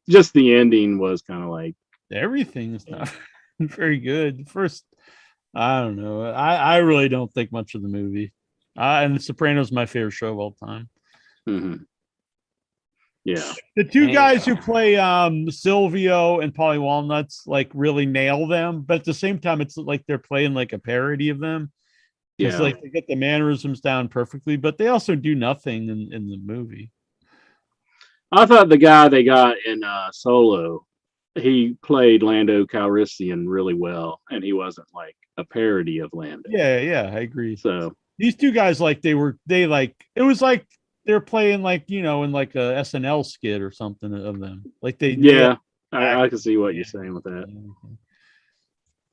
just the ending was kind of like everything's not very good. First, I don't know. I really don't think much of the movie. And The Sopranos is my favorite show of all time. Mm-hmm. Yeah. The two guys who play Silvio and Polly Walnuts like really nail them, but at the same time, it's like they're playing like a parody of them. It's like they get the mannerisms down perfectly, but they also do nothing in the movie. I thought the guy they got in Solo, he played Lando Calrissian really well, and he wasn't like a parody of Lando. Yeah, I agree. So these two guys, like it was like they're playing like, you know, in like a SNL skit or something of them. Like I can see what you're saying with that.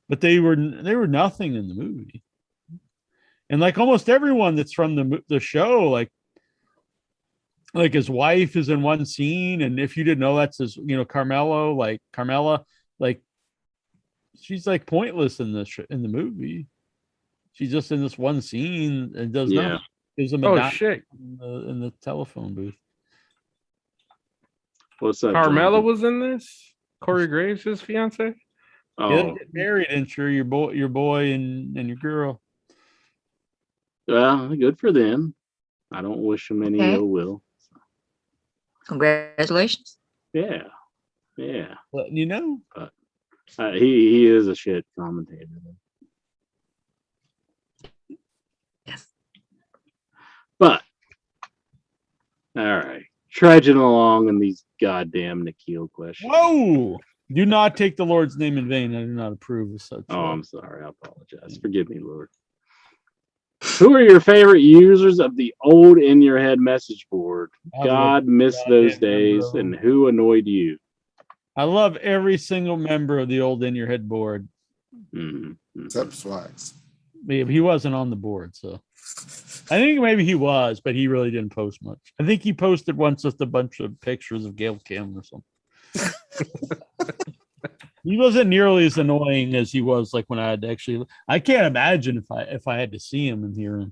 But they were nothing in the movie. And like almost everyone that's from the show, like his wife is in one scene, and if you didn't know, that's his, you know, Carmela, like she's like pointless in the movie. She's just in this one scene and does nothing. Gives him a shit in the telephone booth. What's up? Carmela was in this. Corey Graves' fiance. Oh, yeah, get married, and sure, your boy and your girl. Well, good for them. I don't wish them any ill will. Congratulations. Yeah. Letting you know. But he is a shit commentator. Yes. But all right, trudging along in these goddamn Nikhil questions. Whoa! Do not take the Lord's name in vain. I do not approve of such. Oh, I'm sorry. I apologize. Forgive me, Lord. Who are your favorite users of the old In Your Head message board? God miss those days. And who annoyed you? I love every single member of the old In Your Head board. Except Swags. He wasn't on the board, so I think maybe he was, but he really didn't post much. I think he posted once just a bunch of pictures of Gail Kim or something. He wasn't nearly as annoying as he was like when I had to actually. I can't imagine if I had to see him and hear him.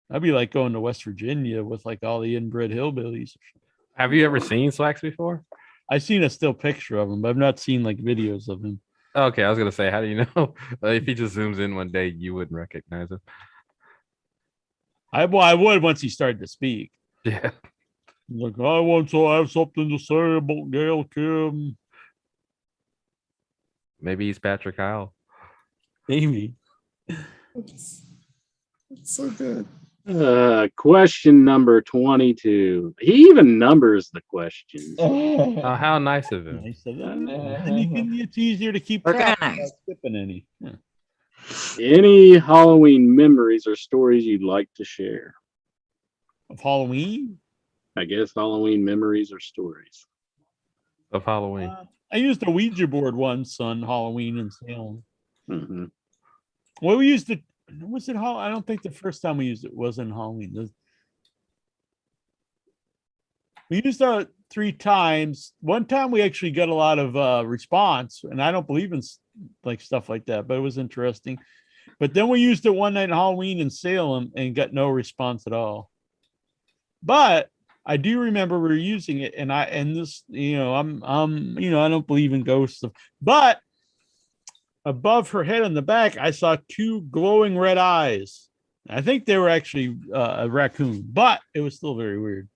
I'd be like going to West Virginia with like all the inbred hillbillies. Have you ever seen Slacks before? I've seen a still picture of him, but I've not seen like videos of him. Okay, I was gonna say, how do you know? If he just zooms in one day, you wouldn't recognize him. I would once he started to speak. Yeah. Like, I want to have something to say about Gail Kim. Maybe he's Patrick Kyle. Maybe. It's so good. Question number 22. He even numbers the questions. How nice of him. And it's easier to keep track without skipping any. Yeah. Any Halloween memories or stories you'd like to share? Of Halloween? I guess Halloween memories or stories. Of Halloween. I used a Ouija board once on Halloween in Salem. Mm-hmm. Well, we used it. Was it I don't think the first time we used it was in Halloween. We used it 3 times. One time we actually got a lot of response, and I don't believe in like stuff like that, but it was interesting. But then we used it one night on Halloween in Salem and got no response at all. But I do remember we were using it, and this, you know, I'm you know, I don't believe in ghosts, but above her head on the back, I saw 2 glowing red eyes. I think they were actually a raccoon, but it was still very weird.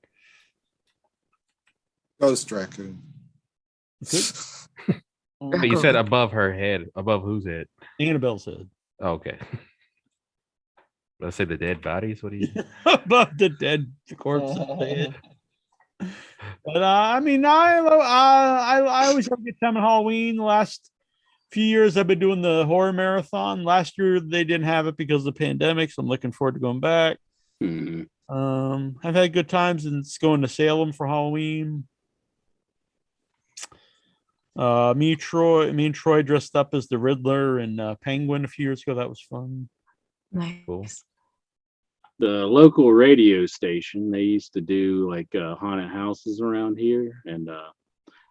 Ghost raccoon. But you said above her head. Above whose head? Annabelle's head. Okay. Let's say the dead bodies. What do you? Above the dead corpse head. But I mean, I always have a good time at Halloween. The last few years I've been doing the horror marathon. Last year they didn't have it because of the pandemic, so I'm looking forward to going back. I've had good times and it's going to Salem for Halloween. Me and Troy dressed up as the Riddler and Penguin a few years ago. That was fun. Nice. Cool. The local radio station, they used to do like haunted houses around here, and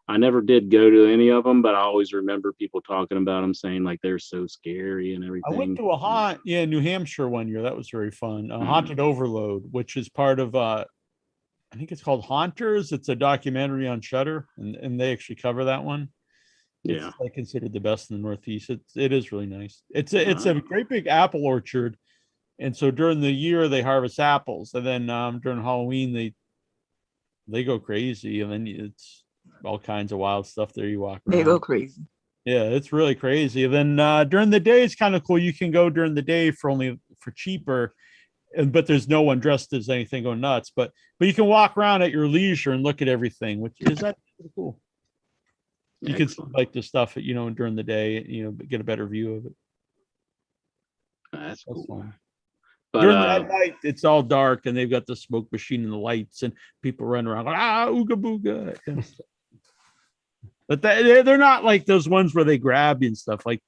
I never did go to any of them, but I always remember people talking about them, saying like they're so scary and everything. I went to a New Hampshire one year. That was very fun. Haunted Overload, which is part of I think it's called Haunters. It's a documentary on Shudder, and they actually cover that one. It's like considered the best in the Northeast. It is really nice. It's a great big apple orchard, and so during the year they harvest apples, and then during Halloween they go crazy, and then it's all kinds of wild stuff there. You walk around. They go crazy. Yeah, it's really crazy. And then during the day, it's kind of cool. You can go during the day for cheaper, but there's no one dressed as anything going nuts. But you can walk around at your leisure and look at everything, which is that pretty cool. You can see like the stuff during the day, get a better view of it. That's cool. Fun. But during that night, it's all dark and they've got the smoke machine and the lights and people run around ooga booga, that kind of stuff. But they're not like those ones where they grab you and stuff. Like,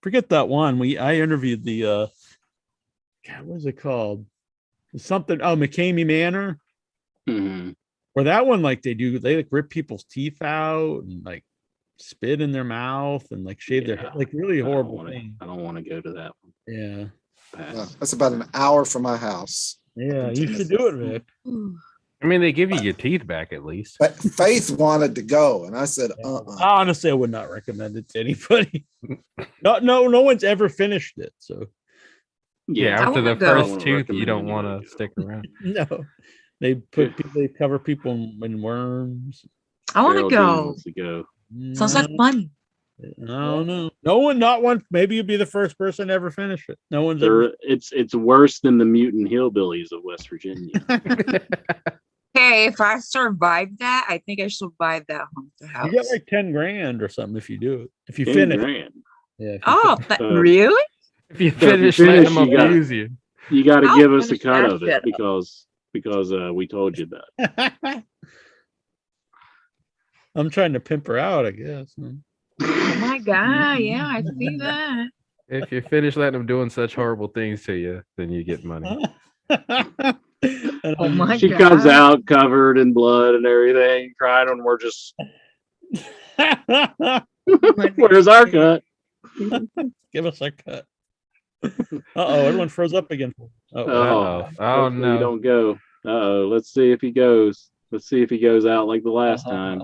forget that one. I interviewed the what is it called? Something McCamey Manor. Where that one, like they like rip people's teeth out and like spit in their mouth and like shave their head, like really horrible thing. I don't want to go to that one. Yeah. That's about an hour from my house. Yeah, you should do it, Rick. I mean, they give you your teeth back at least. But Faith wanted to go, and I said, Honestly, I would not recommend it to anybody. No one's ever finished it. So yeah, after the first tooth, you don't want to stick around. No, they cover people in worms. I want to go. Sounds like fun. No, no one, not one. Maybe you'll be the first person to ever finish it. No one's ever. It's worse than the mutant hillbillies of West Virginia. Hey, if I survive that, I think I should buy that haunted house. You get like $10,000 or something if you do it. If you finish. $10,000. Yeah. Really? If you finish, let them abuse you. You got to give us a cut of it because we told you that. I'm trying to pimp her out, I guess. Oh my God! Yeah, I see that. If you finish letting them doing such horrible things to you, then you get money. Oh my she God. comes out covered in blood and everything, crying, and we're just. Where's our cut? Give us our cut. Everyone froze up again. Oh no! Don't go. Let's see if he goes. Let's see if he goes out like the last time.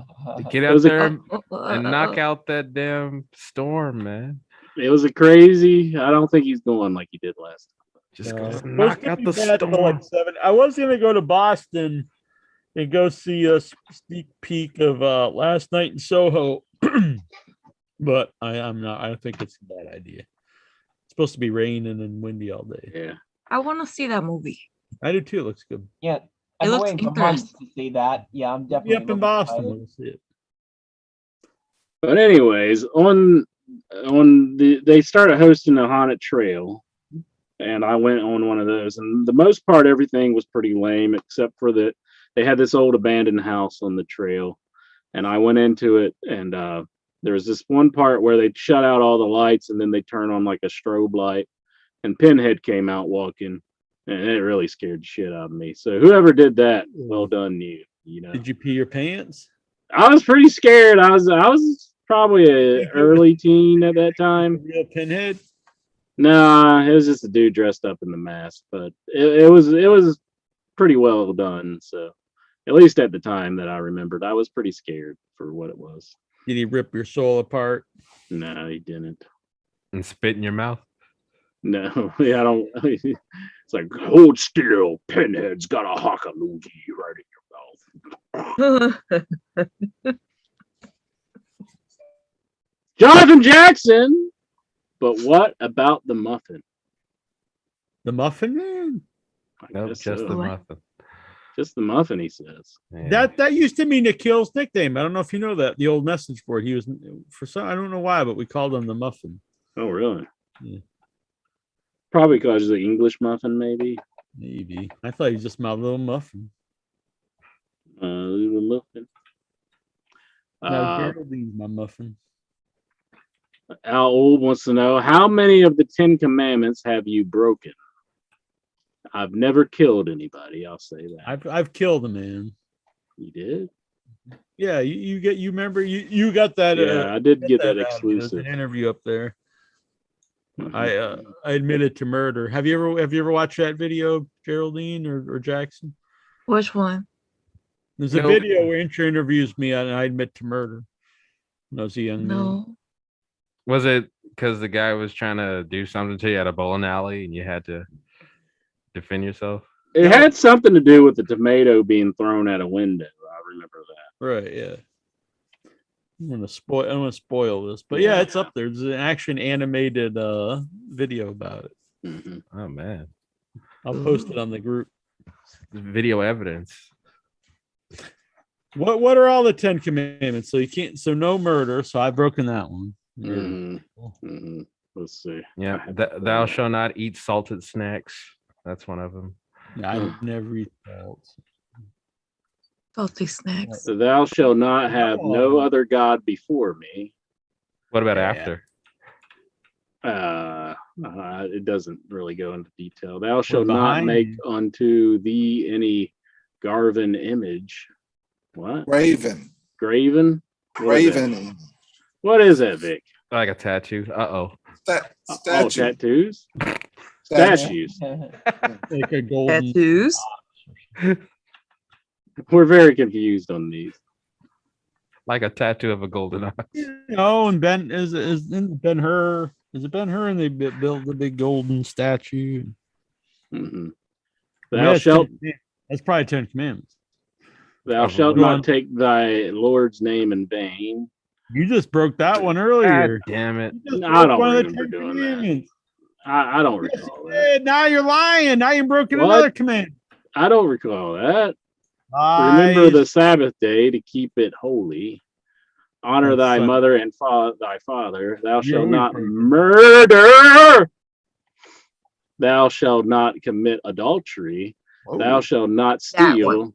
Get out there and knock out that damn storm, man. It was a crazy. I don't think he's going like he did last time. Just knock out the storm. Like 7. I was going to go to Boston and go see a sneak peek of Last Night in Soho, but I'm not. I think it's a bad idea. It's supposed to be raining and windy all day. Yeah, I want to see that movie. I do too. It looks good. Yeah. It I'm looks waiting for months interesting. to see that. Yeah, I'm definitely Up in Boston. We'll see it. But anyways, they started hosting a haunted trail, and I went on one of those. And the most part, everything was pretty lame, except for that they had this old abandoned house on the trail, and I went into it, and there was this one part where they shut out all the lights, and then they turn on like a strobe light, and Pinhead came out walking. And it really scared the shit out of me. So whoever did that, well done you. You know. Did you pee your pants? I was pretty scared. I was probably an early teen at that time. Real Pinhead? Nah, it was just a dude dressed up in the mask, but it was pretty well done. So at least at the time that I remembered, I was pretty scared for what it was. Did he rip your soul apart? No, he didn't. And spit in your mouth. No, yeah, I don't. It's like, hold still, Pinhead's got a hockaloogie right in your mouth. Jonathan Jackson. But what about the muffin? The Muffin Man? Nope, guess just so. the What? muffin. Just the muffin, he says. Yeah. That used to be Nikhil's nickname. I don't know if you know that. The old message board. He was for some I don't know why, but we called him the Muffin. Oh, really? Yeah. Probably because of the English muffin, maybe. Maybe. I thought he was just my little muffin. Little muffin. No, Geraldine's my muffin. Al Old wants to know, how many of the 10 commandments have you broken? I've never killed anybody. I'll say that. I've killed a man. You did? Yeah, you remember you got that. Yeah, I did get that out of me. There's exclusive. an interview up there. Mhm. I admitted to murder. Have you ever watched that video, Geraldine or Jackson? Which one? There's a Nope. video where Incher interviews me and I admit to murder when I was a young man. No. Was it because the guy was trying to do something to you at a bowling alley and you had to defend yourself? It had something to do with the tomato being thrown at a window. I remember that. Right, yeah. I'm gonna spoil this, but yeah, it's up there. There's an action animated video about it. Mhm. Oh man, I'll post it on the group. Video evidence. What are all the 10 commandments? So you can't. So no murder. So I've broken that one. Mhm. Mhm. Let's see. Yeah, thou shalt not eat salted snacks. That's one of them. Yeah, I never eat salt. Salty snacks. Thou shalt not have no other God before me. What about Yeah. after? It doesn't really go into detail. Thou shalt not behind make you. unto thee any graven image. What? Raven. Graven? What is that? Raven. What is that, Vic? Like a tattoo. Uh-oh. Oh, Statue. tattoos? Statue. Statues. Like a golden. Tattoos. We're very confused on these. Like a tattoo of a golden eye. No, and Ben is Ben Hur. Is it Ben Hur? And they built the big golden statue. Mhm. Yeah, Thou it's shalt 10 that's probably 10 commandments. thou shalt not take thy Lord's name in vain. You just broke that one earlier. God damn it. You just I broke don't one of the remember 10 doing that. commandments. I don't recall that. Yeah, now you're lying. Now you broken What? another command. I don't recall that. Lies. Remember the Sabbath day to keep it holy. Honor That's thy Sunday. mother and thy father. Thou You're shalt always not breaking. murder. Thou shalt not commit adultery. Thou shalt not That steal.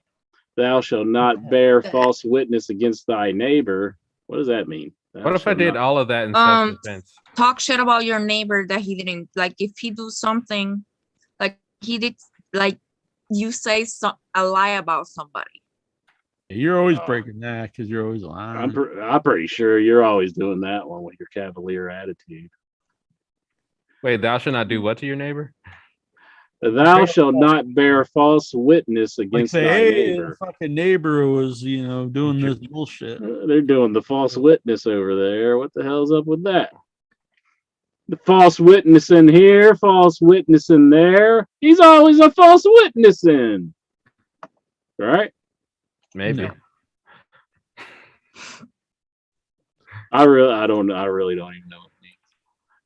Thou shalt not bear That- false witness against thy neighbor. What does that mean? Thou What if I shalt did not- all of that in Um, self-defense? Talk shit about your neighbor that he didn't like. If he do something, like he did, like you say a lie about somebody. You're always breaking that because you're always lying. I'm pretty sure you're always doing that one with your cavalier attitude. Wait, thou shalt not do what to your neighbor? Thou shalt not bear false witness like against say, thy hey, neighbor. the fucking neighbor was, doing this bullshit. They're doing the false witness over there. What the hell's up with that? The false witness in here, false witness in there. He's always a false witness in. Right? Maybe. No. I really don't even know what it means.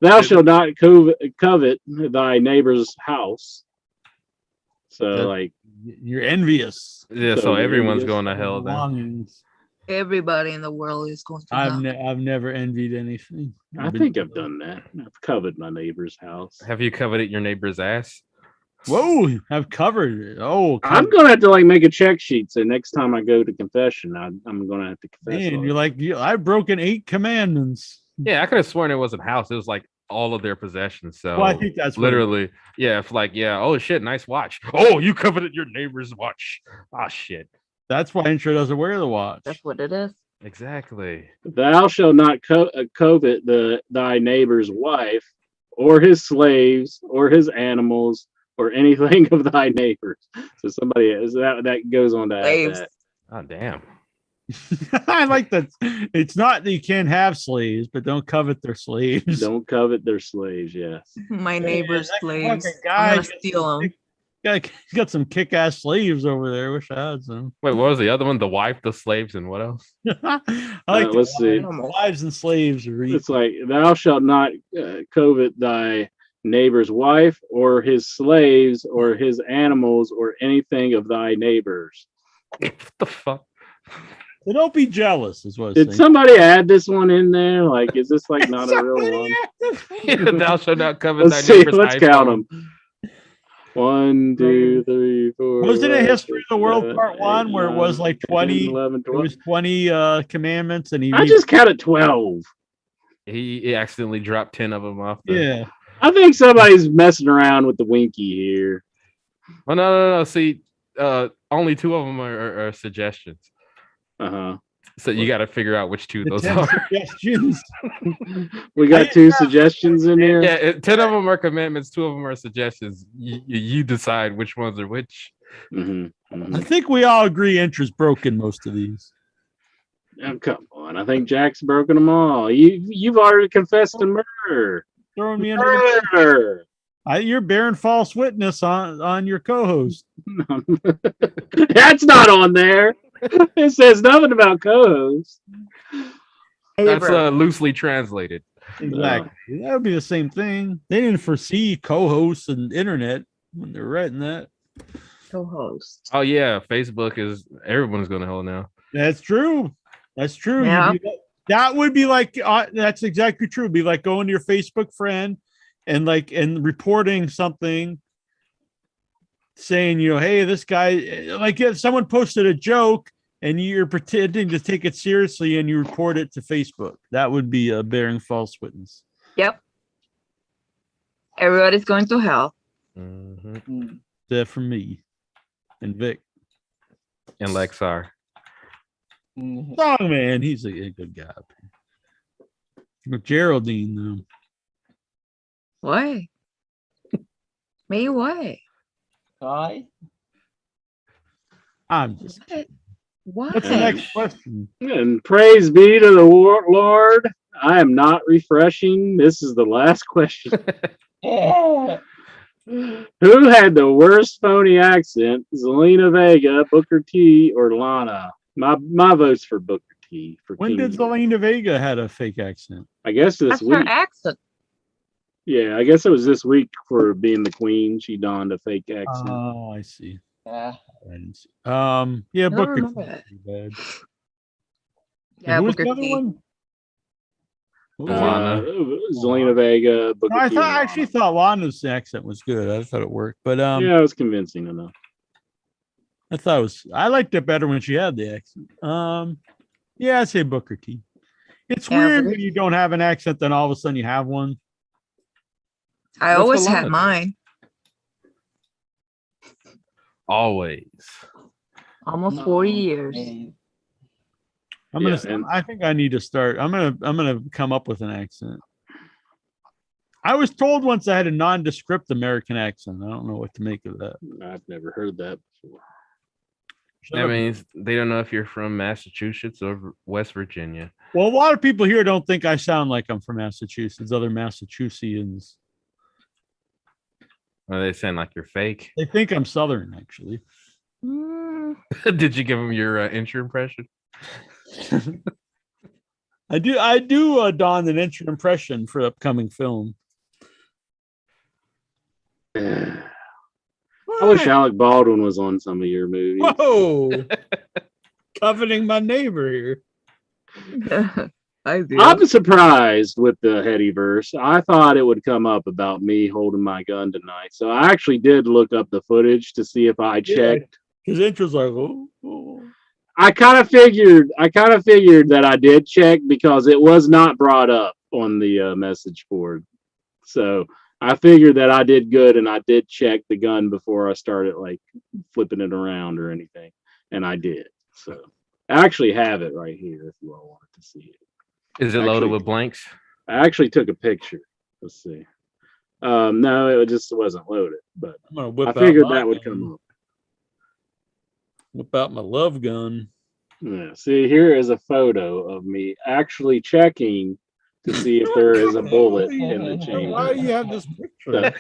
Thou shalt not covet thy neighbor's house. So That- like You're envious. Yeah, So so you're everyone's envious going to hell then. Belongings. Everybody in the world is going to I've hell. I've never envied anything. I think I've done that. I've coveted my neighbor's house. Have you coveted your neighbor's ass? Whoa, I've covered it. Oh, I'm gonna have to like make a check sheet. So next time I go to confession, I'm gonna have to confess. man, on you're it. like I've broken 8 commandments. Yeah, I could have sworn it wasn't house. It was like all of their possessions. So Well, I think that's what it literally, yeah. If like, yeah, oh shit, nice watch. Oh, you coveted your neighbor's watch. Ah, shit. That's why Intro doesn't wear the watch. That's what it is. Exactly. Thou shalt not covet thy neighbor's wife, or his slaves, or his animals, or anything of thy neighbors. So somebody is that goes on to add Slaves. that. Oh damn. I like that. It's not that you can't have slaves, but don't covet their slaves. Don't covet their slaves. Yes. My neighbor's that slaves. fucking I'm guy gonna gets steal them. He's got some kick-ass slaves over there. Wish I had some. Wait, what was the other one? The wife, the slaves, and what else? I like let's see. wives and slaves are It's like, thou shalt not covet thy neighbor's wife or his slaves or his animals or anything of thy neighbors. What the fuck? So don't be jealous, is what. Did somebody add this one in there? Like, is this like not a real one? Yeah, thou shalt not covet thy Let's see. neighbor's Let's count iPhone. them. 1, 2, 3, 4. Wasn't it 5, History 6, of the World 7, Part 1 where it was 9, like 10, 20? 11, It 12. was 20 commandments, and I just counted 12. He accidentally dropped 10 of them off. Yeah. I think somebody's messing around with the winky here. Oh no. See, only 2 of them are suggestions. So you got to figure out which 2 The those 10 are. suggestions. We got 2 suggestions in here. Yeah, 10 of them are commandments, 2 of them are suggestions. You decide which ones are which. I think we all agree Intra's broken most of these. Oh, come on. I think Jack's broken them all. You've already confessed to murder. Throwing me under the Murder. You're bearing false witness on your co-host. That's not on there. It says nothing about co-host. That's loosely translated. Exactly. That would be the same thing. They didn't foresee co-hosts and internet when they're writing that. Co-host. Oh yeah, Facebook is everyone's going to hell now. That's true. That's true. Yeah. That would be like that's exactly true. It'd be like going to your Facebook friend and reporting something, saying, hey, this guy, like if someone posted a joke and you're pretending to take it seriously and you report it to Facebook. That would be a bearing false witness. Yep. Everybody's going to hell. That for me and Vic and Lexar. Oh man, he's a good guy. But Geraldine though. Why? Me why? Hi. I'm just Why? What's the next question? And praise be to the Lord. I am not refreshing. This is the last question. Yeah. Who had the worst phony accent? Zelina Vega, Booker T, or Lana? My vote's for Booker T. When did Zelina Vega had a fake accent? I guess this That's week. her accent. Yeah, I guess it was this week for being the queen. She donned a fake accent. Oh, I see. Yeah. I didn't see. Yeah, I don't Booker remember T. that. Bad. Yeah, Who was Booker the other T. one? What was the other Zelina Vega, Booker No, I T. thought and I actually thought Lana's accent was good. I thought it worked, but yeah, it was convincing enough. I thought it was. I liked it better when she had the accent. Yeah, I'd say Booker T. It's Yeah, weird Booker when you don't have an accent, then all of a sudden you have one. I That's always what had Lana mine. Always. Almost 40 years. I'm gonna. Yeah, and- I think I need to start. I'm gonna come up with an accent. I was told once I had a nondescript American accent. I don't know what to make of that. I've never heard that before. That means they don't know if you're from Massachusetts or West Virginia. Well, a lot of people here don't think I sound like I'm from Massachusetts. Other Massachusettsians, Or they sound like you're fake. they think I'm Southern. Actually, Did you give them your intro impression? I do don an intro impression for upcoming film. I wish Alec Baldwin was on some of your movies. Whoa, coveting my neighbor here. I do. I'm surprised with the heady verse. I thought it would come up about me holding my gun tonight. So I actually did look up the footage to see if I checked. His intro's like, oh. I kind of figured that I did check because it was not brought up on the message board. So I figured that I did good and I did check the gun before I started like flipping it around or anything. And I did. So I actually have it right here if you all wanted to see it. Is it loaded with blanks? I actually took a picture. Let's see. No, it just wasn't loaded, but I'm gonna whip I out figured my that would gun. come up. Whip out my love gun. Yeah, see, here is a photo of me actually checking to see if there is a bullet in the chamber. Why do you have this picture?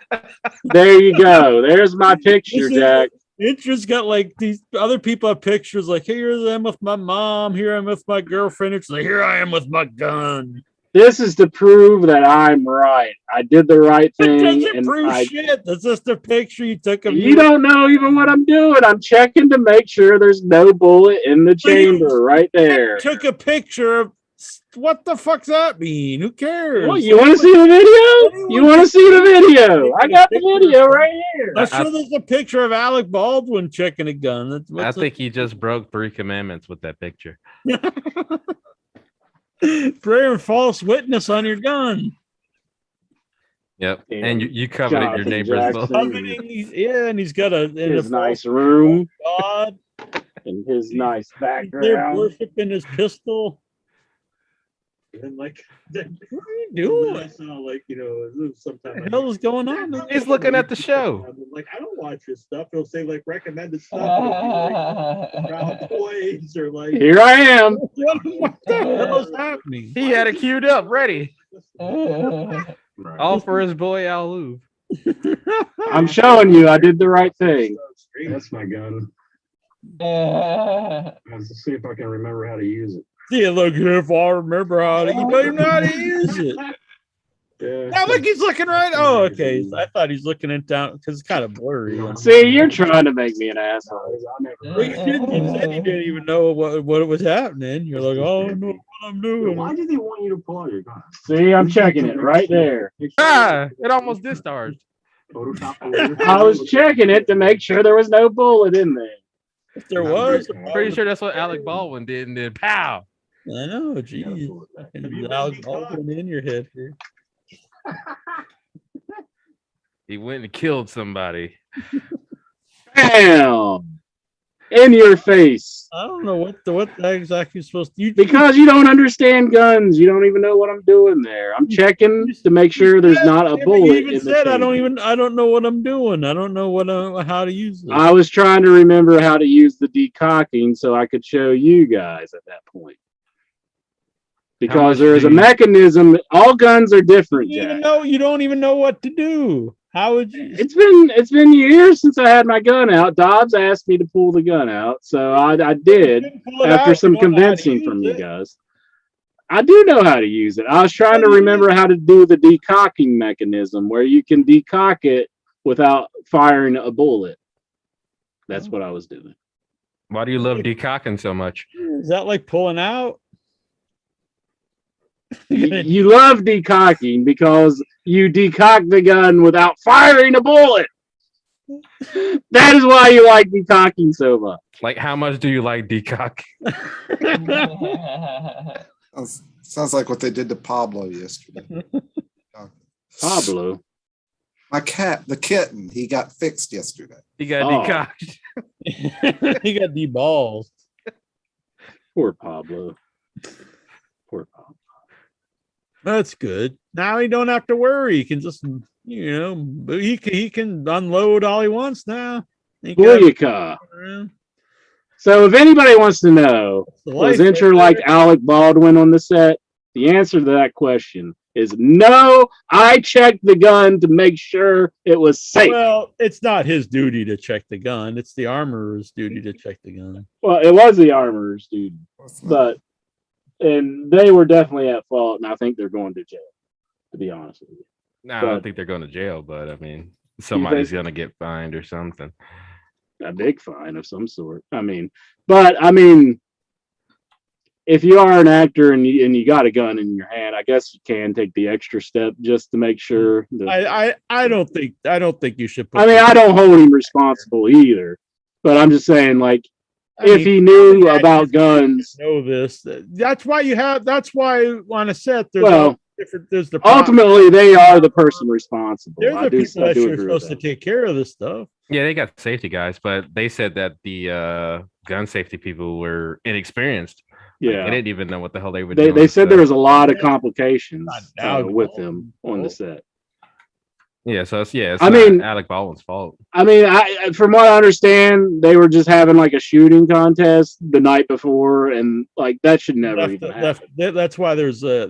There you go. There's my picture, Jack. It's just got like these other people have pictures like, here I am with my mom, here I'm with my girlfriend. It's like, here I am with my gun. This is to prove that I'm right. I did the right thing. It doesn't prove shit. That's just a picture you took of you. Don't know even what I'm doing. I'm checking to make sure there's no bullet in the chamber right there. Took a picture of what the fuck's that mean? Who cares? Well, you want to see the video? You want to see the video? I got the video right here. I'm sure there's a picture of Alec Baldwin checking a gun. I think he just broke 3 commandments with that picture. Prayer and false witness on your gun. Yep, and you coveted your neighbor's yeah, and he's got his nice room. God, and his nice background. They're worshiping his pistol. And like, what are you doing? I saw sometime. What the hell is going on? He's looking at the show. I'm like, I don't watch this stuff. It'll say like recommended stuff. Around toys or like. Here I am. What the hell is happening? He had it queued up, ready. All for his boy Al Louv. I'm showing you, I did the right thing. That's my gun. Let's see if I can remember how to use it. Yeah, look, if I remember how to, you don't even know how to use it. Yeah. Now look, he's looking right. Oh, okay. I thought he's looking it down because it's kind of blurry. See, you're trying to make me an asshole. You said you didn't even know what was happening. You're like, oh, I know what I'm doing. Why did they want you to pull out your gun? See, I'm checking it right there. It almost discharged. I was checking it to make sure there was no bullet in there. If there was, pretty sure that's what Alec Baldwin did, and then pow. I know, geez. Alec Baldwin in your head here. He went and killed somebody. Bam! In your face. I don't know what exactly you're supposed to. Because you don't understand guns. You don't even know what I'm doing there. I'm checking to make sure there's not a bullet. You even in said the I don't know what I'm doing. I don't know how to use this. I was trying to remember how to use the decocking so I could show you guys at that point. Because there is a mechanism. All guns are different. You don't even know what to do. How would you? It's been years since I had my gun out. Dobbs asked me to pull the gun out, so I did after some convincing from you guys. I do know how to use it. I was trying to remember how to do the decocking mechanism where you can decock it without firing a bullet. That's what I was doing. Why do you love decocking so much? Is that like pulling out? You love decocking because you decock the gun without firing a bullet. That is why you like decocking so much. Like, how much do you like decocking? Sounds like what they did to Pablo yesterday. Pablo? My cat, the kitten, he got fixed yesterday. He got decocked. He got deballed. Poor Pablo. Poor Pablo. That's good. Now he don't have to worry. He can just, he can unload all he wants now. Booyaka. So if anybody wants to know, was Incher like Alec Baldwin on the set? The answer to that question is no. I checked the gun to make sure it was safe. Well, it's not his duty to check the gun. It's the armorer's duty to check the gun. Well, it was the armorer's duty, and they were definitely at fault, and I think they're going to jail, to be honest with you. No, I don't think they're going to jail, but I mean, somebody's going to get fined or something. A big fine of some sort. If you are an actor and you got a gun in your hand, I guess you can take the extra step just to make sure. I don't think you should. I don't hold him responsible either, but I'm just saying, like, if he knew about guns, know this. That's why on a set there's ultimately they are the person responsible. They're the people that are supposed to take care of this stuff. Yeah, they got safety guys, but they said that the gun safety people were inexperienced. Yeah, they didn't even know what the hell they were doing. They said there was a lot of complications with them on the set. Yeah, so it's I not mean- Alec Baldwin's fault. I mean, from what I understand, they were just having like a shooting contest the night before, and like that should never even happen. That's why there was a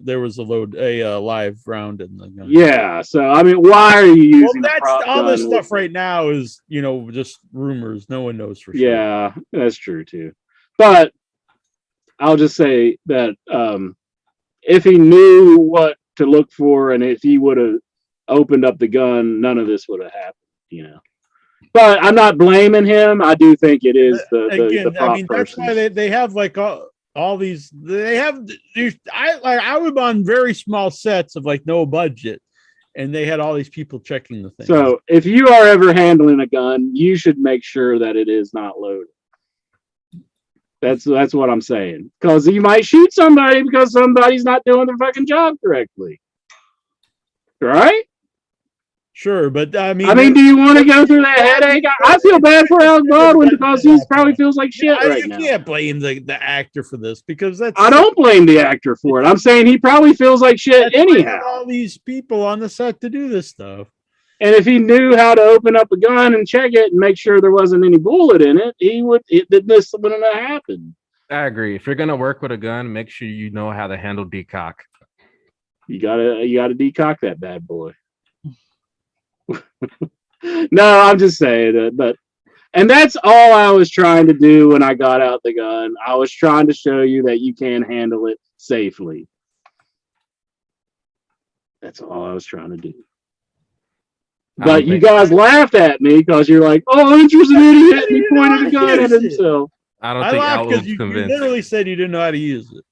live round in the gun. Yeah, so I mean, why are you using Well, a that's prop all this gun stuff with- right now is just rumors. No one knows for sure. Yeah, that's true too. But I'll just say that if he knew what to look for, and if he would have opened up the gun, none of this would have happened. But I'm not blaming him. I do think it is the prop I mean, that's person. why they have like all these. They have. I was on very small sets of like no budget, and they had all these people checking the thing. So if you are ever handling a gun, you should make sure that it is not loaded. That's what I'm saying. Because you might shoot somebody because somebody's not doing their fucking job correctly. Right? Sure, but I mean, do you want to go through that headache? I feel bad for Alec Baldwin because he probably feels like shit right now. You can't blame the actor for this because that's. I don't blame the actor for it. I'm saying he probably feels like shit anyhow. All these people on the set to do this stuff. And if he knew how to open up a gun and check it and make sure there wasn't any bullet in it, this wouldn't have happened. I agree. If you're gonna work with a gun, make sure you know how to handle decock. You gotta decock that bad boy. No, I'm just saying that, and that's all I was trying to do when I got out the gun. I was trying to show you that you can handle it safely. That's all I was trying to do. But you guys laughed at me because you're like, "Oh, Andrew's an idiot," and he pointed a gun at himself. I think laughed Al because was you convinced. literally said you didn't know how to use it.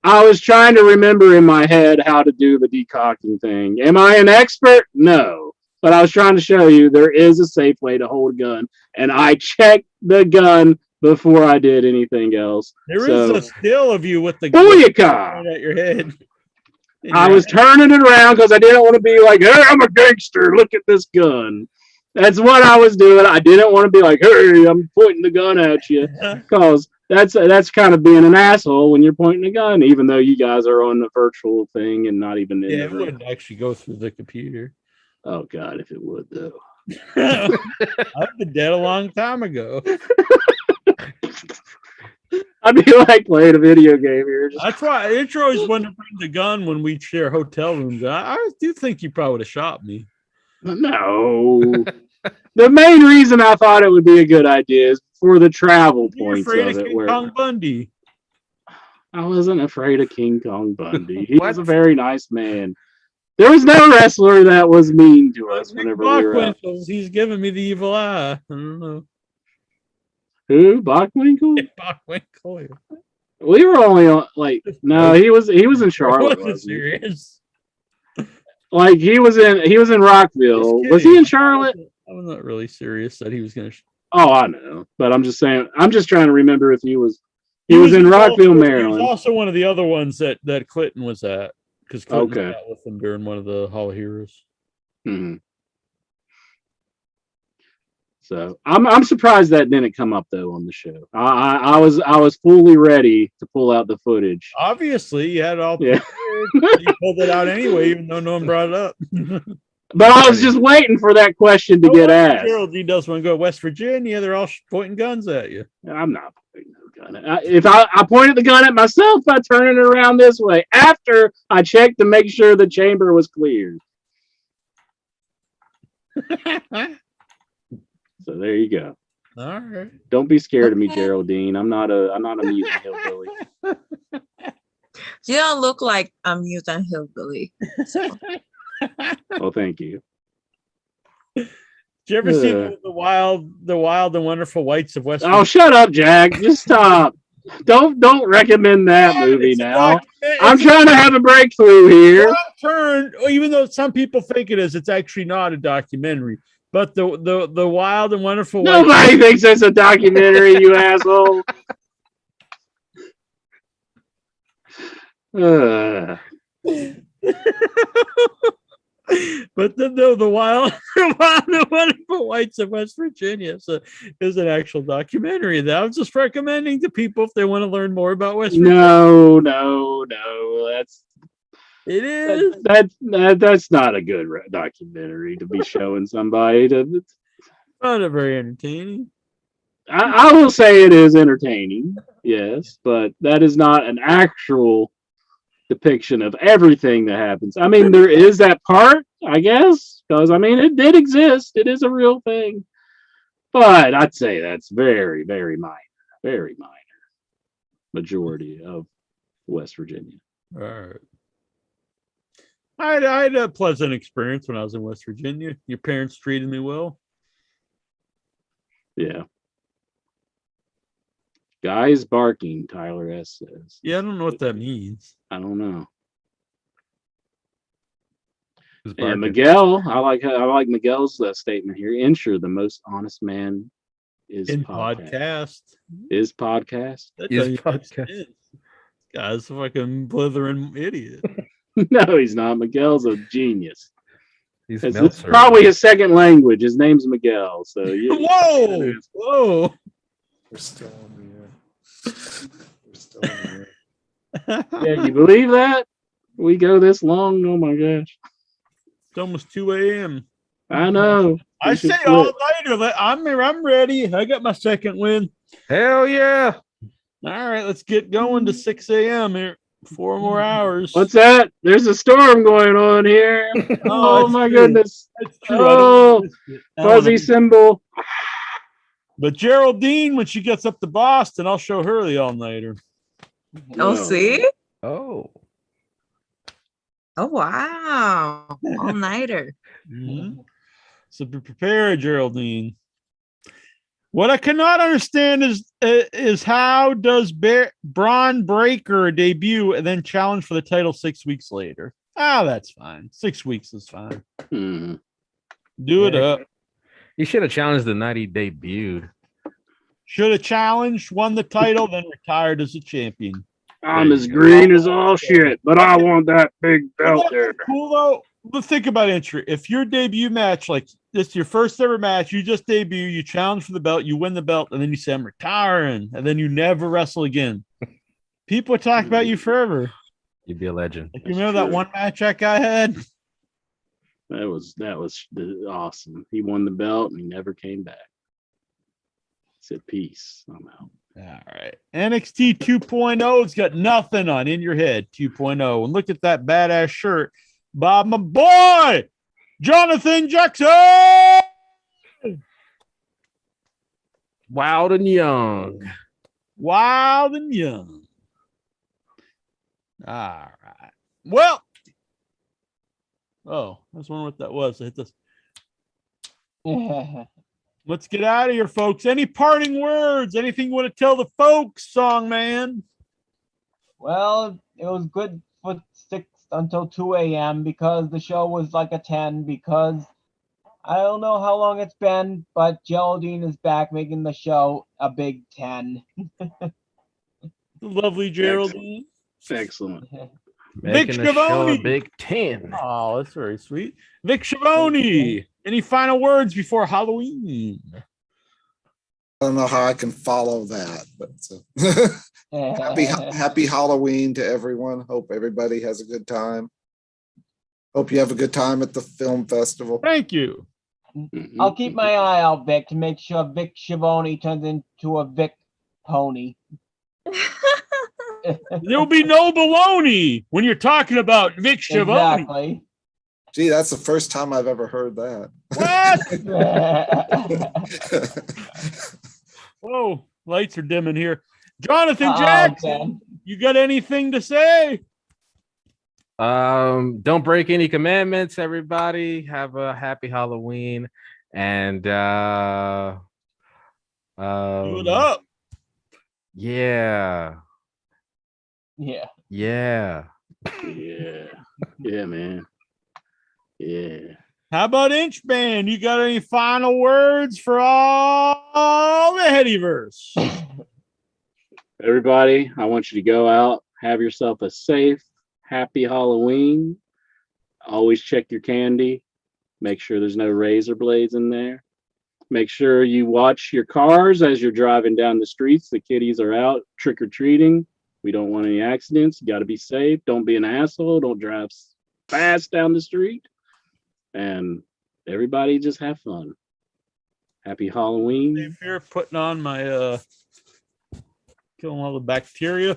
I was trying to remember in my head how to do the decocking thing. Am I an expert? No. But I was trying to show you there is a safe way to hold a gun. And I checked the gun before I did anything else. There is a still of you with the Booyaka! gun at your head. I was turning it around because I didn't want to be like, "Hey, I'm a gangster. Look at this gun." That's what I was doing. I didn't want to be like, "Hey, I'm pointing the gun at you," because that's kind of being an asshole when you're pointing a gun, even though you guys are on the virtual thing and not even in Yeah, the it room. wouldn't actually go through the computer. Oh God, if it would though. I've been dead a long time ago. I'd be like playing a video game here. That's why Intro always wanted to bring the gun when we share hotel rooms. I do think you probably would have shot me. No. The main reason I thought it would be a good idea is for the travel You're points afraid of of it. King Where Kong Bundy. I wasn't afraid of King Kong Bundy. He was a very nice man. There was no wrestler that was mean to us whenever we were out. He's giving me the evil eye. I don't know. Who? Bockwinkel? Bockwinkel. Yeah. We were only on no, he was in Charlotte. Wasn't Wasn't he? serious. Like he was in Rockville. Was he in Charlotte? I'm not really serious that he was gonna. Oh, I know, but I'm just saying. I'm just trying to remember if he was in Rockville, Maryland. He was also one of the other ones that Clinton was at because Clinton Okay. was out with him during one of the Hall of Heroes. Mm-hmm. So I'm surprised that didn't come up though on the show. I was fully ready to pull out the footage. Obviously, you had it all. Yeah. You pulled it out anyway, even though no one brought it up. But I was just waiting for that question to get asked. Gerald G does want to go to West Virginia. They're all pointing guns at you. I'm not pointing no gun. If I pointed the gun at myself by turning it around this way after I checked to make sure the chamber was cleared. So there you go. All right. Don't be scared of me, Geraldine. I'm not a mutant hillbilly. You don't look like a mutant hillbilly. Oh, thank you. Did you ever see the wild and wonderful whites of West? Oh, shut up, Jack. Just stop. Don't recommend that movie now. I'm trying to have a breakthrough here. Turn, even though some people think it is, it's actually not a documentary. But the wild and wonderful. Nobody thinks it's a documentary, you asshole. But the wild and wonderful whites of West Virginia is an actual documentary that I'm just recommending to people if they want to learn more about West Virginia. No. It is. That's not a good documentary to be showing somebody. Not very entertaining. I will say it is entertaining, yes, but that is not an actual depiction of everything that happens. I mean, there is that part, I guess, because I mean, it did exist. It is a real thing, but I'd say that's very, very minor majority of West Virginia. All right. I had a pleasant experience when I was in West Virginia. Your parents treated me well. Yeah. Guys barking, Tyler S says. Yeah, I don't know what that means. I don't know. Who's And barking? Miguel, I like Miguel's statement here. Ensure the most honest man is In podcast. podcast. Is podcast. That Is doesn't make podcast. sense. Guy's a fucking blithering idiot. No, he's not. Miguel's a genius. He's It's Meltzer. probably his second language. His name's Miguel. So yeah. Whoa! Whoa! We're still on the air. We're still on the air. Yeah, you believe that? We go this long? Oh my gosh. It's almost 2 a.m. I know. I We should say all quit. nighter. I'm ready. I got my second win. Hell yeah. All right, let's get going to 6 a.m. here. 4 more hours. What's that? There's a storm going on here. Oh that's my true. goodness. That's true. I don't Oh, wanna miss it. I don't wanna fuzzy miss it. symbol. But Geraldine, when she gets up to Boston, I'll show her the all-nighter. Oh, see? Oh. Oh, wow. All nighter. Mhm. So be prepared, Geraldine. What I cannot understand is how does Braun Breaker debut and then challenge for the title 6 weeks later? That's fine. 6 weeks is fine. Do it up. He should have challenged the night he debuted. Should have challenged, won the title, then retired as a champion. I'm as green as all shit, but I want that big belt there. Cool though. But think about entry. If your debut match, like this, your first ever match, you just debut, you challenge for the belt, you win the belt, and then you say I'm retiring, and then you never wrestle again. People would talk about you forever. You'd be a legend. Like, you remember that one match that guy had? That was awesome. He won the belt and he never came back. Said peace. I'm out. All right. NXT 2.0's got nothing on In Your Head 2.0. And look at that badass shirt by my boy, Jonathan Jackson. Wild and young. Wild and young. All right. Well, I was wondering what that was. I hit this. Let's get out of here, folks. Any parting words? Anything you want to tell the folks, song man? Well, it was good for 6 until 2 a.m. because the show was like a 10 because I don't know how long it's been, but Geraldine is back making the show a big 10. Lovely Geraldine. Excellent. Vic Making the show a Schiavone. big 10. Oh, that's very sweet. Vic Schiavone. Any final words before Halloween? I don't know how I can follow that, but happy Halloween to everyone. Hope everybody has a good time. Hope you have a good time at the film festival. Thank you. I'll keep my eye out, Vic, to make sure Vic Schiavone turns into a Vic pony. There'll be no baloney when you're talking about Vic Schiavone. Exactly. Gee, that's the first time I've ever heard that. What? Whoa, lights are dimming here. Jonathan Jackson, you got anything to say? Don't break any commandments, everybody. Have a happy Halloween. And Do it up. Yeah. Yeah. Yeah. Yeah, man. Yeah. How about Inchman? You got any final words for all the Headyverse? Everybody, I want you to go out, have yourself a safe, happy Halloween. Always check your candy. Make sure there's no razor blades in there. Make sure you watch your cars as you're driving down the streets. The kiddies are out trick-or-treating. We don't want any accidents. You got to be safe. Don't be an asshole. Don't drive fast down the street. And everybody just have fun. Happy Halloween. If you're putting on my killing all the bacteria.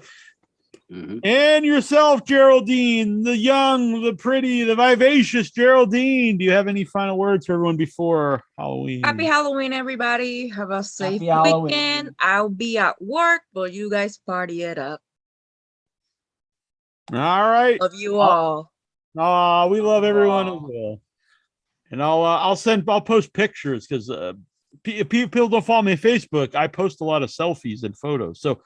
And yourself, Geraldine, the young, the pretty, the vivacious Geraldine. Do you have any final words for everyone before Halloween? Happy Halloween, everybody. Have a safe Happy Halloween. weekend. I'll be at work, but you guys party it up. All right. Love you all. We love everyone as well. And I'll post pictures because people don't follow me on Facebook. I post a lot of selfies and photos. So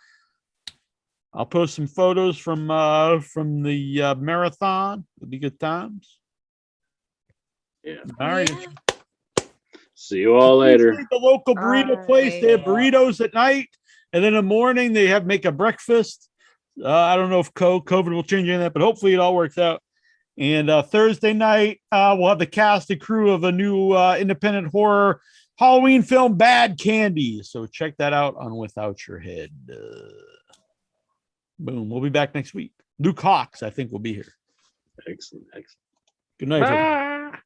I'll post some photos from the marathon. It'll be good times. Yeah. All right. See you all later. The local burrito place. They have burritos at night, and then in the morning they make a breakfast. I don't know if COVID will change any of that, but hopefully it all works out. And Thursday night, we'll have the cast and crew of a new independent horror Halloween film, Bad Candy. So check that out on Without Your Head. Boom. We'll be back next week. Luke Hawks, I think, will be here. Excellent. Good night. Everyone.